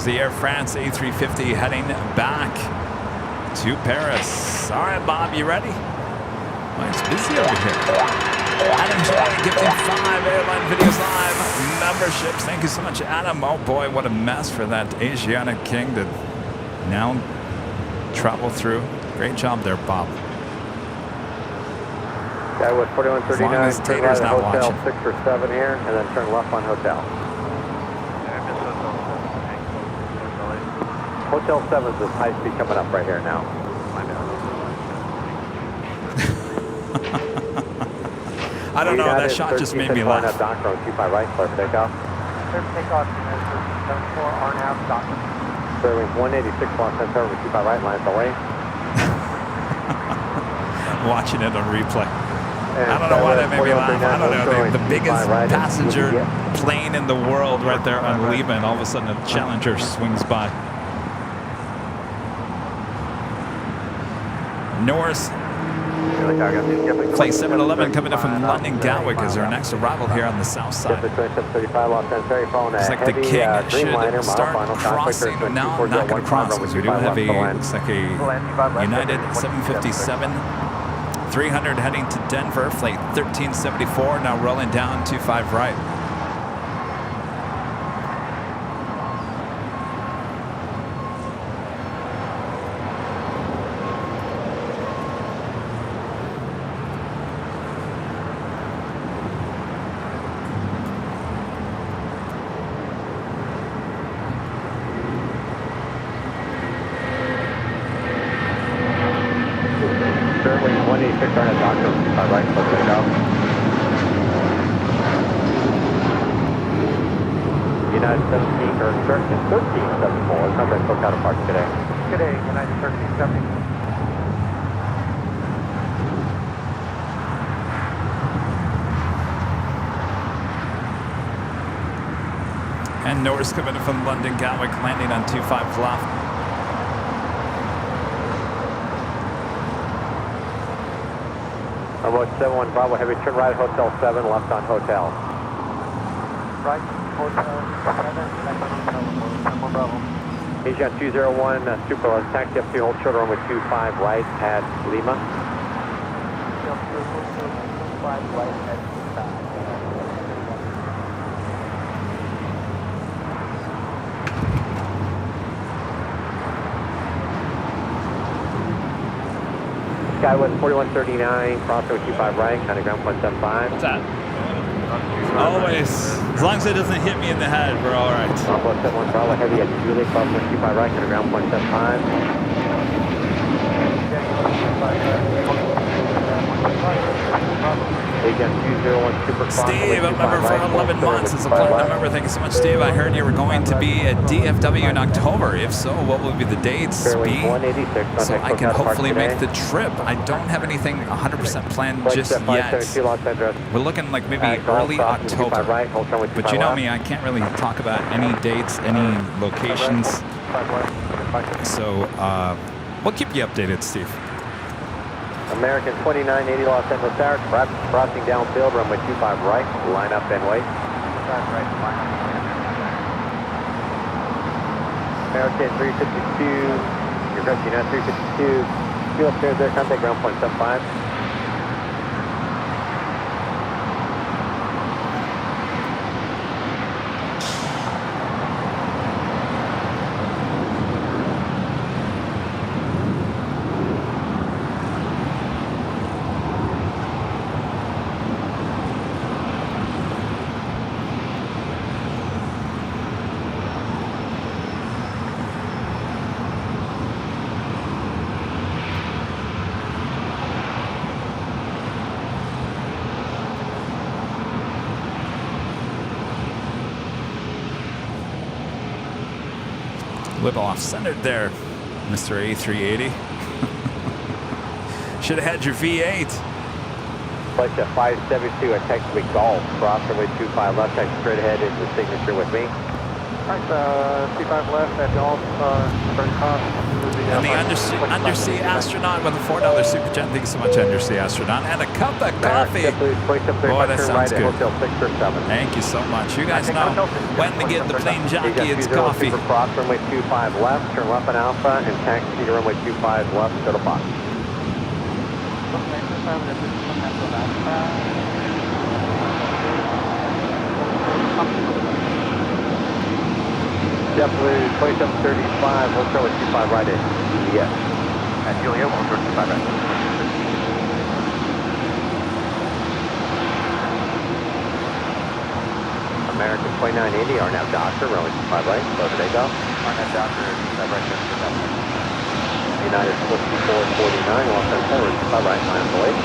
The Air France A350 heading back to Paris. All right, Bob, you ready? Well, it's busy over here. Adam J gifting 5 Airline Videos Live memberships. Thank you so much, Adam. Oh boy, what a mess for that Asiana King to now travel through. Great job there, Bob. Guy with 4139, As long as turn right Tater's at not Hotel watching. 6 or 7 here, and then turn left on Hotel. Hotel 7 is high speed coming up right here now. I don't know, that shot just made me laugh. Doctor on 25 right, clear for takeoff. Clear for takeoff, 74 RNAV, Doctor. Clear wings 186, lost 10 over 25 right, lines away. Watching it on replay. I don't know why that made me laugh. I don't know, the biggest passenger plane in the world right there on Lima, and all of a sudden a Challenger swings by. Norris, Flight 711 coming in from London Gatwick is our next arrival here on the south side. Looks like the King should start crossing. No, not going to cross because we do have a, looks like a United 757 300 heading to Denver. Flight 1374 now rolling down 25 right. United 17 or 1374. Number and book counterparts today. Good day, United 1370. And Norris coming in from London Gatwick, landing on 25 left. About 71 Bravo Heavy, turn right, Hotel 7, left on Hotel. Right, Hotel 7, Bravo. Asia 201, super, let's taxi up to hold short runway 25 right at Lima. 25 right at Skywest 4139, cross 25 right, kind of ground 175. What's that? Always. As long as it doesn't hit me in the head, we're all right. Bravo 71 Bravo Heavy at Julie, cross 125 right, to ground point 75. Agent 201 Super Steve, a member for 11 months, is a platinum member. Thank you so much, Steve. I heard you were going to be at DFW in October. If so, what will be the dates be? So I can hopefully make the trip. I don't have anything 100% planned just yet. We're looking like maybe early October. But you know me, I can't really talk about any dates, any locations. So we'll keep you updated, Steve. American 2980 Los Angeles Tower, crossing downfield, runway 25 right, line up and wait. American 352, you're correct, United 352, two upstairs there, contact ground point 75. Little off-centered there, Mr. A380. Should have had your V8. Flight at 572 at Texas Golf, cross runway 25 left, take straight ahead into the signature with me. Alright, 25 left at Golf, turn cost. And the undersea astronaut with a $4 super jet. Thank you so much, undersea astronaut. And a cup of coffee. Boy, that sounds good. Thank you so much. You guys know when to get the plane jockey, it's coffee. Cross runway 25 left, turn left on Alpha, and taxi to runway 25 left, go to Fox. JetBlue 2735, we'll start with 25 right in. Yes. And Julia, we'll start 25 right. American 2980, our now doctor, runway 25 right, slow to takeoff. Our now doctor, 25 right, United 5449, lost on forward, 25 right, 9 void.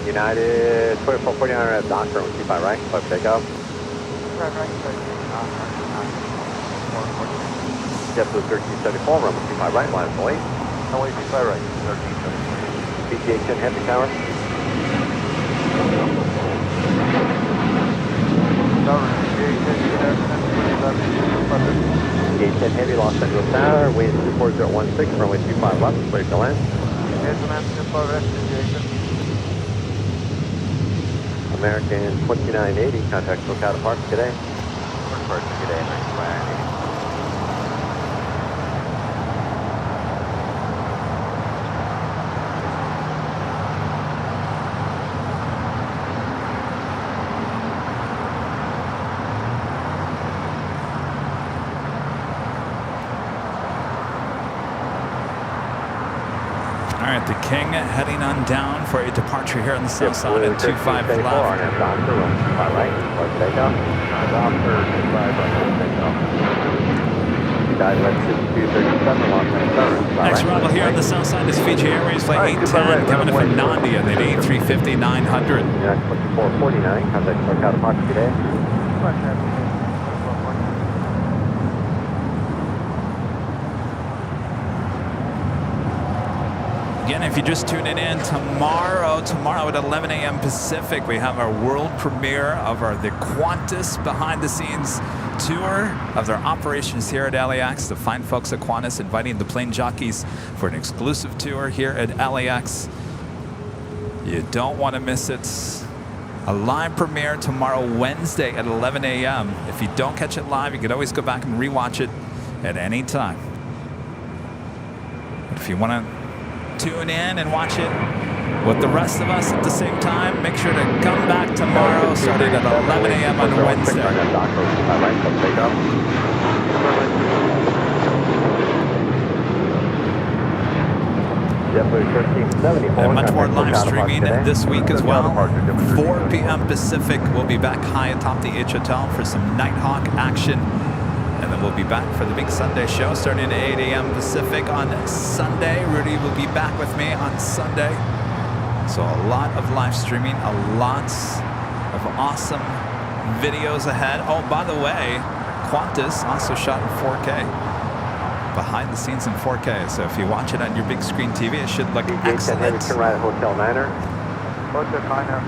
United 2449 at doctor, 25 right, close takeoff. JetBlue 1374, runway 25 right, line of wait. Runway 25 right, 1374. BTA 10 heavy tower. BTA 10 heavy, Los Angeles Tower, wind 24016, runway 25 left, clear to land. American 2980, contact SoCal departure today. Departure today, American 2980. All right, the King heading on down for a departure here on the south side at 25 left. Next arrival here on the south side is Fiji Airways Flight 810 coming in from Nandi on the A350-900. 2449, contact SoCal departure today. Again, if you're just tuning in, tomorrow at 11 a.m. Pacific, we have our world premiere of the Qantas behind-the-scenes tour of their operations here at LAX. The fine folks at Qantas inviting the plane jockeys for an exclusive tour here at LAX. You don't want to miss it. A live premiere tomorrow, Wednesday at 11 a.m. If you don't catch it live, you can always go back and rewatch it at any time. But if you want to tune in and watch it with the rest of us at the same time, make sure to come back tomorrow starting at 11 a.m. on Wednesday. And much more live streaming this week as well. 4 p.m. Pacific, we'll be back high atop the H Hotel for some Nighthawk action. And then we'll be back for the big Sunday show starting at 8 a.m. Pacific on Sunday. Rudy will be back with me on Sunday. So a lot of live streaming, a lot of awesome videos ahead. Oh, by the way, Qantas also shot in 4K. Behind the scenes in 4K. So if you watch it on your big screen TV, it should look excellent. Turn right at Hotel Niner. Hotel Niner.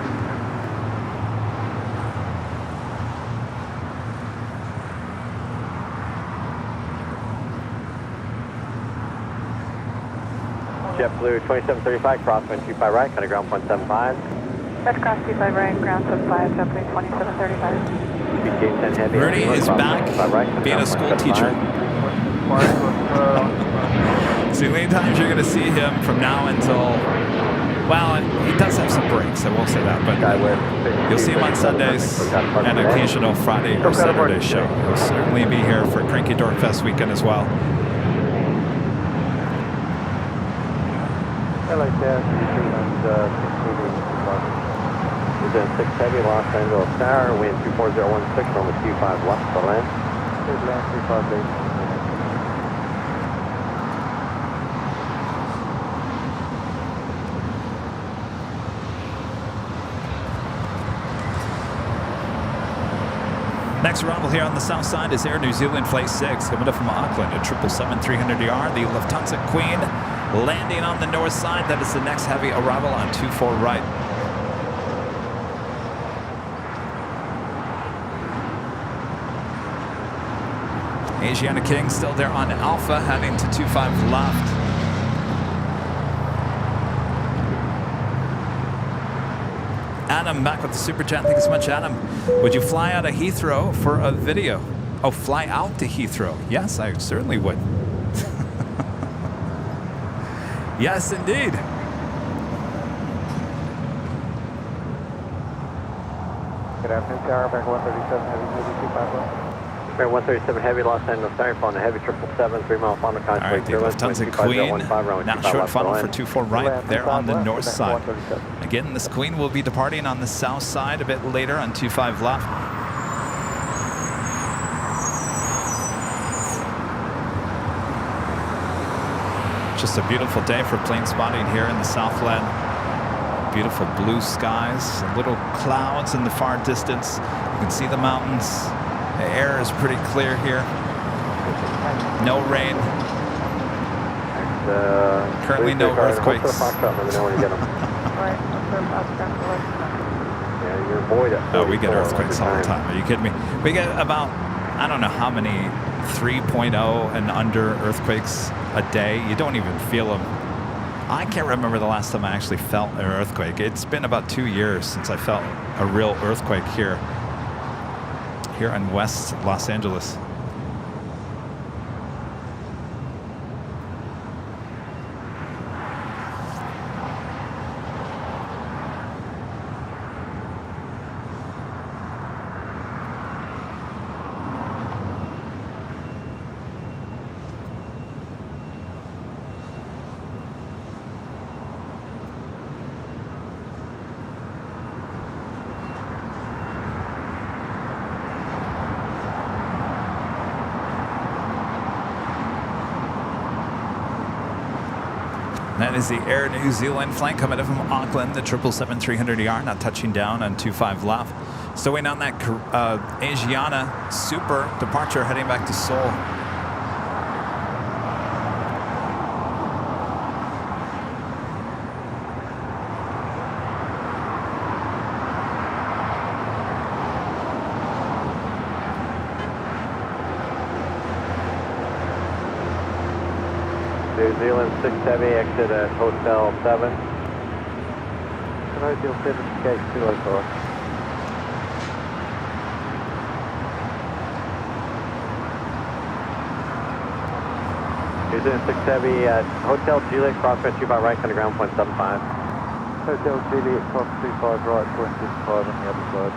JetBlue 2735, crosswind 25 right, kind of ground 175. That's cross 25 right, ground 75, JetBlue 2735. Rudy is back being a school teacher. So the only times you're going to see him from now until, well, he does have some breaks, I will say that, but you'll see him on Sundays and an occasional Friday or Saturday show. He'll certainly be here for Cranky Dork Fest weekend as well. I like that. We're doing 6 heavy, Los Angeles Tower, wind 24016, on the Q5 left to land. Land 358. Next arrival here on the south side is Air New Zealand Flight 6, coming up from Auckland at 777-300ER. The Lufthansa Queen landing on the north side. That is the next heavy arrival on 24 right. Asiana King still there on Alpha, heading to 25 left. Adam back with the super chat. Thank you so much, Adam. Would you fly out of Heathrow for a video? Oh, fly out to Heathrow. Yes, I certainly would. Yes, indeed. Good afternoon, Tower, back 137 heavy, 25 left. Air 137 heavy, Los Angeles Tower, on the heavy 777, 3 mile final contact. All right, the Lufthansa Queen, now short funnel for 24 right there on the north side. Again, this Queen will be departing on the south side a bit later on 25 left. Just a beautiful day for plane spotting here in the Southland. Beautiful blue skies, little clouds in the far distance. You can see the mountains. The air is pretty clear here. No rain. Currently no earthquakes. Oh, we get earthquakes all the time. Are you kidding me? We get about, I don't know how many 3.0 and under earthquakes a day. You don't even feel them. I can't remember the last time I actually felt an earthquake. It's been about 2 years since I felt a real earthquake here in West Los Angeles. That is the Air New Zealand flight coming in from Auckland, the 777-300ER, now touching down on 25 left. So waiting on that Asiana Super departure heading back to Seoul. New Zealand 6 Heavy, exit at Hotel 7. Can I do 50 gate 2 over? New Zealand 6 Heavy at Hotel Juliet, crosswind 25 right, on the ground, 0.75. Hotel Juliet, cross 25 right, 0.65 on the other side.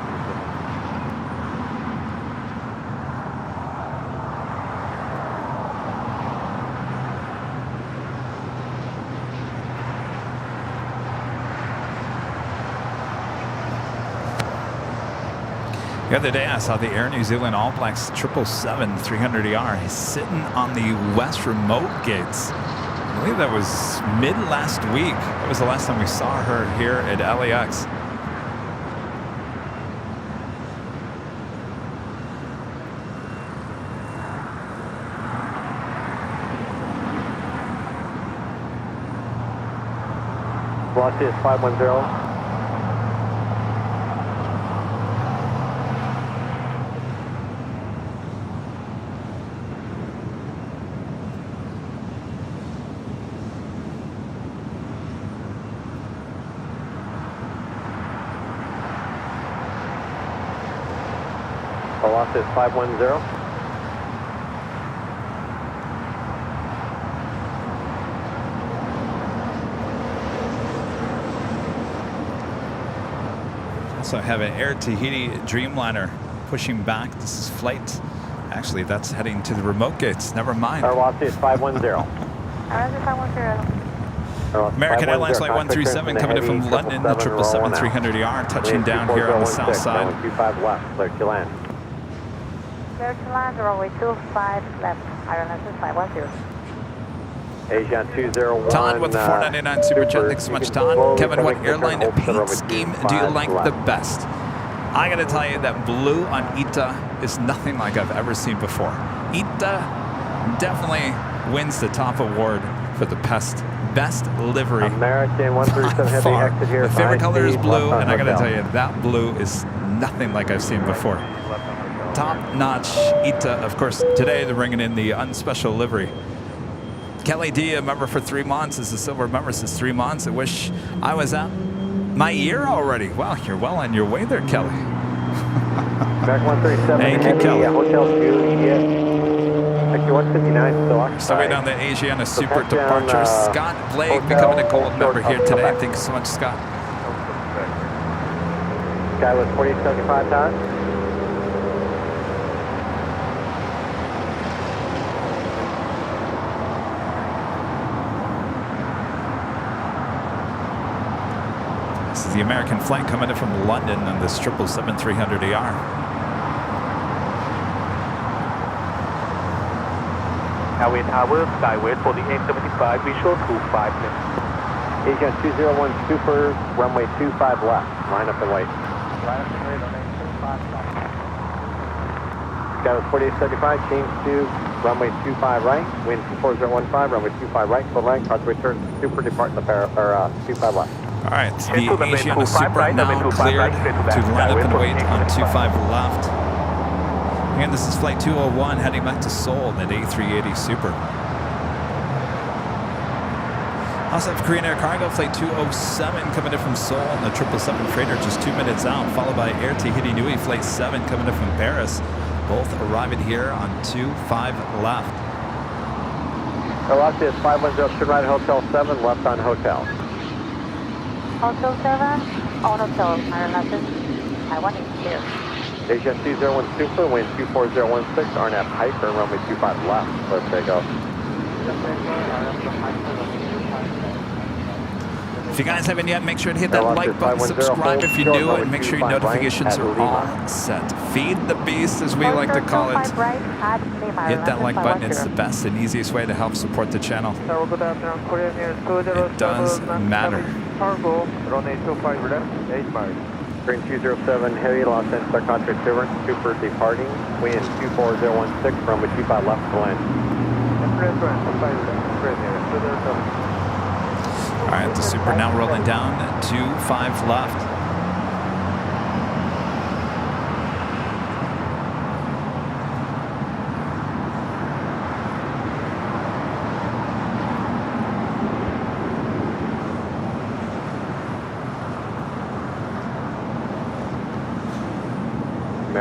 The other day, I saw the Air New Zealand All Blacks 777 300ER. He's sitting on the west remote gates. I believe that was mid last week. That was the last time we saw her here at LAX. Velocity is 510. Velocity is 510. Also have an Air Tahiti Dreamliner pushing back. This is flight. Actually, that's heading to the remote gates. Never mind. Our velocity is 510. American Airlines Flight 137 coming in from London, the 777 300ER, touching down here on the south side. 25 left, clear to land. Clear to land, runway 25 left, Ireland 510. Asia 201. Todd with the 499 Super Jet. Thanks so much, Todd. Kevin, what airline paint scheme do you like the best? I gotta tell you that blue on ITA is nothing like I've ever seen before. ITA definitely wins the top award for the best livery. American 137 Heavy, exit here. My favorite color is blue, and I gotta tell you, that blue is nothing like I've seen before. Top-notch ITA. Of course, today they're bringing in the unspecial livery. Kelly D, a member for 3 months, is a silver member since 3 months. I wish I was at my year already. Wow, you're well on your way there, Kelly. American 137 Thank you, Heavy, Kelly. Hotel Juliet. Actually, 159 still occupied. So way down the Asiana Super departure. Scott Blake becoming a gold member here today. Thank you so much, Scott. Sky was 4075 times. This is the American flight coming in from London on this 777 300ER. Airway Tower, Skyway 4875, visual 25 left. Asia 201 Super, runway 25 left. Line up and wait. Line up and wait, runway 25 left. Sky was 4875, change to runway 25 right. Wind 24015, runway 25 right. Full line, cause return Super, depart the 25 left. All right, the Asiana Super now cleared to line up and wait on 25 left. Again, this is flight 201 heading back to Seoul at A380 Super. Also have Korean Air Cargo flight 207 coming in from Seoul on the 777 freighter just 2 minutes out, followed by Air Tahiti Nui flight 7 coming in from Paris, both arriving here on 25 left. Velocity is 510, should ride Hotel 7, left on Hotel. Hotel 7, on Hotel, Ireland 510. Asia 201 Super, wind 24016, RNAV Hyper, runway 25 left. Let's take off. If you guys haven't yet, make sure to hit that like button, subscribe if you're new, and make sure your notifications are all set. Feed the beast, as we like to call it. Hit that like button. It's the best and easiest way to help support the channel. It does matter. Runway 25 left, 8 miles. Green 207 Heavy, Los Angeles Contract Super departing. Wind 24016, runway 25 left to land. All right, the Super now rolling down to 5 left.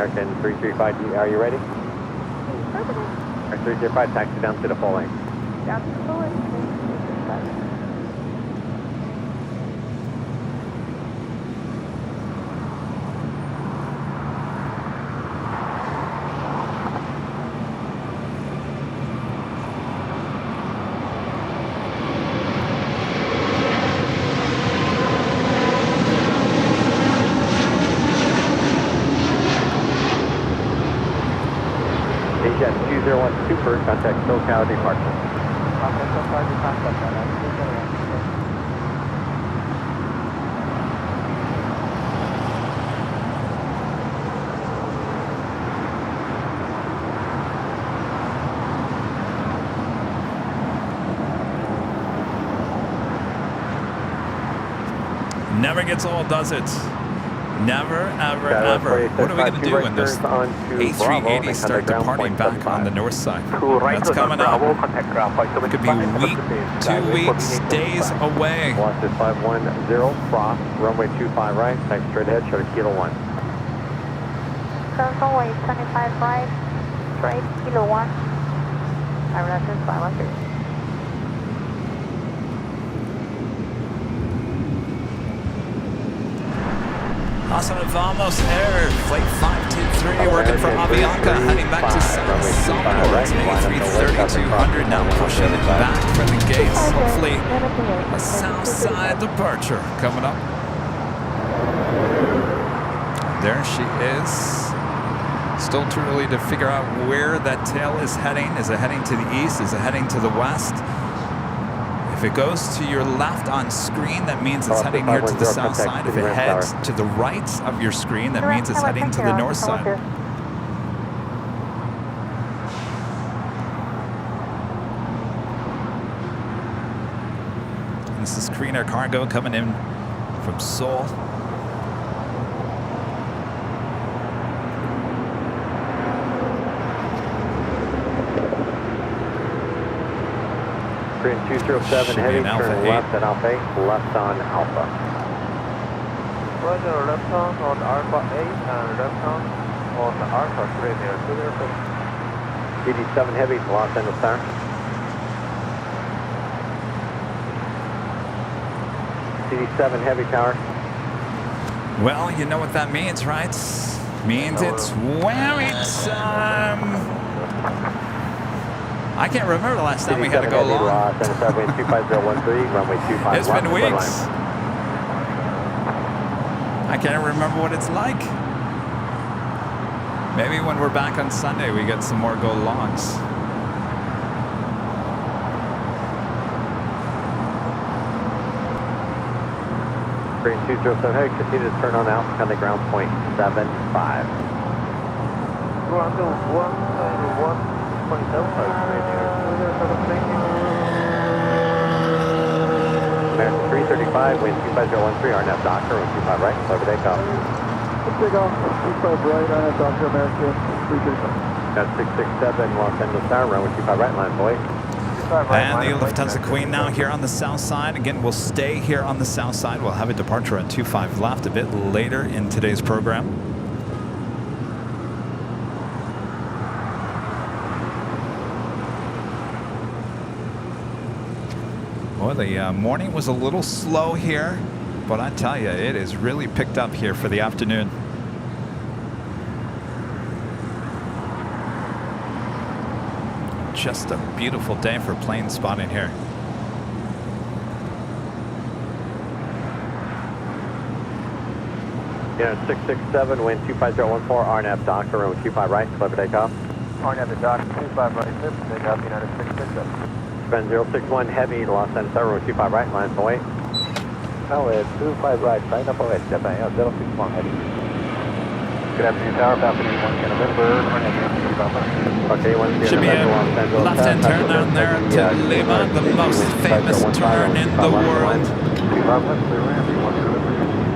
American 335, are you ready? Our 335, taxi down to the full lane. Down to the lane. Jet 201 Super, contact SoCal departure. Never gets old, does it? Never, ever, ever. What are we going to do when those A380s start departing back on the north side? That's coming up. Could be a week, 2 weeks, days away. Lost is 510, cross, runway 25 right, taxi straight ahead, show to Kilo 1. Runway 25 right, straight, Kilo 1. Airline 500. Awesome, vamos air, flight 523, working for Avianca, heading back to San Salvador. It's an A330-200 now pushing it back for the gates. Hopefully, a south side departure coming up. There she is. Still too early to figure out where that tail is heading. Is it heading to the east? Is it heading to the west? If it goes to your left on screen, that means it's heading here to the south side. If it heads to the right of your screen, that means it's heading to the north side. This is Korean Air Cargo coming in from Seoul. Korean 207 heavy, turn left at Alpha 8, left on Alpha. Roger, left on Alpha 8 and left on Alpha 3 there. DD7 heavy, Los Angeles Tower. DD7 heavy tower. Well, you know what that means, right? Means it's whammy time. I can't remember the last time we had to go long. It's been weeks. I can't remember what it's like. Maybe when we're back on Sunday, we get some more go longs. Korean 207 heavy, continue to turn on out, on the ground point 75. Ground American 335, wind 25013, RNAV Docker, wind 25 right, clever takeoff. Take off, 25 right, RNAV Docker, American 335. Got 667, Los Angeles Tower, runway 25 right, line boy. And the Lufthansa Queen now here on the south side. Again, we'll stay here on the south side. We'll have a departure on 25 left a bit later in today's program. Well, the morning was a little slow here, but I tell you, it is really picked up here for the afternoon. Just a beautiful day for plane spotting here. Yeah, 667, wind 25014, RNAV Docker, runway 25 right, clever takeoff. RNAV Docker, 25 right, clear for takeoff, United 667. Bend 061 heavy, Los Angeles Tower, runway 25 right, line for 8. Now it's 25 right, sign up for 8, Japan, 061 heavy. Good afternoon, Tower, Falcon 1 November, Okay, should be a left-hand turn down there to Lima, the most famous turn in the world.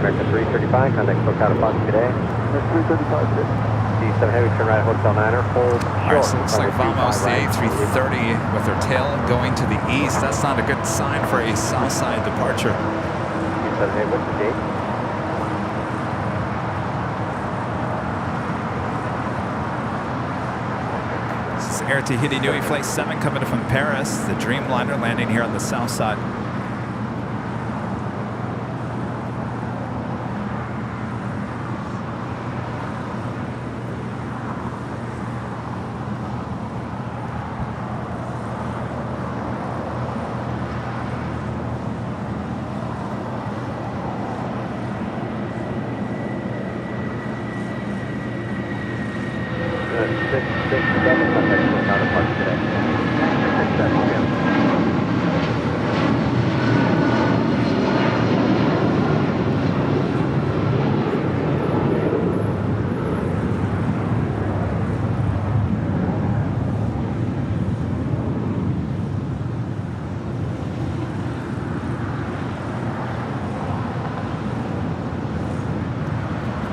American 335, contact SoCal departure today. 335 today. D7 heavy, turn right, Hotel Niner, hold short. All right, so it looks like Vamos, the A330 with her tail going to the east. That's not a good sign for a south side departure. D7 heavy, what's the date? Air Tahiti Nui Flight 7 coming in from Paris. The Dreamliner landing here on the south side.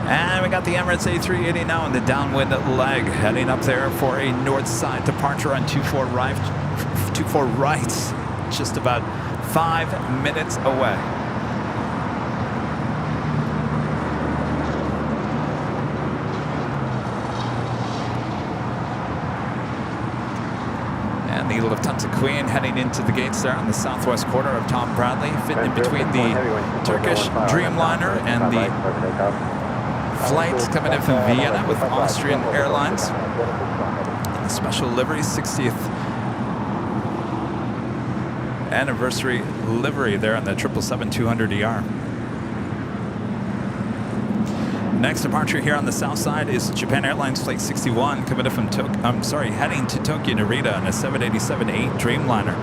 And we got the Emirates A380 now in the downwind leg, heading up there for a north side departure on 24 right, just about 5 minutes away. And the Lufthansa Queen heading into the gates there on the southwest corner of Tom Bradley, fitting in between the Turkish Dreamliner and the flight coming in from Vienna with Austrian Airlines. And the special livery, 60th anniversary livery there on the 777-200ER. Next departure here on the south side is Japan Airlines Flight 61 coming in from heading to Tokyo Narita on a 787-8 Dreamliner.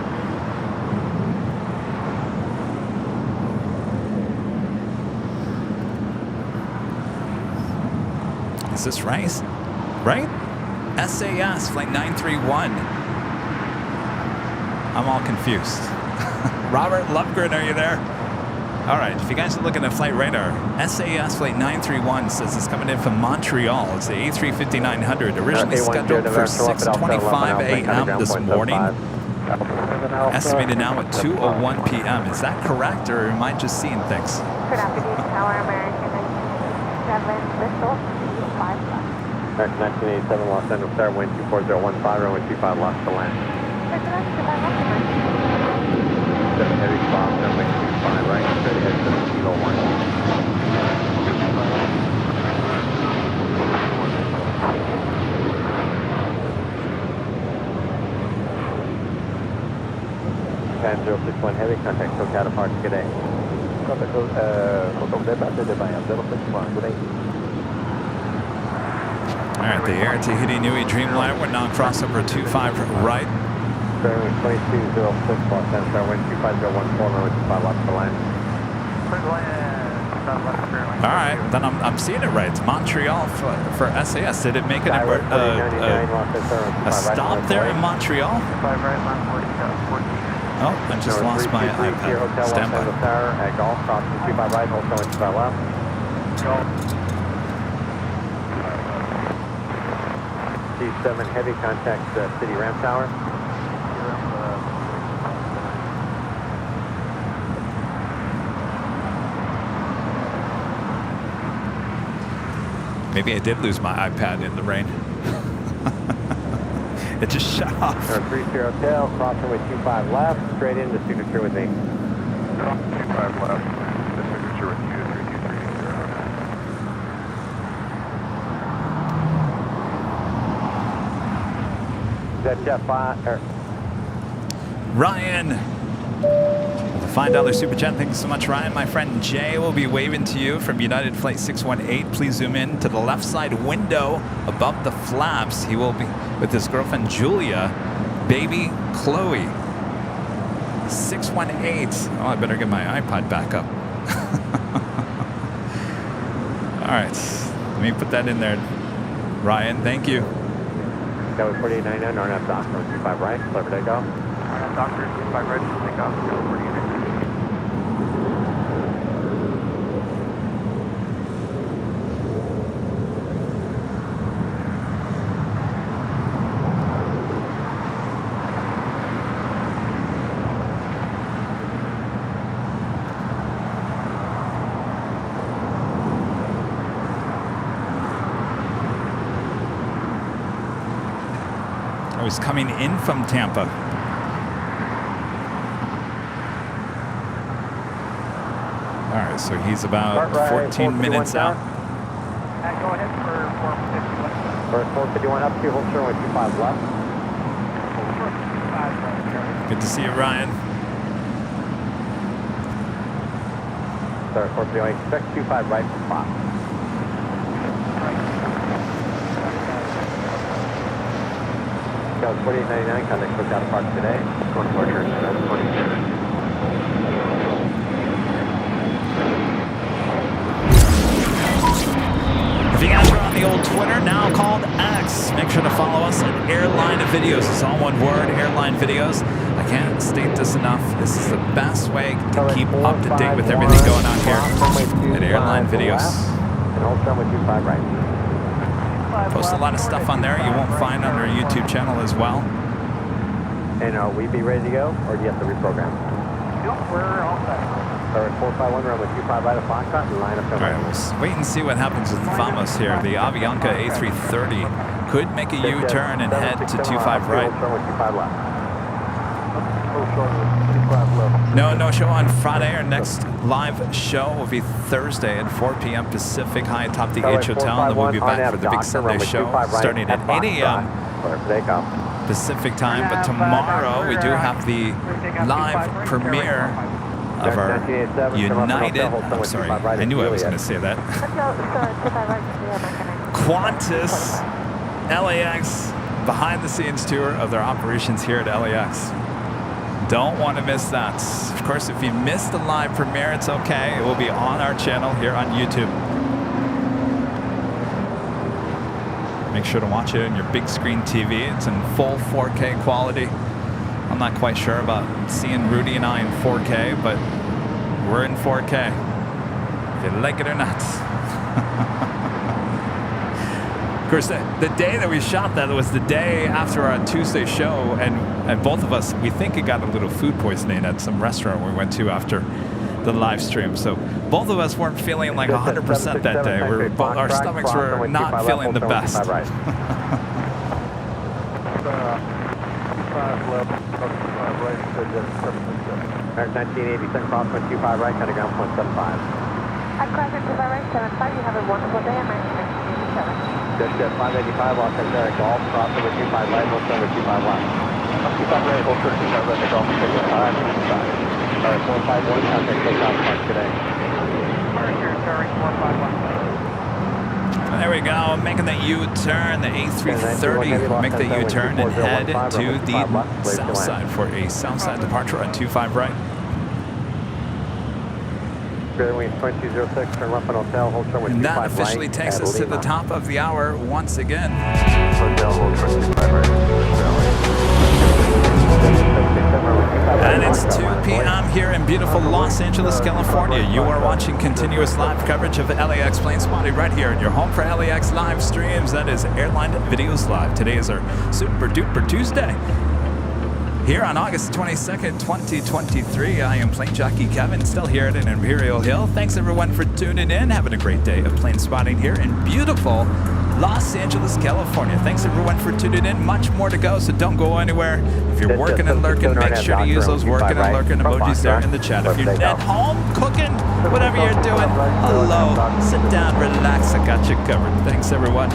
Is this right? Right? SAS Flight 931. I'm all confused. Robert Lupgren, are you there? All right, if you guys are looking at flight radar, SAS Flight 931 says it's coming in from Montreal. It's the A350-900, originally scheduled for 6:25 a.m. this morning. Estimated now at 2:01 p.m. Is that correct, or am I just seeing things? Good afternoon, Tower American 7 Bristol, 5 left. American 1987 Los Angeles Star, wind 24015, runway 25 left to land. Heavy cross, runway 25 right, straight ahead to the Kilo 1. Japan 061 heavy, contact SoCal departure, good day. Contact good day. All right, the Air Tahiti Nui Dreamliner, we're now crossover 25 right. Bearing 2206 Los Angeles, wind 25014, runway 25 left to land. All right, then I'm seeing it right. It's Montreal for SAS. Did it make it a stop there in Montreal? Oh, I just lost my iPad. Stand by. At Golf, crossing 25 right, hold 25 left. G7 heavy, contact City Ramp Tower. Maybe I did lose my iPad in the rain. It just shut off. 30 tail, crossing with 25 left, straight into signature with me. 25 left, the signature with you, 3230. Jet Jet 5, Ryan, $5 super chat. Thank you so much, Ryan. My friend Jay will be waving to you from United Flight 618. Please zoom in to the left side window above the flaps. He will be with his girlfriend Julia, baby Chloe. 618. Oh, I better get my iPod back up. All right, let me put that in there. Ryan, thank you. That was 4899, RNF Doctor, 25 right, clever to go. RNF Doctor, 25 right, take off, 4899. who's coming in from Tampa. All right, so he's about 14 minutes out. Go ahead for 451. For 451 up to hold short with 25 left. Good to see you, Ryan. Sorry, 451, expect 25 right for 5. Go 4899, contact booked out of park today. Going for church, 22. If you guys are on the old Twitter, now called X, make sure to follow us at Airline Videos. It's all one word, Airline Videos. I can't state this enough. This is the best way to keep up to date with everything going on here at Airline Videos. And hold short with 25 right. Post a lot of stuff on there you won't find on our YouTube channel as well. And are we be ready to go, or do you have to reprogram? Nope, we're all set. Alright, 451, run with 25 right of Foxtrot and line up. All right, we'll wait and see what happens with Vamos here. The Avianca A330 could make a U-turn and head to 25 right. No show on Friday. Our next live show will be Thursday at 4 p.m. Pacific, high atop the H Hotel. And then we'll be back for the big Sunday show starting at 8 a.m. Pacific time. But tomorrow we do have the live premiere of our United, I'm sorry, I knew I was going to say that. Qantas LAX behind the scenes tour of their operations here at LAX. Don't want to miss that. Of course, if you missed the live premiere, it's okay. It will be on our channel here on YouTube. Make sure to watch it on your big screen TV. It's in full 4K quality. I'm not quite sure about seeing Rudy and I in 4K, but we're in 4K, if you like it or not. Of course, the day that we shot that was the day after our Tuesday show, and both of us, we think it got a little food poisoning at some restaurant we went to after the live stream. So both of us weren't feeling like 100% that day. Our stomachs were not feeling the best. 1987 crosswind 25 right, kind of ground 0.75. At crosswind 25 right, 75, you have a wonderful day. I'm 1987. Just 585, Los Angeles, golf, crosswind 25 right, hold short with 25 left. 25 right, hold short 25 right, golf, 25. Alright, 451, contact take off park today. There we go, making the U-turn, the A330 will make the U-turn and head to the south side for a south side departure on 25 right. And that officially takes us to the top of the hour once again. And it's 2 p.m. here in beautiful Los Angeles, California. You are watching continuous live coverage of LAX Plane Spotting right here at your home for LAX live streams. That is Airline Videos Live. Today is our Super Duper Tuesday. Here on August 22nd, 2023, I am Plane Jockey Kevin, still here at Imperial Hill. Thanks everyone for tuning in. Having a great day of plane spotting here in beautiful Los Angeles, California. Thanks everyone for tuning in. Much more to go, so don't go anywhere. If you're working and lurking, make sure to use those working and lurking emojis there in the chat. If you're at home, cooking, whatever you're doing, hello, sit down, relax, I got you covered. Thanks everyone.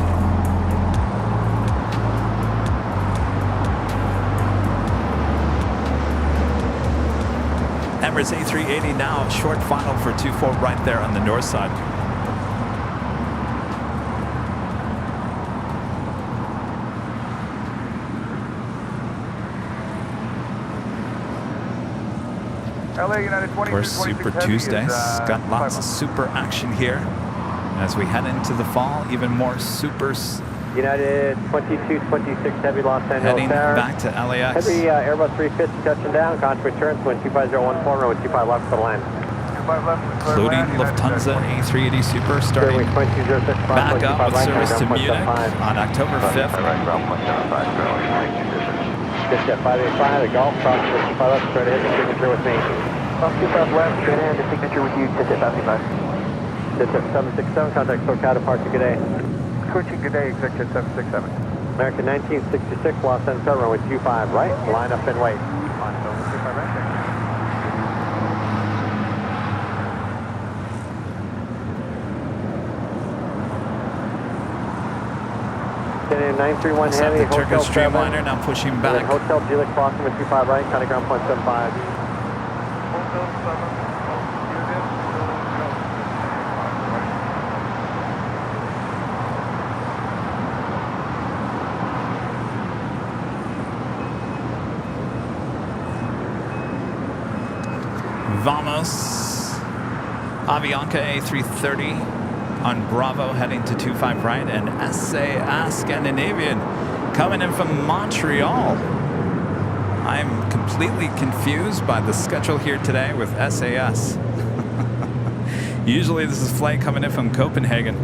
Emirates A380 now, short final for 24 right there on the north side. Of course, Super Tuesdays got lots of super action here. As we head into the fall, even more supers. United 2226 Heavy Los Angeles heading Tower. Back to LAX. Heavy Airbus 350 touching down. Contour turns, wind 25014, runway 25 left for the line. Including Lufthansa A380 Super starting back up with service to Munich on October 5th. Just at 585, the Golf, cross 55 left, straight ahead, the signature with me. Cross 25 left, straight ahead, the signature with you, just at 55. Just at 767, contact SoCal departure, good day. Switching, good day, executive 767. American 1966, Los Angeles, runway 25 right, line up and wait. Line up and 25 right, thank you. Canadian 931 Set Heavy, the Hotel Turkish 7. Dreamliner now pushing And then back. Hotel Juliet crossing with 25 right, county ground point 75. Hotel 7, Vamos. Avianca A330 on Bravo heading to 25 right, and SAS Scandinavian coming in from Montreal. I'm completely confused by the schedule here today with SAS. Usually this is a flight coming in from Copenhagen.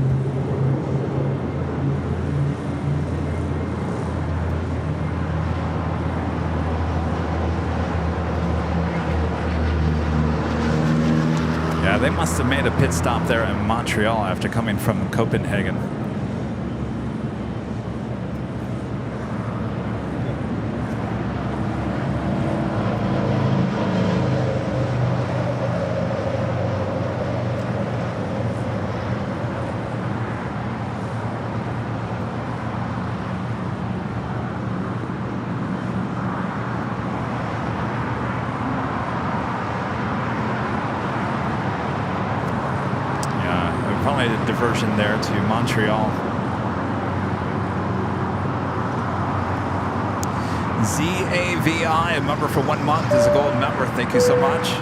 Yeah, they must have made a pit stop there in Montreal after coming from Copenhagen. Probably a diversion there to Montreal. ZAVI, a member for 1 month, is a gold member. Thank you so much.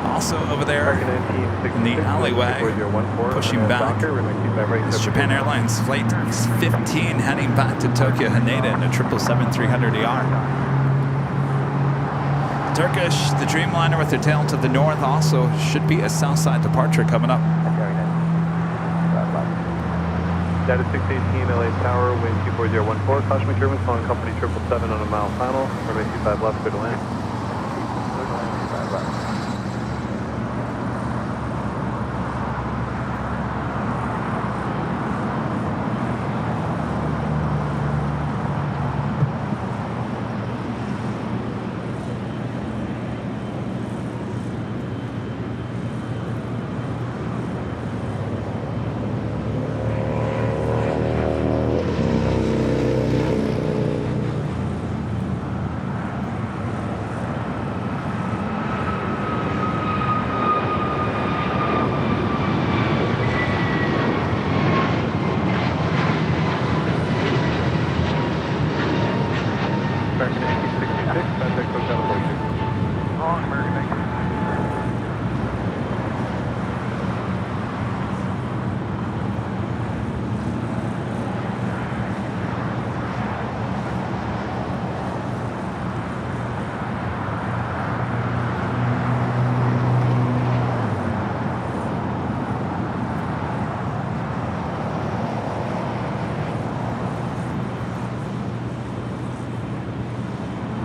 Also over there in the alleyway, pushing back, is Japan Airlines Flight 15 heading back to Tokyo Haneda in a 777-300ER. Turkish, the Dreamliner with their tail to the north, also should be a southside departure coming up. Data 618 LA Tower, wind 24014, caution McDermott's calling company 777 on a mile final, runway 25 left, clear to land.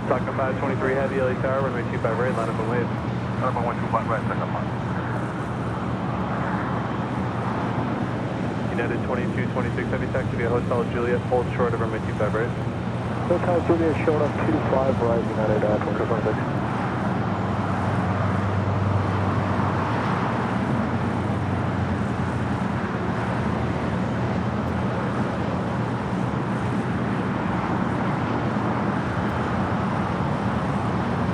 Stock 523 Heavy, LA Tower, runway 25 right, line up and wave. Number 125 right, second line. United 2226 Heavy, taxi via Hotel Juliet, hold short of runway 25 right. Hotel Juliet, short of 25 right, United Airlines.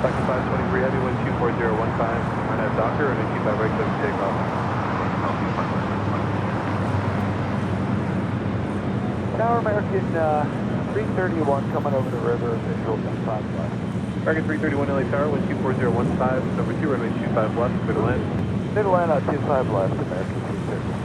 Stock 523 Heavy, wind 24015, run at Docker, runway 25 right, clear to take off. Tower American 331 coming over the river, visual 25 left. American 331 LA Tower, wind 24015, number 2, runway 25 left, clear to land. Clear to land on 25 left, American 330.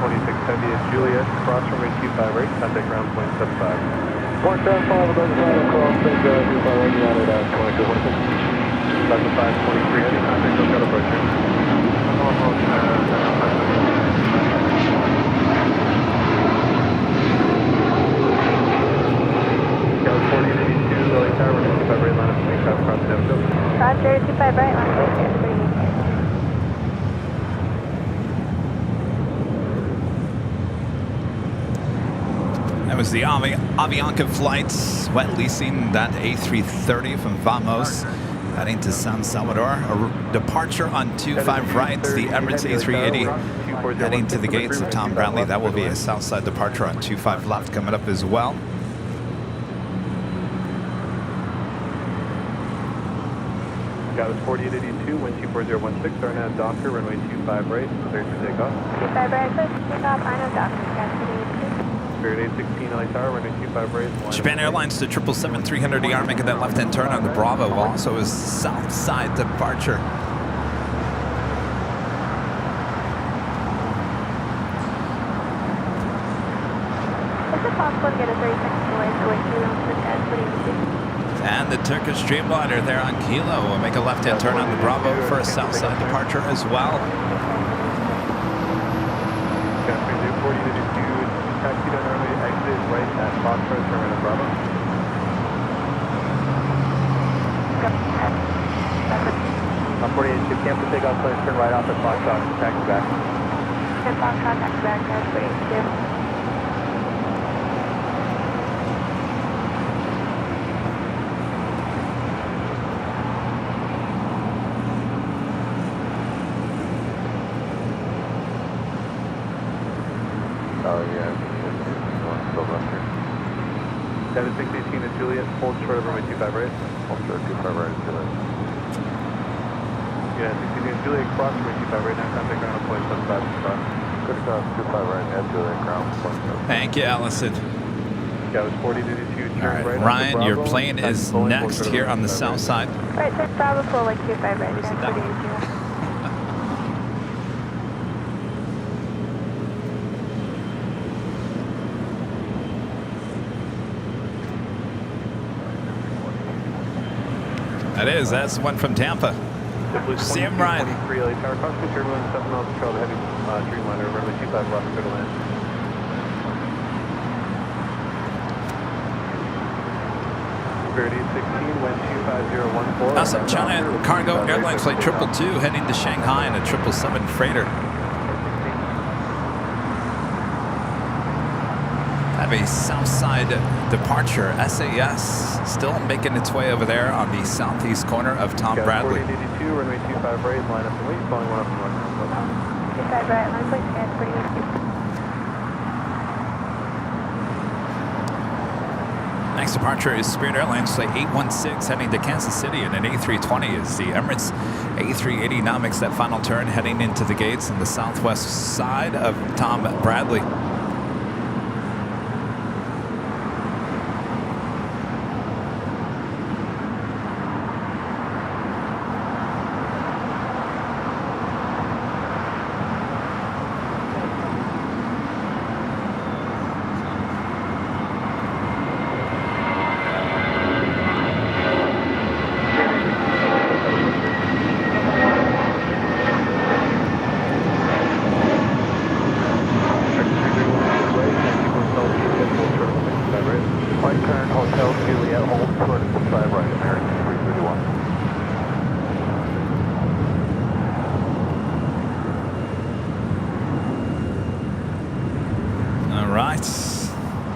26 Heavy is Juliet, cross runway 25 right, contact ground point 75. 175, that's right across, take 25 right, United at 22. Delta 523 Heavy, contact lookout approaching. Gallus 4882, LA Tower, 25 right, line up 25 across Devonville. Roger, 25 right, line up 23. That was the Avianca flights, wet leasing that A330 from Vamos, heading to San Salvador. A departure on 25 right, the Emirates A380, heading to the gates of Tom Bradley. That will be a Southside departure on 25 left coming up as well. Gallus 4882, wind 24016, Arnett Docker, runway 25 right, cleared for takeoff. 25 right, clear for takeoff, I know Dr. Spirit 816 LA Tower, runway 25 right. Japan Airlines to 777-300ER, making that left-hand turn on the Bravo, also a Southside departure. Is it possible to get a 30-second delay for way through And the Turkish Dreamliner there on Kilo will make a left-hand turn on the Bravo for a Southside departure as well. Spirit 4882, taxi down runway, exit right at Foxtrot, turn on Bravo. On 4882, cancel takeoff, clear, turn right off at Foxtrot, taxi back. Good Foxtrot, taxi back, Gallus 4882. Oh yeah, Sylvester. That is 618 to Juliet, hold short of runway 25 right. Hold short 25 right, Juliet. Yeah, 618 to Juliet, cross runway 25 right, now contact ground on point 75 cross. Good cross, 25 right, and Juliet, ground point 75. Thank you, Allison. That was 4082, turn All right, right. Ryan, your plane is next here on the south side. Right, so Bravo full, like 25 right, Where's the that's down? 4882. That is, that's one from Tampa. See him, Ryan. 23 LA Tower, cross the turbulence, 7 miles control, the heavy Dreamliner, runway 25 left, clear to land. Spirit 816, wind 25014. Awesome, China Cargo Airline Flight 222 heading to Shanghai in a 777 freighter. Have a Southside departure. SAS still making its way over there on the southeast corner of Tom Bradley. 4882, runway 25 right, line up and wait, following one up and one. 25 right, line up, that's 4882. Next departure is Spirit Airlines Flight 816 heading to Kansas City, and an A320 is the Emirates A380 now makes that final turn heading into the gates on the southwest side of Tom Bradley.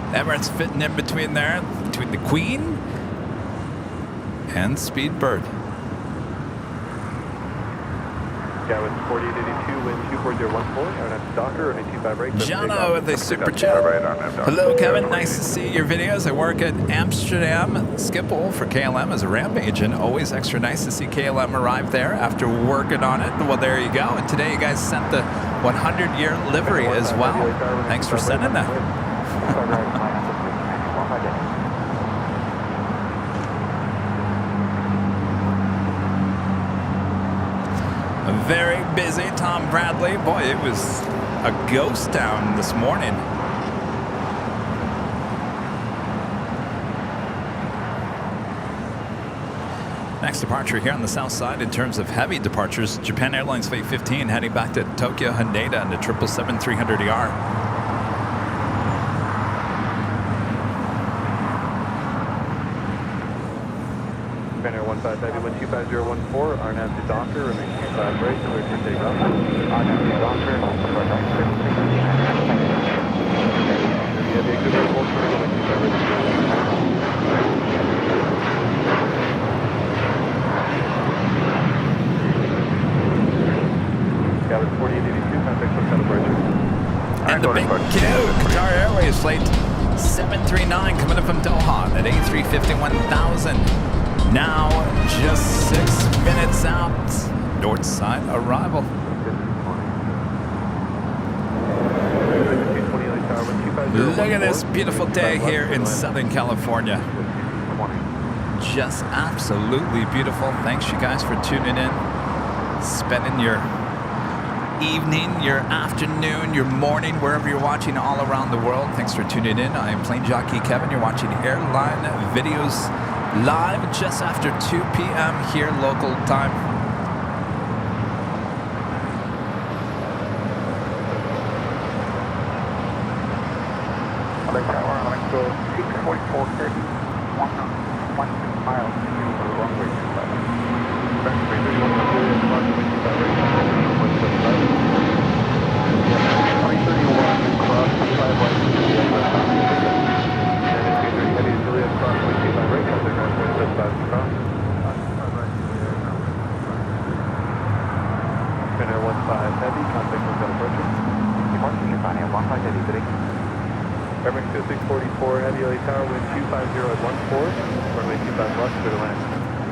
Emirates fitting in between there, between the Queen and Speedbird. Yeah, with 4882, wind 24014, Arnett Docker, runway 25 right. Jono with a super chat. Hello, Kevin. Nice to see your videos. I work at Amsterdam Schiphol for KLM as a ramp agent. Always extra nice to see KLM arrive there after working on it. Well, there you go. And today you guys sent the 100-year livery as well. Thanks for sending that. Very busy Tom Bradley. Boy, it was a ghost town this morning. Next departure here on the south side in terms of heavy departures, Japan Airlines Flight 15 heading back to Tokyo Haneda and the 777-300ER. Japan Air 15 Heavy 125.014, RNAV to Docker, remain 25 right, clear for takeoff. RNAV to Docker, Heavy Exhibit 4, 25 right. Gavin 4882, contact with celebration. And the big Q, Qatar Airways Flight 739 coming in from Doha at A350-1000. Now just 6 minutes out. North side arrival. Look at this beautiful day here in Southern California. Just absolutely beautiful. Thanks you guys for tuning in. Spending your evening, your afternoon, your morning, wherever you're watching all around the world. Thanks for tuning in. I am Plane Jockey Kevin. You're watching Airline Videos live just after 2 p.m. here local time. LAX tower, LAX 644 30, 1 miles to runway 644 Heavy LA Tower, wind 250 at 14, runway 25 left, clear to land.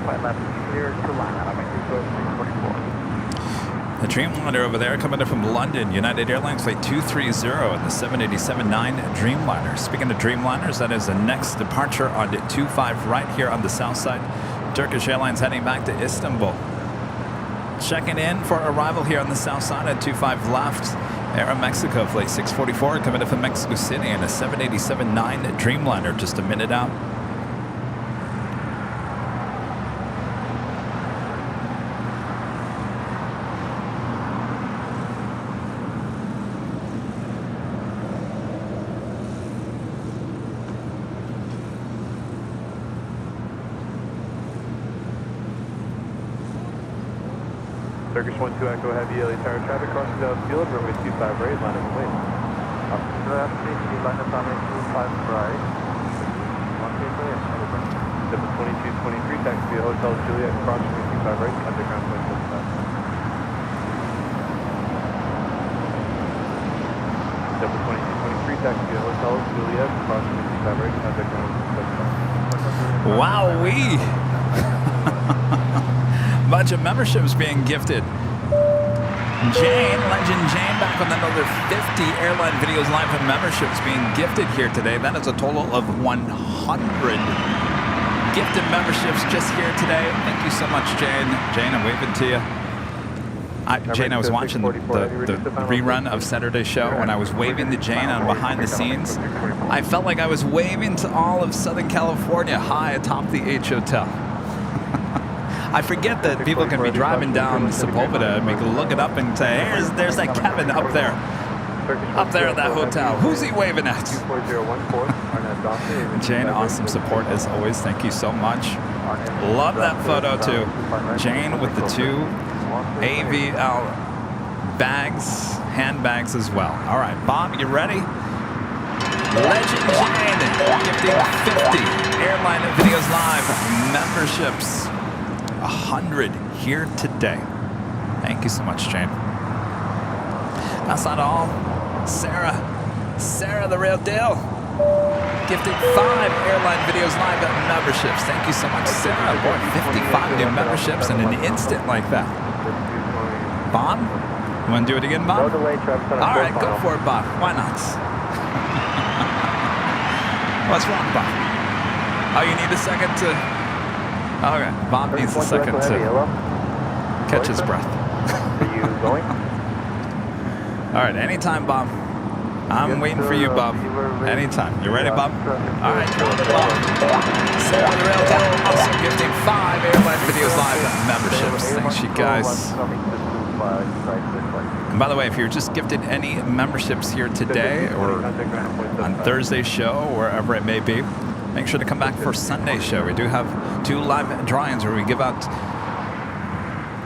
25 left, clear to land, runway 644. The Dreamliner over there coming in from London, United Airlines Flight 230 and the 787-9 Dreamliner. Speaking of Dreamliners, that is the next departure on the 25 right here on the south side. Turkish Airlines heading back to Istanbul. Checking in for arrival here on the south side at 25 left. Air Mexico Flight 644 coming in from Mexico City and a 787-9 Dreamliner just a minute out. Turkish 12 Echo Heavy LA Tower traffic crossing downfield, runway 25 right, line of way. Up to left, safety, line of runway 25 right. 1 clear, 2223, taxi via Hotel Juliet, approximately 25 right, underground point 25. 2223, taxi via Hotel Juliet, approximately 25 right, underground point 25. Wowee! Bunch of memberships being gifted. Jane, Legend Jane, back with another 50 Airline Videos Live and memberships being gifted here today. That is a total of 100 gifted memberships just here today. Thank you so much, Jane. Jane, I'm waving to you. Jane, I was watching the rerun of Saturday's show when I was waving to Jane on behind the scenes. I felt like I was waving to all of Southern California high atop the H Hotel. I forget that people can be driving down Sepulveda and we can look it up and say, hey, there's that Kevin up there at that hotel. Who's he waving at? Jane, awesome support as always. Thank you so much. Love that photo too. Jane with the 2 AVL bags, handbags as well. All right, Bob, you ready? Legend Jane gifting 50 Airline Videos Live memberships. 100 here today. Thank you so much, Jane. That's not all. Sarah the real deal, gifted 5 Airline Videos Live memberships. Thank you so much, Sarah. Boy, 55 new memberships in an instant like that. Bob, you want to do it again, Bob? All right, go for it, Bob. Why not? What's wrong, Bob? Oh, you need a second to... Okay, Bob needs a second to catch his breath. Are you going? All right, anytime, Bob. I'm waiting for you, Bob. Anytime. You ready, Bob? All right, drop it, Bob. Sarah the Rail Down, also gifting 5 Airline Videos Live memberships. Thanks, you guys. And by the way, if you're just gifted any memberships here today or on Thursday's show, wherever it may be, make sure to come back for Sunday's show. We do have 2 live drawings where we give out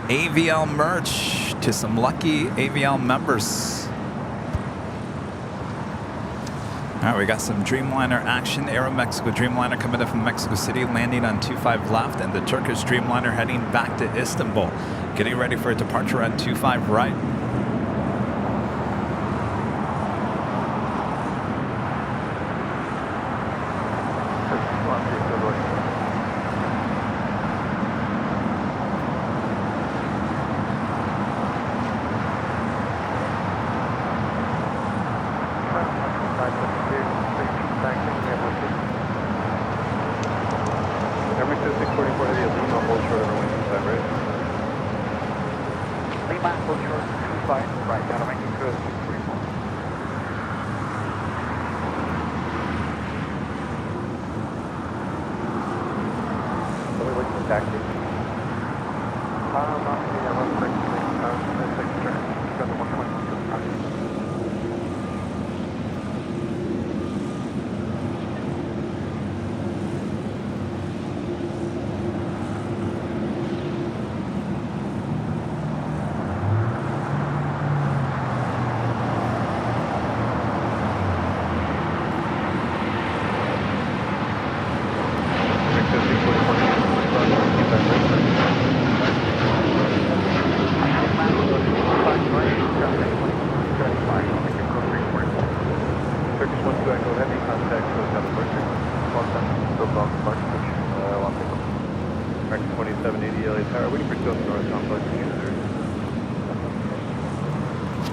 AVL merch to some lucky AVL members. All right, we got some Dreamliner action. Aeromexico Dreamliner coming in from Mexico City, landing on 25 left, and the Turkish Dreamliner heading back to Istanbul, getting ready for a departure on 25 right.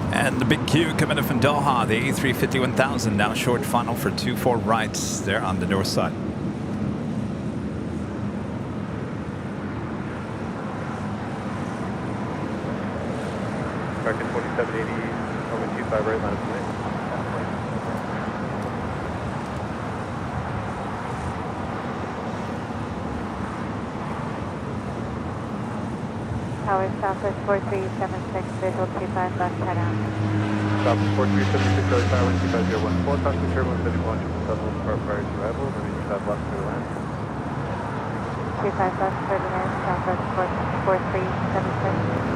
And the big Q coming in from Doha, the A350-1000, now short final for 24 rights there on the north side. American 2780, over 25 right, line of flight. Tower Southwest 4376, visual 25 left, head out. Southwest 4376, Charlie Tower, 25014, talk to turbulence, heading launch from Southwest Park prior to arrival, then 25 left to land. 25 left, 30 minutes, Southwest 4376.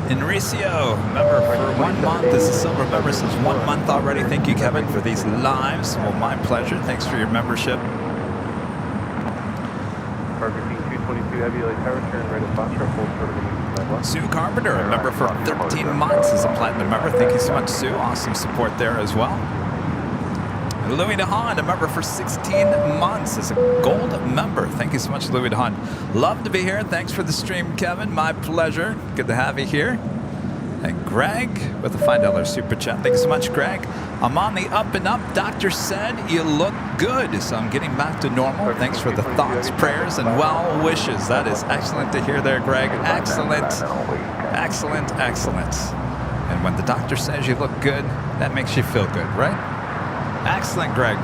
Enricio, member for 1 month. This is Silver member since 1 month already. Thank you, Kevin, for these lives. Well, my pleasure. Thanks for your membership. Parker 222 Heavy LA Tower, turn right at Foxtrot, full short of the 25 left. Sue Carpenter, a member for 13 months, is a platinum member. Thank you so much, Sue. Awesome support there as well. Louis DeHaan, a member for 16 months, is a gold member. Thank you so much, Louis DeHaan. Love to be here. Thanks for the stream, Kevin. My pleasure. Good to have you here. And Greg with a $5 super chat. Thank you so much, Greg. I'm on the up and up. Doctor said you look good, so I'm getting back to normal. Thanks for the thoughts, prayers, and well wishes. That is excellent to hear there, Greg. Excellent, excellent, excellent. And when the doctor says you look good, that makes you feel good, right? Excellent, Greg.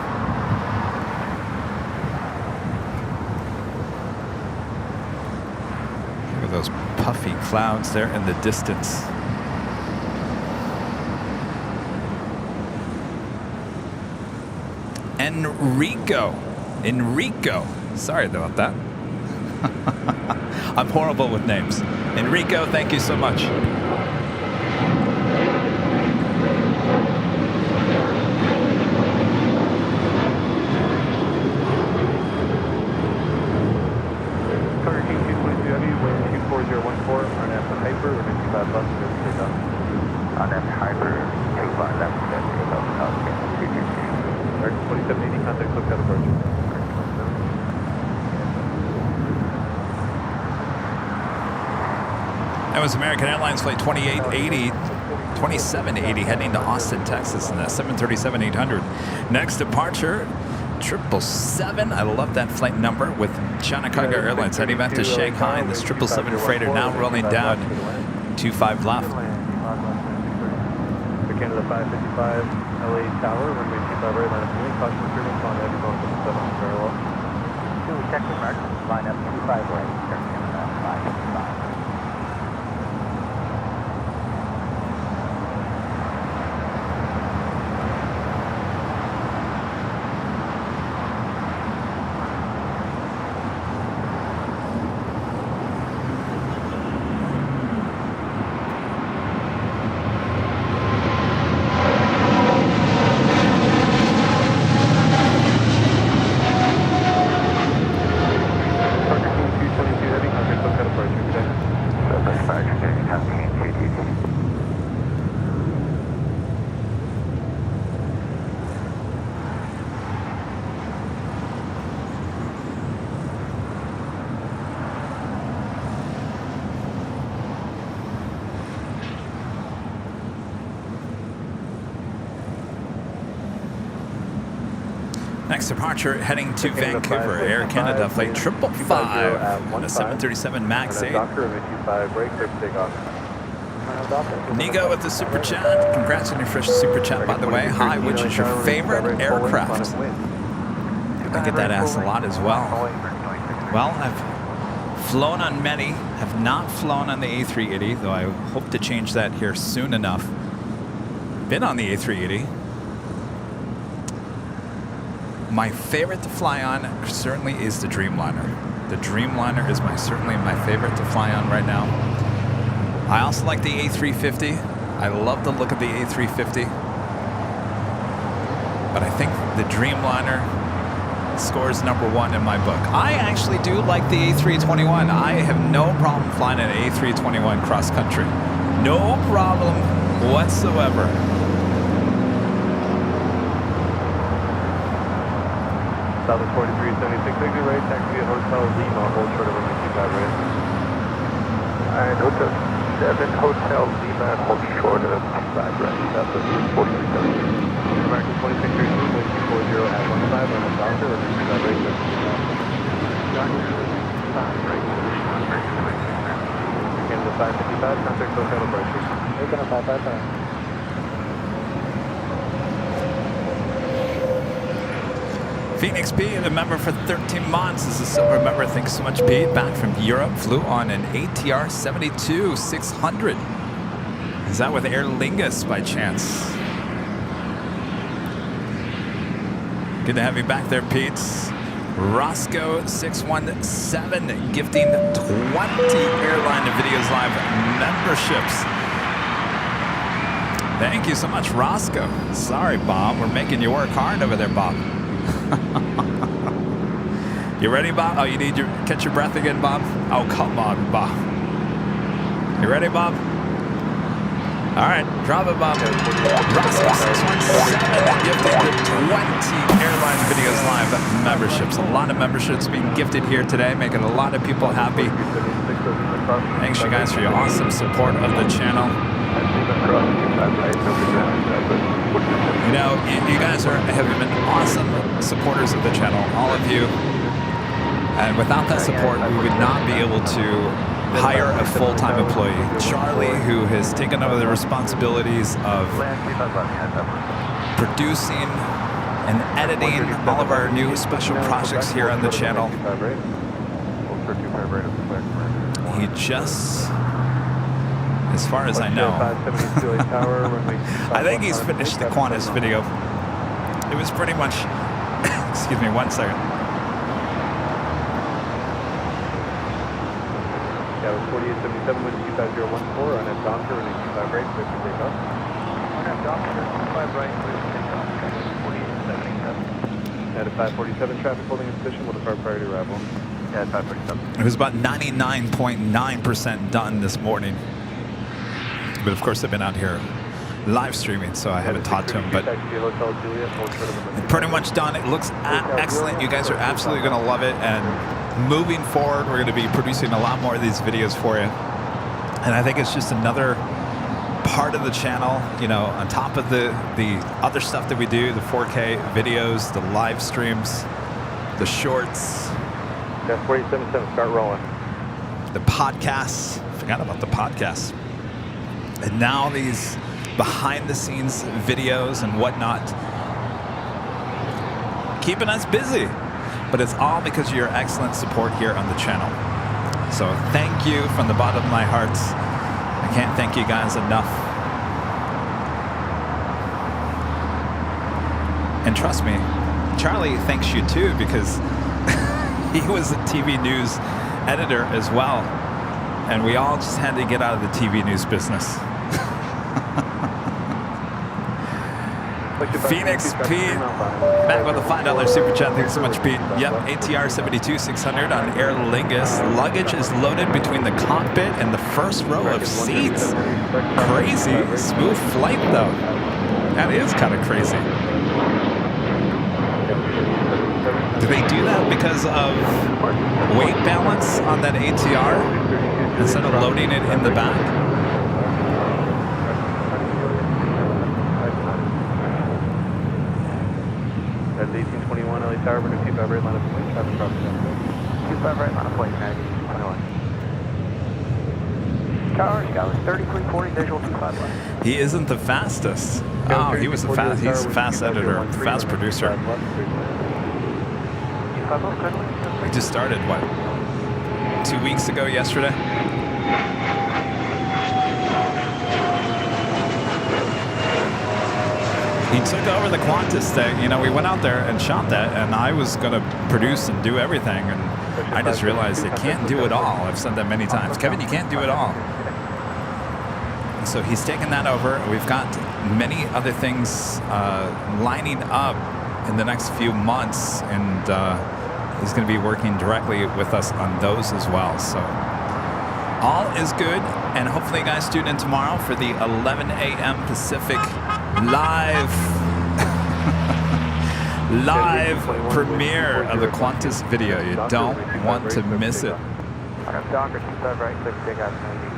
Look at those puffy clouds there in the distance. Enrico. Sorry about that. I'm horrible with names. Enrico, thank you so much. That was American Airlines flight 2780 heading to Austin, Texas in the 737-800. Next departure, 777. I love that flight number with China Cargo Airlines heading back to Shanghai. This 777 freighter now rolling down 25 left. Canada 555, LA Tower, runway 25 right, line up wind, caution returning, on heavy going to the 7 parallel. Check the mark, line up 25 right, turn Canada 555. Next departure heading to Vancouver, Air Canada flight 555 on a 737 MAX 8. Nigo with the super chat. Congrats on your first super chat, by the way. Hi, which is your favorite aircraft? I get that asked a lot as well. Well, I've flown on many, have not flown on the A380, though I hope to change that here soon enough. Been on the A380. My favorite to fly on certainly is the Dreamliner. The Dreamliner is certainly my favorite to fly on right now. I also like the A350. I love the look of the A350. But I think the Dreamliner scores #1 in my book. I actually do like the A321. I have no problem flying an A321 cross country. No problem whatsoever. Southern 4376, exit right, taxi at Hotel Lima, hold short of runway 25 right. Alright, Hotel 7, Hotel Lima, hold short of 25 right. Southwest 4376. American 2632, wind 240 at 15, run at Doctor, runway 25 right, Canada 555, contact Hotel approaching. Canada 555. Phoenix P, a member for 13 months. This is a silver member. Thanks so much, Pete. Back from Europe. Flew on an ATR 72-600. Is that with Aer Lingus by chance? Good to have you back there, Pete. Roscoe617 gifting 20 Airline Videos Live memberships. Thank you so much, Roscoe. Sorry, Bob. We're making you work hard over there, Bob. You ready, Bob? Oh, you need to catch your breath again, Bob? Oh, come on, Bob. You ready, Bob? All right, drop it, Bob. Roscoe617 gifting 20 Airline Videos Live memberships. A lot of memberships being gifted here today, making a lot of people happy. Thanks, you guys, for your awesome support of the channel. You know, you guys have been awesome supporters of the channel, all of you. And without that support, we would not be able to hire a full-time employee. Charlie, who has taken over the responsibilities of producing and editing all of our new special projects here on the channel. He just, as far as I know, I think he's finished the Qantas video. It was pretty much, excuse me, 1 second. That was 4877 with 25014 on that Doctor and 25 right, clear for takeoff. On that Doctor, 25 right, clear for takeoff. 4877. At a 547 traffic holding in position, will depart prior to arrival. Yeah, 547. It was about 99.9% done this morning. But of course, I've been out here live streaming, so I haven't talked to him. But it's pretty much done. It looks excellent. You guys are absolutely going to love it. And moving forward, we're going to be producing a lot more of these videos for you. And I think it's just another part of the channel, you know, on top of the other stuff that we do, the 4K videos, the live streams, the shorts. Jet 477, start rolling. The podcasts. Forgot about the podcasts. And now these behind the scenes videos and whatnot. Keeping us busy. But it's all because of your excellent support here on the channel. So thank you from the bottom of my heart. I can't thank you guys enough. And trust me, Charlie thanks you too, because he was a TV news editor as well. And we all just had to get out of the TV news business. Phoenix Pete, back with a $5 super chat. Thanks so much, Pete. Yep, ATR 72600 on Aer Lingus. Luggage is loaded between the cockpit and the first row of seats. Crazy. Smooth flight, though. That is kind of crazy. Do they do that because of weight balance on that ATR instead of loading it in the back? That's 1821 LA Tower, we're going to keep right line of point, traffic crossing. 25 right line of point, 1821. Tower, Skyline 3340, visual 25 left. He isn't the fastest. Oh, he's a fast editor, fast producer. We just started, what, 2 weeks ago yesterday? He took over the Qantas thing. You know, we went out there and shot that, and I was going to produce and do everything, and I just realized they can't do it all. I've said that many times. Kevin, you can't do it all. So he's taken that over. We've got many other things lining up in the next few months, and he's going to be working directly with us on those as well. So all is good, and hopefully you guys tune in tomorrow for the 11 a.m. Pacific live premiere of the Qantas video. You don't want to miss it. Docker, 25 right, click, take out 90,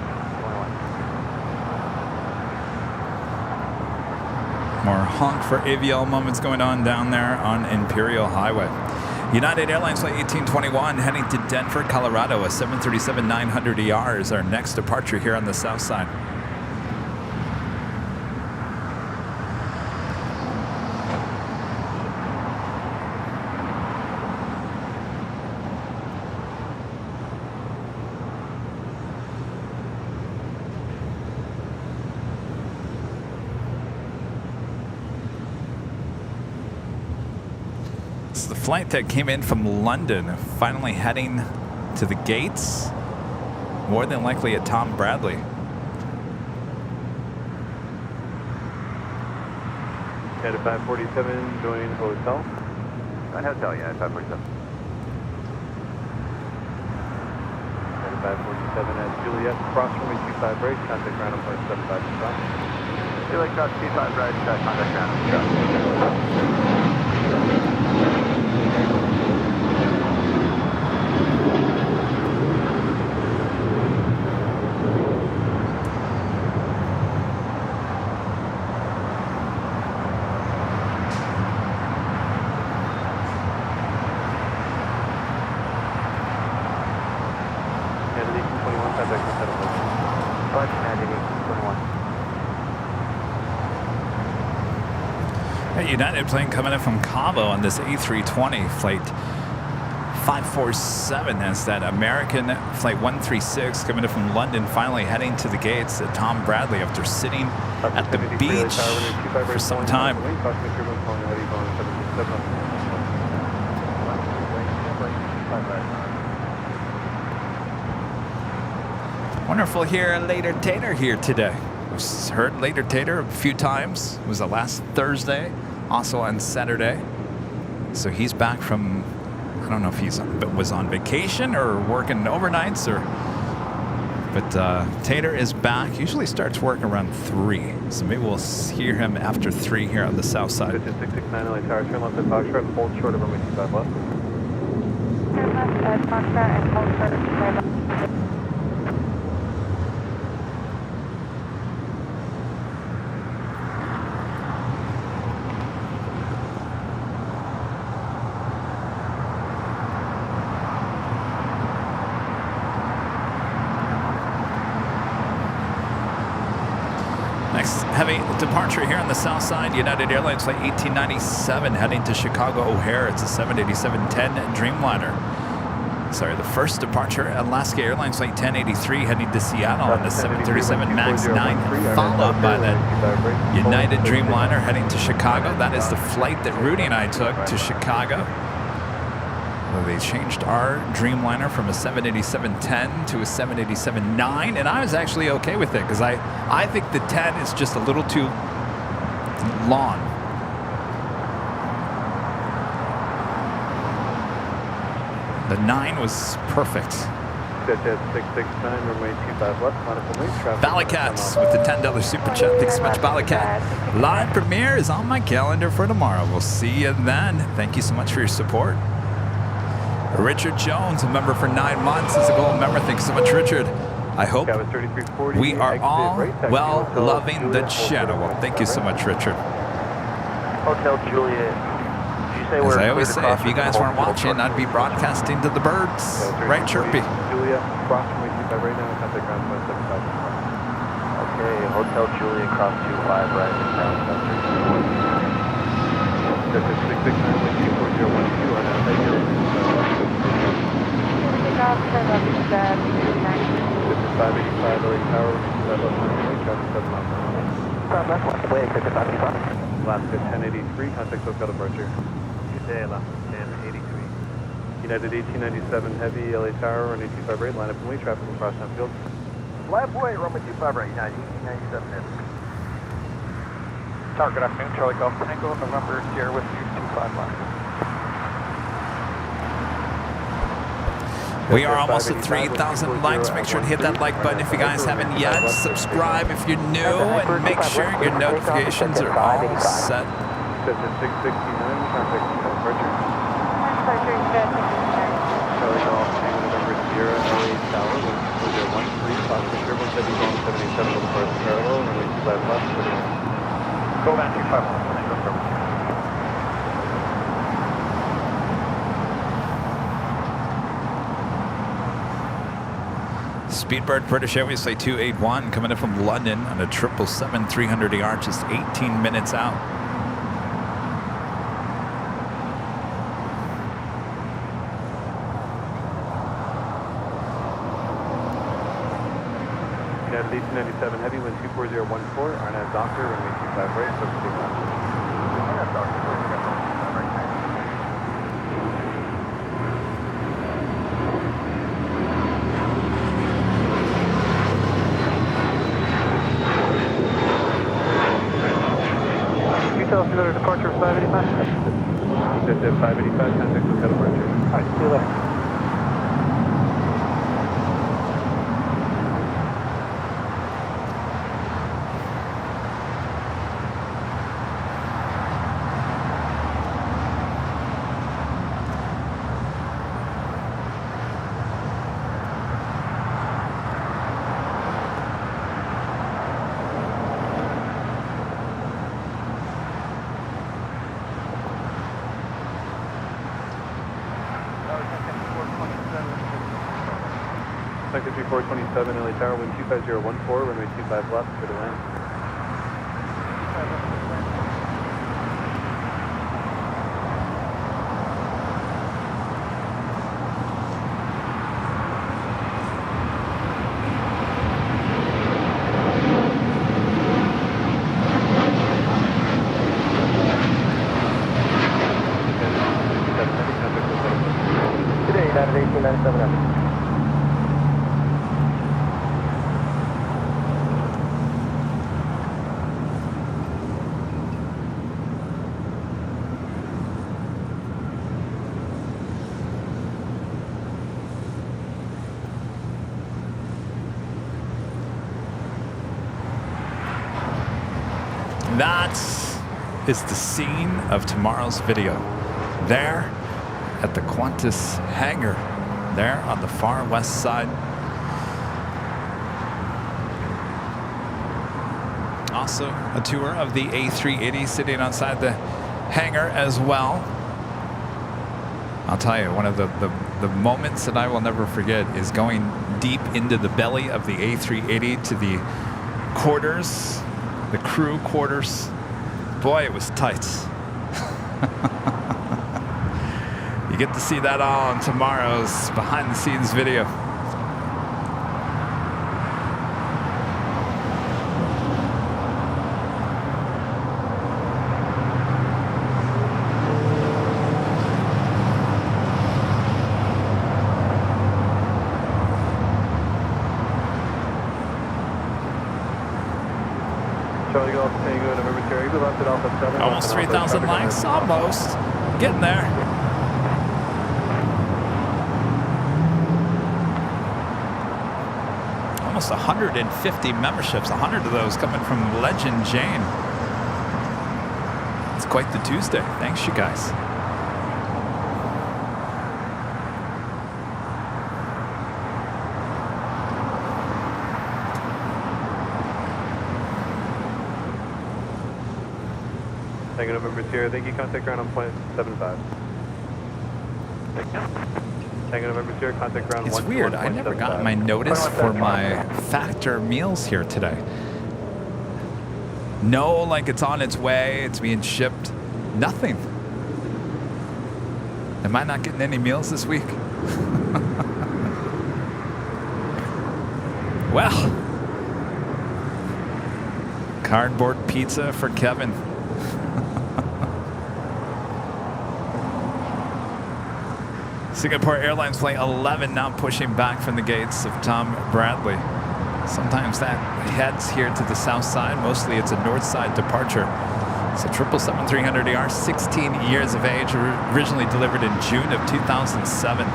21. More honk for AVL moments going on down there on Imperial Highway. United Airlines Flight 1821 heading to Denver, Colorado. A 737-900ER is our next departure here on the south side. The flight that came in from London, finally heading to the gates, more than likely at Tom Bradley. At 547, join hotel. Hotel, yeah, at 547. At 547 at Juliet, cross runway 25 right, contact ground on point 75 stop. Juliet, cross 25 right, contact ground on stop. United plane coming in from Cabo on this A320 flight 547 as that American flight 136 coming in from London, finally heading to the gates at Tom Bradley after sitting at the beach for some time. Wonderful here, Later Tater here today. We've heard Later Tater a few times. It was the last Thursday, also on Saturday. So he's back from, I don't know if he was on vacation or working overnights, but Tater is back. Usually starts work around 3. So maybe we'll hear him after 3 here on the south side. 669 LA Tower, turn left at Foxtrot, hold short of runway 25 left. Turn left at Foxtrot and hold short of 25 left. Heavy departure here on the south side. United Airlines flight 1897 heading to Chicago O'Hare. It's a 787-10 Dreamliner. Sorry, the first departure, Alaska Airlines flight 1083 heading to Seattle on the 737 MAX 9, followed by the United Dreamliner heading to Chicago. That is the flight that Rudy and I took to Chicago. Well, they changed our Dreamliner from a 787-10 to a 787-9, and I was actually okay with it because I think the 10 is just a little too long. The 9 was perfect. Ballycats with the $10 super chat. Thanks so much, Ballycat. Live premiere is on my calendar for tomorrow. We'll see you then. Thank you so much for your support. Richard Jones, a member for 9 months, is a gold member. Thanks so much, Richard. I hope we are all well loving the channel. Well, thank you so much, Richard. Hotel Juliet. As I always say, if you guys weren't watching, I'd be broadcasting to the birds. Right, Chirpy? Julia, cross from 25 right now, contact ground 75. Okay, Hotel Julia, cross 25 right now, contact 669 with 24012 on that. Thank you. Takeoff, turn left to 290. This is 585 LA Tower, traffic 7 miles per hour. From left, one way, exit 585. Alaska 1083, contact SoCal departure. Good day, Alaska 1083. United 1897 Heavy, LA Tower, runway 25 right, line up and wait, traffic across town field. Left way, runway 25 right, United 1897 Heavy. Tower, good afternoon, Charlie Golf Tango, November, Sierra with you, 25 line. We are almost at 3,000 likes. Make sure to hit that like button if you guys haven't yet. Subscribe if you're new, and make sure your notifications are all set. This is 669, contact departure. Departure, good. Charlie Golf Tango, November, Sierra, LA Tower, 1013, Fox Fisher, 170, 787, over Forest Parallel, runway 25 left, Go down 25 line. Speedbird British Airways Flight 281 coming in from London on a 777-300ER, just 18 minutes out. United 1897 Heavy, wind 24014, RNAV Doctor, runway 25 right, substitute left. RNAV Doctor, runway 25 right. Tell us another departure of 585? This is 585, contact SoCal departure. Alright, see you later. Sector 3427 LA Tower, wind 25014, runway 25 left, for the land. Today, United 1897 Heavy. That is the scene of tomorrow's video. There at the Qantas hangar, there on the far west side. Also a tour of the A380 sitting outside the hangar as well. I'll tell you, one of the moments that I will never forget is going deep into the belly of the A380 to the quarters the crew quarters. Boy, it was tight. You get to see that all in tomorrow's behind the scenes video. Almost 3,000 likes, almost. Getting there. Almost 150 memberships, 100 of those coming from Legend Jane. It's quite the Tuesday. Thanks, you guys. Tango November Sierra, thank you. Contact ground on point 75. Thank you. Tango November Sierra, contact ground. It's weird. I never got my notice for my factor meals here today. No, like it's on its way, it's being shipped. Nothing. Am I not getting any meals this week? Well, cardboard pizza for Kevin. Singapore Airlines Flight 11 now pushing back from the gates of Tom Bradley. Sometimes that heads here to the south side. Mostly it's a north side departure. So 777-300ER, 16 years of age, originally delivered in June of 2007.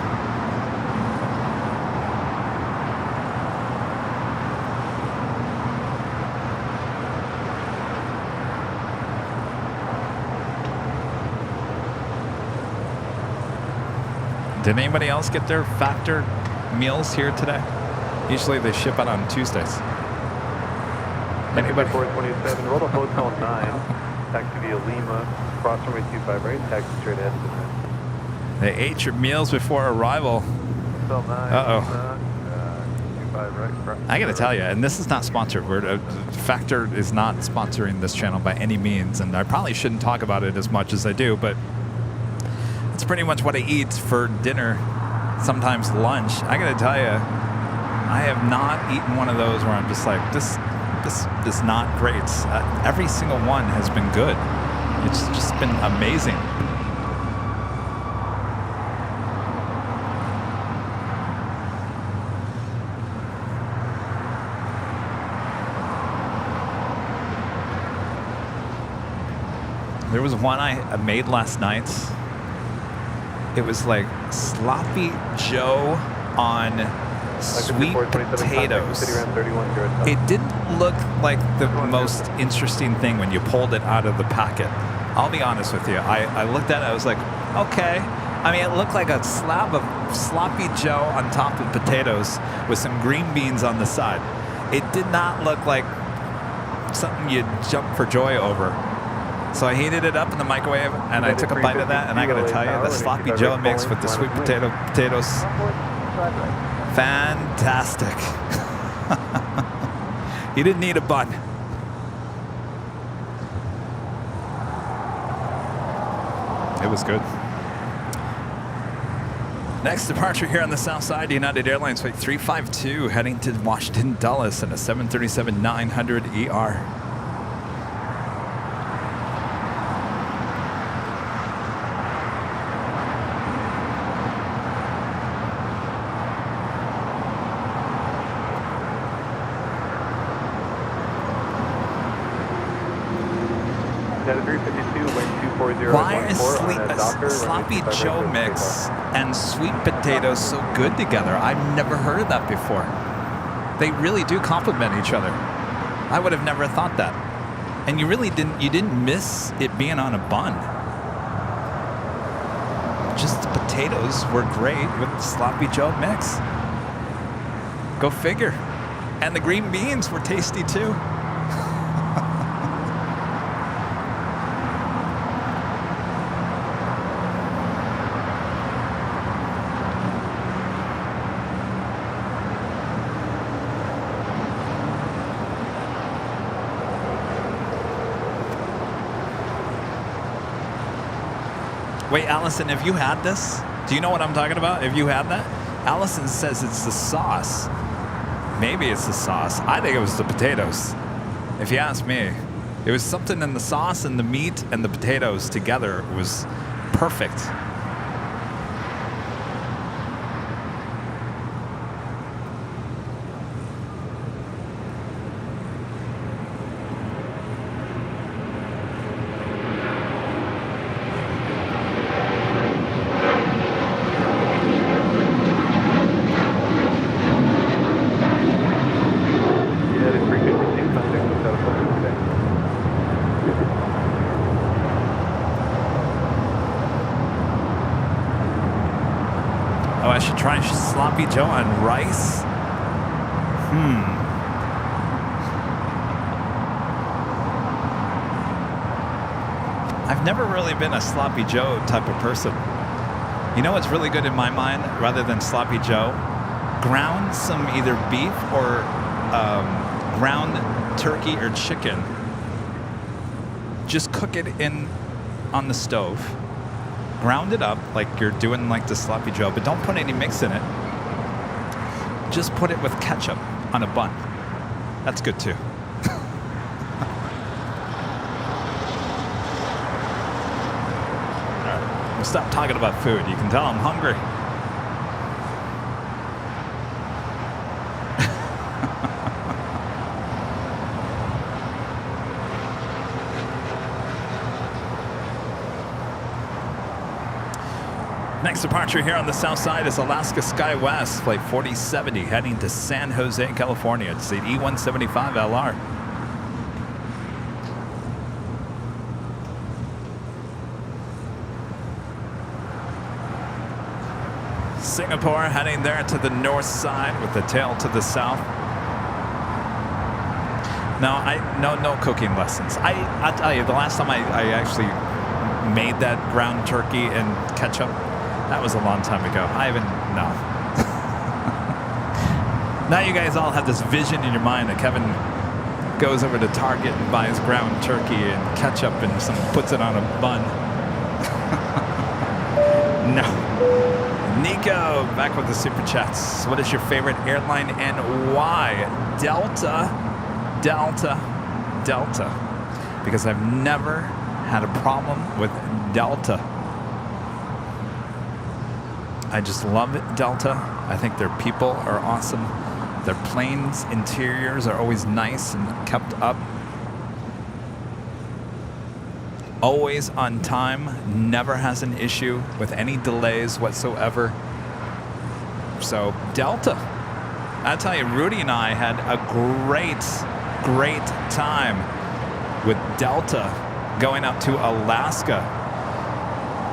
Did anybody else get their factor meals here today? Usually they ship out on Tuesdays. Anybody? 427, roll to hotel 9, taxi via Lima, cross runway 25 right, taxi straight ahead. They ate your meals before arrival. Hotel 9, Uh-oh. 25 right, I gotta tell you, and this is not sponsored. Factor is not sponsoring this channel by any means, and I probably shouldn't talk about it as much as I do, but it's pretty much what I eat for dinner, sometimes lunch. I gotta tell you, I have not eaten one of those where I'm just like, this is not great. Every single one has been good. It's just been amazing. There was one I made last night. It was like sloppy Joe on sweet potatoes. It didn't look like the most interesting thing when you pulled it out of the packet. I'll be honest with you. I looked at it, I was like, okay. I mean, it looked like a slab of sloppy Joe on top of potatoes with some green beans on the side. It did not look like something you'd jump for joy over. So I heated it up in the microwave, and I took a bite of that, and I gotta tell you, the sloppy Joe mix with the sweet potatoes, fantastic. You didn't need a bun. It was good. Next departure here on the south side, United Airlines Flight 352 heading to Washington Dulles in a 737-900ER. Why is sloppy Joe mix and sweet potatoes so good together? I've never heard of that before. They really do complement each other. I would have never thought that. And you really didn't miss it being on a bun. Just the potatoes were great with the sloppy Joe mix. Go figure. And the green beans were tasty too. Wait, Allison, have you had this? Do you know what I'm talking about? Have you had that? Allison says it's the sauce. Maybe it's the sauce. I think it was the potatoes. If you ask me, it was something in the sauce and the meat and the potatoes together. It was perfect. I should try Sloppy Joe on rice. I've never really been a Sloppy Joe type of person. You know what's really good in my mind, rather than Sloppy Joe? Ground some either beef or ground turkey or chicken. Just cook it in on the stove. Ground it up like you're doing like the Sloppy Joe, but don't put any mix in it. Just put it with ketchup on a bun. That's good too. We'll stop talking about food. You can tell I'm hungry. Next departure here on the south side is Alaska SkyWest, flight 4070, heading to San Jose, California. It's the E175LR. Singapore heading there to the north side with the tail to the south. No cooking lessons. I'll tell you, the last time I actually made that ground turkey and ketchup, that was a long time ago. I haven't, no. Now you guys all have this vision in your mind that Kevin goes over to Target and buys ground turkey and ketchup and puts it on a bun. No. Nico, back with the super chats. What is your favorite airline and why? Delta. Because I've never had a problem with Delta. I just love it, Delta. I think their people are awesome. Their planes' interiors are always nice and kept up. Always on time, never has an issue with any delays whatsoever. So, Delta. I tell you, Rudy and I had a great time with Delta going up to Alaska.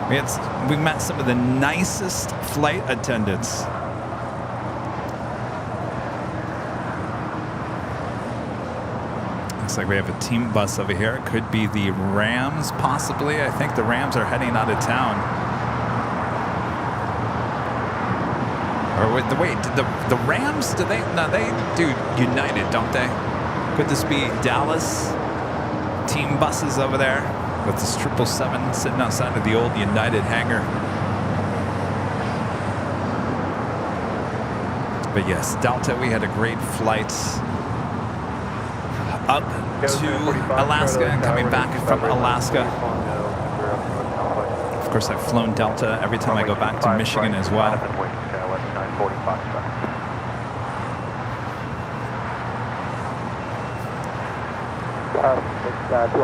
We met some of the nicest flight attendants. Looks like we have a team bus over here. It could be the Rams, possibly. I think the Rams are heading out of town. Or wait, did the Rams, do they? No, they do United, don't they? Could this be Dallas? Team buses over there with this 777 sitting outside of the old United hangar. But yes, Delta, we had a great flight up to Alaska and coming back from Alaska. Of course, I've flown Delta every time I go back to Michigan as well.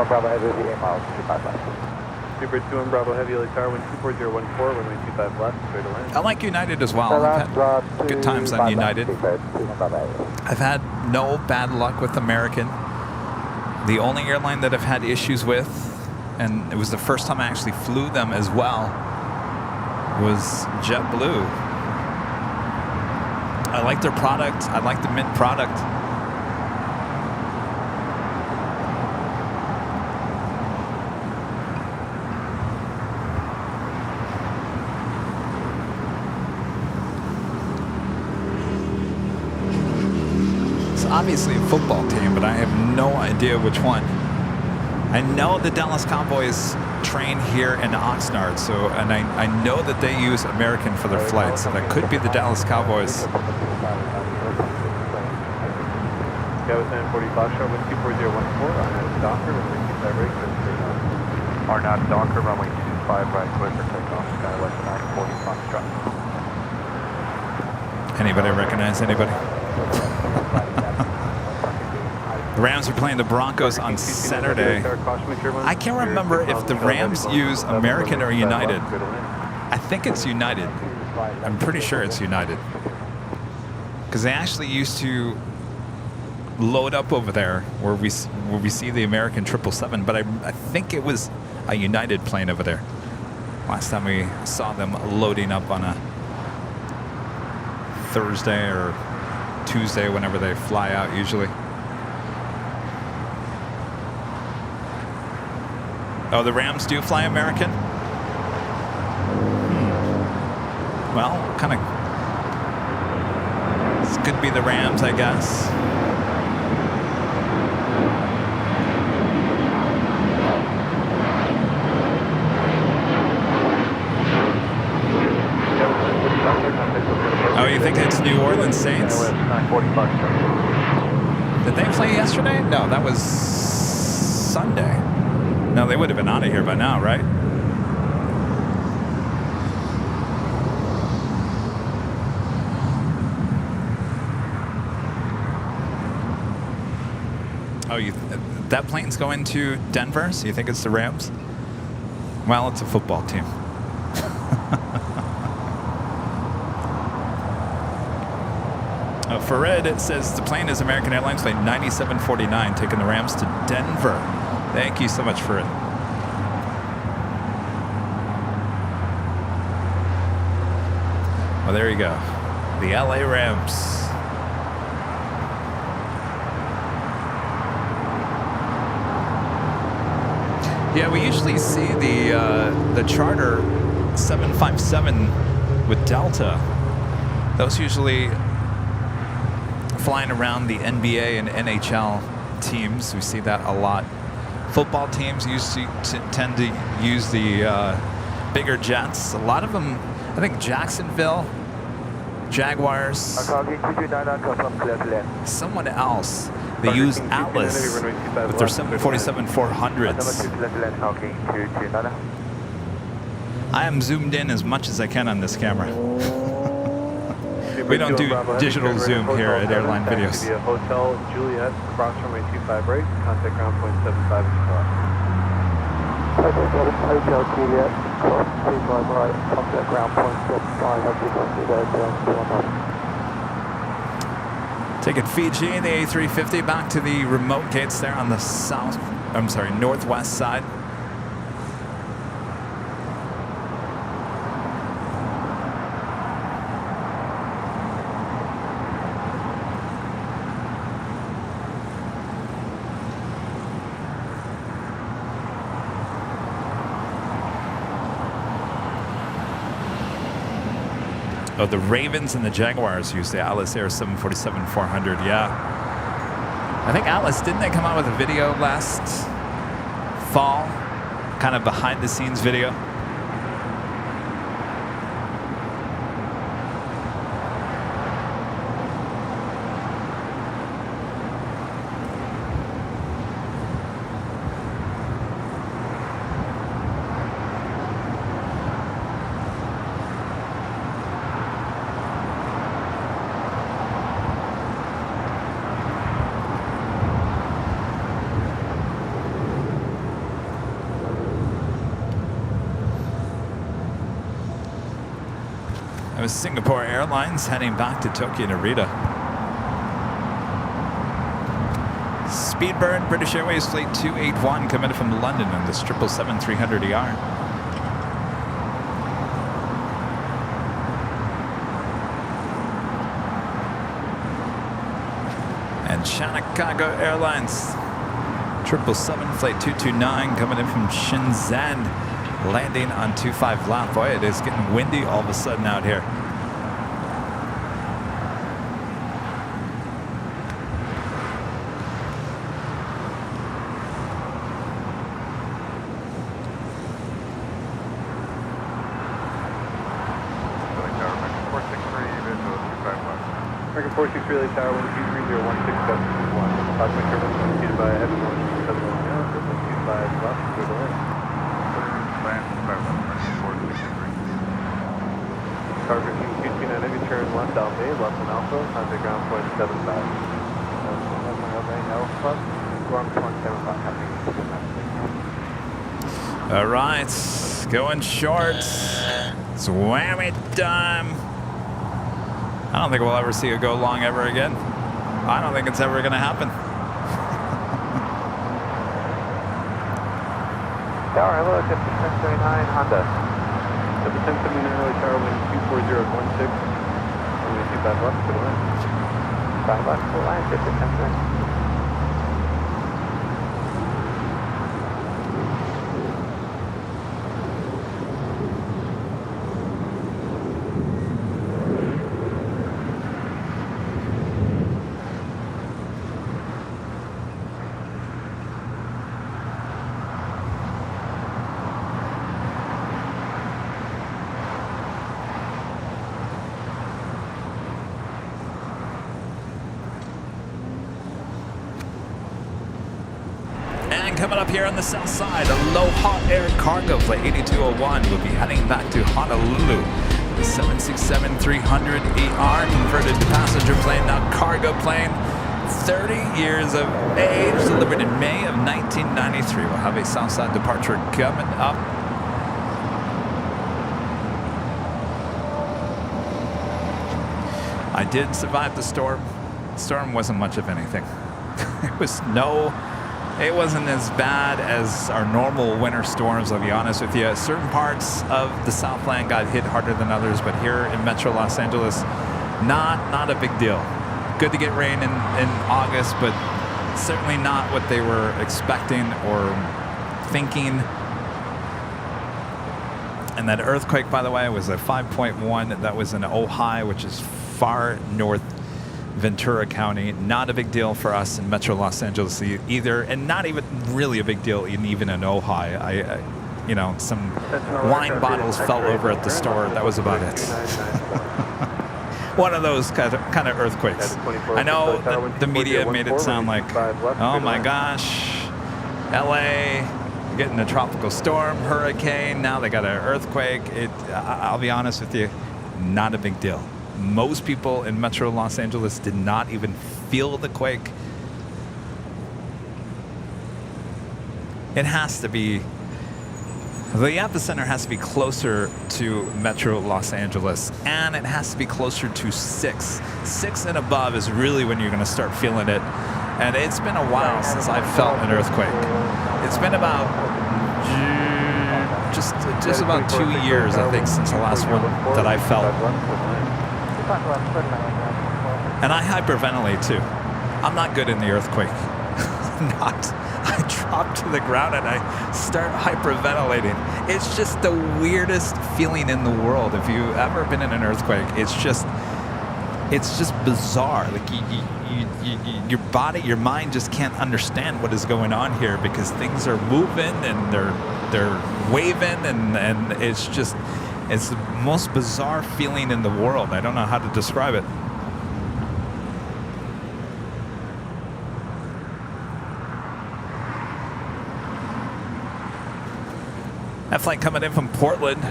Bravo Heavy, 8 miles, 25 left. Super 2 and Bravo Heavy, LAX 124.014, runway 25 left, straight to land. I like United as well. I've had good times on United. I've had no bad luck with American. The only airline that I've had issues with, and it was the first time I actually flew them as well, was JetBlue. I like their product. I like the Mint product. Obviously a football team, but I have no idea which one. I know the Dallas Cowboys train here in Oxnard, so and I know that they use American for their flights, so that could be the Dallas Cowboys. Kevin 1040 Foxtrot with 24014 on Docker, runway 25 right, clear for takeoff. RNAV Docker, runway 25 right, clear for takeoff. Skywest 940 Foxtrot. Anybody recognize anybody? The Rams are playing the Broncos on Saturday. I can't remember if the Rams use American or United. I think it's United. I'm pretty sure it's United. Because they actually used to load up over there where we see the American 777, but I think it was a United plane over there. Last time we saw them loading up on a Thursday or Tuesday, whenever they fly out usually. Oh, the Rams do fly American? Well, kind of. This could be the Rams, I guess. Oh, you think it's New Orleans Saints? Did they play yesterday? No, that was Sunday. No, they would have been out of here by now, right? Oh, that plane's going to Denver, so you think it's the Rams? Well, it's a football team. For Red, it says the plane is American Airlines flight 9749, taking the Rams to Denver. Thank you so much for it. Well, there you go. The LA Rams. Yeah, we usually see the charter 757 with Delta. Those usually flying around the NBA and NHL teams. We see that a lot. Football teams tend to use the bigger jets. A lot of them, I think Jacksonville, Jaguars, someone else, they use Atlas with their 747-400s. I am zoomed in as much as I can on this camera. We don't do digital zoom here at Airline Videos. Hotel Juliet, cross runway 25 right, contact ground point 75 inch cross. Hotel Juliet, cross 25 right, contact ground point 75, Taking Fiji and the A350 back to the remote gates there on the northwest side. Oh, the Ravens and the Jaguars use the Atlas Air 747-400. Yeah. I think Atlas, didn't they come out with a video last fall? Kind of behind the scenes video. Singapore Airlines heading back to Tokyo Narita. Speedbird, British Airways Flight 281 coming in from London on this 777-300ER. And Chicago Airlines 777 Flight 229 coming in from Shenzhen, landing on 25 lap. Boy, it is getting windy all of a sudden out here. American 463 LA Tower, 123.016, gust 1. Cosmic turbulence indicated by a heavy wind 710, 25 left, clear to land. Tower 15, 229 heavy, turn left Alpha A, left on Alpha, contact ground point 75. Alpha, ground point 75, happening. All right, going short. It's whammy time. I don't think we'll ever see it go long ever again. I don't think it's ever going to happen. Tower, hello, 1039 Honda. 1079 LA Tower, wind 240.16. Runway 25 left, clear to land. 5 left, clear to land, 1079. Coming up here on the south side, a low hot air cargo flight 8201 will be heading back to Honolulu. The 767-300ER converted to passenger plane, now cargo plane. 30 years of age, delivered in May of 1993. We'll have a south side departure coming up. I did survive the storm. The storm wasn't much of anything. It wasn't as bad as our normal winter storms, I'll be honest with you. Certain parts of the Southland got hit harder than others, but here in Metro Los Angeles, not a big deal. Good to get rain in August, but certainly not what they were expecting or thinking. And that earthquake, by the way, was a 5.1. That was in Ojai, which is far north Ventura County. Not a big deal for us in Metro Los Angeles either, and not even really a big deal even in Ojai. Some wine bottles fell over at the store. That was about it. One of those kind of earthquakes. I know the media made it sound like, oh my gosh, LA getting a tropical storm, hurricane, now they got an earthquake. I'll be honest with you, not a big deal. Most people in Metro Los Angeles did not even feel the quake. It has to be, the epicenter has to be closer to Metro Los Angeles, and it has to be closer to 6. 6 and above is really when you're going to start feeling it. And it's been a while since I've felt an earthquake. It's been about just about 2 years, I think, since the last one that I felt. And I hyperventilate too. I'm not good in the earthquake. I drop to the ground and I start hyperventilating. It's just the weirdest feeling in the world. If you've ever been in an earthquake, it's just bizarre. Like your body, your mind just can't understand what is going on here because things are moving and they're waving and it's the most bizarre feeling in the world. I don't know how to describe it. That flight coming in from Portland,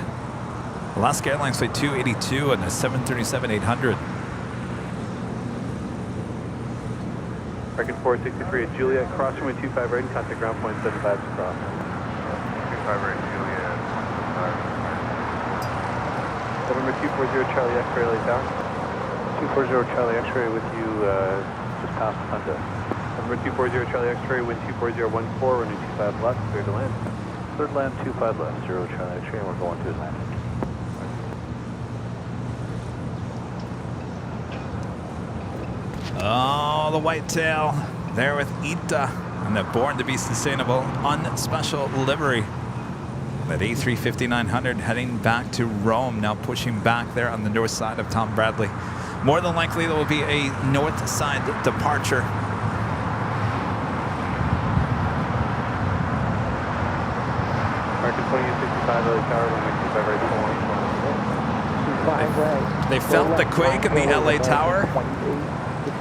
Alaska Airlines flight 282 and the 737-800. American 463 at Juliet, cross runway 25 right and contact ground point 75 to cross. 25 right Juliet, 25. November 240 Charlie X-ray LA Tower. 240 Charlie X-ray with you just past Honda. November 240 Charlie X-ray, wind 24014, runway 25 left, clear to land. Third land 25 left, 0 Charlie X-ray, and we're going to Atlantic. Oh, the whitetail there with Ita and the Born to be Sustainable on special livery. That A350-900 heading back to Rome, now pushing back there on the north side of Tom Bradley. More than likely there will be a north side departure. American 2865 LA Tower, runway 25 right, 25 right. They felt the quake in the LA Tower.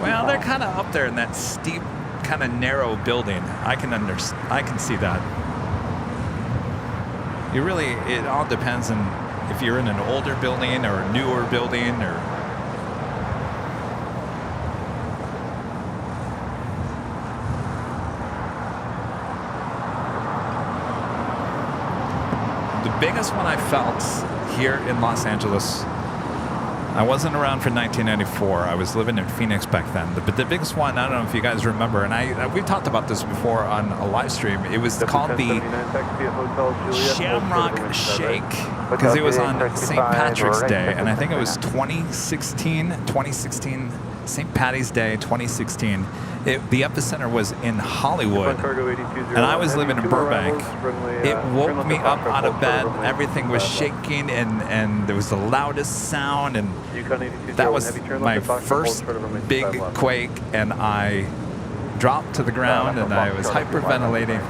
Well, they're kind of up there in that steep, kind of narrow building. I can see that. It all depends on if you're in an older building or a newer building or. The biggest one I felt here in Los Angeles, I wasn't around for 1994. I was living in Phoenix back then. But the biggest one, I don't know if you guys remember, and we've talked about this before on a live stream. It was called the Shamrock Shake because it was on St. Patrick's Day, and I think it was 2016, St. Patty's Day, 2016. The epicenter was in Hollywood, and I was living in Burbank. It woke me up out of bed. Everything was shaking, and there was the loudest sound, and that was my first big quake, and I dropped to the ground, and I was hyperventilating.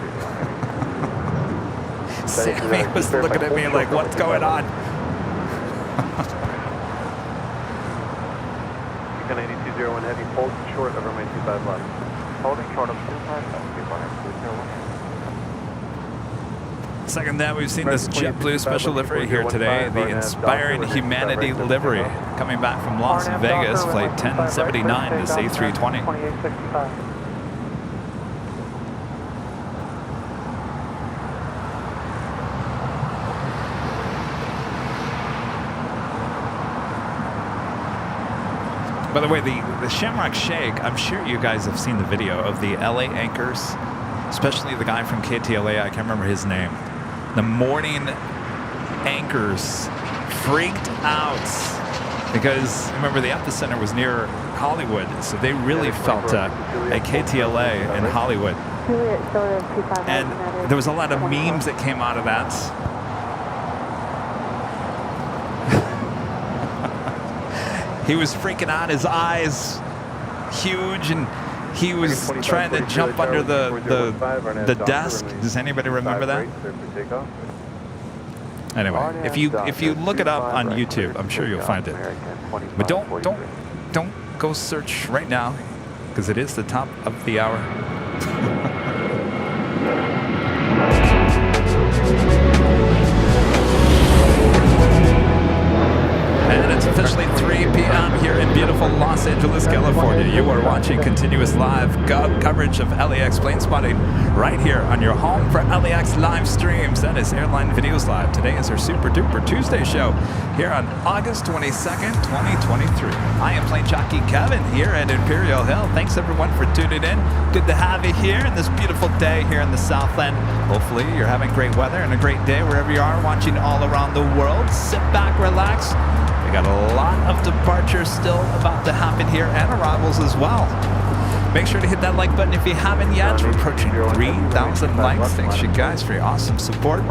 Sammy was looking at me like, what's going on? Beacon 8201 heavy, hold short of runway 25 left. Holding short of 25 left, 201. Second that, we've seen this JetBlue special livery here today, the Inspiring Humanity livery, coming back from Las Vegas, flight 1079, this A320. 2865. By the way, the Shamrock Shake, I'm sure you guys have seen the video of the LA anchors, especially the guy from KTLA, I can't remember his name. The morning anchors freaked out because, remember, the epicenter was near Hollywood, so they really felt a KTLA in Hollywood. And there was a lot of memes that came out of that. He was freaking out, his eyes huge, and he was trying to jump under the desk. Does anybody remember that? Anyway, if you look it up on YouTube, I'm sure you'll find it. But don't go search right now, because it is the top of the hour. And it's officially 3 p.m. here in beautiful Los Angeles, California. You are watching continuous live coverage of LAX plane spotting right here on your home for LAX live streams. That is Airline Videos Live. Today is our Super Duper Tuesday show here on August 22nd, 2023. I am Plane Jockey Kevin here at Imperial Hill. Thanks everyone for tuning in. Good to have you here in this beautiful day here in the Southland. Hopefully you're having great weather and a great day wherever you are watching all around the world. Sit back, relax. We got a lot of departures still about to happen here and arrivals as well. Make sure to hit that like button if you haven't yet. We're approaching 3,000 likes. Thanks you guys for your awesome support.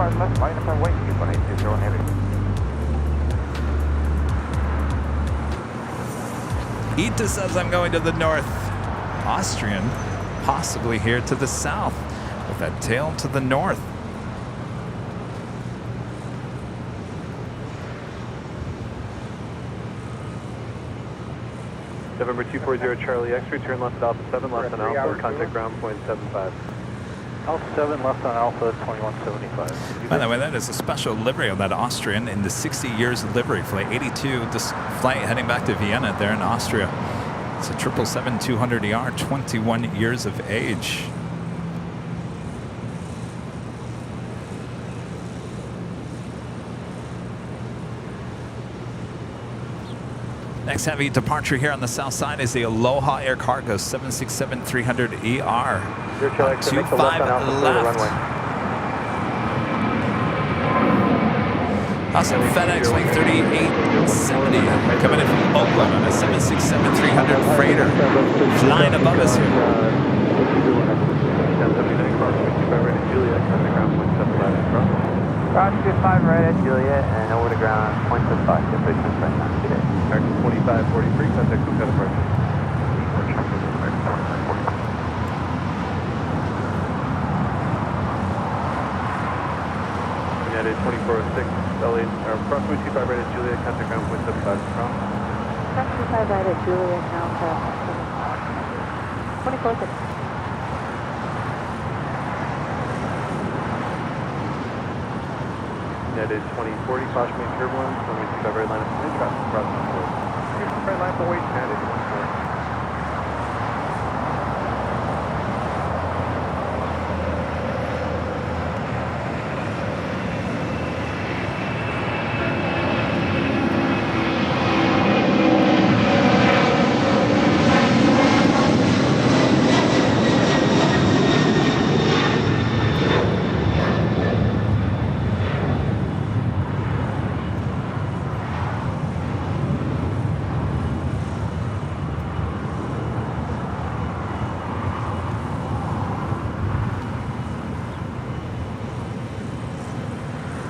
Ita says I'm going to the north. Austrian, possibly here to the south with that tail to the north. November 240 Charlie X, return left at Alpha 7, left on Alpha, contact ground point 75. Alpha 7, left on Alpha 2175. By the way, that is a special livery on that Austrian in the 60 years livery, flight 82, this flight heading back to Vienna there in Austria. It's a 777-200ER, 21 years of age. Next heavy departure here on the south side is the Aloha Air Cargo 767-300ER. 25 left. Also FedEx Flight 3870 coming in from Oakland on a 767-300 freighter flying above us here. Roger 5 right at Juliet and over to ground, point to 5, position right now today. Target 2543, contact Kuka departure. United 2406. LA, or approximately 25 right at Juliet, contact ground point 75 cross. Cross 25 right at Juliet, now to 24 6. That is 2040, caution main turbulence, runway 25 right, line up wind traffic, cross 24. Here's the right line for weight, and 814.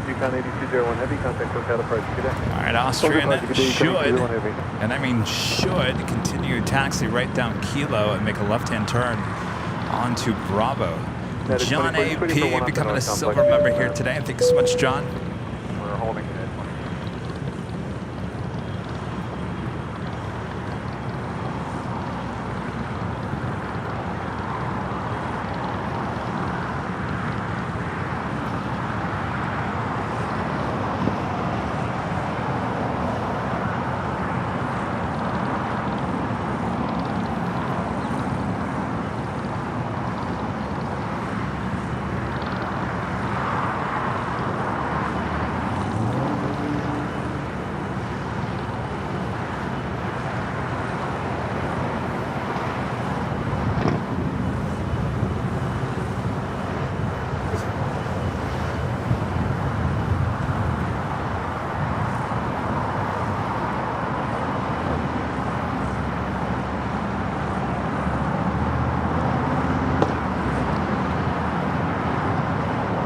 Yukon 8201 Heavy, contact SoCal approach. Good day. All right, Austrian should, and I mean should, continue taxi right down Kilo and make a left-hand turn onto Bravo. John AP becoming a silver member here today. Thank you so much, John. We're holding it.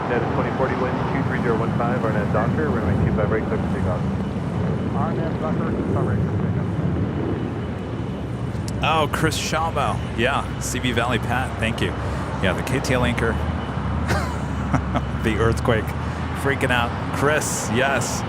That is 2040 wind 23015, Arnett Docker, runway 25 right, clear for takeoff. Arnett Docker, 25 right, clear for takeoff. Oh, Chris Schaubel. Yeah, CB Valley Pat, thank you. Yeah, the KTL anchor, the earthquake, freaking out. Chris, yes.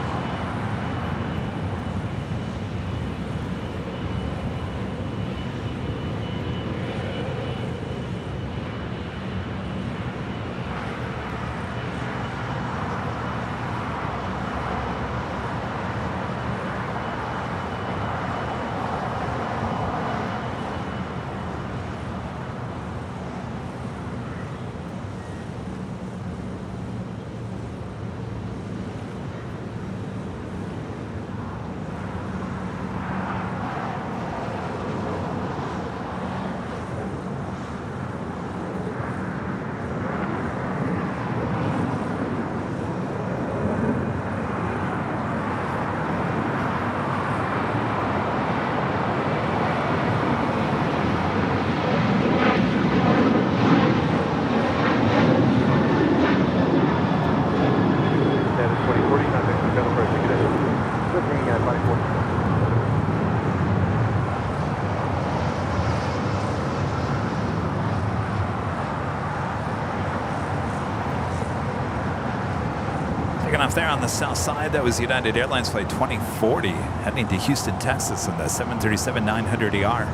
Taking off there on the south side, that was United Airlines flight 2040, heading to Houston, Texas in the 737-900ER.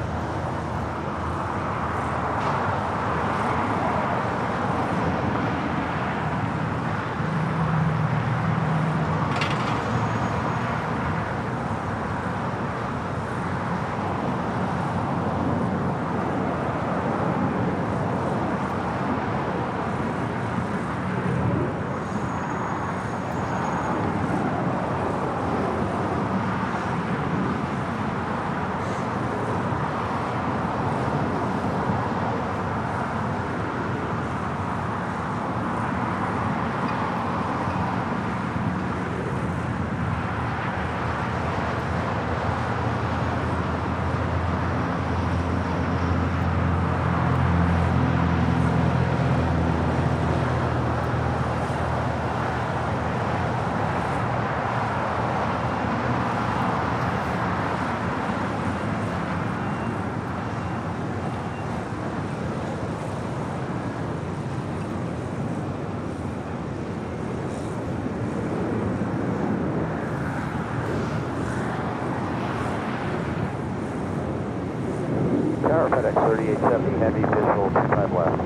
Tower, FedEx 3870 Heavy, visual 25 left.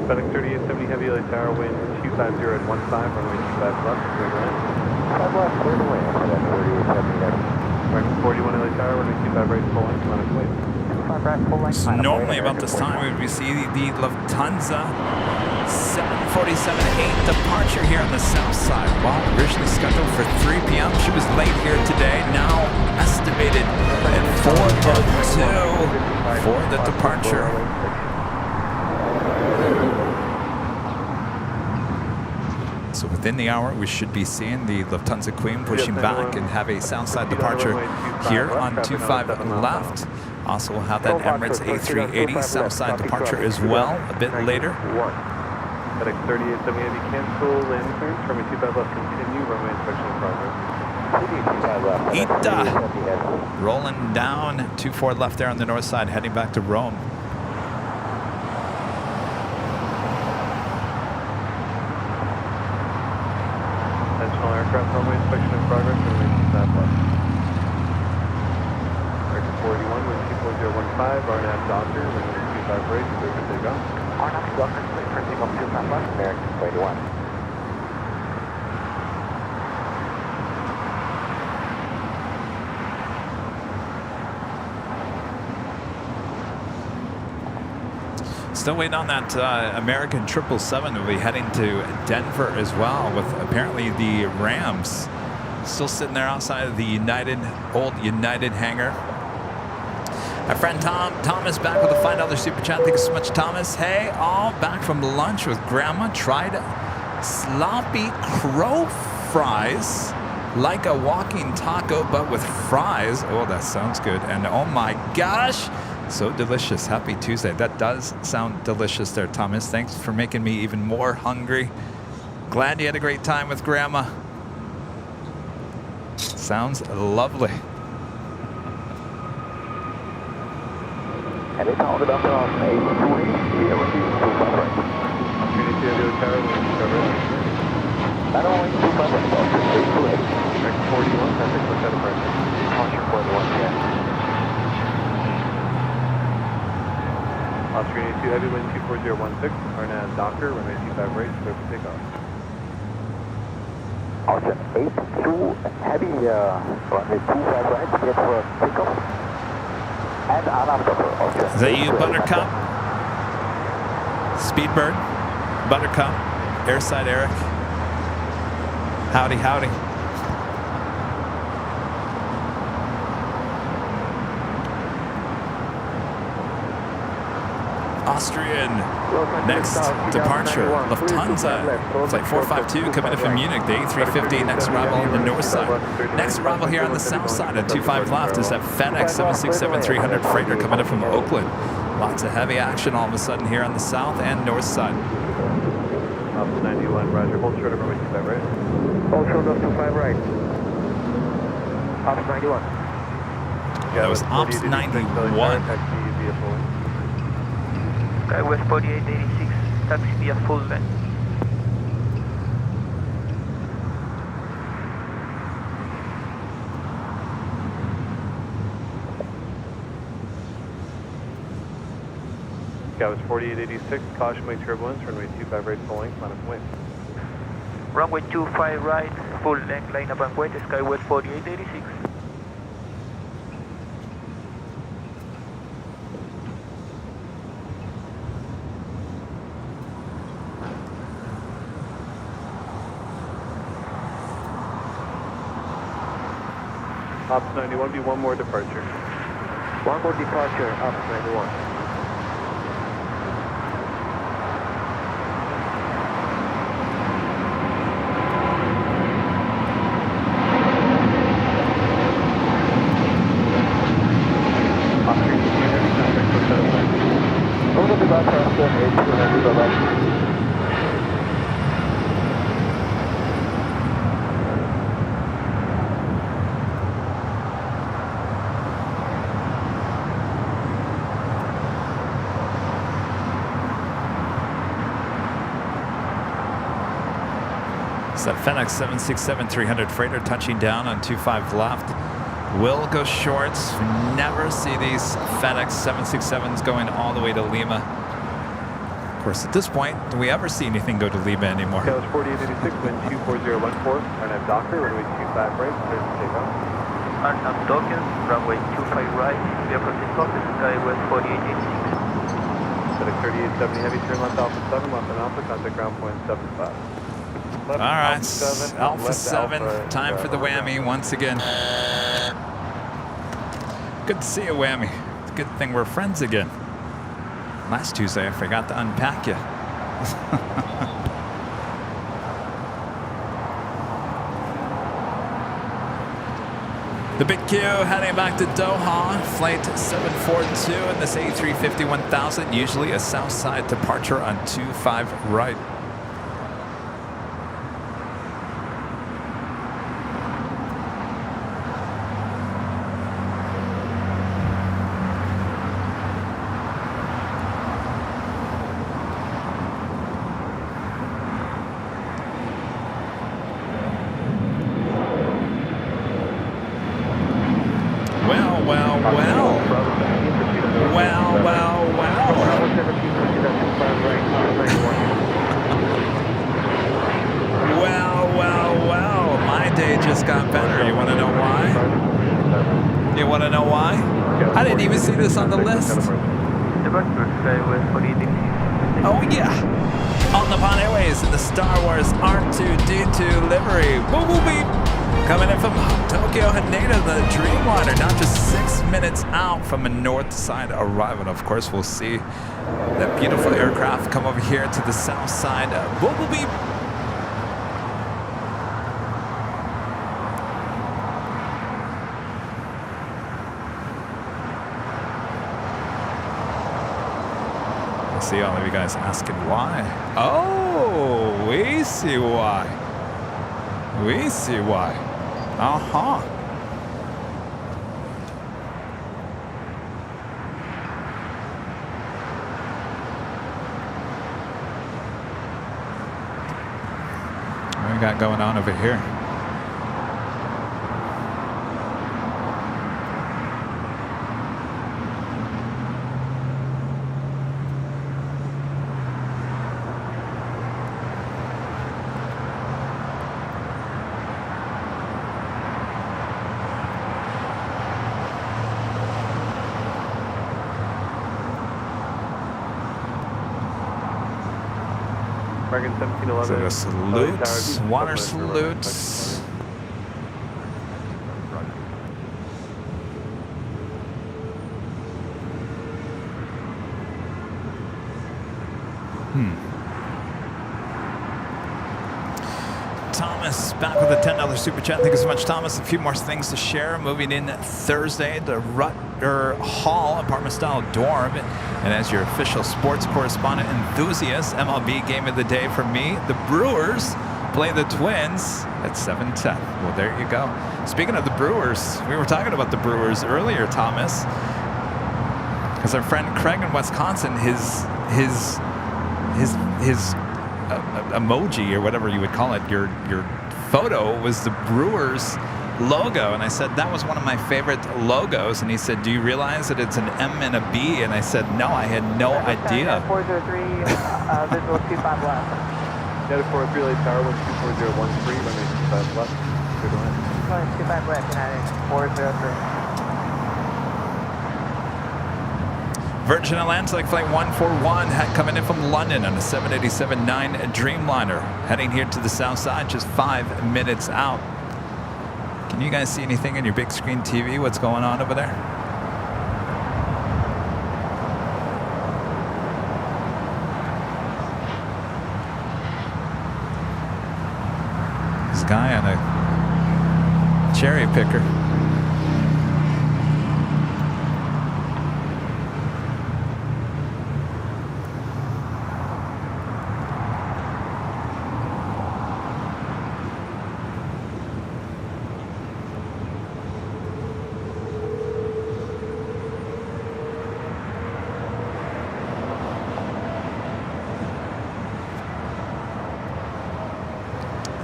FedEx 3870 Heavy, LA Tower, wind 250 at 15, runway 25 left, clear to land. 5 left, clear to land, FedEx 3870 Heavy. American 41 LA Tower, runway 25 right, full length, on its way. 25 right, full length. So normally about this time we would see the Lufthansa 747-8 departure here on the south side. Well, originally scheduled for 3 p.m. She was late here today. Now estimated at 4:02 for the departure. So within the hour, we should be seeing the Lufthansa Queen pushing back and have a south side departure here on 25 left. Also, we'll have that Emirates A380 south side departure as well a bit later. FedEx 3870 Heavy, cancel landing clearance, runway 25 left, continue, runway inspection in progress. Ita rolling down 24 left there on the north side, heading back to Rome. Intentional aircraft runway inspection in progress, runway 25 left. American 41, wind 24015, RNAV Doctor, runway 25 right, clear for takeoff. RNAV Doctor, clear for takeoff 25 left, American 41. Still waiting on that American 777. We'll be heading to Denver as well with apparently the Rams still sitting there outside of the old United hangar. My friend Thomas back with a $5 super chat. Thank you so much, Thomas. Hey, all back from lunch with Grandma. Tried sloppy crow fries, like a walking taco, but with fries. Oh, that sounds good. And oh my gosh, so delicious. Happy Tuesday. That does sound delicious there, Thomas. Thanks for making me even more hungry. Glad you had a great time with Grandma. Sounds lovely. And it's all about the 828, Opportunity to the tower, wind discover. not only 25 right, American 41, traffic, what's that departure? Departure 41, yeah. Oscar 82 Heavy, wind 24016, RNAV Doctor, runway 25 right, clear for takeoff. Ocean 82 Heavy, runway 25 right, clear for takeoff. And on after Ocean. Is that you, Buttercup? Speedbird? Buttercup? Airside Eric? Howdy, howdy. Austrian next departure, Lufthansa, flight 452 coming in from Munich, the A350 next arrival on the north side. Next arrival here on the south side at 25 left is that FedEx 767-300 freighter coming in from Oakland. Lots of heavy action all of a sudden here on the south and north side. Ops 91, roger, hold short of runway 25 right. Hold short of 25 right. Ops 91. That was Ops 91. Skywest 4886, taxi via full length. Skywest 4886, caution wing turbulence, runway 25 right, full length, on its way. Runway 25 right, full length, line up and wait, Skywest 4886. Ops 91, be one more departure. One more departure, Ops 91. That FedEx 767-300 freighter touching down on 25 left will go shorts. Never see these FedEx 767s going all the way to Lima. Of course, at this point, do we ever see anything go to Lima anymore? Coast 4886, wind 24014, Arnhem Docker, runway 25 right, clear for takeoff. Arnhem Docker, runway 25 right, clear for takeoff, Skywest 4886. FedEx 3870 heavy, turn left Alpha 7, left on Alpha, contact ground point 75. All right, Alpha 7, time for the whammy once again. Good to see you, whammy. It's a good thing we're friends again. Last Tuesday, I forgot to unpack you. The Big Q heading back to Doha, flight 742 in this A350 1000, usually a south side departure on 25 right. On the list. Oh yeah! On the Pond Airways in the Star Wars R2-D2 livery. Woo woo beep! Coming in from Tokyo Haneda, the Dreamliner, now just 6 minutes out from a north side arrival. And of course, we'll see that beautiful aircraft come over here to the south side. Woo woo beep! See all of you guys asking why. Oh, we see why. We see why. Uh-huh. What we got going on over here? Is it a salute? Water salutes. Thomas back with a $10 super chat. Thank you so much, Thomas. A few more things to share. Moving in Thursday to Rutger Hall apartment style dorm. And as your official sports correspondent enthusiast, MLB game of the day for me, the Brewers play the Twins at 7:10. Well, there you go. Speaking of the Brewers, we were talking about the Brewers earlier, Thomas, because our friend Craig in Wisconsin, his emoji or whatever you would call it, your photo was the Brewers logo, and I said that was one of my favorite logos, and he said, do you realize that it's an M and a B? And I said, no, I had no idea. 403, visual 25 left. Data 403 late tower, 124.013, runway 25 left, clear to land. 25 left, United 403. Virgin Atlantic flight 141 coming in from London on a 787-9 Dreamliner, heading here to the south side, just 5 minutes out. Can you guys see anything on your big screen TV? What's going on over there? This guy on a cherry picker.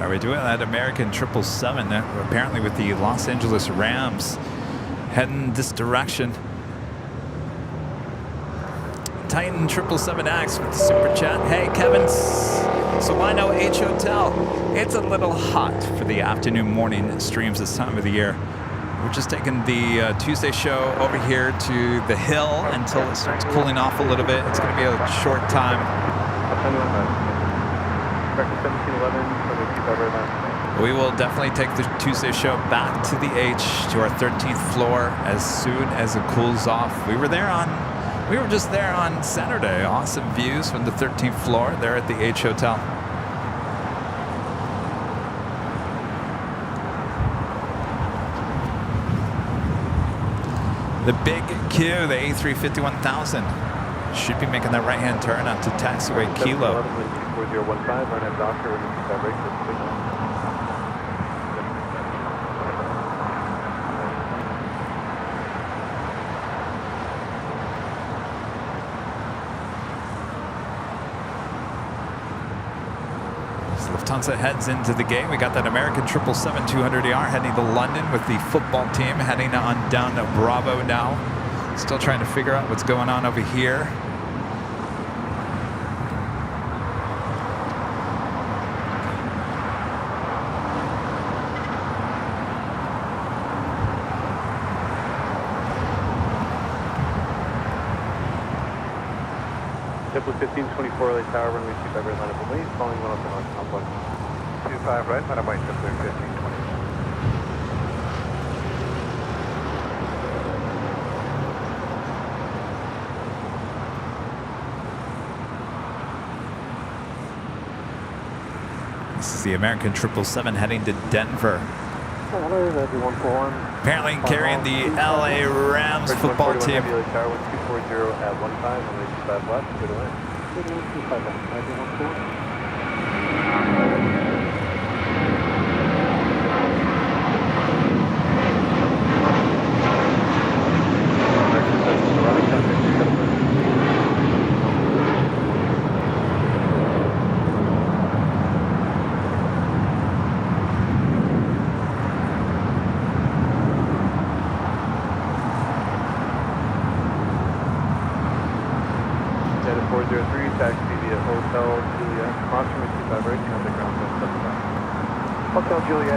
We're doing that American 777 apparently with the Los Angeles Rams heading this direction. Titan 777X with the super chat. Hey, Kevin, Solano H Hotel. It's a little hot for the afternoon morning streams this time of the year. We're just taking the Tuesday show over here to the hill until it starts cooling off a little bit. It's going to be a short time. We will definitely take the Tuesday show back to the H, to our 13th floor, as soon as it cools off. We were just there on Saturday. Awesome views from the 13th floor there at the H Hotel. The big Q, the A350-1000, should be making that right-hand turn out to taxiway Kilo. 4015, run at Docker, and break the signal. Lufthansa heads into the gate. We got that American 777-200ER heading to London with the football team heading on down to Bravo now. Still trying to figure out what's going on over here. JetBlue 1524 LA Tower, runway 25 right line up the lane, following 107 on complex. 25 right, line up by JetBlue 1520. This is the American 777 heading to Denver. Apparently carrying the LA Rams football team. LA Tower 1240 at 15, runway 25 left, good away. 25 left, 1914.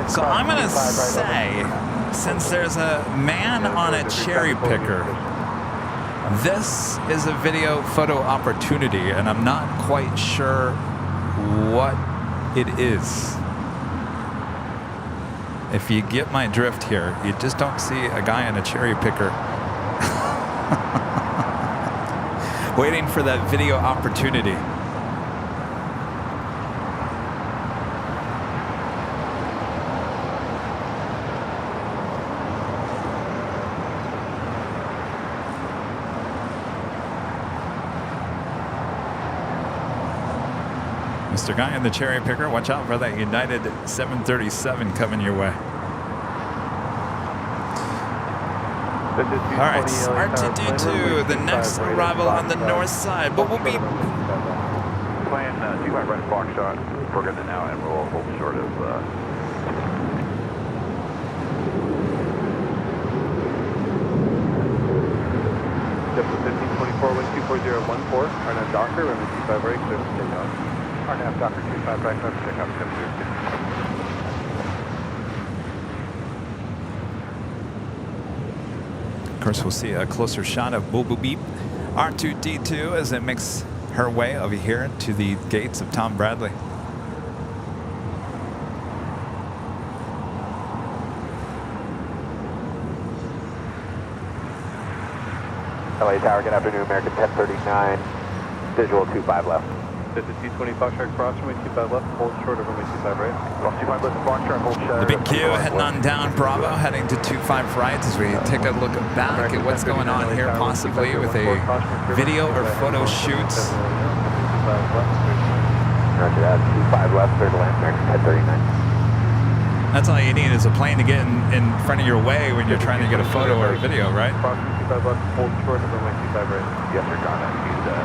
So I'm going to say, since there's a man on a cherry picker, this is a video photo opportunity, and I'm not quite sure what it is. If you get my drift here, you just don't see a guy on a cherry picker waiting for that video opportunity. Mr. Guy in the cherry picker, watch out for that United 737 coming your way. All right, R2D2, the next arrival on the north side, but we'll be... Plane 25 right Foxtrot, we're good now, and we'll hold short of... JetBlue 1524, wind 24014, RNAV Docker, runway 25 right, clear for takeoff. RNAV Docker 25 right, clear for takeoff, 706. Of course, we'll see a closer shot of Boo Boo Beep, R2D2, as it makes her way over here to the gates of Tom Bradley. LA Tower, good afternoon, American 1039, visual 25 left. This is T20 Foxtrot cross, runway 25 left, hold short of runway 25 right. Cross 25 left, Foxtrot, hold short. The big Q heading on down Bravo, heading to 25 right as we take a look back at what's going on here, possibly with a video or photo shoot. Roger that, 25 left, clear to land, American 1039. That's all you need is a plane to get in front of your way when you're trying to get a photo or a video, right?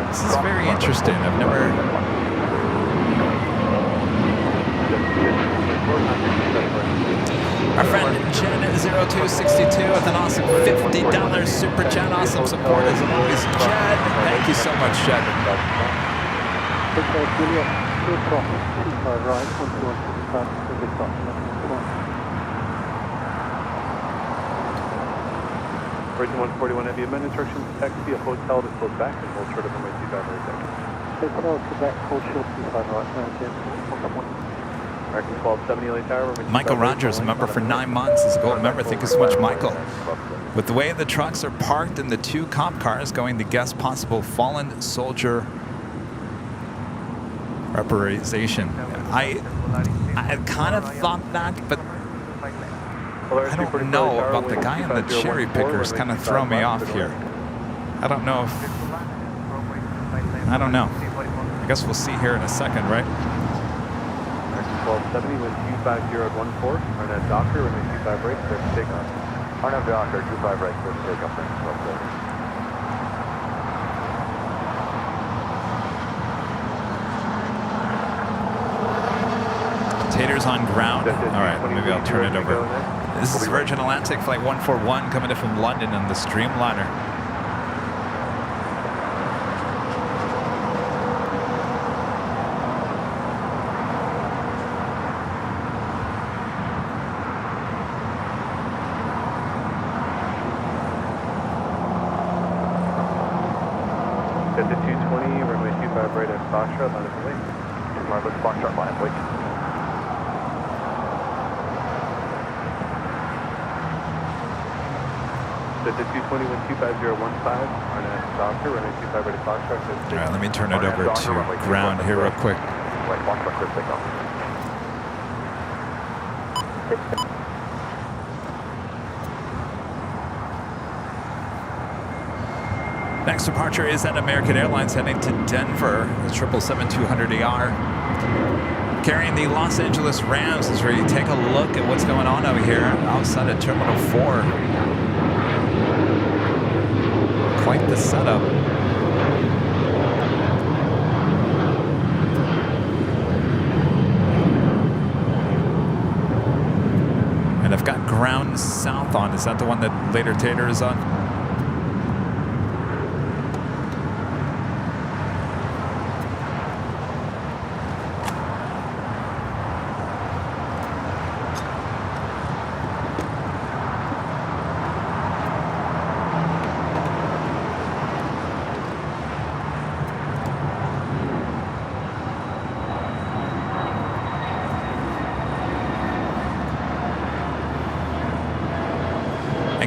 This is very interesting. I've never... Our friend Jen0262 with an awesome $50 super chat. Awesome support as always, Jed. Thank you so much, Jed. Juliet, 2 o'clock, 25 right, 2165, Pacific Document. Bridge 141 Heavy, amend instructions, taxi a hotel to close back and hold short of runway 25 right second. Hotel to back, hold short 25 right, American 1270 LA Tower. Michael Rogers, a member for 9 months, is a gold member. Thank you so much, Michael. With the way the trucks are parked and the 2 cop cars going to guess possible fallen soldier reparation. I kind of thought that, but I don't know about the guy in the cherry pickers. Kind of throw me off here. I don't know if... I don't know. I guess we'll see here in a second, right? 1270 with 250 at 14, Arnett Docker, runway 25 right, clear for takeoff. Arnett Docker, 25 right, clear for takeoff, thanks, Taters on ground. All right, maybe I'll turn it over. This is Virgin Atlantic Flight 141 coming in from London on the Streamliner. Delta 220, runway 25 right at Foxtrot, line of way. 25 at Foxtrot, line of way. Delta 220, 125.015, Arnett Docker, runway 25 right at Foxtrot. All right, let me turn it over to ground here real quick. Right, Foxtrot, clear for takeoff. Next departure is at American Airlines heading to Denver, the 777-200ER. Carrying the Los Angeles Rams as we take a look at what's going on over here outside of Terminal 4. Quite the setup. And I've got ground south on. Is that the one that later Tater is on?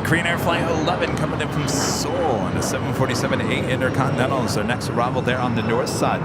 Korean Air Flight 11 coming in from Seoul on the 747-8 Intercontinental is their next arrival there on the north side.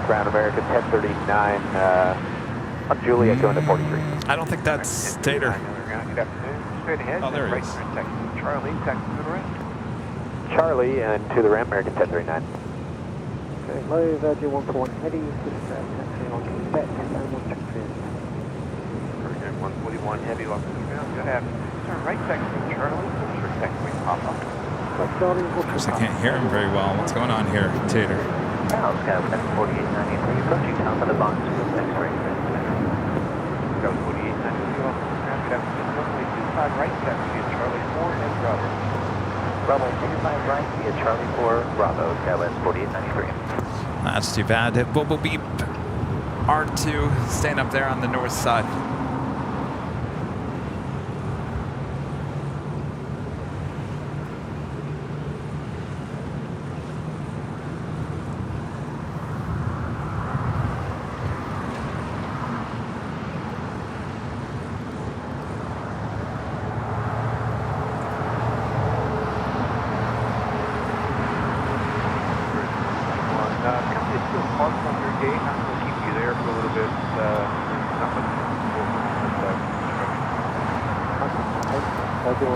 Ground American 1039 on Juliet going to 43. I don't think that's Tater. Good afternoon. Straight ahead. Oh, there he is. Charlie, taxi to the ramp. Charlie and to the ramp, American 1039. Okay, low Virgin 141 heading to taxi on Quebec and 123. Virgin 141 heavy off the ground. Good afternoon. Turn right taxi Charlie. Sure taxi pop up. Of course, I can't hear him very well. What's going on here, Tater? House, Kevin, 4893, approaching top of the box with X-ray. Go 4893 off the ground, good afternoon, runway 25 right, taxi via Charlie 4 and Bravo. Runway 25 right via Charlie 4, Bravo, Kevin, 4893. That's too bad. Bubble beep. R2 staying up there on the north side.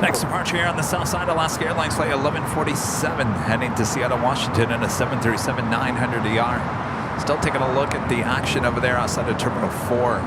Next departure here on the south side, Alaska Airlines flight 1147, heading to Seattle, Washington in a 737-900ER. Still taking a look at the action over there outside of Terminal 4.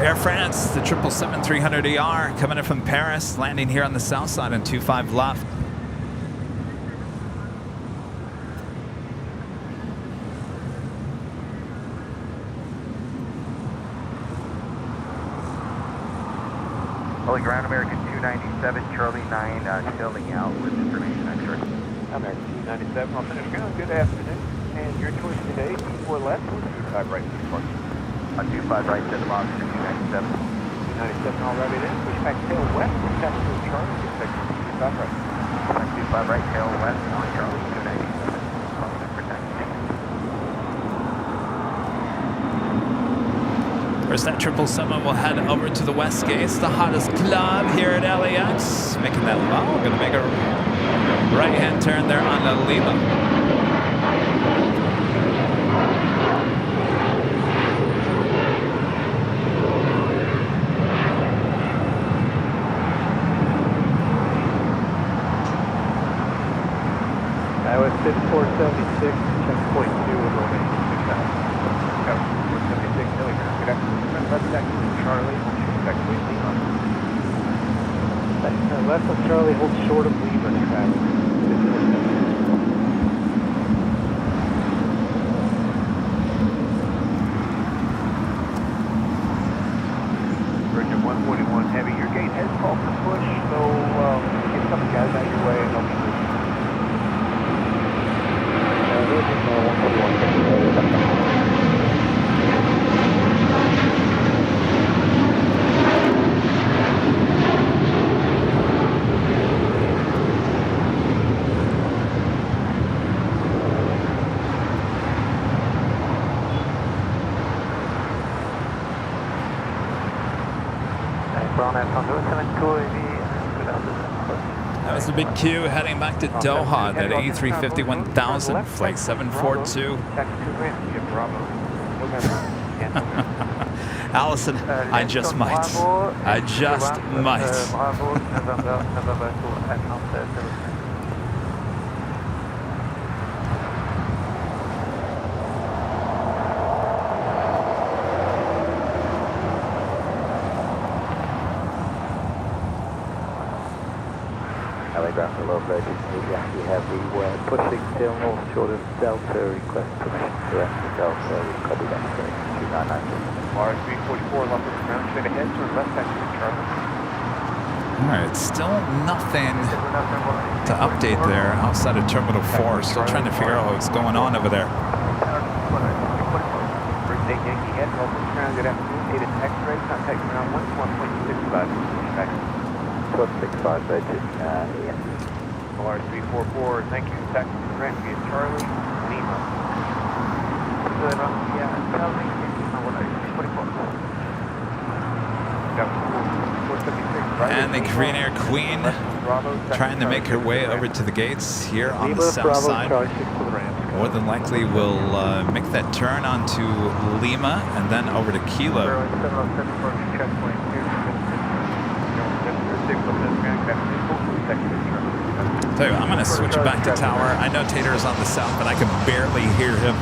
Air France, the 777-300ER coming in from Paris, landing here on the south side on 25 left. Holy Ground American 297, Charlie 9, filling out with information X-ray. American 297, I'll finish ground. Good afternoon. And your choice today, 4 left or 25 right, please. 25 right to the box for 297. 297 already then. Push back tail west. Taxi to Charlie. Get back to 25 right. 25 right, tail west on Charlie. 297. For taxi. First, that 777 will head over to the west gate. It's the hottest club here at LAX. Making that low. Going to make a right-hand turn there on the Lima. With 5476, checkpoint 2 and remaining 6,000. 476 milligrams. Good afternoon. Left taxi to Charlie, hold short taxiway Lima. Left of Charlie, hold short of Lima, traffic. 5476. Virgin 141 heavy. Your gate has called for push, so get some guys out your way and help you move. That was a big queue heading back to Doha, that A350-1000, flight 742. Allison, I just might. I just might. Ground for low Virgin, you have the pushing still north short of Delta, request permission to enter Delta, copy that, 299. RS-344, left of ground, straight ahead, turn left taxi to Charlie. Alright, still nothing to update there outside of Terminal 4. Still trying to figure out what's going on over there. First 8 Yankee head, welcome to ground, good afternoon, 8 at X-ray, contact ground 1.65. 1265 Virgin, yes. RS-344, thank you, taxi to ground via Charlie, Lima. Good, yeah, Charlie, And the Korean Air Queen trying to make her way over to the gates here on the south side. More than likely will make that turn onto Lima and then over to Kilo. So I'm going to switch it back to tower. I know Tater is on the south, but I can barely hear him.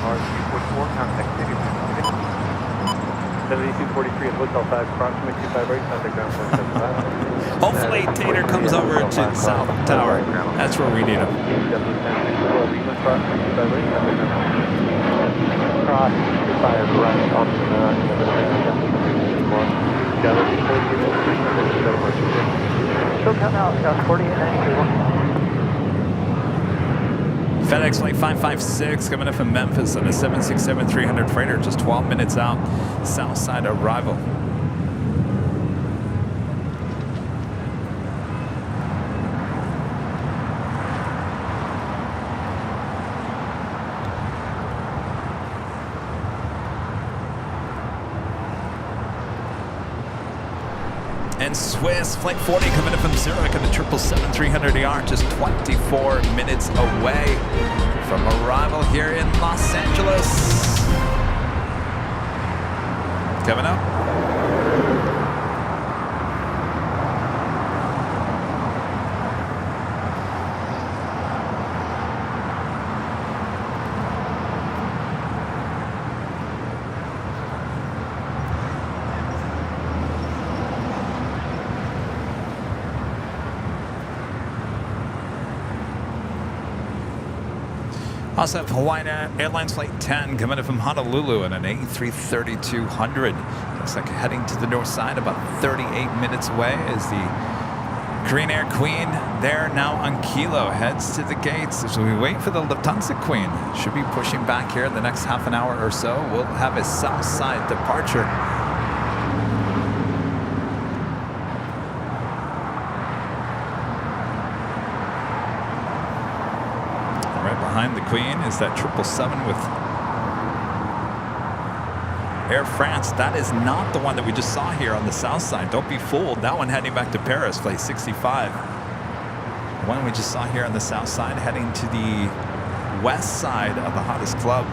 7243 at Hotel 5, approximate 25 right, contact ground 175. Hopefully Tater comes over to the south tower. That's where we need him. Cross 25 right on She'll come out, 4893. FedEx Flight 556 coming up from Memphis on a 767-300 freighter, just 12 minutes out, south side arrival. And Swiss Flight 40 coming in from Zurich on the 777-300ER, just 24 minutes away from arrival here in Los Angeles. Coming up. Also have Hawaiian Airlines Flight 10 coming in from Honolulu in an A330-200. Looks like heading to the north side, about 38 minutes away is the Korean Air Queen. There now on Kilo, heads to the gates as we wait for the Lufthansa Queen. Should be pushing back here in the next half an hour or so. We'll have a south side departure. Behind the Queen is that 777 with Air France. That is not the one that we just saw here on the south side. Don't be fooled. That one heading back to Paris, flight 65. The one we just saw here on the south side heading to the west side of the hottest club.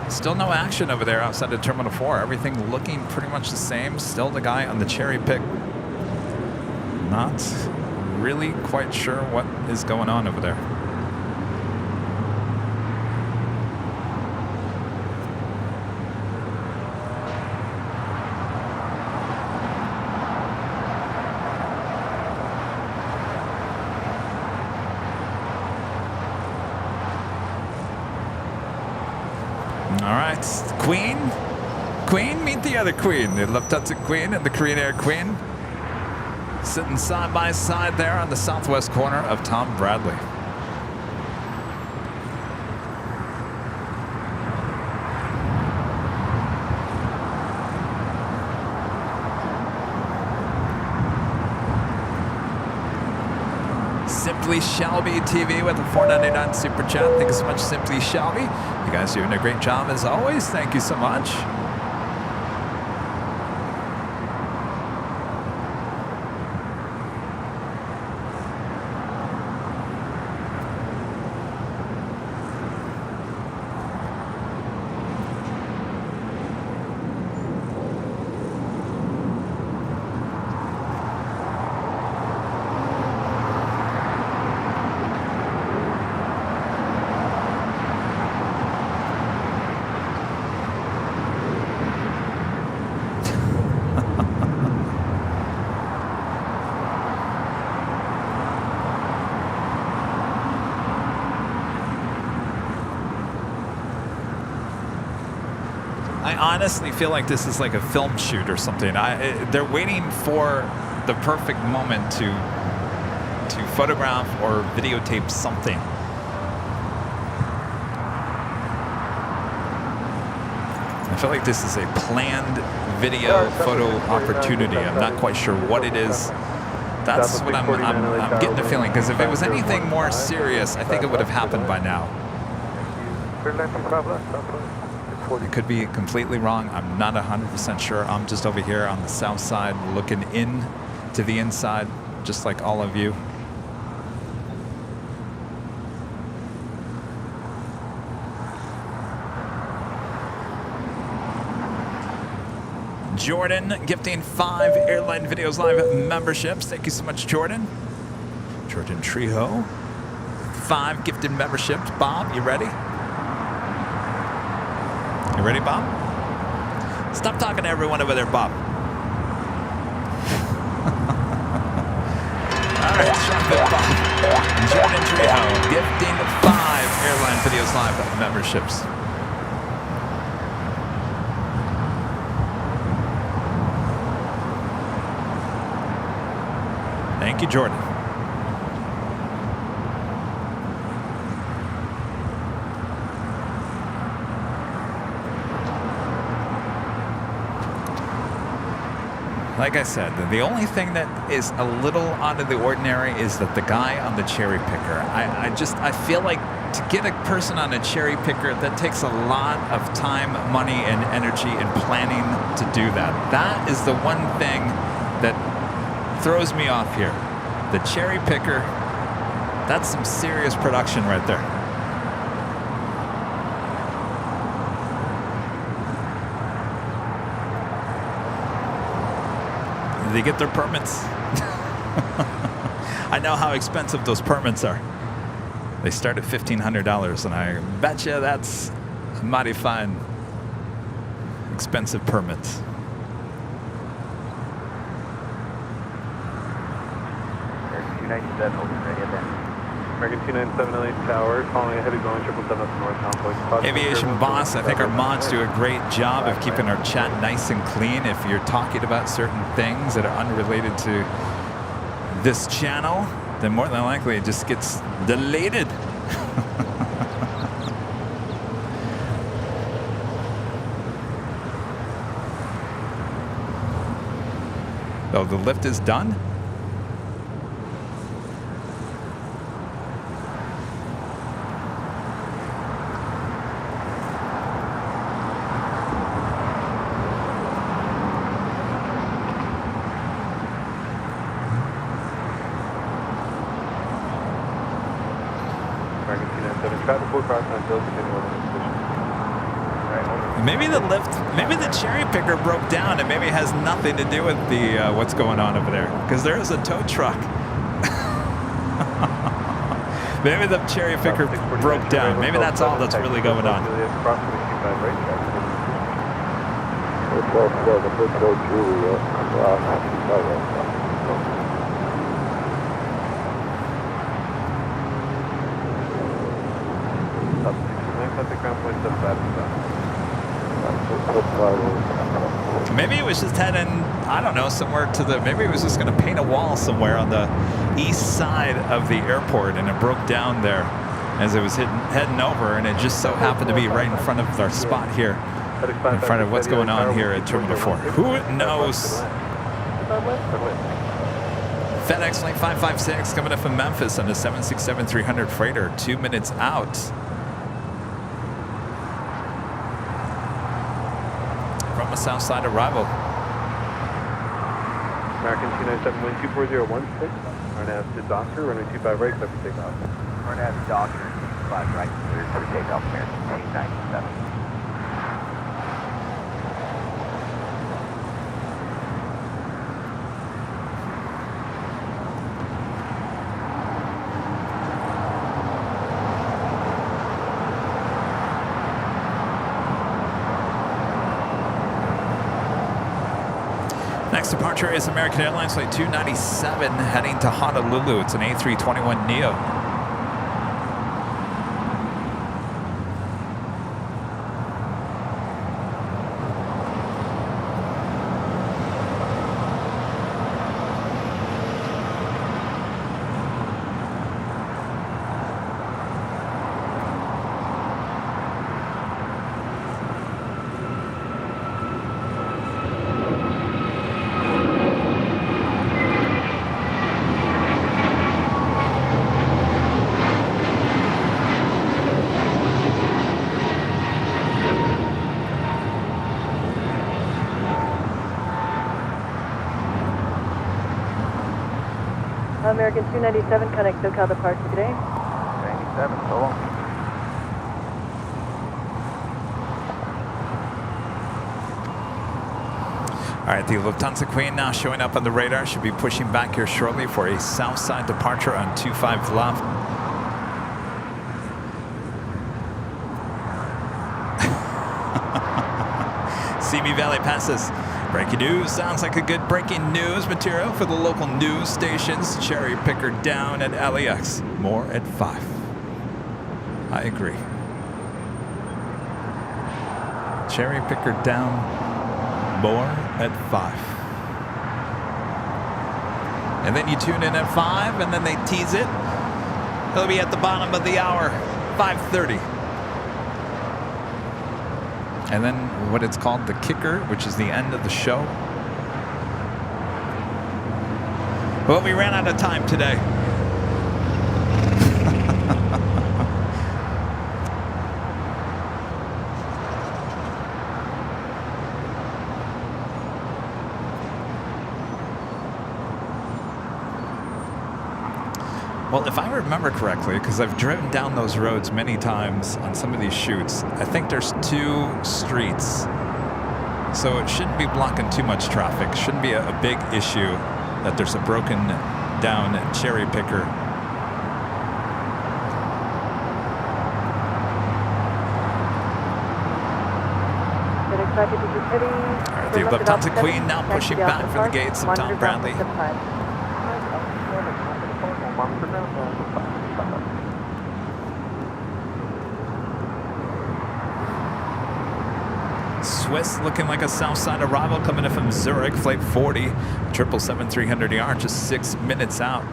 Still no action over there outside of Terminal 4. Everything looking pretty much the same. Still the guy on the cherry pick. Not really quite sure what is going on over there. All right, Queen, meet the other Queen, the Lufthansa Queen and the Korean Air Queen, sitting side by side there on the southwest corner of Tom Bradley. Simply Shelby TV with a $4.99 super chat. Thank you so much, Simply Shelby. You guys are doing a great job as always. Thank you so much. I honestly feel like this is like a film shoot or something. They're waiting for the perfect moment to photograph or videotape something. I feel like this is a planned video photo opportunity. I'm not quite sure what it is. That's what I'm getting the feeling, because if it was anything more serious, I think it would have happened by now. I could be completely wrong. I'm not 100% sure. I'm just over here on the south side looking in to the inside, just like all of you. Jordan gifting 5 Airline Videos Live memberships. Thank you so much, Jordan. Jordan Trejo. 5 gifted memberships. Bob, you ready? You ready, Bob? Stop talking to everyone over there, Bob. All right, shotgun Bob. Jordan Trejo gifting 5 Airline Videos Live memberships. Thank you, Jordan. Like I said, the only thing that is a little out of the ordinary is that the guy on the cherry picker, I feel like to get a person on a cherry picker, that takes a lot of time, money, and energy and planning to do that. That is the one thing that throws me off here. The cherry picker, that's some serious production right there. Did they get their permits? I know how expensive those permits are. They start at $1,500, and I bet you that's a mighty fine, expensive permits. American 297, ready at that. American 297 LA Tower, calling ahead of going 777 up to north. Aviation Boss, I think our mods do a great job of keeping our chat nice and clean. If you're talking about certain things that are unrelated to this channel, then more than likely it just gets deleted. Oh, the lift is done? Maybe the lift, maybe the cherry picker broke down, and maybe it has nothing to do with the what's going on over there, because there is a tow truck. Maybe the cherry picker broke down. Maybe that's all that's really going on. Maybe it was just heading, I don't know, somewhere to the, maybe it was just going to paint a wall somewhere on the east side of the airport, and it broke down there as it was heading over, and it just so happened to be right in front of our spot here, in front of what's going on here at Terminal 4. Who knows? FedEx Flight 556 coming up from Memphis on the 767-300 freighter, 2 minutes out. From a south side arrival. American 297, wind 24016. RNAV to Doctor, runway 25 right, clear for takeoff. RNAV to Doctor, 25 right, clear for takeoff, American 297. Next departure is American Airlines Flight 297 heading to Honolulu. It's an A321neo. American 297, connect SoCal departure today. 97, so long. All right, the Lufthansa Queen now showing up on the radar. Should be pushing back here shortly for a south side departure on 25 left. Simi Valley passes. Breaking news. Sounds like a good breaking news material for the local news stations. Cherry picker down at LAX. More at 5. I agree. Cherry picker down. More at 5. And then you tune in at 5, and then they tease it. It'll be at the bottom of the hour, 5:30. And then what it's called, the kicker, which is the end of the show. Well, we ran out of time today. Well, if I remember correctly, because I've driven down those roads many times on some of these shoots, I think there's 2 streets. So it shouldn't be blocking too much traffic. Shouldn't be a big issue that there's a broken down cherry picker. All right, the Lufthansa Queen now pushing back for the gates of Tom Bradley. Swiss looking like a south side arrival coming in from Zurich, flight 40, 777-300ER, just 6 minutes out.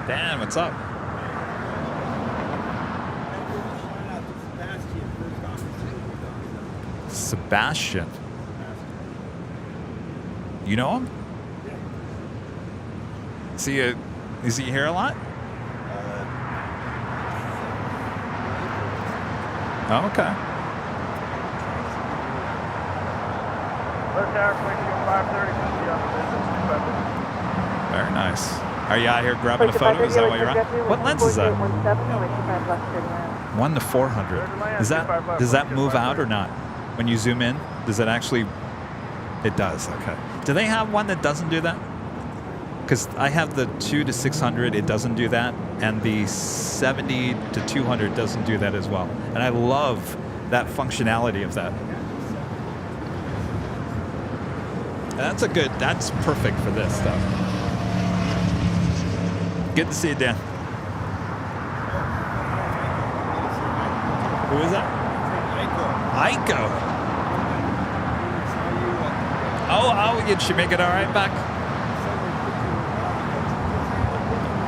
Dan, what's up? Sebastian. You know him? Yeah. Is he here a lot? Oh, okay. Very nice. Are you out here grabbing a photo? Is that why you're out? What lens is that? 1 to 400. Does that move out or not? When you zoom in, does it actually? It does. Okay. Do they have one that doesn't do that? Because I have the 2 to 600. It doesn't do that, and the 70 to 200 doesn't do that as well. And I love that functionality of that. That's perfect for this stuff. Good to see you, Dan. Who is that? Aiko. Oh, did she make it all right back?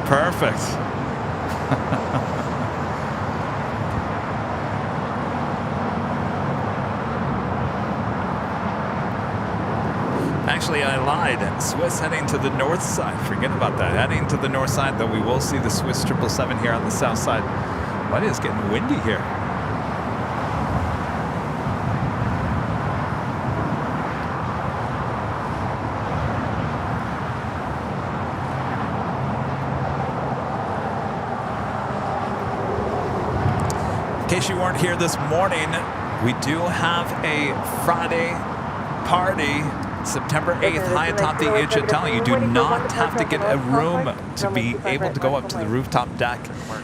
Perfect. Actually, I lied. Swiss heading to the north side. Forget about that. Heading to the north side, though we will see the Swiss 777 here on the south side. But it's getting windy here. In case you weren't here this morning, we do have a Friday party. September 8th, high atop the H Hotel. You do not have to get a room to be able to go up to the rooftop deck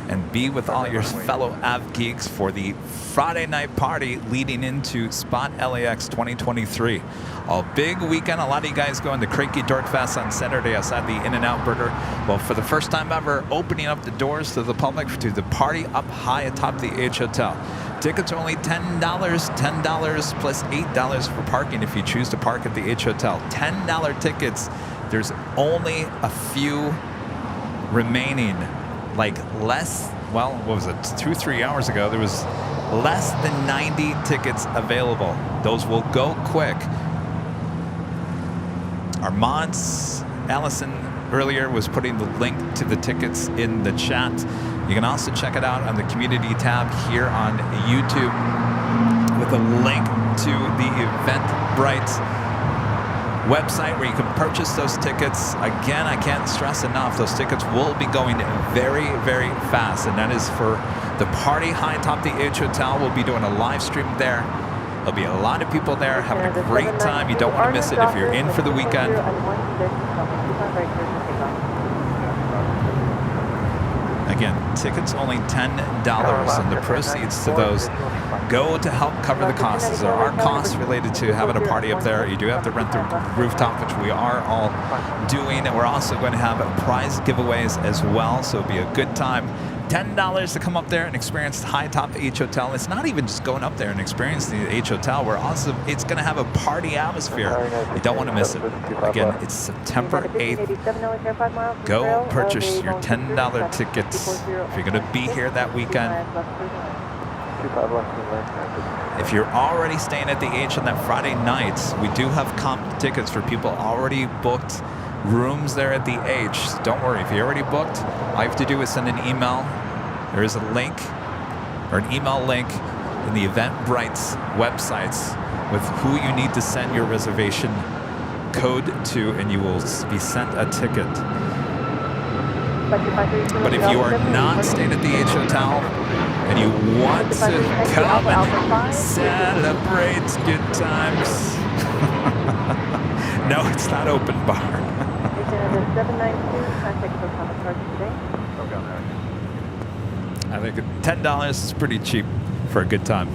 and be with all your fellow Av geeks for the Friday night party leading into Spot LAX 2023. A big weekend. A lot of you guys going to Cranky Dork Fest on Saturday outside the In-N-Out Burger. Well, for the first time ever, opening up the doors to the public to the party up high atop the H Hotel. Tickets are only $10, $10 plus $8 for parking if you choose to park at the H Hotel. $10 tickets. There's only a few remaining, like less well, what was it, 2-3 hours ago, there was less than 90 tickets available. Those will go quick. Our mods, Allison, earlier was putting the link to the tickets in the chat. You can also check it out on the community tab here on YouTube with a link to the Eventbrite website where you can purchase those tickets. Again, I can't stress enough, those tickets will be going very, very fast, and that is for the party high atop the H Hotel. We'll be doing a live stream there. There'll be a lot of people there having a great time. You don't want to miss it if you're in for the weekend. Again, tickets only $10, and the proceeds to those go to help cover the costs. There are costs related to having a party up there. You do have to rent the rooftop, which we are all doing, and we're also going to have prize giveaways as well, so it'll be a good time. $10 to come up there and experience the high top H Hotel. It's not even just going up there and experiencing the H Hotel. It's going to have a party atmosphere. You don't want to miss it. Again, it's September 8th. Go purchase your $10 tickets if you're going to be here that weekend. If you're already staying at the H on that Friday night, we do have comp tickets for people already booked rooms there at the H. Don't worry, if you already booked, all you have to do is send an email. There is a link or an email link in the Eventbrite's websites with who you need to send your reservation code to, and you will be sent a ticket. But if you are not staying at the H Hotel and you want to come and celebrate good times, no, it's not open bar. I think $10 is pretty cheap for a good time.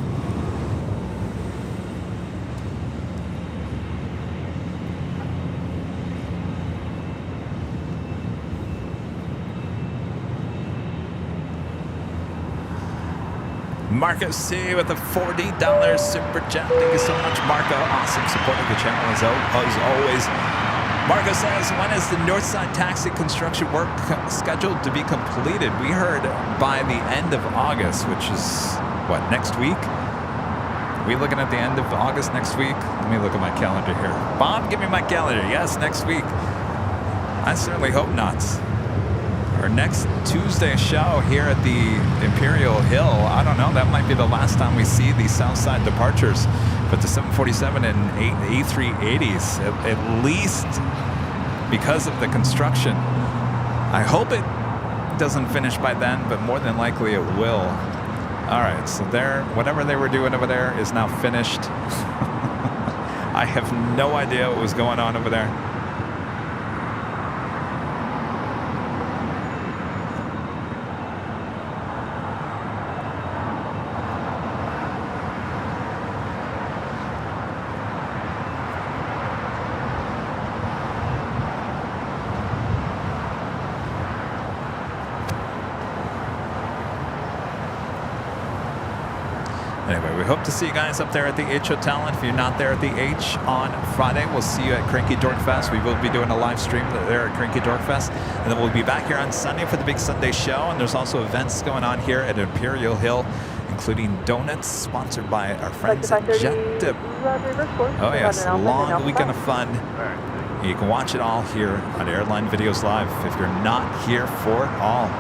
Marco C with a $40 super chat. Thank you so much, Marco. Awesome support of the channel as always. Marco says, when is the Northside Taxi construction work scheduled to be completed? We heard by the end of August, which is, what, next week? Are we looking at the end of August next week? Let me look at my calendar here. Bob, give me my calendar. Yes, next week. I certainly hope not. Our next Tuesday show here at the Imperial Hill, I don't know, that might be the last time we see the Southside departures. But the 747 and A380s, at least because of the construction. I hope it doesn't finish by then, but more than likely it will. All right, so whatever they were doing over there is now finished. I have no idea what was going on over there. Anyway, we hope to see you guys up there at the H Hotel. And if you're not there at the H on Friday, we'll see you at Cranky Dork Fest. We will be doing a live stream there at Cranky Dork Fest. And then we'll be back here on Sunday for the big Sunday show. And there's also events going on here at Imperial Hill, including donuts sponsored by our friends at Jet Dip. Oh yes, a long weekend of fun. You can watch it all here on Airline Videos Live if you're not here for it all.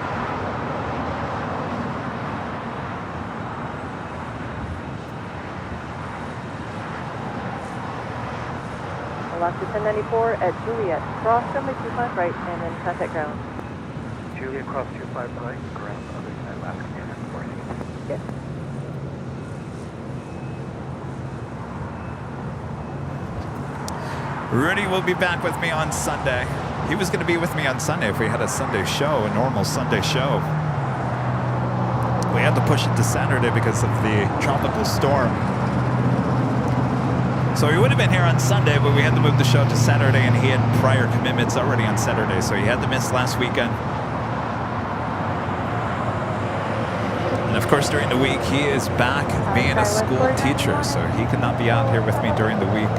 Alaska 1094 at Juliet. Cross runway 25 right and then contact ground. Juliet, cross 25 right, ground, other side, Alaska 1094. Yes. Rudy will be back with me on Sunday. He was going to be with me on Sunday if we had a Sunday show, a normal Sunday show. We had to push it to Saturday because of the tropical storm. So he would have been here on Sunday, but we had to move the show to Saturday, and he had prior commitments already on Saturday, so he had to miss last weekend. And of course, during the week, he is back being a school teacher, so he could not be out here with me during the week.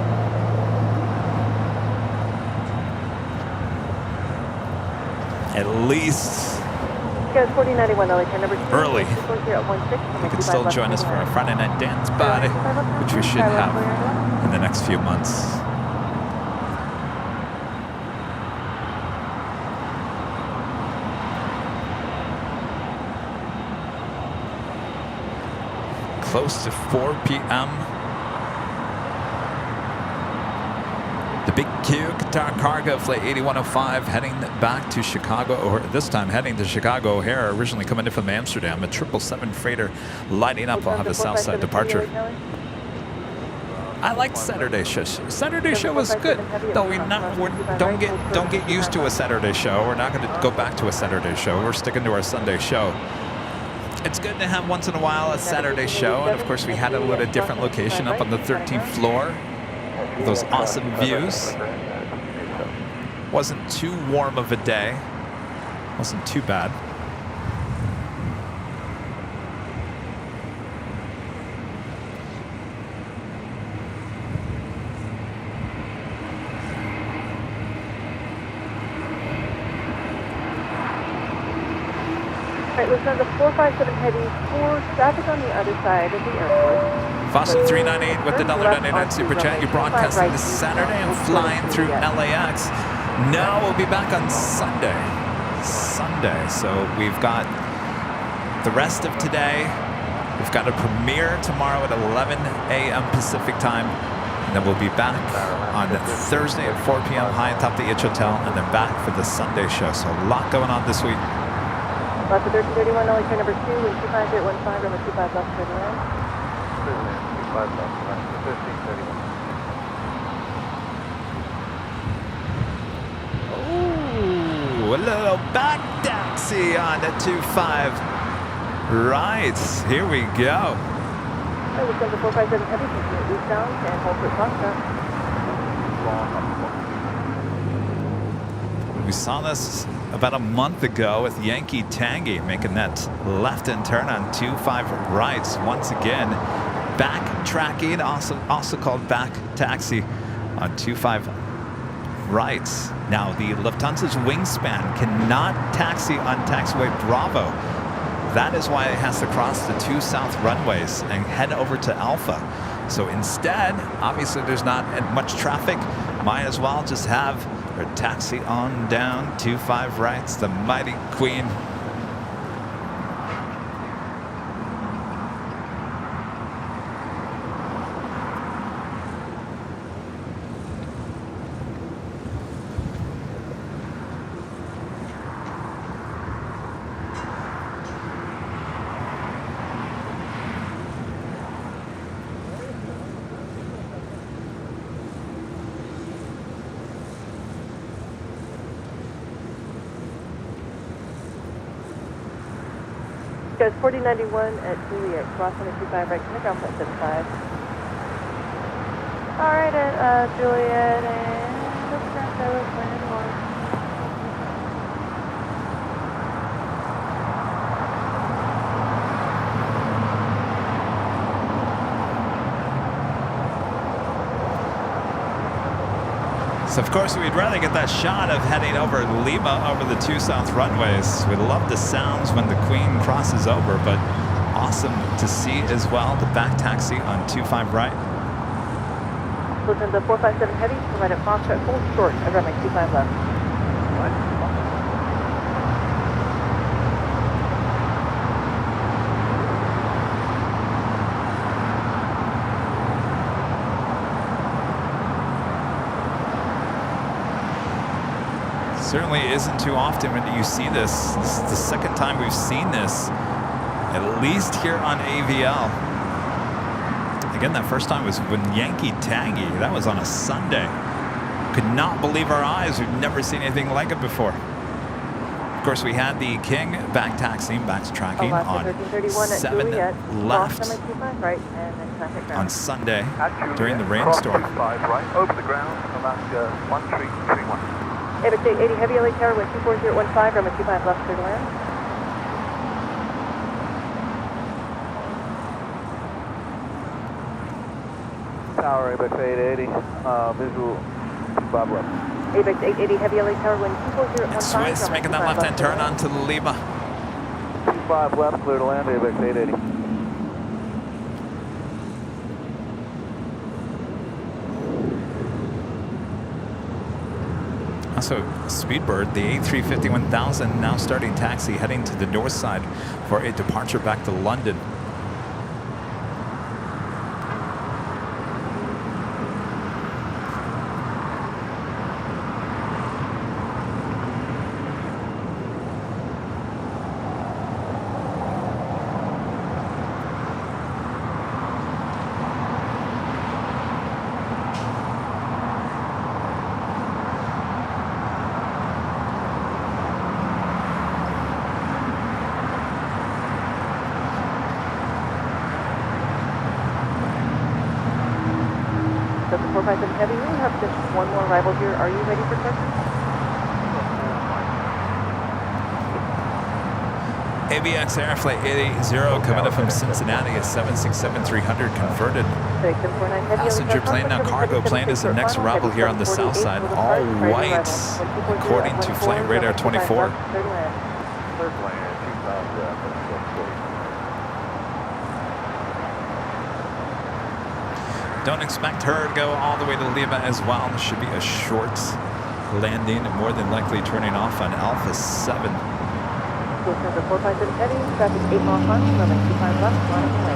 At least Goes 4091, LA turn number 2. Early. 24016. You can still join us for our Friday night dance party, which we should have in the next few months. Close to 4 p.m. The big Q Qatar Cargo Flight 8105 heading back to Chicago, or this time heading to Chicago O'Hare, originally coming in from Amsterdam. A 777 freighter lighting up. I'll have a Southside departure. I liked Saturday show. Saturday show was good, though don't get used to a Saturday show. We're not going to go back to a Saturday show. We're sticking to our Sunday show. It's good to have once in a while a Saturday show, and of course we had it at a different location up on the 13th floor. Those awesome views. Wasn't too warm of a day. Wasn't too bad. Alright, Lufthansa 457 heading for traffic on the other side of the airport. Fossil 398 with the $1.99 super chat. You're broadcasting this Saturday and flying through LAX. No, we'll be back on Sunday. So we've got the rest of today. We've got a premiere tomorrow at 11 a.m. Pacific time. And then we'll be back on Thursday at 4 p.m. high atop the Itch Hotel, and then back for the Sunday show. So a lot going on this week. Lots of 1331, LA turn number 2, wind 25815, runway 25 left, clear to land. 25 left, 1331. Ooh, a little back taxi on the 25. Right, here we go. Alright, Lufthansa 457 heavy, continue eastbound and hold for Foxtrot. We saw this about a month ago with Yankee Tangy making that left-hand turn on 25 rights. Once again, backtracking, also called back taxi on 25 rights. Now, the Lufthansa's wingspan cannot taxi on taxiway Bravo. That is why it has to cross the 2 south runways and head over to Alpha. So instead, obviously there's not much traffic. Might as well just have or taxi on down 25 rights, the mighty Queen. Goes 4091 at Juliet, cross on the 25 right, connect off at 75. Alright, at Juliet and Espresso, landing 1. So of course we'd rather get that shot of heading over Lima over the 2 south runways. We love the sounds when the Queen crosses over, but awesome to see as well the back taxi on 25 right. Listen to 457 heavy, provide a Foxtrot full short of runway 25 left. Certainly isn't too often when you see this. This is the second time we've seen this, at least here on AVL. Again, that first time was when Yankee Tangy. That was on a Sunday. Could not believe our eyes. We've never seen anything like it before. Of course, we had the King back taxiing, backtracking on 7 left on Sunday during the rainstorm. Right, over the ground, Alaska 1331. AVX 80 heavy LA tower, wind 24015, runway 25 left, clear to land. Tower, AVX 880, visual 25 left. AVX 880 heavy LA tower, wind 24015. Swiss making that left-hand turn onto Lima. 25 left, clear to land, ABX 880. Also, Speedbird, the A350-1000 now starting taxi, heading to the north side for a departure back to London. Delta 457 Heavy, we have just one more arrival here. Are you ready for taxi? ABX Air Flight 880 coming up from Cincinnati, a 767-300 converted. Passenger plane, now cargo plane is the next arrival here on the south side, all white, according to Flight Radar 24. Don't expect her to go all the way to Lima as well. This should be a short landing and more than likely turning off on Alpha 7. Delta 457 Heavy, traffic 8 mile final, runway 25 left, line of way.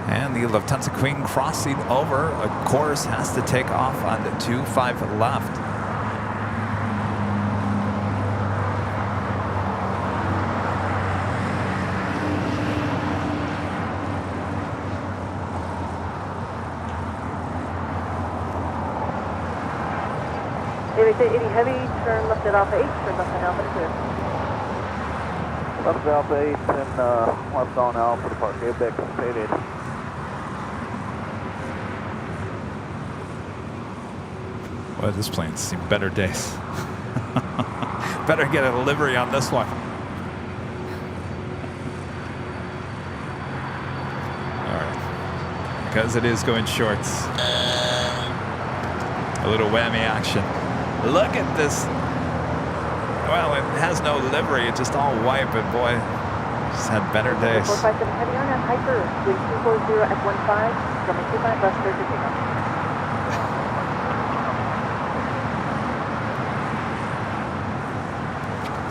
And the Lufthansa Queen crossing over. A course has to take off on the 25 left. ABX 80 Heavy, turn left at Alpha 8, turn left at Alpha clear. Left Alpha 8 and left on Alpha departure, ABX 880. Well, this plane's seen better days. Better get a livery on this one. All right. Because it is going shorts. A little whammy action. Look at this. Well, it has no livery. It's just all white, but boy, just had better days. 457 Heavy on a Hyper, wind 240 at 15, runway 25 left, clear for takeoff.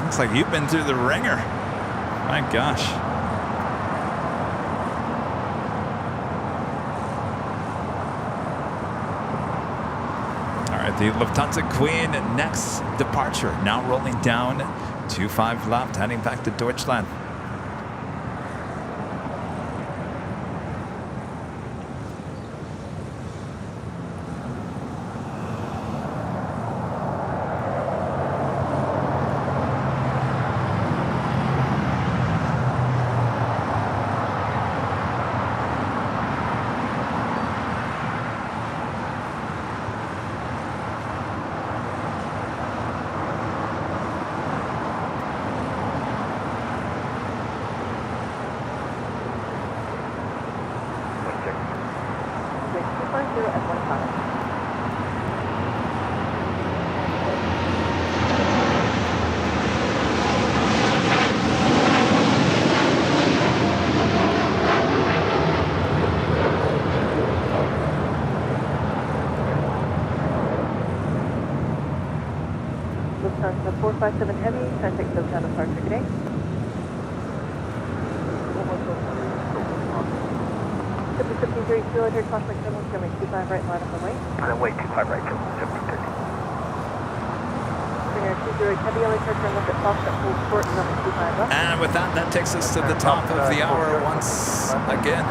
Looks like you've been through the ringer. My gosh. All right, the Lufthansa Queen next departure. Now rolling down 25 left, heading back to Deutschland. Lufthansa 457 Heavy, traffic SoCal departure today. Fifty-three kilo here, cross my terminal, runway 25 right, line up the way. Runway 25 right, 5030. Springer 20 Heavy, LA turn left at Fox, at full port, runway 25 left. And with that, that takes us to the top of the hour once again.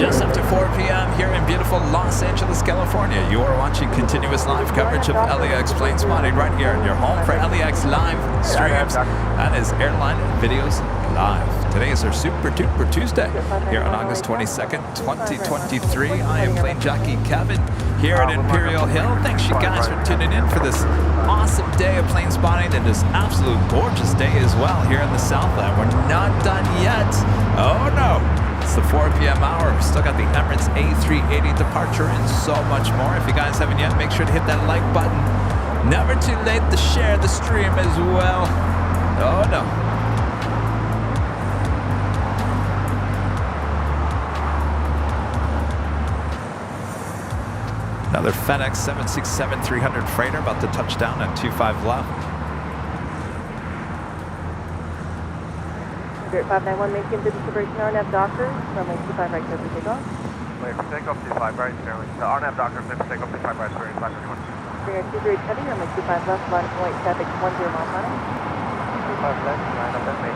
Just after 4 p.m. here in beautiful beautiful Los Angeles, California. You are watching continuous live coverage of LAX Plane Spotting right here in your home for LAX live streams. That is Airline Videos Live. Today is our Super Duper Tuesday here on August 22nd, 2023. I am Plane Jockey Kevin here at Imperial Hill. Thanks you guys for tuning in for this awesome day of plane spotting and this absolute gorgeous day as well here in the Southland. We're not done yet. Oh no. It's the 4 p.m. hour. We've still got the Emirates A380 departure and so much more. If you guys haven't yet, make sure to hit that like button. Never too late to share the stream as well. Oh no. Another FedEx 767-300 freighter about to touch down at 25 left. Spirit 591, maintain business operation RNAV Docker, runway 25 right, clear for takeoff. Wait, for takeoff 25 right, Sterling. The RNAV Docker, clear for takeoff 25 right, Spirit 591. Springer 28 Heavy, runway 25 left, line of flight, traffic 10 mile final. 25 left, line up at me.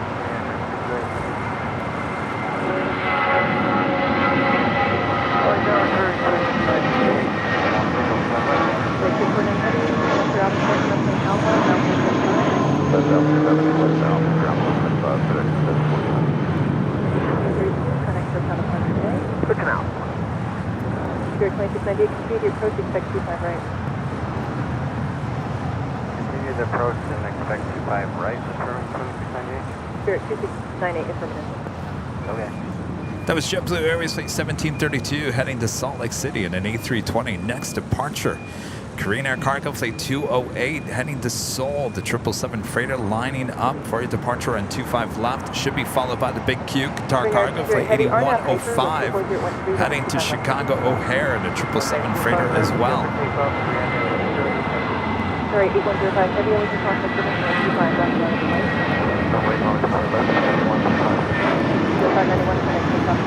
Good canal. Spirit 2698, continue the approach, expect 25 right. Continue the approach and expect 25 right, return 2698. Spirit 2698, affirmative. Okay. That was JetBlue Airways Flight 1732 heading to Salt Lake City in an A320. Next departure, Korean Air Cargo Flight 208 heading to Seoul. The 777 freighter lining up for a departure on 25 left. Should be followed by the Big Q Qatar Cargo Flight 8105 heading to Chicago O'Hare. The 777 freighter as well. Sorry, 8105 Heavy, only can contact the 25 left, line of flight. 591, connect to South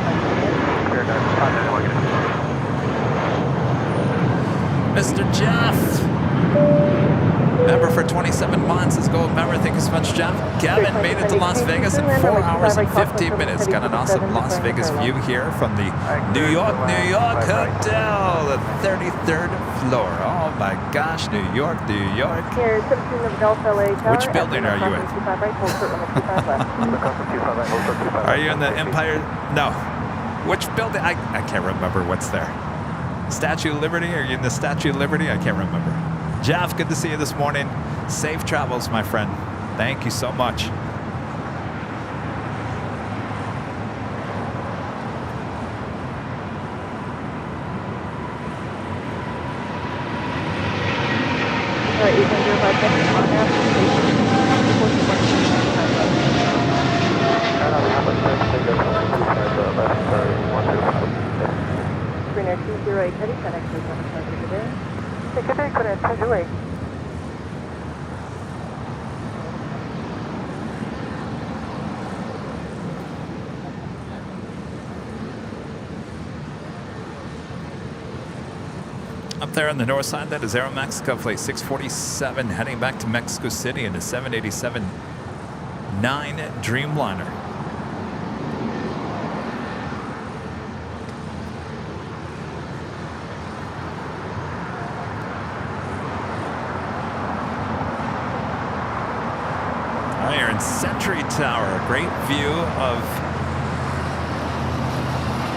Mr. Jeff, member for 27 months. Let's go, member. Thank you so much, Jeff. Kevin made it to Las Vegas in 4 hours and 15 minutes. Got an awesome Las Vegas view here from the New York Hotel, the 33rd floor. Oh my gosh, New York. Here, 17 of Delta LA Tower. Which building are you in? Are you in the Empire? No. Which building? I can't remember what's there. Statue of Liberty? Are you in the Statue of Liberty? I can't remember. Jeff, good to see you this morning. Safe travels, my friend. Thank you so much. Up there on the north side, that is Aeromexico Flight 647 heading back to Mexico City in a 787-9 Dreamliner. Iron Sentry Tower, great view of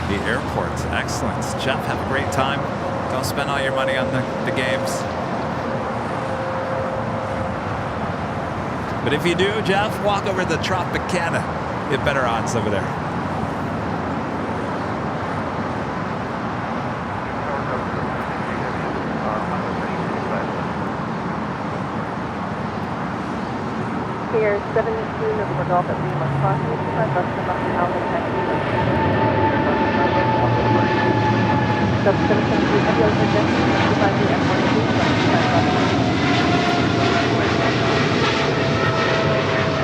the airport. Excellent. Jeff, have a great time. Don't spend all your money on the games. But if you do, Jeff, walk over to the Tropicana. You have better odds over there. Here, 17 of Golf at Lima, crossing 25 bucks to Mountain Island, Texas. 773 Heavy, over Jesse, 25 the F-102, 25 bucks.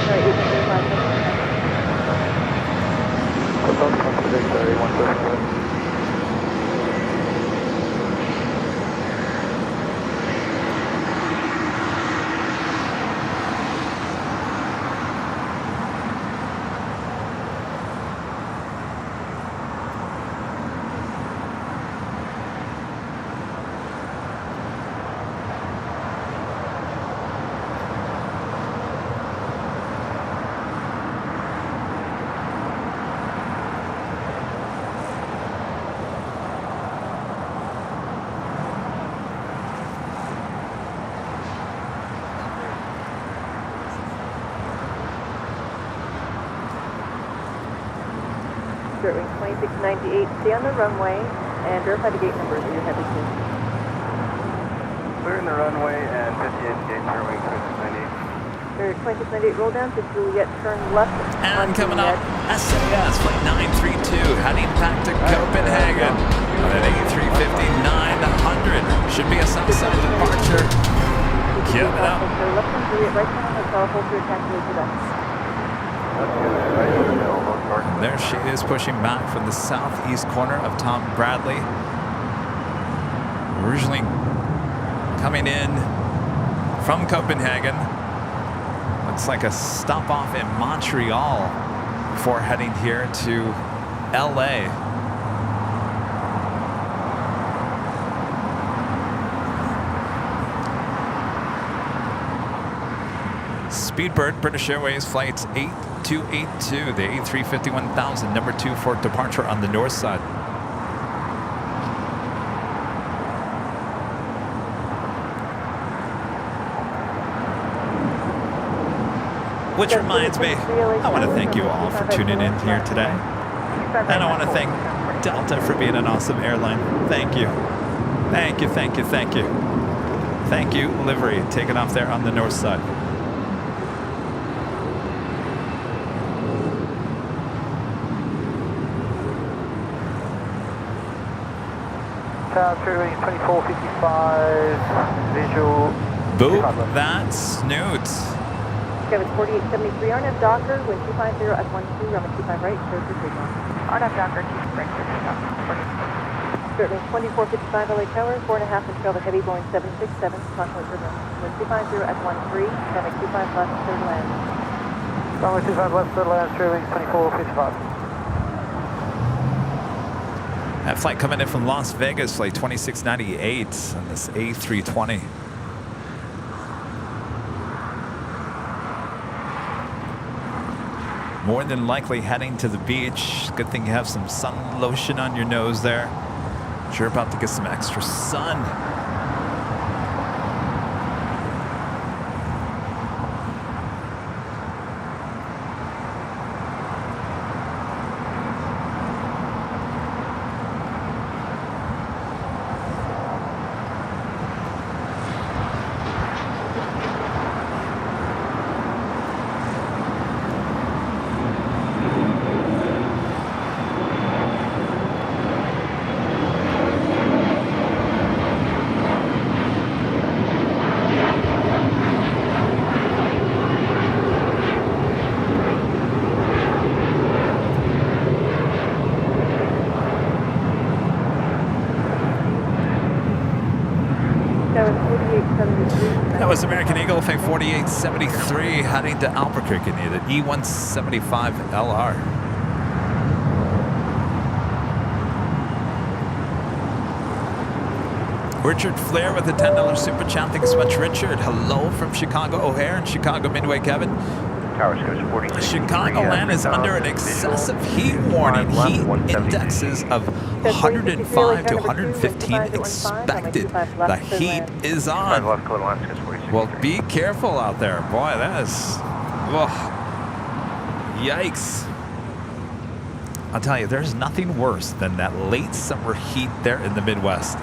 Sorry, 835. Start wing 2698, stay on the runway and verify the gate numbers that you're headed to. Clearing the runway at 58 gate, start wing 2698. 2698, roll down to Juliet, turn left. And coming up, SAS flight 932, heading back to Copenhagen on an A350-900. Should be a Southside departure. Give it up. Left turn Juliet, right turn hotel, hold your attack to the And there she is, pushing back from the southeast corner of Tom Bradley. Originally coming in from Copenhagen. Looks like a stop off in Montreal before heading here to LA. Speedbird, British Airways flights 8282, the A350-1000, number 2 for departure on the north side. Which reminds me, I want to thank you all for tuning in here today. And I want to thank Delta for being an awesome airline. Thank you. Thank you, thank you, thank you. Thank you, Livery, taking off there on the north side. Tower 2455, visual. Boop that snoot. Kevin 4873, RNF Docker, wind 250 at 12, runway 25 right, clear for takeoff. RNF Docker, 2 right, clear for takeoff. Start wind 2455 LA Tower, 4.5 and trail the heavy Boeing 767, convoy for wind 250 at 13, runway 25 left, third land. Runway 25 left, third land, trailing 2455. That flight coming in from Las Vegas, flight 2698 on this A320. More than likely heading to the beach. Good thing you have some sun lotion on your nose there. You're about to get some extra sun. That was American Eagle, flight 4873, heading to Albuquerque near the E175LR. Richard Flair with a $10 super chat. Thank you so much, Richard. Hello from Chicago O'Hare and Chicago Midway, Kevin. Chicagoland is under an excessive heat warning. Heat indexes of 105 to 115 expected. The heat is on. Well, be careful out there. Boy, that is... Ugh. Yikes. I'll tell you, there's nothing worse than that late summer heat there in the Midwest.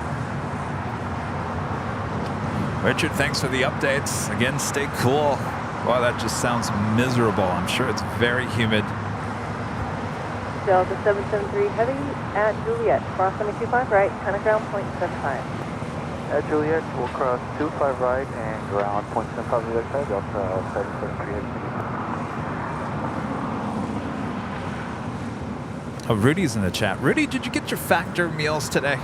Richard, thanks for the updates. Again, stay cool. Boy, that just sounds miserable. I'm sure it's very humid. Delta 773 heavy at Juliet. Cross 725 right, kind of ground, 0.75. At Juliet, we'll cross 25 right and ground 0.75 on the other side. Delta 773 heavy. Oh, Rudy's in the chat. Rudy, did you get your factor meals today?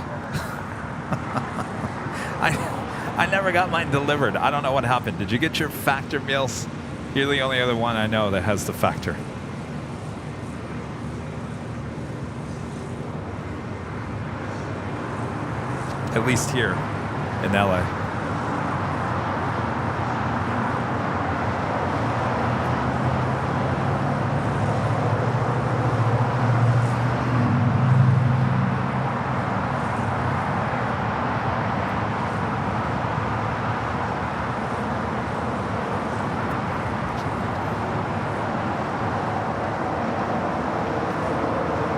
I never got mine delivered. I don't know what happened. Did you get your factor meals? You're the only other one I know that has the factor. At least here in LA.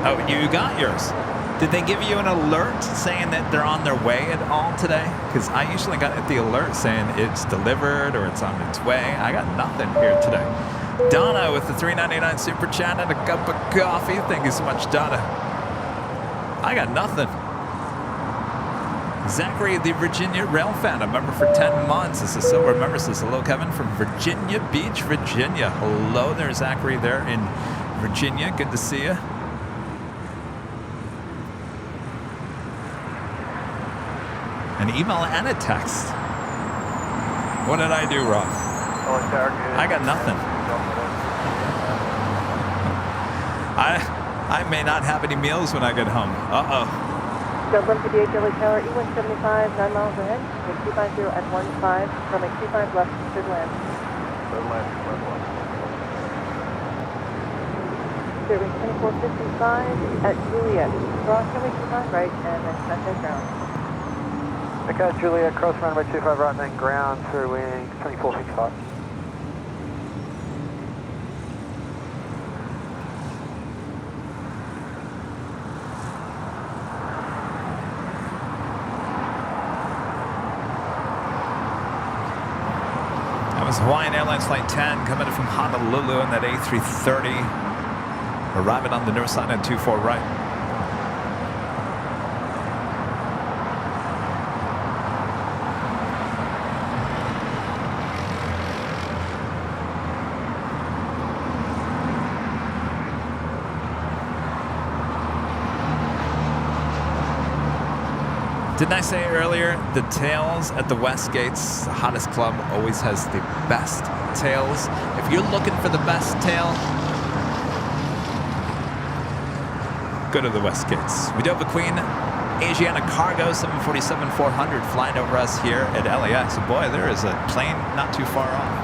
Oh, you got yours. Did they give you an alert saying that they're on their way at all today? Because I usually got the alert saying it's delivered or it's on its way. I got nothing here today. Donna with the $3.99 super chat and a cup of coffee. Thank you so much, Donna. I got nothing. Zachary, the Virginia Rail fan, a member for 10 months. This is Silver member. Says hello, Kevin, from Virginia Beach, Virginia. Hello there, Zachary, there in Virginia. Good to see you. An email and a text. What did I do wrong? I got nothing. I may not have any meals when I get home. Uh-oh. Dublin to the LA Tower, E175, 9 miles ahead. Make 250 at 15, from 25 left, should land. Serving 2455 at Juliet. Cross runway 25 right, and then contact ground. Okay, Juliet, cross runway 25 right, and then ground through wing 2455. That was Hawaiian Airlines Flight 10 coming in from Honolulu in that A330. Arriving on the north side at 24 right. Didn't I say earlier, the tails at the West Gates, the hottest club, always has the best tails. If you're looking for the best tail, go to the West Gates. We do have a Queen Asiana Cargo 747-400 flying over us here at LAX. And boy, there is a plane not too far off.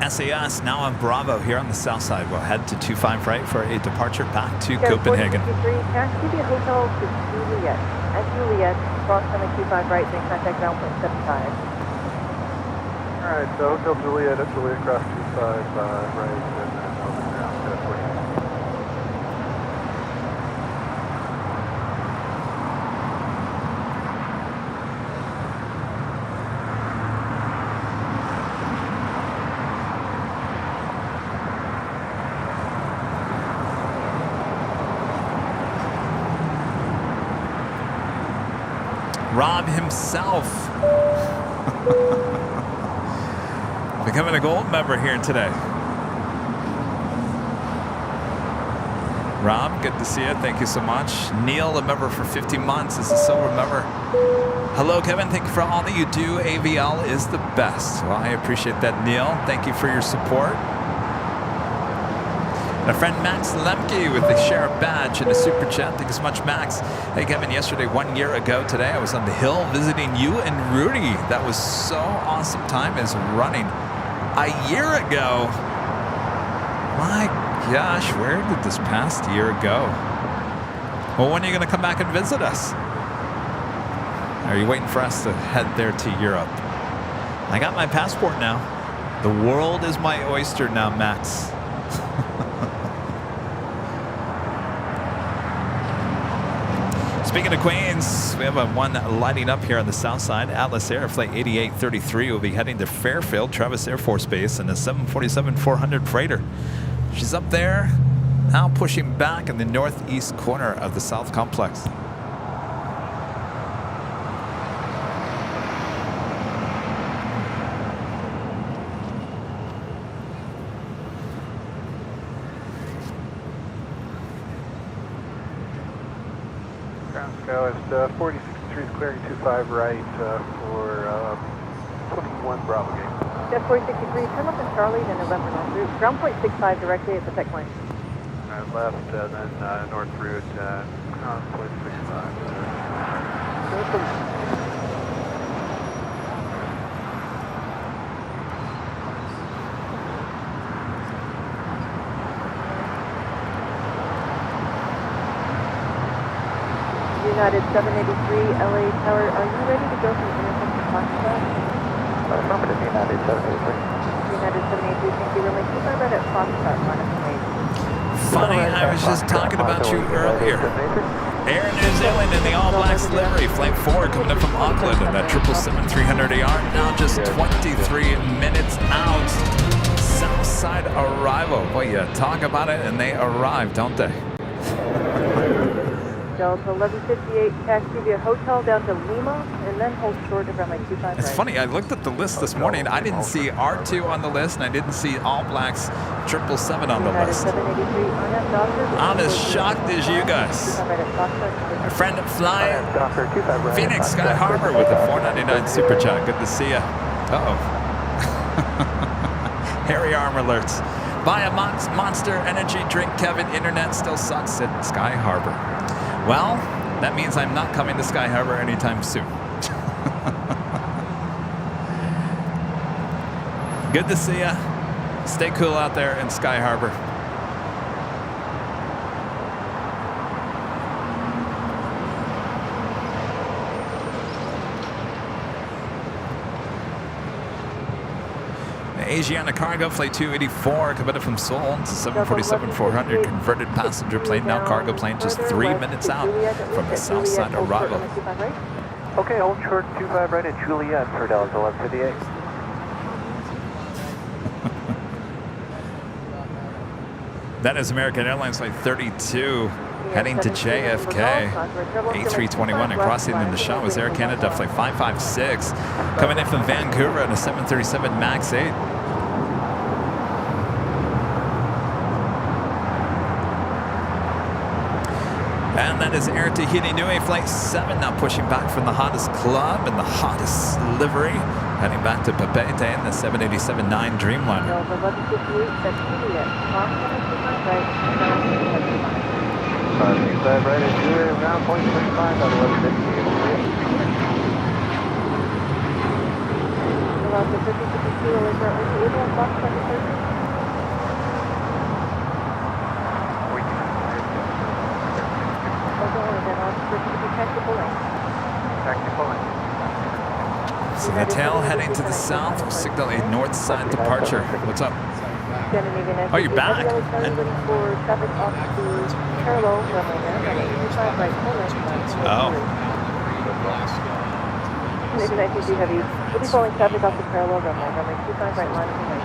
SAS now on Bravo here on the south side. We'll head to 25 right for a departure back to Copenhagen. Cascadia Hotel to Juliet. At Juliet, cross runway 25 right, then contact ground point 75. Alright, so Hotel Juliet at Juliet cross 25 right, and then over ground at 40. Rob himself becoming a gold member here today. Rob, good to see you. Thank you so much. Neil, a member for 50 months, is a silver member. Hello, Kevin. Thank you for all that you do. AVL is the best. Well, I appreciate that, Neil. Thank you for your support. My friend Max Lemke with the sheriff badge and a super chat. Thank you so much, Max. Hey, Kevin, yesterday, 1 year ago today, I was on the hill visiting you and Rudy. That was so awesome. Time is running. A year ago. My gosh, where did this past year go? Well, when are you going to come back and visit us? Are you waiting for us to head there to Europe? I got my passport now. The world is my oyster now, Max. Speaking of Queens, we have a one lighting up here on the south side. Atlas Air Flight 8833 will be heading to Fairfield Travis Air Force Base in a 747-400 freighter. She's up there, now pushing back in the northeast corner of the South Complex. Ground scow is 4062 3 is clearing 25 right for 21 Bravo Game. Jet 463, turn left in Charlie, then November North route. Ground point 65 directly at the tech line. Left, then north route, ground point 65. United 783, LA Tower, are you ready to go from the intersection Foxtrot? Affirmative, United 783. United 783, thank you. Runway 25 right at Foxtrot, line up from 8. Funny, I was just talking about you earlier. Air New Zealand in the All Blacks livery. Flight 4 coming in from Auckland and that 777-300ER now just 23 minutes out. Southside arrival. Boy, you talk about it and they arrive, don't they? Delta 1158, taxi via hotel down to Lima, and then hold short of runway 25 It's right. funny, I looked at the list this morning. I didn't see R2 on the list, and I didn't see All Blacks 777 on the United list. 783, Arnett Doctor. I'm as shocked as you guys. 25 right at Foxtrot. My friend flying Docker 25 right. Phoenix Sky Harbor with a 499 super chat. Good to see ya. Uh-oh. Harry arm alerts. Buy a Monster Energy drink, Kevin. Internet still sucks at Sky Harbor. Well, that means I'm not coming to Sky Harbor anytime soon. Good to see ya. Stay cool out there in Sky Harbor. Asiana Cargo Flight 284 committed from Seoul to 747-400 converted passenger plane, now cargo plane, just 3 minutes out from the south side arrival. Okay, hold short 25 right at Juliet for Delta 1158. That is American Airlines Flight 32 heading to JFK. A321 and crossing in the shot was Air Canada Flight 556 coming in from Vancouver on a 737 MAX 8. And that is Air Tahiti Nui Flight 7 now pushing back from the hottest club and the hottest livery, heading back to Papeete in the 787-9 Dreamliner. Delta 1158, that's Juliet. Foxtrot 25 right, 25 right at Juliet, ground point 35 on 1158. Delta 5052, LA currently able on Foxtrot 13. Signatel heading to the south, signal a north side departure. What's up? Oh, you're back. Oh. Maybe 92 heavy. We'll be following traffic off the parallel runway. Runway 25 right, line of right.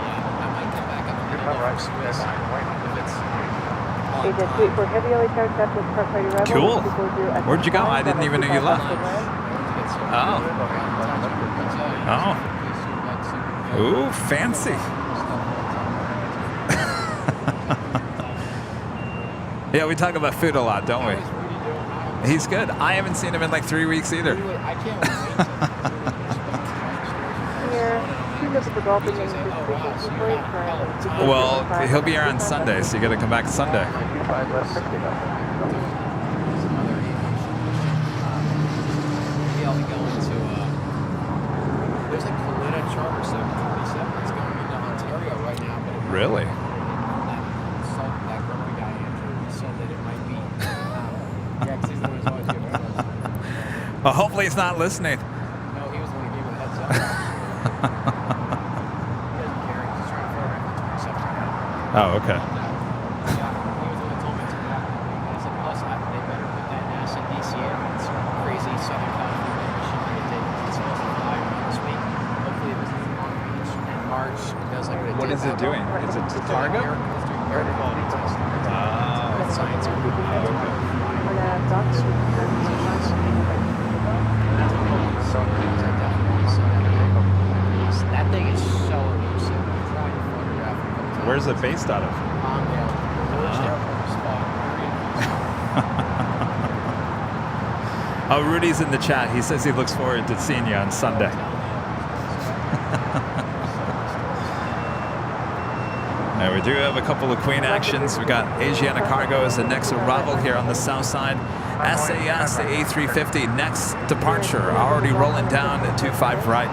Agent 284 heavy LA Tower traffic with car party arrival. Cool. Where'd you go? I didn't even know you left. Oh. Oh. Ooh, fancy. Yeah, we talk about food a lot, don't we? He's good. I haven't seen him in like 3 weeks either. Well, he'll be here on Sunday, so you got to come back Sunday. There's a Kalina Charter 727 that's going into Ontario right now. But Really? That grumpy guy, Andrew, said that it might be. Yeah, because he's the one who's always giving us. Well, hopefully he's not listening. No, he was the one who gave me the heads up. He doesn't care. He's just trying to figure out the 27 now. Oh, okay. Yeah, he was the one that told me to that. I said, plus, they better put that NASA DC in. It's crazy Southern California mission that they did. It's supposed to fly around this week. Hopefully it was in Long Beach in March. It does like What is it doing? Is it cargo? It's doing air quality testing. Ah. It's science. That thing is so elusive. I'm trying to photograph it a couple times. Where's it based out of? Village Airport spot. Oh, Oh, Rudy's in the chat. He says he looks forward to seeing you on Sunday. Now, we do have a couple of Queen actions. We got Asiana Cargo as the next arrival here on the south side. SAS, the A350, next departure, already rolling down at 25 right.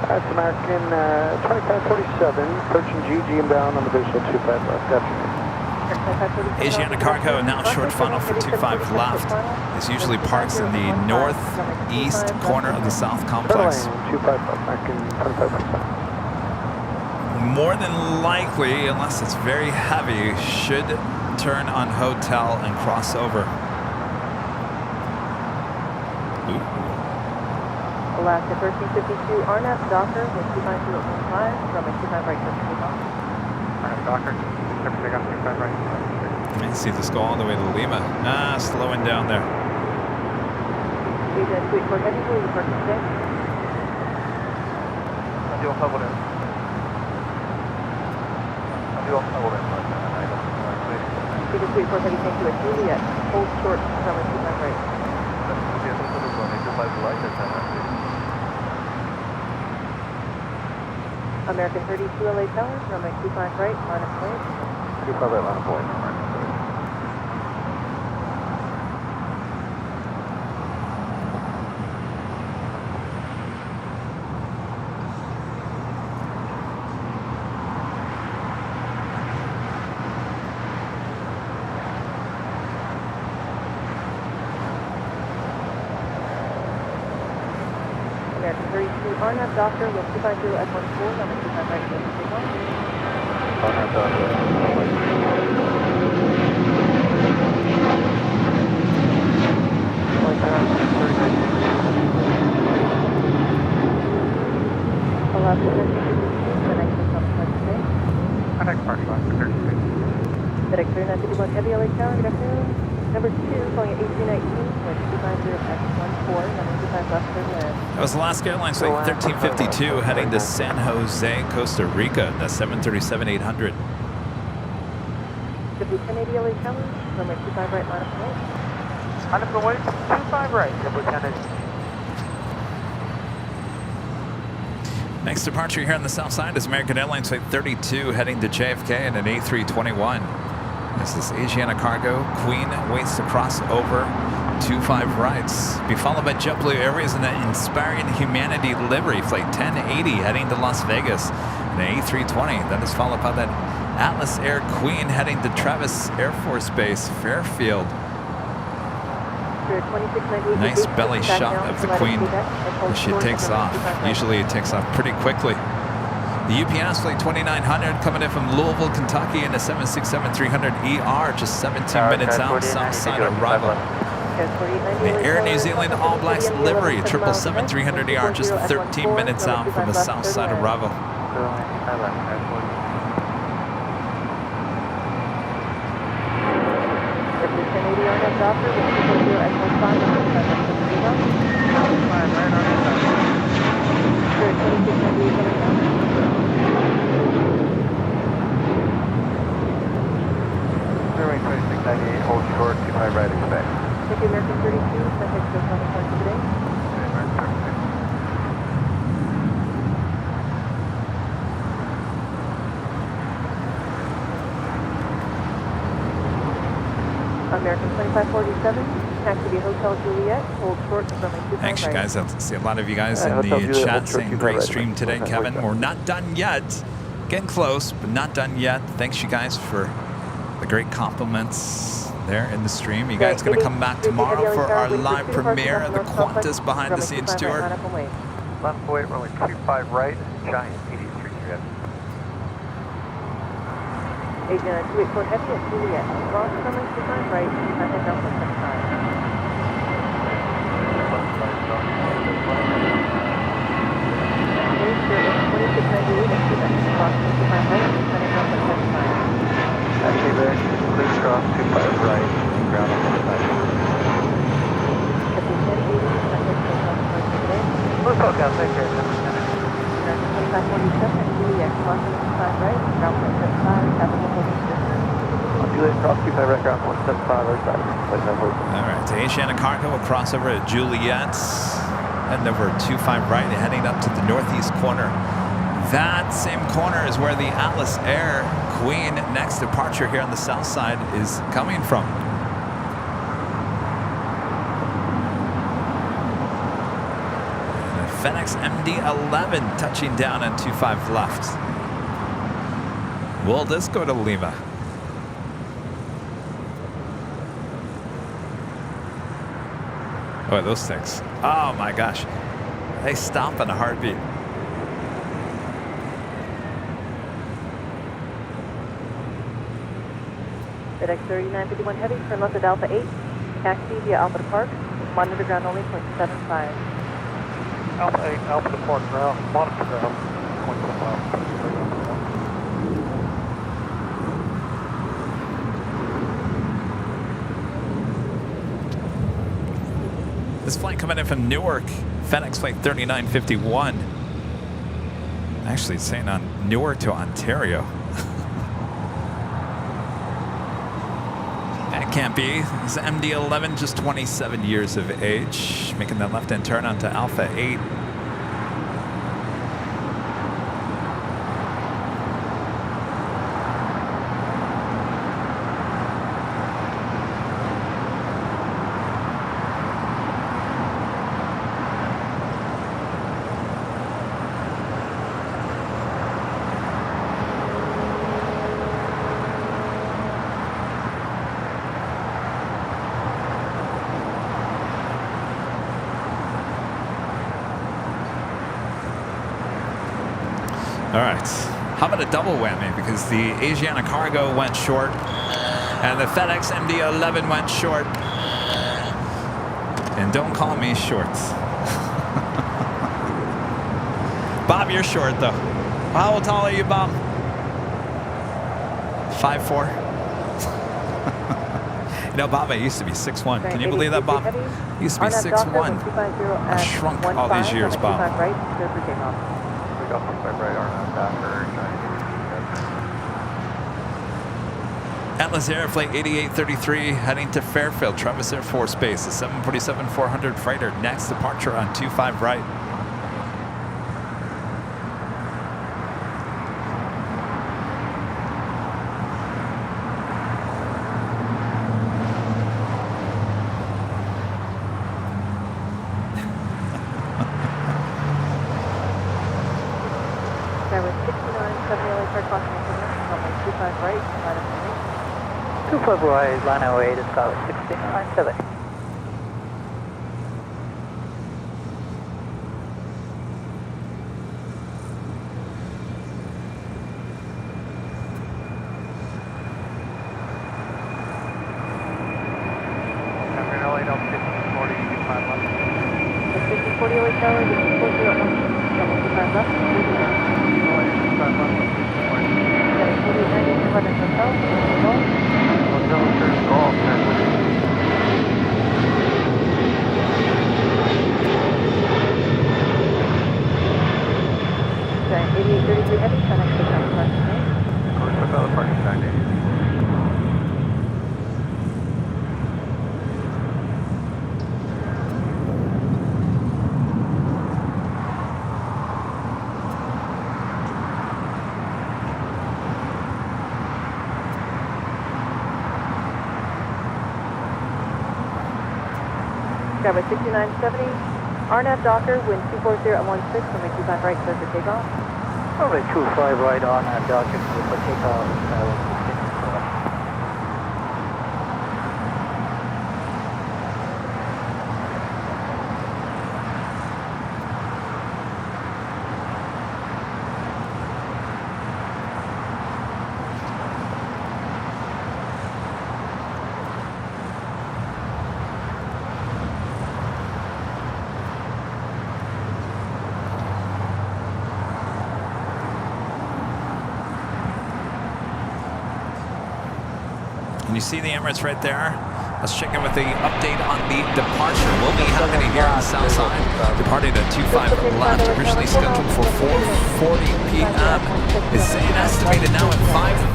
That's American 2547, approaching GG inbound on the visual 25 left. Gotcha. Asiana Cargo now short funnel for 25 left. This usually parks in the northeast corner of the south complex. 25 left, American 2547. More than likely, unless it's very heavy, should turn on hotel and cross over. Alaska 1352, RNAV Docker with 29015, runway 25 right, turn takeoff. RNAV Docker, 25 right. Let me see this go all the way to Lima. Slowing down there. Please wait for heavy, will you park today? You'll hold in. You'll hold in. Please wait for heavy, thank you, at Juliet. Hold short, runway 25 right. American 32 LA Tower, runway 25 right, line of point. 25 right, line of point. American 32, RNAV Doctor with 250 at 14, runway 25 right, turn takeoff. RNAV Doctor. Alaska 1352, the next is on today. Contact parking lot for 36. FedEx 3951 Heavy LA Tower, good afternoon. Number 2, calling at A319, with 250 at 14, runway 25 left, turn left. That was Alaska Airlines Flight 1352 heading to San Jose, Costa Rica. That's 737-800. W1080 LA Tower, runway 25 right, line of point. Line of the way, 25 right, W1080. Next departure here on the south side is American Airlines Flight 32 heading to JFK in an A321. This is Asiana Cargo. Queen waits to cross over 25 rights. Be followed by JetBlue Airways in the Inspiring Humanity livery, Flight 1080 heading to Las Vegas in an A320. That is followed by that Atlas Air Queen heading to Travis Air Force Base, Fairfield. Nice belly shot of the Queen as she takes off. Usually it takes off pretty quickly. The UPS Flight 2900 coming in from Louisville, Kentucky in the 767-300ER, just 17 minutes out, south side arrival. The Air New Zealand All Blacks livery, 777-300ER, just 13 minutes out from the south side arrival. Runway 2698, hold short, 25 right, expect. Thank you, American 32, Suntex goes on the point today. American 2547, Taxi to Hotel Juliet, hold short from runway 25 Thanks, you right. guys. I see a lot of you guys in Hotel the Juliet, chat hold short, saying 25 great right. stream today, Okay, Kevin. wait, We're not done yet. Getting close, but not done yet. Thanks, you guys, for the great compliments there in the stream. You guys going to come back tomorrow for our live premiere of the Qantas behind the scenes tour? Left away, runway 25 right, Giant, 83 Street. Agent 284 Heavy at Juliet. Cross runway 25 right, head down for 2698 at Quebec. Cross 25 right, head down for 75. Actually, there, clear cross 25 right, ground on the side. Let's talk out there, Kevin. 2547 at Juliet. Cross 25 right, ground 75, capital holding distance. On Juliet, cross 25 right, ground 175, other side. Wait, no, hold. All right, to Asiana Cargo, we'll cross over at Juliet, heading over 25 right, and heading up to the northeast corner. That same corner is where the Atlas Air Queen next departure here on the south side is coming from. And a FedEx MD-11 touching down at 25 left. Will this go to Lima? Oh, those things. Oh my gosh. They stop in a heartbeat. FedEx 3951 Heavy, turn left at Alpha 8. Taxi via Alpha to Park. Monitor ground only, 0.75. Alpha 8, Alpha to Park ground, monitor ground, 0.75. This flight coming in from Newark, FedEx flight 3951. Actually, it's saying on Newark to Ontario. That can't be. This MD-11, just 27 years of age, making that left-hand turn onto Alpha 8. All right, how about a double whammy? Because the Asiana Cargo went short and the FedEx MD-11 went short. And don't call me short. Bob, you're short though. How tall are you, Bob? 5'4". You know, Bob, I used to be 6'1". Can you believe that, Bob? I used to be 6'1". I shrunk all these years, Bob. Got 25 right, RNAV Docker, Atlas Air Flight 8833 heading to Fairfield, Travis Air Force Base. The 747-400 freighter next departure on 25 right. Right, 25 right, line 08 is Scarlet 6970. Skyway 6970. RNAV Docker, wind 240 at 16, runway 25 right, clear for takeoff. Runway 25 right on and Docker for takeoff. You see the Emirates right there? Let's check in with the update on the departure. Will be happening here on the south side. Departing at 25 left, originally scheduled for 4:40 p.m. It's saying estimated now at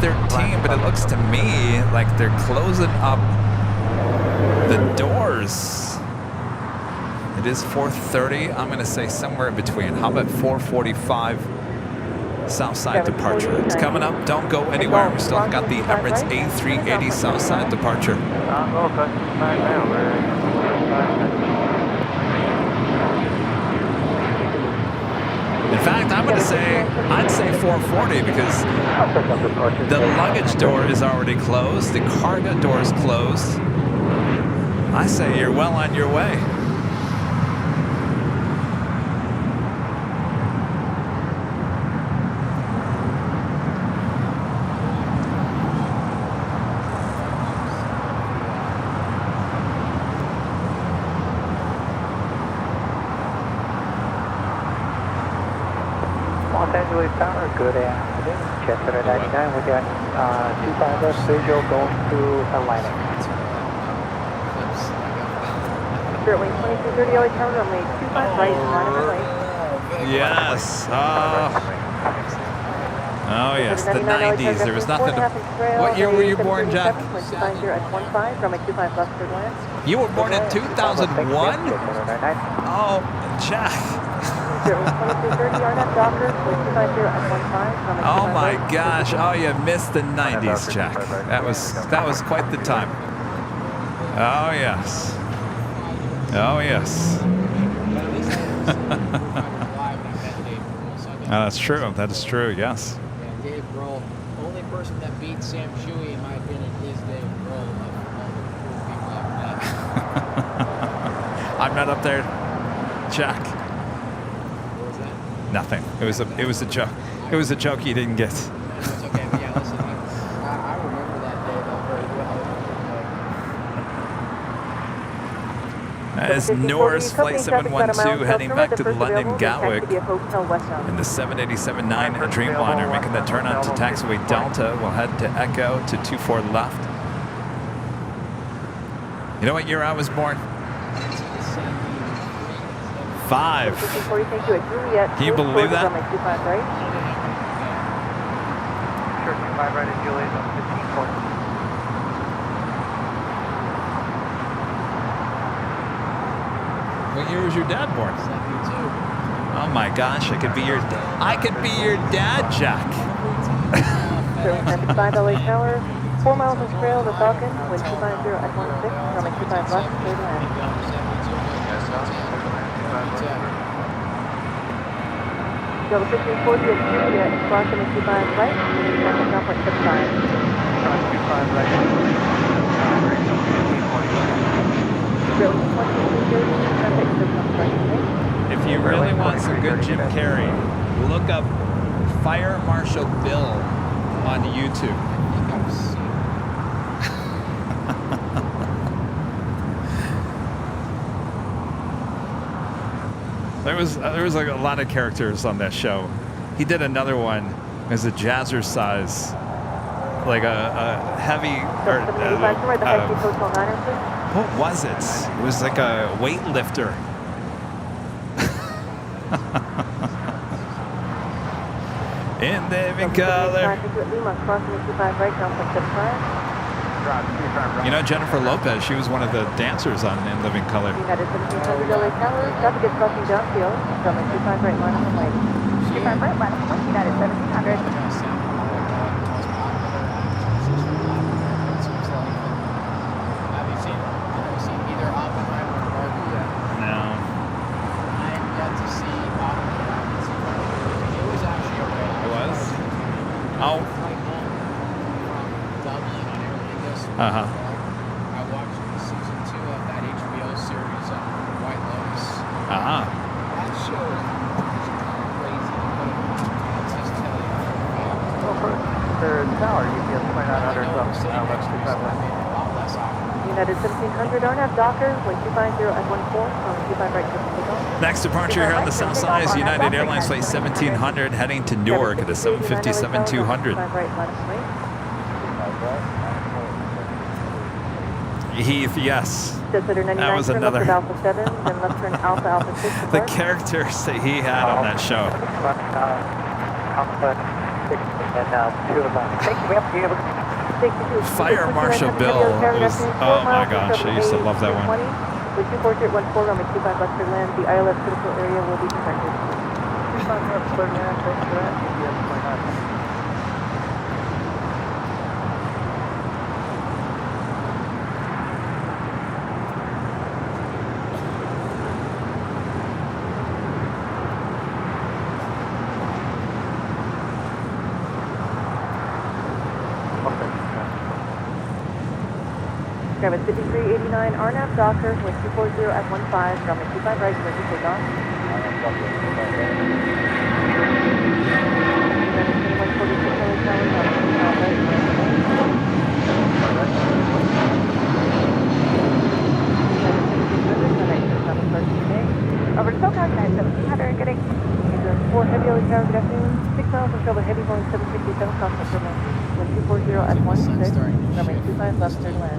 5:13, but it looks to me like they're closing up the doors. It is 4:30. I'm going to say somewhere in between. How about 4:45? Southside departure. It's coming up. Don't go anywhere. We still got the Emirates A380 Southside departure. In fact, I'm going to say, I'd say 4:40 because the luggage door is already closed. The cargo door is closed. I say you're well on your way. Los Angeles Tower, good afternoon. Chester 99, we're down 25 left visual going through Atlantic. Spirit wing 2230, LA Tower, runway 25 right, line of runway. Yes. Oh, yes, the 90s. There was nothing to... What year were you born, Jack? You were born in 2001? Oh, Jack. Oh my gosh! Oh, you missed the 90s, Jack. That was quite the time. Oh yes. Oh yes. Oh, that's true. That is true. Yes. Yeah, Dave Grohl, only person that beat Sam Shuey, in my opinion, is Dave Grohl. I'm not up there, Jack. Nothing. It was a joke. It was a joke you didn't get. It's okay, but yeah, listen, I remember that day though very well. That is Norris Flight 712 heading back to London Gatwick in the 787-9 Dreamliner, making the turn on to taxiway Delta. We'll head to Echo to 24 left. You know what year I was born? 5. Can you believe that? Sure, 25 right at Juliet on 15 points. What year was your dad born? 72. Oh my gosh, I could be your dad, Jack. 5 LA Tower, 4 miles of trail, the Falcon, wind 250 at 16, runway 25 left, clear to land. Delta 1540 at Juliet, approximately 25 right, and complex 75. 25 right. If you really want some good Jim Carrey, look up Fire Marshal Bill on YouTube. There was like a lot of characters on that show. He did another one as a jazzercise, like a heavy. What was it? It was like a weightlifter. In living color. You know Jennifer Lopez, she was one of the dancers on In Living Color. United 1700 LA Tower, Navigate crossing downfield, runway 25 right, line of the lane. 25 right, line of the lane, United 1700. see bottom of that. It was actually okay. It was? Oh. Flight home from Dublin on Airline this week. Uh-huh. I watched season 2 of that HBO series, White Lotus. Ah. That show is crazy. I'll just tell you. Well, for their tower, UPS 2900 up, left 25 left. A lot less often. United 1700, RNAV Docker, 1250 at 14, runway 25 right, clear for takeoff. Next departure here on the south side is United Airlines Flight 1700 heading to Newark at a 757-200. 25 right, line up right. Heath, yes. Designator 99, That was turn another. left at Alpha 7, then left turn Alpha, Alpha 6. The characters that he had on that show. Alpha 6 and 2 of them. Thank you, we have to be able to... Fire Marshal Bill was, oh my gosh, I used to love that one. With 240 at 14, runway 25 left turn land, the ILS critical area will be protected. Kevin 5389 RNAV Docker with 240 at 15, runway 25 right, ready to take off. Over to SoCal, United 1700, good day. 4 heavy LA tower, good afternoon. 6 miles until the heavy Boeing 767 cross terminal. With 240 at 16, runway 25 left turn land.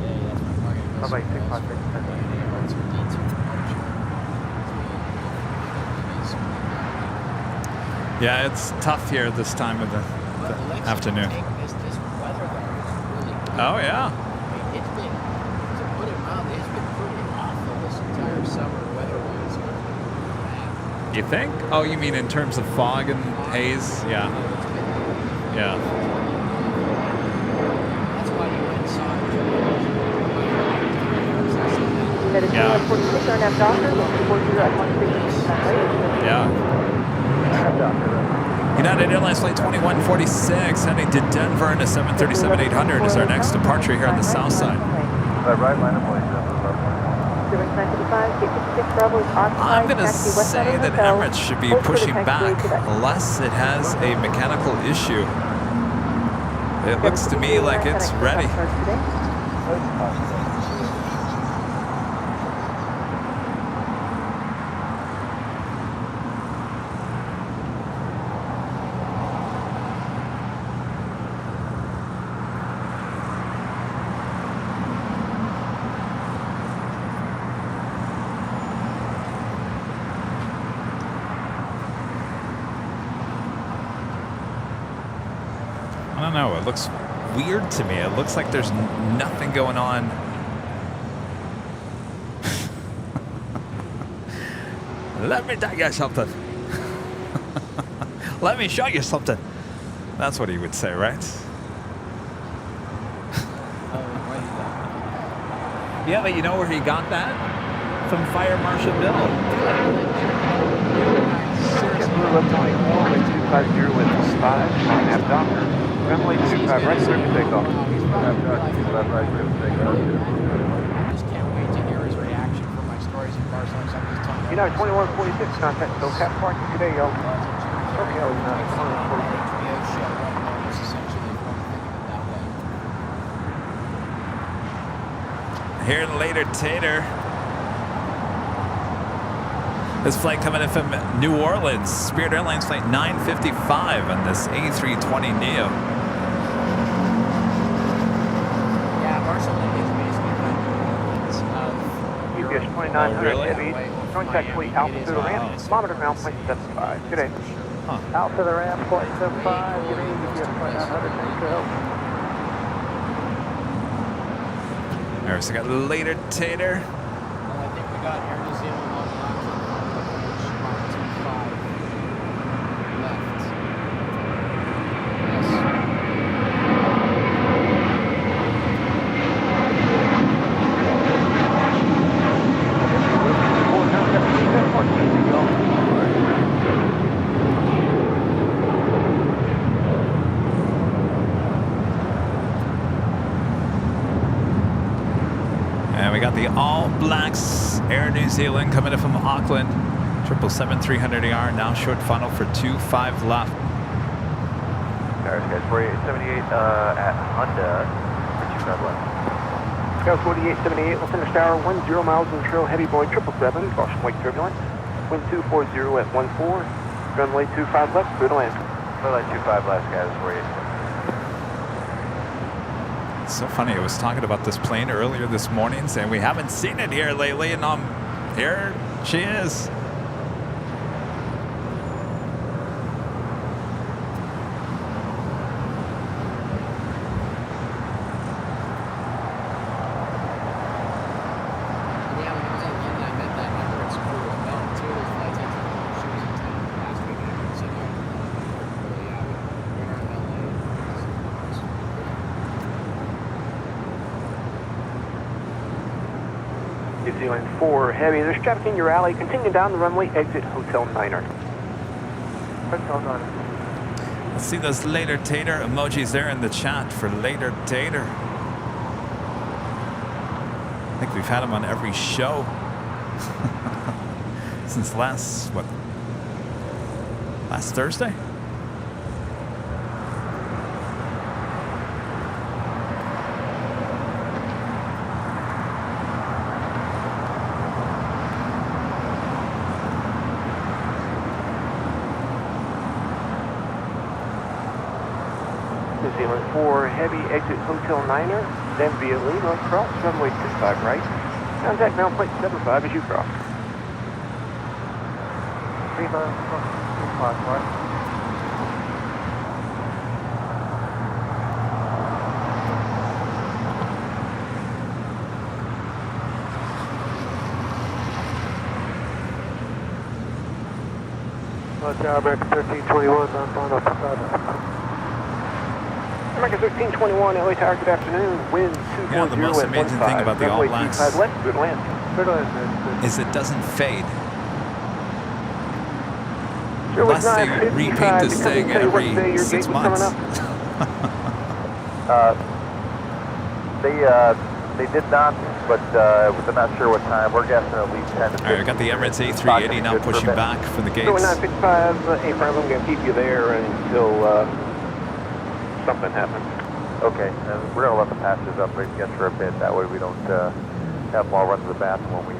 Bye-bye, 656. Yeah, it's tough here this time of the afternoon. This weather though is really good. Oh, yeah. I mean, it's been, to put it mildly, it's been pretty awful this entire summer weather-wise. You think? Oh, you mean in terms of fog and haze? Yeah. Yeah. That's why you went soft. That is Yeah. 46 RNAV Docker with 240 at 16, right? Yeah. United Airlines Flight 2146 heading to Denver in a 737-800 is our next departure here on the south side. Right, line of place. I'm going to say that Emirates should be pushing back unless it has a mechanical issue. It looks to me like it's ready. I don't know. It looks weird to me. It looks like there's nothing going on. Let me tell you something. Let me show you something. That's what he would say, right? Yeah, but you know where he got that? From Fire Marshal Bill. Blue left 24 with 250 with 5, RNAV Docker. Runway 25 right, clear for takeoff. I just can't wait to hear his reaction for my stories in Barcelona. So I'm just telling you. United 2146, contact SoCal parking today, y'all. SoCal is not 2146. HBO show right now is essentially if I'm thinking it that way. Here later, Tater. This flight coming in from New Orleans, Spirit Airlines Flight 955 on this A320neo. Yeah, Barcelona is basically the UPS 2900 heavy. Joint tax fleet Alpha to the ramp. Kilometer ground point 75. Good day. Alpha to the ramp point 75. Good day. UPS 2900. Thanks for help. All right, so we got later, Tater. Well, I think we got Air New Zealand on the line. New Zealand coming in from Auckland. 777-300ER, now short funnel for 2-5 left. Paris, guys, 4878 at Honda for 25 left. Scout 4878, Lieutenant Tower, 10 miles in trail, heavy Boeing 777, caution wake turbulent. Wind 240 at 14, runway 25 left, clear to land. Runway 25 left, guys, 4878. It's so funny. I was talking about this plane earlier this morning, saying we haven't seen it here lately, and here she is. Yeah, when I was in London, I met that Emirates crew as well. 2 of those flights I took, she was in town last weekend. So, yeah, we're in LA. New Zealand 4 heavy, there's traffic in your alley, continue down the runway, exit Hotel Niner. Hotel Niner. Let's see those later tater emojis there in the chat for later tater. I think we've had them on every show since last Thursday? New Zealand 4 heavy, exit Hotel Niner, then via Lima, cross runway 25 right. Contact ground plate 75 as you cross. Lima, 25 right. Tower American 1321, northbound off the side. American 1321, LA Tower, good afternoon. Wind 240 Yeah, the most at amazing 15, thing about the runway all-emojis 25 left, good land. Good land, is it doesn't fade. Sure was Unless they 9:55, repaint this because thing they tell you what every day your 6 gate was coming months. up. They did not, but they're not sure what time. We're guessing at least 10 to 15. All right, we got the Emirates A380 now pushing back from the gates. So 9:55, A-Prime, I'm going to keep you there until something happens. Okay, and we're going to let the passengers up right again for a bit. That way we don't have them all run to the bathroom when we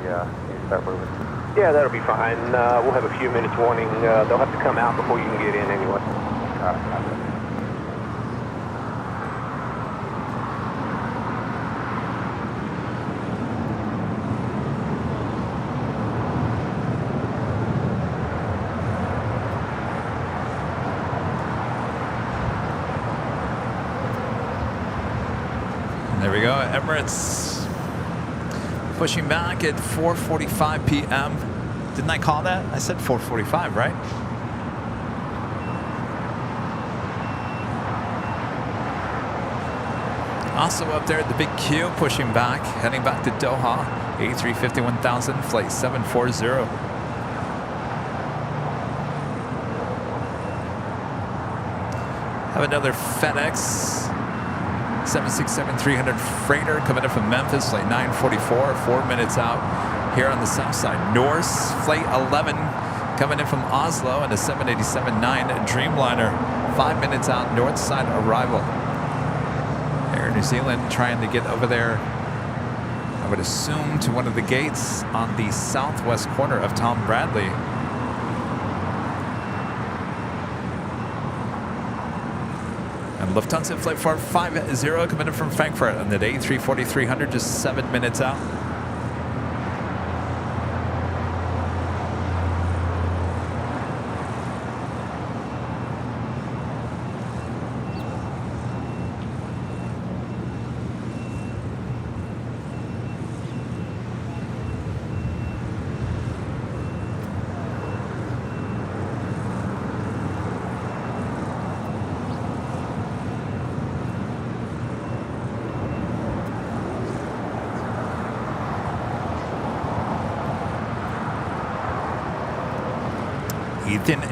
start moving. Yeah, that'll be fine. We'll have a few minutes warning. They'll have to come out before you can get in anyway. All right. There we go, Emirates pushing back at 4:45 p.m. Didn't I call that? I said 4:45, right? Also up there at the big Q, pushing back, heading back to Doha, A350-1000, flight 740. Have another FedEx 767-300 freighter coming in from Memphis, flight 944, 4 minutes out here on the south side. Norse, flight 11 coming in from Oslo, and a 787-9 Dreamliner, 5 minutes out, north side arrival. Air New Zealand trying to get over there, I would assume, to one of the gates on the southwest corner of Tom Bradley. And Lufthansa flight 450 coming in from Frankfurt on the A340-300, just 7 minutes out. Ethan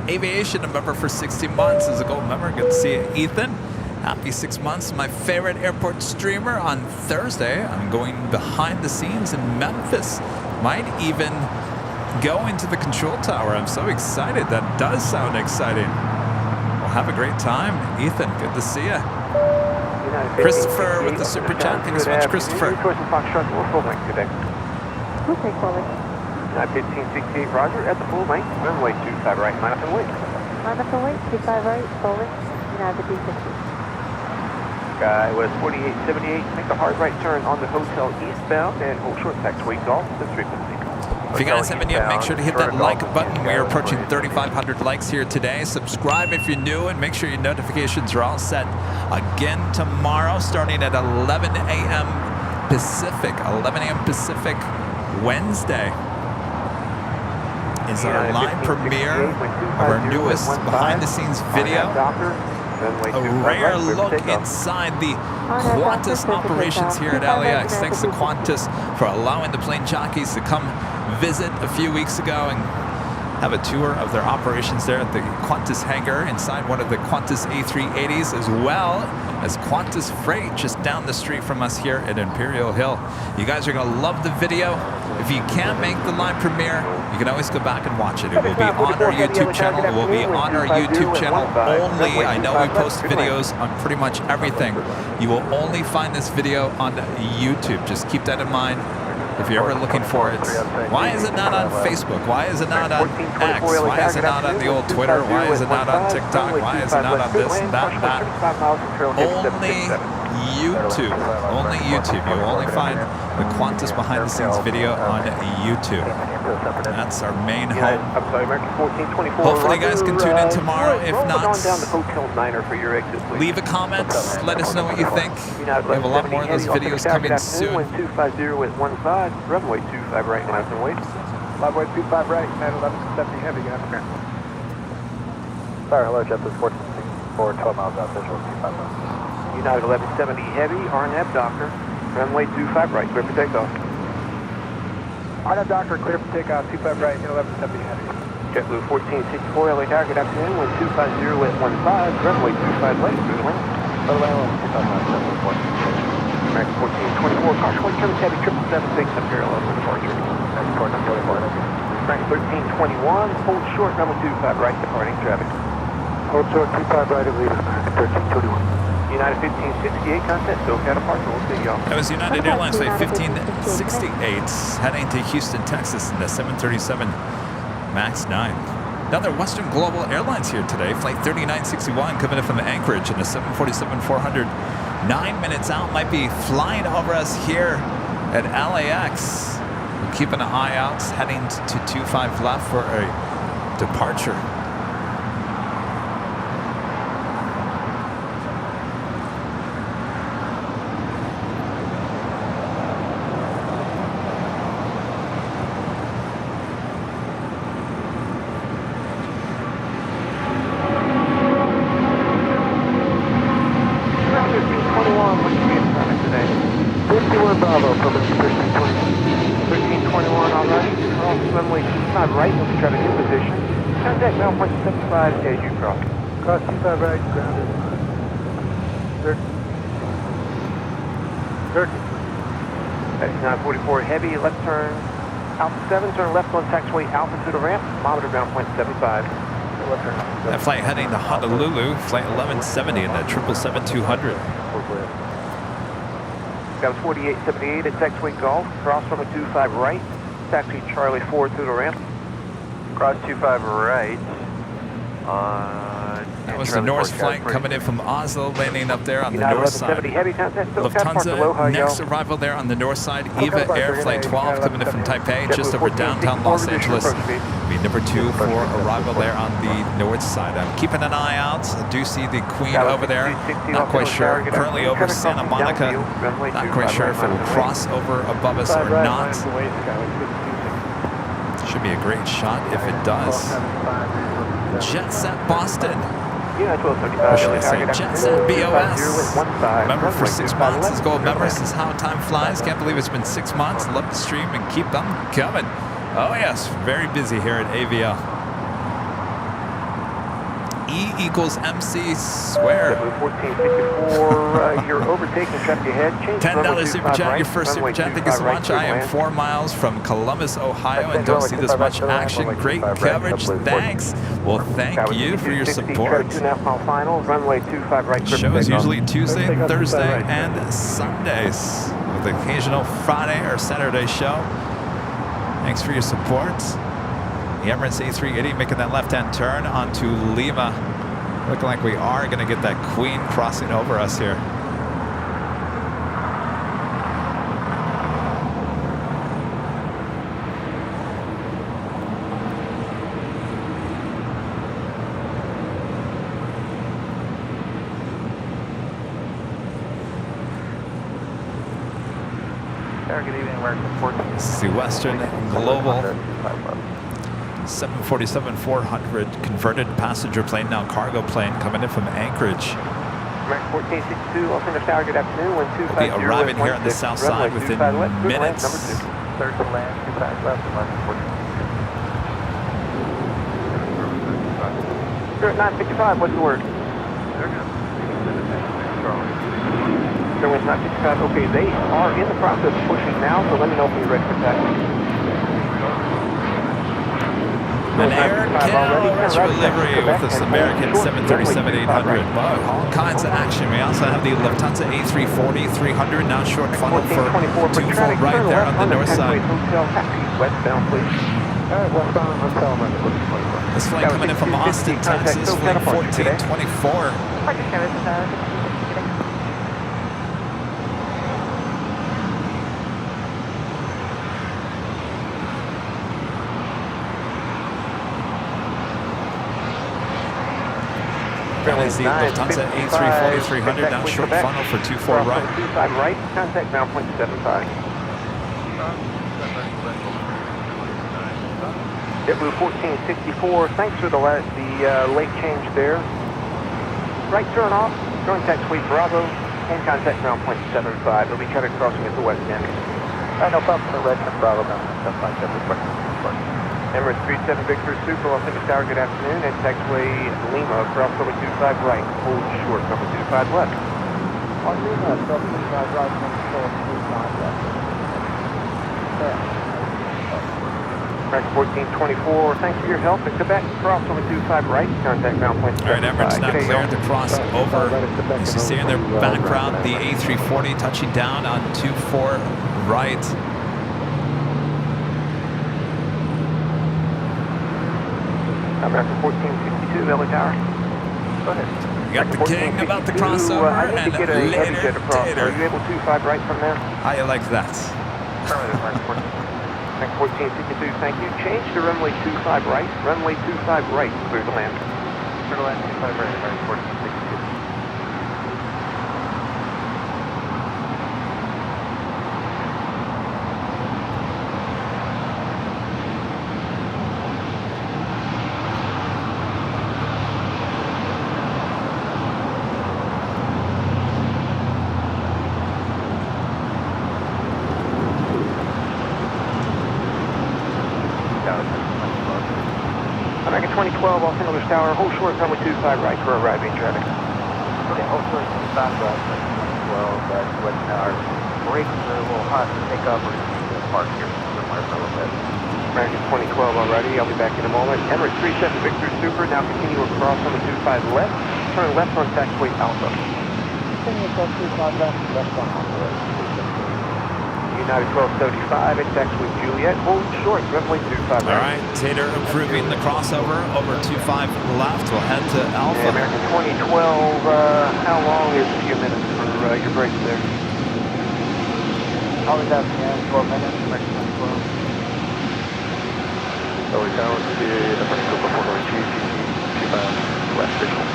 Aviation, a member for 60 months, is a gold member. Good to see you, Ethan. Happy 6 months. My favorite airport streamer on Thursday. I'm going behind the scenes in Memphis might even go into the control tower. I'm so excited. That does sound exciting. We'll have a great time. Ethan, good to see you. Christopher with the super chat. Thank you so much, Christopher. We'll take full length. 1568, Roger, at the full length, runway 25 right, line up and wait. Line up and wait, 25 right, full length, United D50. Sky was 4878, make a hard right turn on the hotel eastbound and hold short taxiway golf to 350. If you guys haven't yet, make sure to hit that like button. We are approaching 3,500 likes here today. Subscribe if you're new and make sure your notifications are all set. Again tomorrow, starting at 11 a.m. Pacific, 11 a.m. Pacific, Wednesday, is our live premiere of our newest behind-the-scenes video. A rare look inside the Qantas operations here at LAX. Thanks to Qantas for allowing the plane jockeys to come visit a few weeks ago and have a tour of their operations there at the Qantas hangar inside one of the Qantas A380s, as well as Qantas Freight just down the street from us here at Imperial Hill. You guys are going to love the video. If you can't make the live premiere, you can always go back and watch it. It will be on our YouTube channel. It will be on our YouTube channel only. I know we post videos on pretty much everything. You will only find this video on YouTube. Just keep that in mind. If you're ever looking for it, why is it not on Facebook? Why is it not on X? Why is it not on the old Twitter? Why is it not on TikTok? Why is it not on this, that? Only YouTube. Only YouTube. You will only find the Qantas behind the scenes video on YouTube. That's our main home. Hopefully you guys can tune in tomorrow. If not, leave a comment. Let us know what you think. We have a lot more of those videos coming soon. 250 with 15, runway 25 right, line up and wait. Runway 25 right, 1170 heavy, get up here. Sorry, hello, Jet, this is 1464, 12 miles out, visual 25 miles. United 1170 heavy, RNAV Docker, runway 25 right, clear for takeoff. RNAV Docker, clear for takeoff, 25 right, 1170 heavy. JetBlue 1464, LA Tower, good afternoon, wind 250 with 15, runway 25 right, clear to land. By the way, 25 miles, Jet, 14. American 1424, caution 1 comes heavy, 777, Imperial over departure. Next port, 44, American 1321, hold short, runway 25 right, departing traffic. Hold short, 25 right, of leader, American 1321. United 1568, contact, SoCal departure, we'll see y'all. That was United Airlines flight 1568, heading to Houston, Texas in the 737 MAX 9. Another Western Global Airlines here today, flight 3961, coming in from Anchorage in the 747-400. 9 minutes out, might be flying over us here at LAX. We're keeping an eye out, heading to 25 left for a departure. As you cross. Cross 25 right, grounded. 30. That's 944 heavy, left turn, Alpha 7, turn left on taxiway Alpha to the ramp, monitor ground point 75. Left turn. That flight heading to Honolulu, flight 1170 in the 777-200. That was 4878 at taxiway Golf, cross runway 25 right, taxi Charlie 4 to the ramp. Cross 25 right. That was the Norse flight coming in from Oslo, landing up there on the north side. Lufthansa, next arrival there on the north side. EVA Air Flight 12 coming in from Taipei, just over downtown Los Angeles. Be number 2 for arrival there on the north side. I'm keeping an eye out. I do see the Queen over there. Not quite sure. Currently over Santa Monica. Not quite sure if it will cross over above us or not. Should be a great shot if it does. Jet Set Boston. Or should I say Jet Set BOS. Member for 6 months. As gold members, this is how time flies. Can't believe it's been 6 months. Love the stream and keep them coming. Oh yes, very busy here at AVL. E equals MC square. 1454, you're overtaking traffic ahead. Change to runway $10 super 25 chat. right, Your first super runway chat. Thank you 25 so right, much. clear I to am land. 4 miles from Columbus, Ohio, and don't see this much action. Great coverage. Thanks. Well, thank you for your support. 2.5 mile final, runway 25 right. clear for Show is takeoff. usually Tuesday, Take off Thursday, right. and Sundays, with the occasional Friday or Saturday show. Thanks for your support. The Emirates A380 making that left-hand turn onto Lima. Looking like we are going to get that Queen crossing over us here. Good evening, American 14. This is the Western Global 747-400 converted passenger plane, now cargo plane, coming in from Anchorage. American 1462, Los Angeles Tower, good afternoon. We'll be arriving here on the south side within minutes. Third to land, 25 left, American 14. You're at 955, what's the word? Airway's 955, okay, they are in the process of pushing now, so let me know when you're ready for taxi. An Air Canada livery with this American 737-800. Wow, all kinds of action. We also have the Lufthansa A340-300, now short funnel for 2 full right there on the north side. Westbound, please. Westbound hotel, American 1424. This flight coming in from Austin, Texas, flight 1424. Roger, Kevin. Apparently it's the Lufthansa A340-300, now short funnel for 24 right. 25 right, contact ground point 75. JetBlue 1464, thanks for the late change there. Right turn off, join taxiway Bravo, and contact ground point 75. There'll be traffic crossing at the west end. No problem for Redmond, Bravo, that's fine, Emirates 37 Victor Super, Los Angeles Tower, good afternoon, and taxiway Lima, cross over 25 right, hold short, number 25 left. On Lima, 25 right, number 25 left. American 1424, thanks for your help. And Quebec, cross over 25 right, contact ground point 75. All right, Emirates now cleared to cross over. As you see in their background, the A340 touching down on 24 right. American 1462, LA Tower. Go ahead. You got the king about the crossover, I need and to get a heavy jet later, across. tater. Are you able to 25 right from there? How you like that? American 1462, thank you. Change to runway 25 right. Runway 25 right, clear to land. Clear to land, 25 right, American 1462. American 2012, Los Angeles Tower, hold short, runway 25 right for arriving traffic. Okay, also it's back up, 12, that's what our brakes are a little hot to take off. We're going to need to park here somewhere for a little bit. American 2012 already, I'll be back in a moment. Emirates 37 Victor Super, now continue across runway 25 left, turn left on taxiway Alpha. Continue across 25 left, left on Alpha. United 1275 at taxiway Juliet, hold short, runway 25 All right, Tater improving the crossover over 25 left. We'll head to Alpha. Yeah, American 2012, how long is a few minutes for your brakes there? Always have 12 minutes, American 2012. Always down to the first group before going to west visual.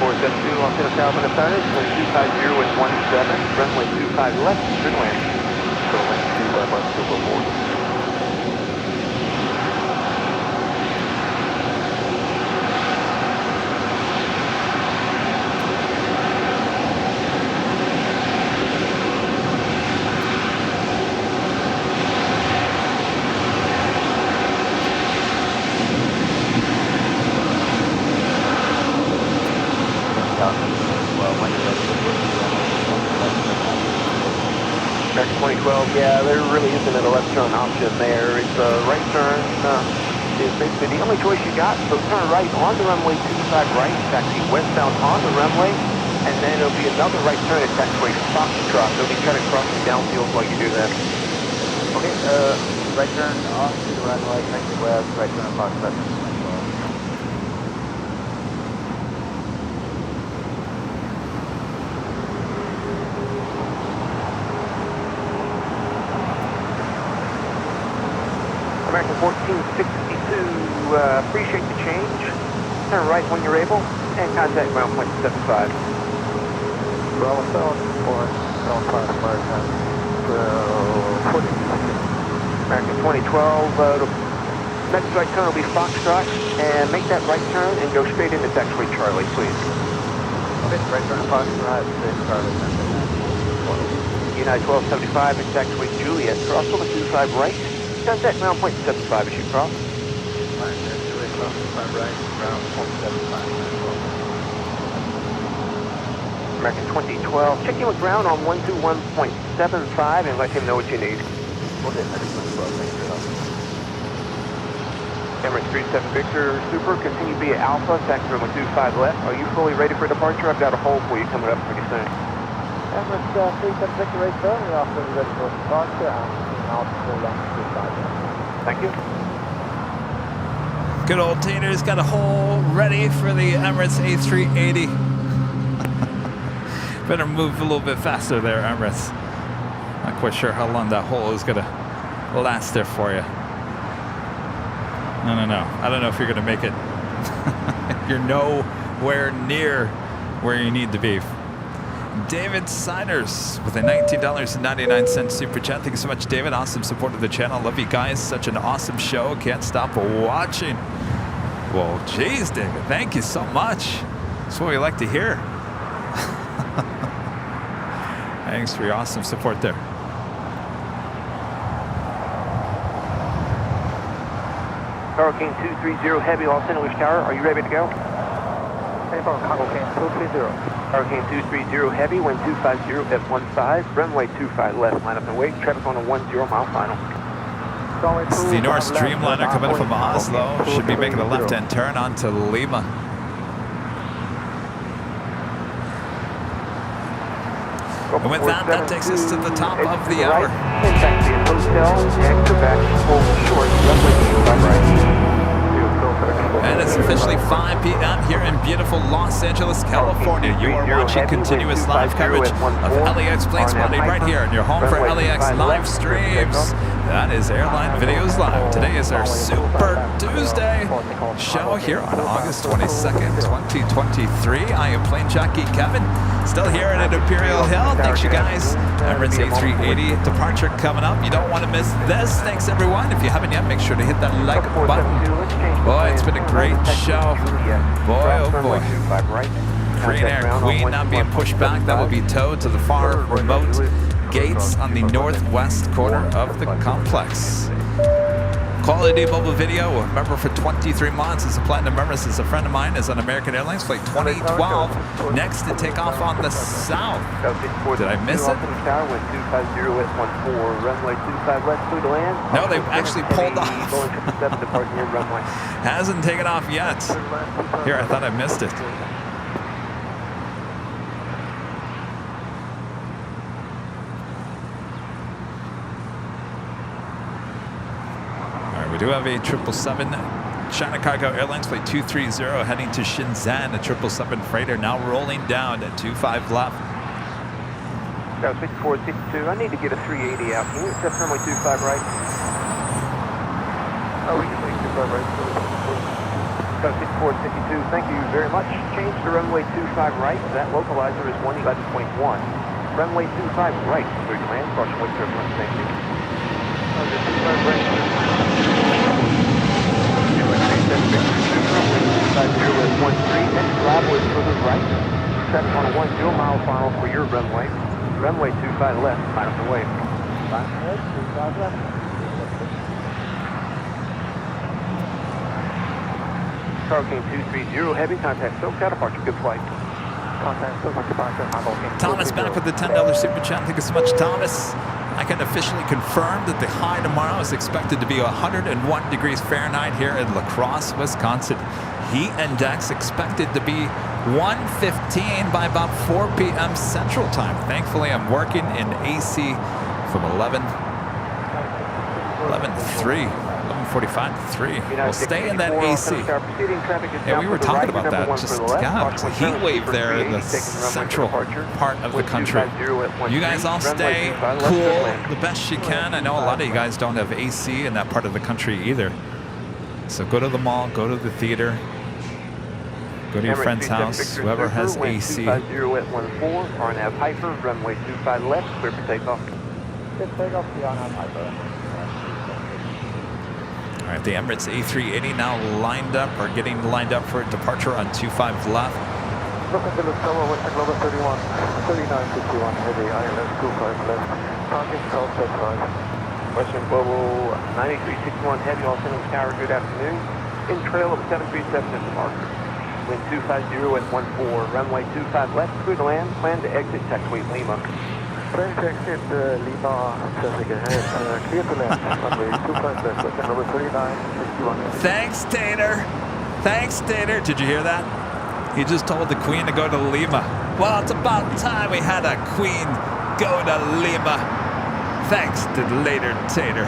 472, Los Angeles Tower, Minnesota, 250 with 17, runway 25 left, good land. So land 25 left, group before. 2012, yeah, there really isn't an left turn option there. It's a right turn is basically the only choice you got. So turn right on the runway 25 right, taxi westbound on the runway, and then it'll be another right turn at taxiway Foxtrot. It'll be cut across the downfield while you do that. Okay, right turn off to the runway, taxi west, right turn Foxtrot. American 1462, appreciate the change. Turn right when you're able, and contact ground point 75. Bravo 745, American 14. American 2012, the next right turn will be Foxtrot, and make that right turn and go straight into taxiway Charlie, please. Okay, right turn Foxtrot, Charlie, United 1275 and taxiway Juliet, cross over 25 right. Contact ground point 75 as you cross. American 2012, check in with ground on 121.75 and let him know what you need. Emirates 37 Victor, Super, continue via Alpha, taxi runway 25 left. Are you fully ready for departure? I've got a hold for you coming up pretty soon. Emirates 37 Victor, right there, we're also ready for departure. Thank you. Good old Tater's got a hole ready for the Emirates A380. Better move a little bit faster there, Emirates. Not quite sure how long that hole is gonna last there for you. No. I don't know if you're gonna make it. You're nowhere near where you need to be. David Siders with a $19.99 super chat. Thank you so much, David. Awesome support of the channel. Love you guys. Such an awesome show. Can't stop watching. Well, geez, David. Thank you so much. That's what we like to hear. Thanks for your awesome support there. Hurricane 230 Heavy, Los Angeles Tower. Are you ready to go? Hurricane 230. Hurricane 230 Heavy, wind 250 at 15, runway 25 left, line up and wait, traffic on a 10 mile final. This is the North Streamliner coming from Oslo. Should be making a left-hand turn onto Lima. And with that takes us to the top of the hour. Taxi and hotel, and Quebec, hold short, runway 25 right. And it's officially 5 p.m. here in beautiful Los Angeles, California. You are watching continuous live coverage of LAX Planespotting right here in your home for LAX live streams. That is Airline Videos Live. Today is our Super Tuesday show here on August 22nd, 2023. I am Plane Jockey Kevin, still here at Imperial Hill. Thanks, you guys. Emirates A380 departure coming up. You don't want to miss this. Thanks, everyone. If you haven't yet, make sure to hit that like button. Boy, it's been a great show. Boy, oh boy. Crane Air Queen now being pushed back. That will be towed to the far remote gates on the northwest corner of the complex. Quality mobile video, a member for 23 months, is a platinum member, is a friend of mine, is on American Airlines flight 2012, next to take off on the south. Did I miss it? No, they actually pulled off. Hasn't taken off yet. Here, I thought I missed it. We do have a 777 China Cargo Airlines flight 230 heading to Shenzhen, a 777 freighter now rolling down at 25 left. South 6462, I need to get a 380 out. Can you accept runway 25 right? Oh, we can make 25 right. South 6462, thank you very much. Change to runway 25 right. That localizer is 111.1. Runway 25 right, clear to land. Caution wait turbulence, thank you. 25 right. 5013, next arrival is further right. Traffic on a 10 mile final for your runway. Runway 25 left, line up the way. 25 left. Hurricane 230 Heavy, contact SoCal, departure, good flight. Thomas back with the $10 super chat. Thank you so much, Thomas. I can officially confirm that the high tomorrow is expected to be 101 degrees Fahrenheit here in La Crosse, Wisconsin. Heat index expected to be 115 by about 4 p.m. Central Time. Thankfully, I'm working in AC from 11:45 to 3. We'll stay in that AC. Yeah, we were talking about that. Just, God, it's a heat wave there in the central part of the country. You guys all stay cool the best you can. I know a lot of you guys don't have AC in that part of the country either. So go to the mall, go to the theater, go to your friend's house, whoever has AC. 250 at 14, RNAV Hyper, runway 25 left, clear for takeoff. All right, the Emirates A380 now lined up, or getting lined up for departure on 25 left. Look at the Lutella with Global 31, 3951 heavy, ILS 25 left, target southwest 5. Western Global 9361 heavy, Los Tower, good afternoon. In trail of 737 at the marker. Wind 250 at 14, runway 25 left, clear to land, plan to exit taxiway Lima. Plane exit Lima, traffic ahead, clear to land, runway 25 left, Western Global 3961. Thanks, Tater. Thanks, Tater. Did you hear that? He just told the Queen to go to Lima. Well, it's about time we had a Queen go to Lima. Thanks to later Tater.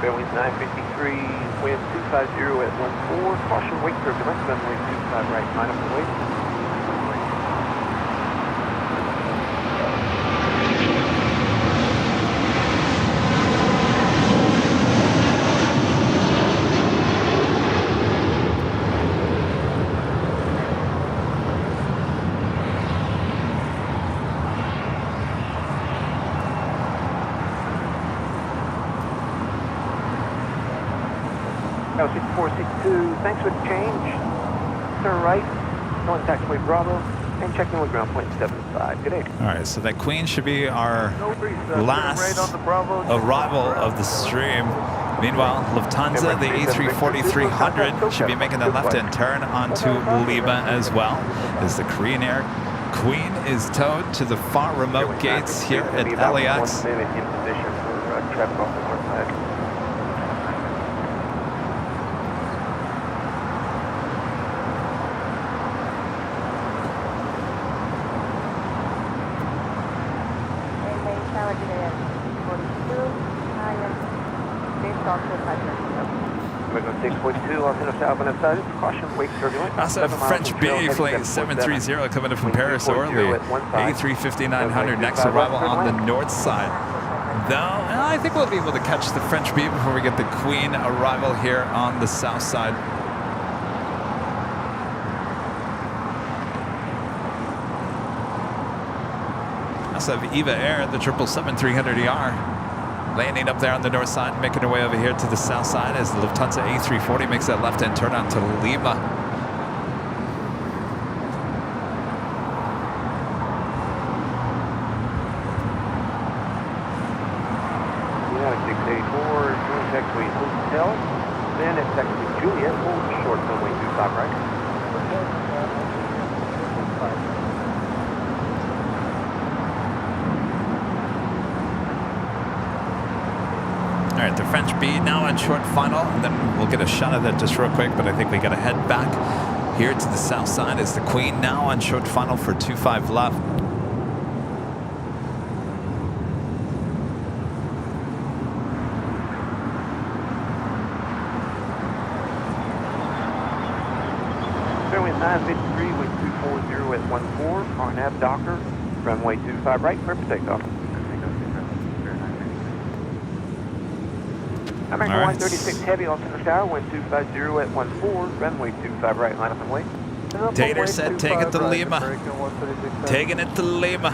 Fairwinds 953, wind 250 at 14, caution wake turbulence, runway 25 right, line up the wait. L6462, thanks for the change. Turn right, on taxiway Bravo, and checking with ground point 75. Good day. All right, so that Queen should be our last arrival of the stream. Meanwhile, Lufthansa, the A340-300, should be making the left-hand turn onto Lima as well, as the Korean Air Queen is towed to the far remote gates here at LAX. 1 minute in position for traffic off the north side. American 642, Los Angeles Southbound outside, caution, wake turbulent. Also have French B flight 730 coming in from Paris early. A350-900 next arrival on the north side. Though, I think we'll be able to catch the French B before we get the Queen arrival here on the south side. Also have Eva Air, the 777-300ER. Landing up there on the north side, making her way over here to the south side as the Lufthansa A340 makes that left-hand turn on to Lima. United 684, taxiway Hotel, then at taxiway Juliet, hold short runway 25 right. All right, the French B now on short final, and then we'll get a shot of that just real quick, but I think we got to head back here to the south side as the Queen now on short final for 25 left. Fairwinds 953 with 240 at 14, RNAV Docker, runway 25 right, clear for takeoff. American 136 heavy, Los Angeles Tower, wind 250 at 14, runway 25 right, line up and wait. Tater said take it to Lima. Taking it to Lima.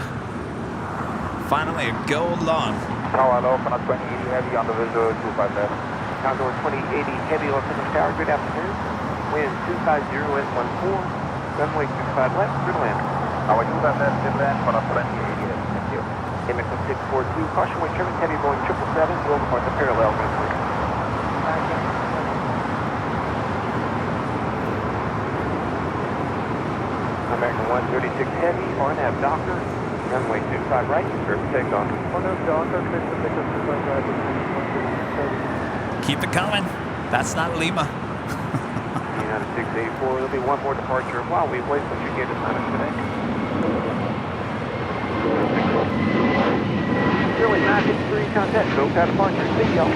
Finally a go long. Tower Condor 2080 heavy on the visual 25 left. Condor 2080 heavy, Los Angeles Tower, good afternoon. Wind 250 at 14, Runway 25 left, clear to land. Runway 25 left, clear to land for our Plane Jockey. Thank you. Amex 642, caution wind trimming heavy, Boeing 777, will depart the parallel, wind 3. American 136 heavy, RNAV Docker, runway 25 right, clear for takeoff. RNAV Docker, clear for takeoff, 25 right, 136. Keep it coming. That's not Lima. United 684, there'll be one more departure while we wait for you to get us on it today. Philly 953, contact, no car departure, see y'all.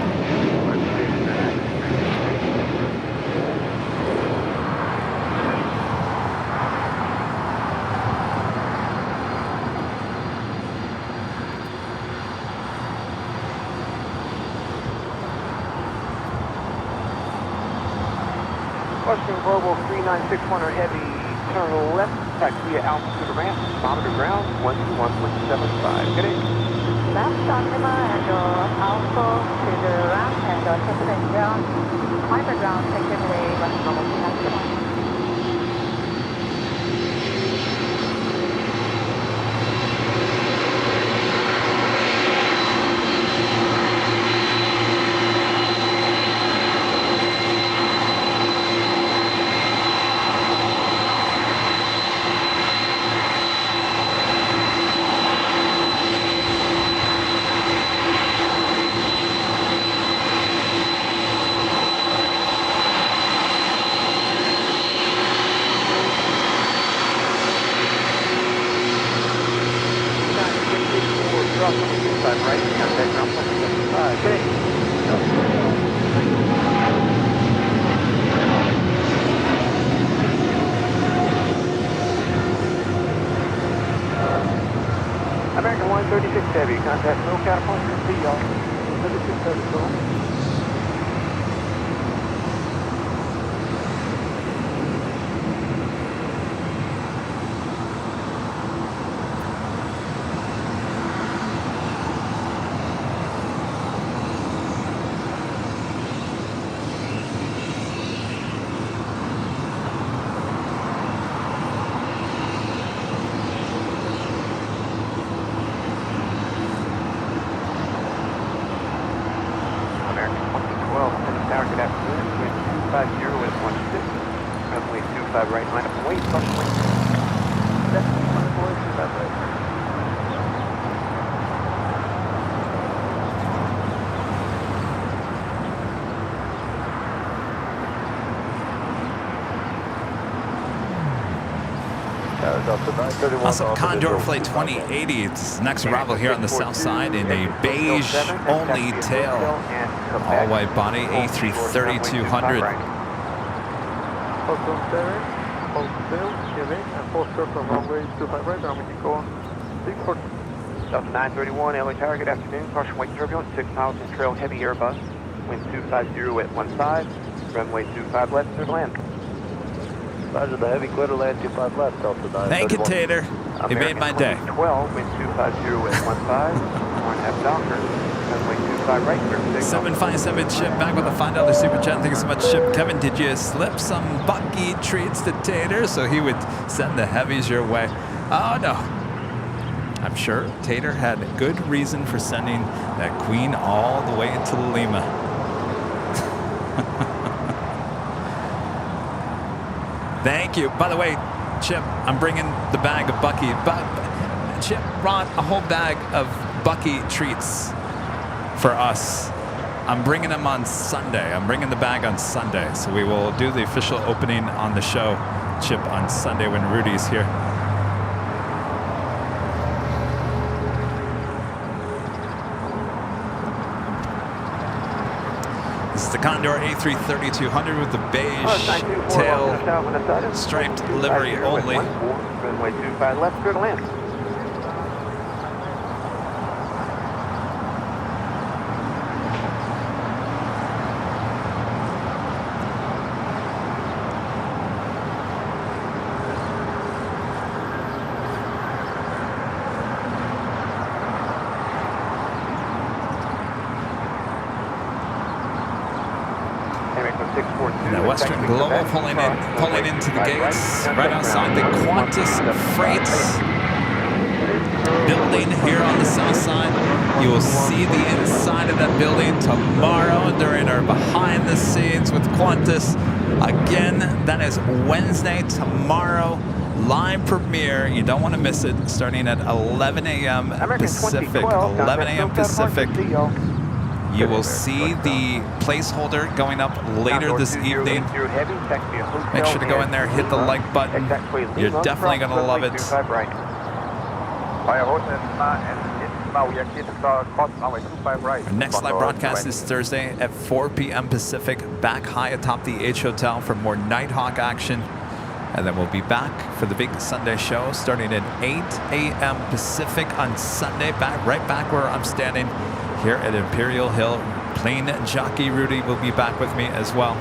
Western Global 3961 heavy, turn left, taxi at altitude ramp, monitor ground, 121.75. Good day. Left on Lima and Alpha to the ramp and take ground. Monitor ground, take away, Western Global 3961. Right, contact ground, 175. Good day. American 136 heavy, contact no catapult, see y'all. 36 heavy, so. Good afternoon, wind 250 at 16, runway 25 right, line up and wait, caution wind. That's 25 right. Also, Condor Flight 2080, it's next arrival here on the south side in a beige only tail, all white body, A330-200. Delta 931, LA Tower, good afternoon. Caution wake turbulence, 6 miles in trail, heavy Airbus. Wind 250 at 15, runway 25 left, clear to land. Roger, the heavy clear to land, 25 left, Delta 931. Thank you, Tater. You made my day. 12, wind 250 at 15, RNAV Docker, runway 25 right, clear for takeoff. 757 Chip back with a $5 super chat. Thank you so much, Chip. Kevin, did you slip some Bucky treats to Tater so he would send the heavies your way? Oh, no. I'm sure Tater had good reason for sending that Queen all the way to Lima. Thank you. By the way, Chip, I'm bringing the bag of Bucky. Chip brought a whole bag of Bucky treats for us. I'm bringing them on Sunday. I'm bringing the bag on Sunday. So we will do the official opening on the show, Chip, on Sunday when Rudy's here. This is the Condor A330-200 with the beige tail, striped livery only. Runway 25 left, clear to land. 642. The Western Global pulling into the gates right outside the Qantas Freight building here on the south side. You will see the inside of that building tomorrow during our behind the scenes with Qantas. Again, that is Wednesday, tomorrow, live premiere. You don't want to miss it, starting at 11 a.m. Pacific. 11 a.m. Pacific. You will see the placeholder going up later this evening. Make sure to go in there, hit the like button. You're definitely going to love it. Our next live broadcast is Thursday at 4 p.m. Pacific, back high atop the H Hotel for more Nighthawk action. And then we'll be back for the big Sunday show starting at 8 a.m. Pacific on Sunday, right back where I'm standing here at Imperial Hill. Plane Jockey Rudy will be back with me as well.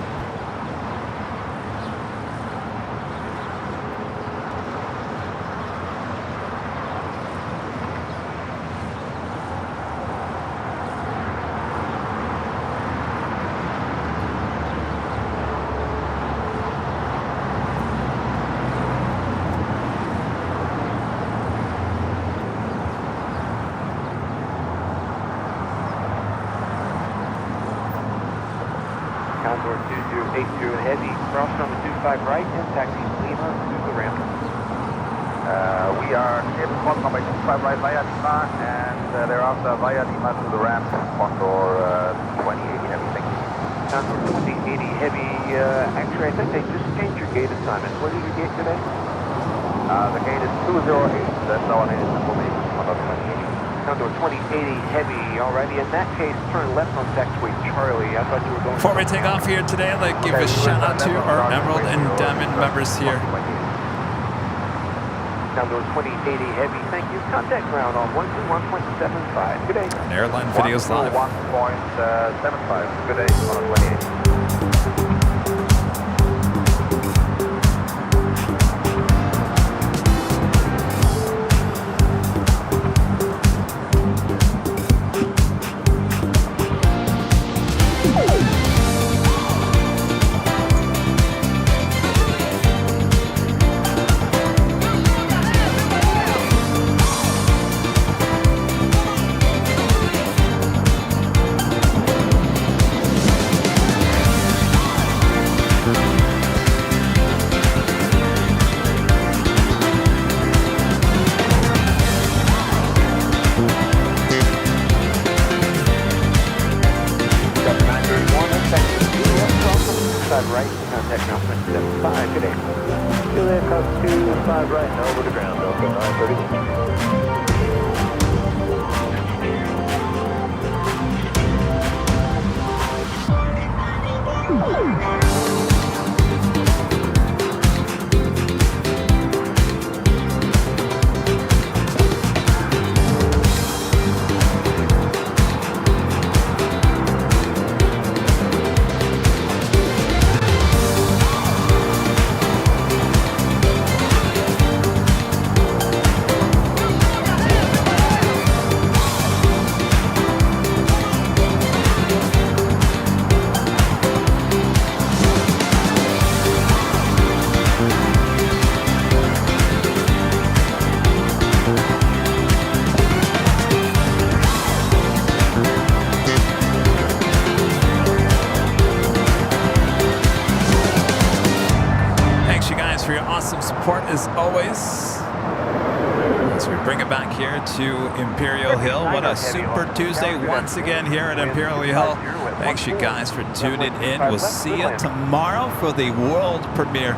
Condor 2080 Heavy, cross number 25 right, and taxi Lima to the ramp. We are clear to cross number 25 right via Lima, and thereafter via Lima to the ramp, Condor 2080 Heavy, thank you. Condor 2080 Heavy, actually I think they just changed your gate assignment. What is your gate today? The gate is 208, that's our latest information, Condor 2080. Condor 2080 Heavy, alrighty. In that case, turn left on taxiway Charlie. I thought you were going... Before we take off here today, I'd like to give a shout out to our Emerald and Diamond members here. Condor 2080 Heavy, thank you. Contact ground on 121.75. Good day. And Airline Videos Live. 1.75. Good day, Condor 2080. Right, contact now 75. Good day. Juliet, cost 25 right, and over the ground, Delta 930. For your awesome support as always. As we bring it back here to Imperial Hill. What a super Tuesday once again here at Imperial Hill. Thanks you guys for tuning in. We'll see you tomorrow for the world premiere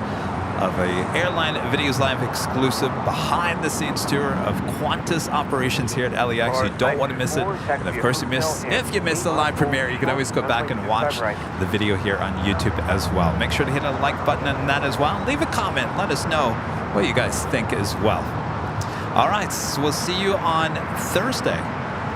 of a Airline Videos Live exclusive behind the scenes tour of Qantas operations here at LAX. You don't want to miss it. And of course, if you miss the live premiere, you can always go back and watch the video here on YouTube as well. Make sure to hit a like button on that as well. Leave a comment. Let us know what you guys think as well. All right, so we'll see you on Thursday.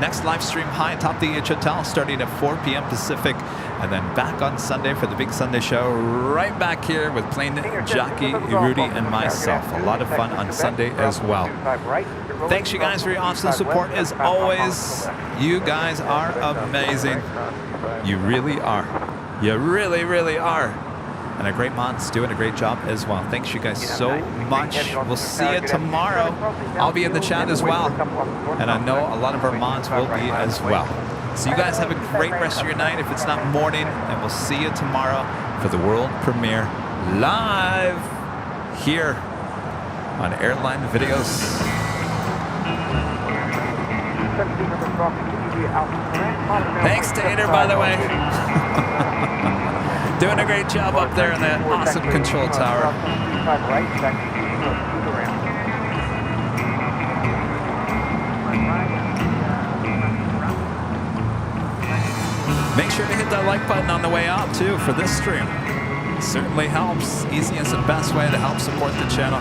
Next live stream high atop the H Hotel starting at 4 p.m. Pacific. And then back on Sunday for the big Sunday show, right back here with Plane Jockey, Rudy, and myself. A lot of fun on Sunday as well. Thanks you guys for your awesome support as always. You guys are amazing. You really are. You really, really are. And our great mods doing a great job as well. Thanks you guys so much. We'll see you tomorrow. I'll be in the chat as well. And I know a lot of our mods will be as well. So you guys have a great rest of your night if it's not morning. And we'll see you tomorrow for the world premiere live here on Airline Videos. Thanks to Ader, by the way. Doing a great job up there in that awesome control tower. Make sure to hit that like button on the way out too for this stream. It certainly helps. Easiest and best way to help support the channel.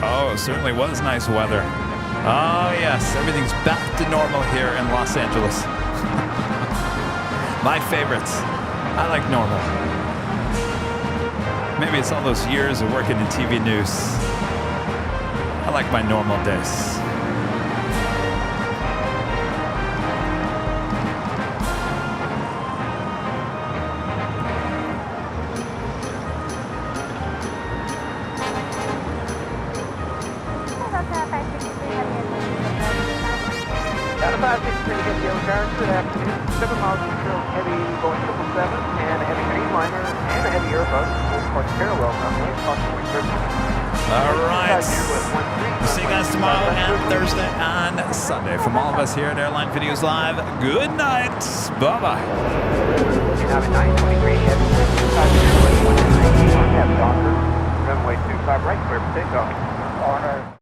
Oh, it certainly was nice weather. Oh yes, everything's back to normal here in Los Angeles. My favorites. I like normal. Maybe it's all those years of working in TV news. I like my normal days. Out of 563 to get the yellow car, good afternoon. 7 miles control heavy going 777 and a heavy Dreamliner and a heavy Airbus will park parallel runway, approximately 30. All right. We'll see you guys tomorrow and Thursday and Sunday. From all of us here at Airline Videos Live, good night. Bye-bye. Have a 923 heavy 250 runway 25 right, clear for takeoff.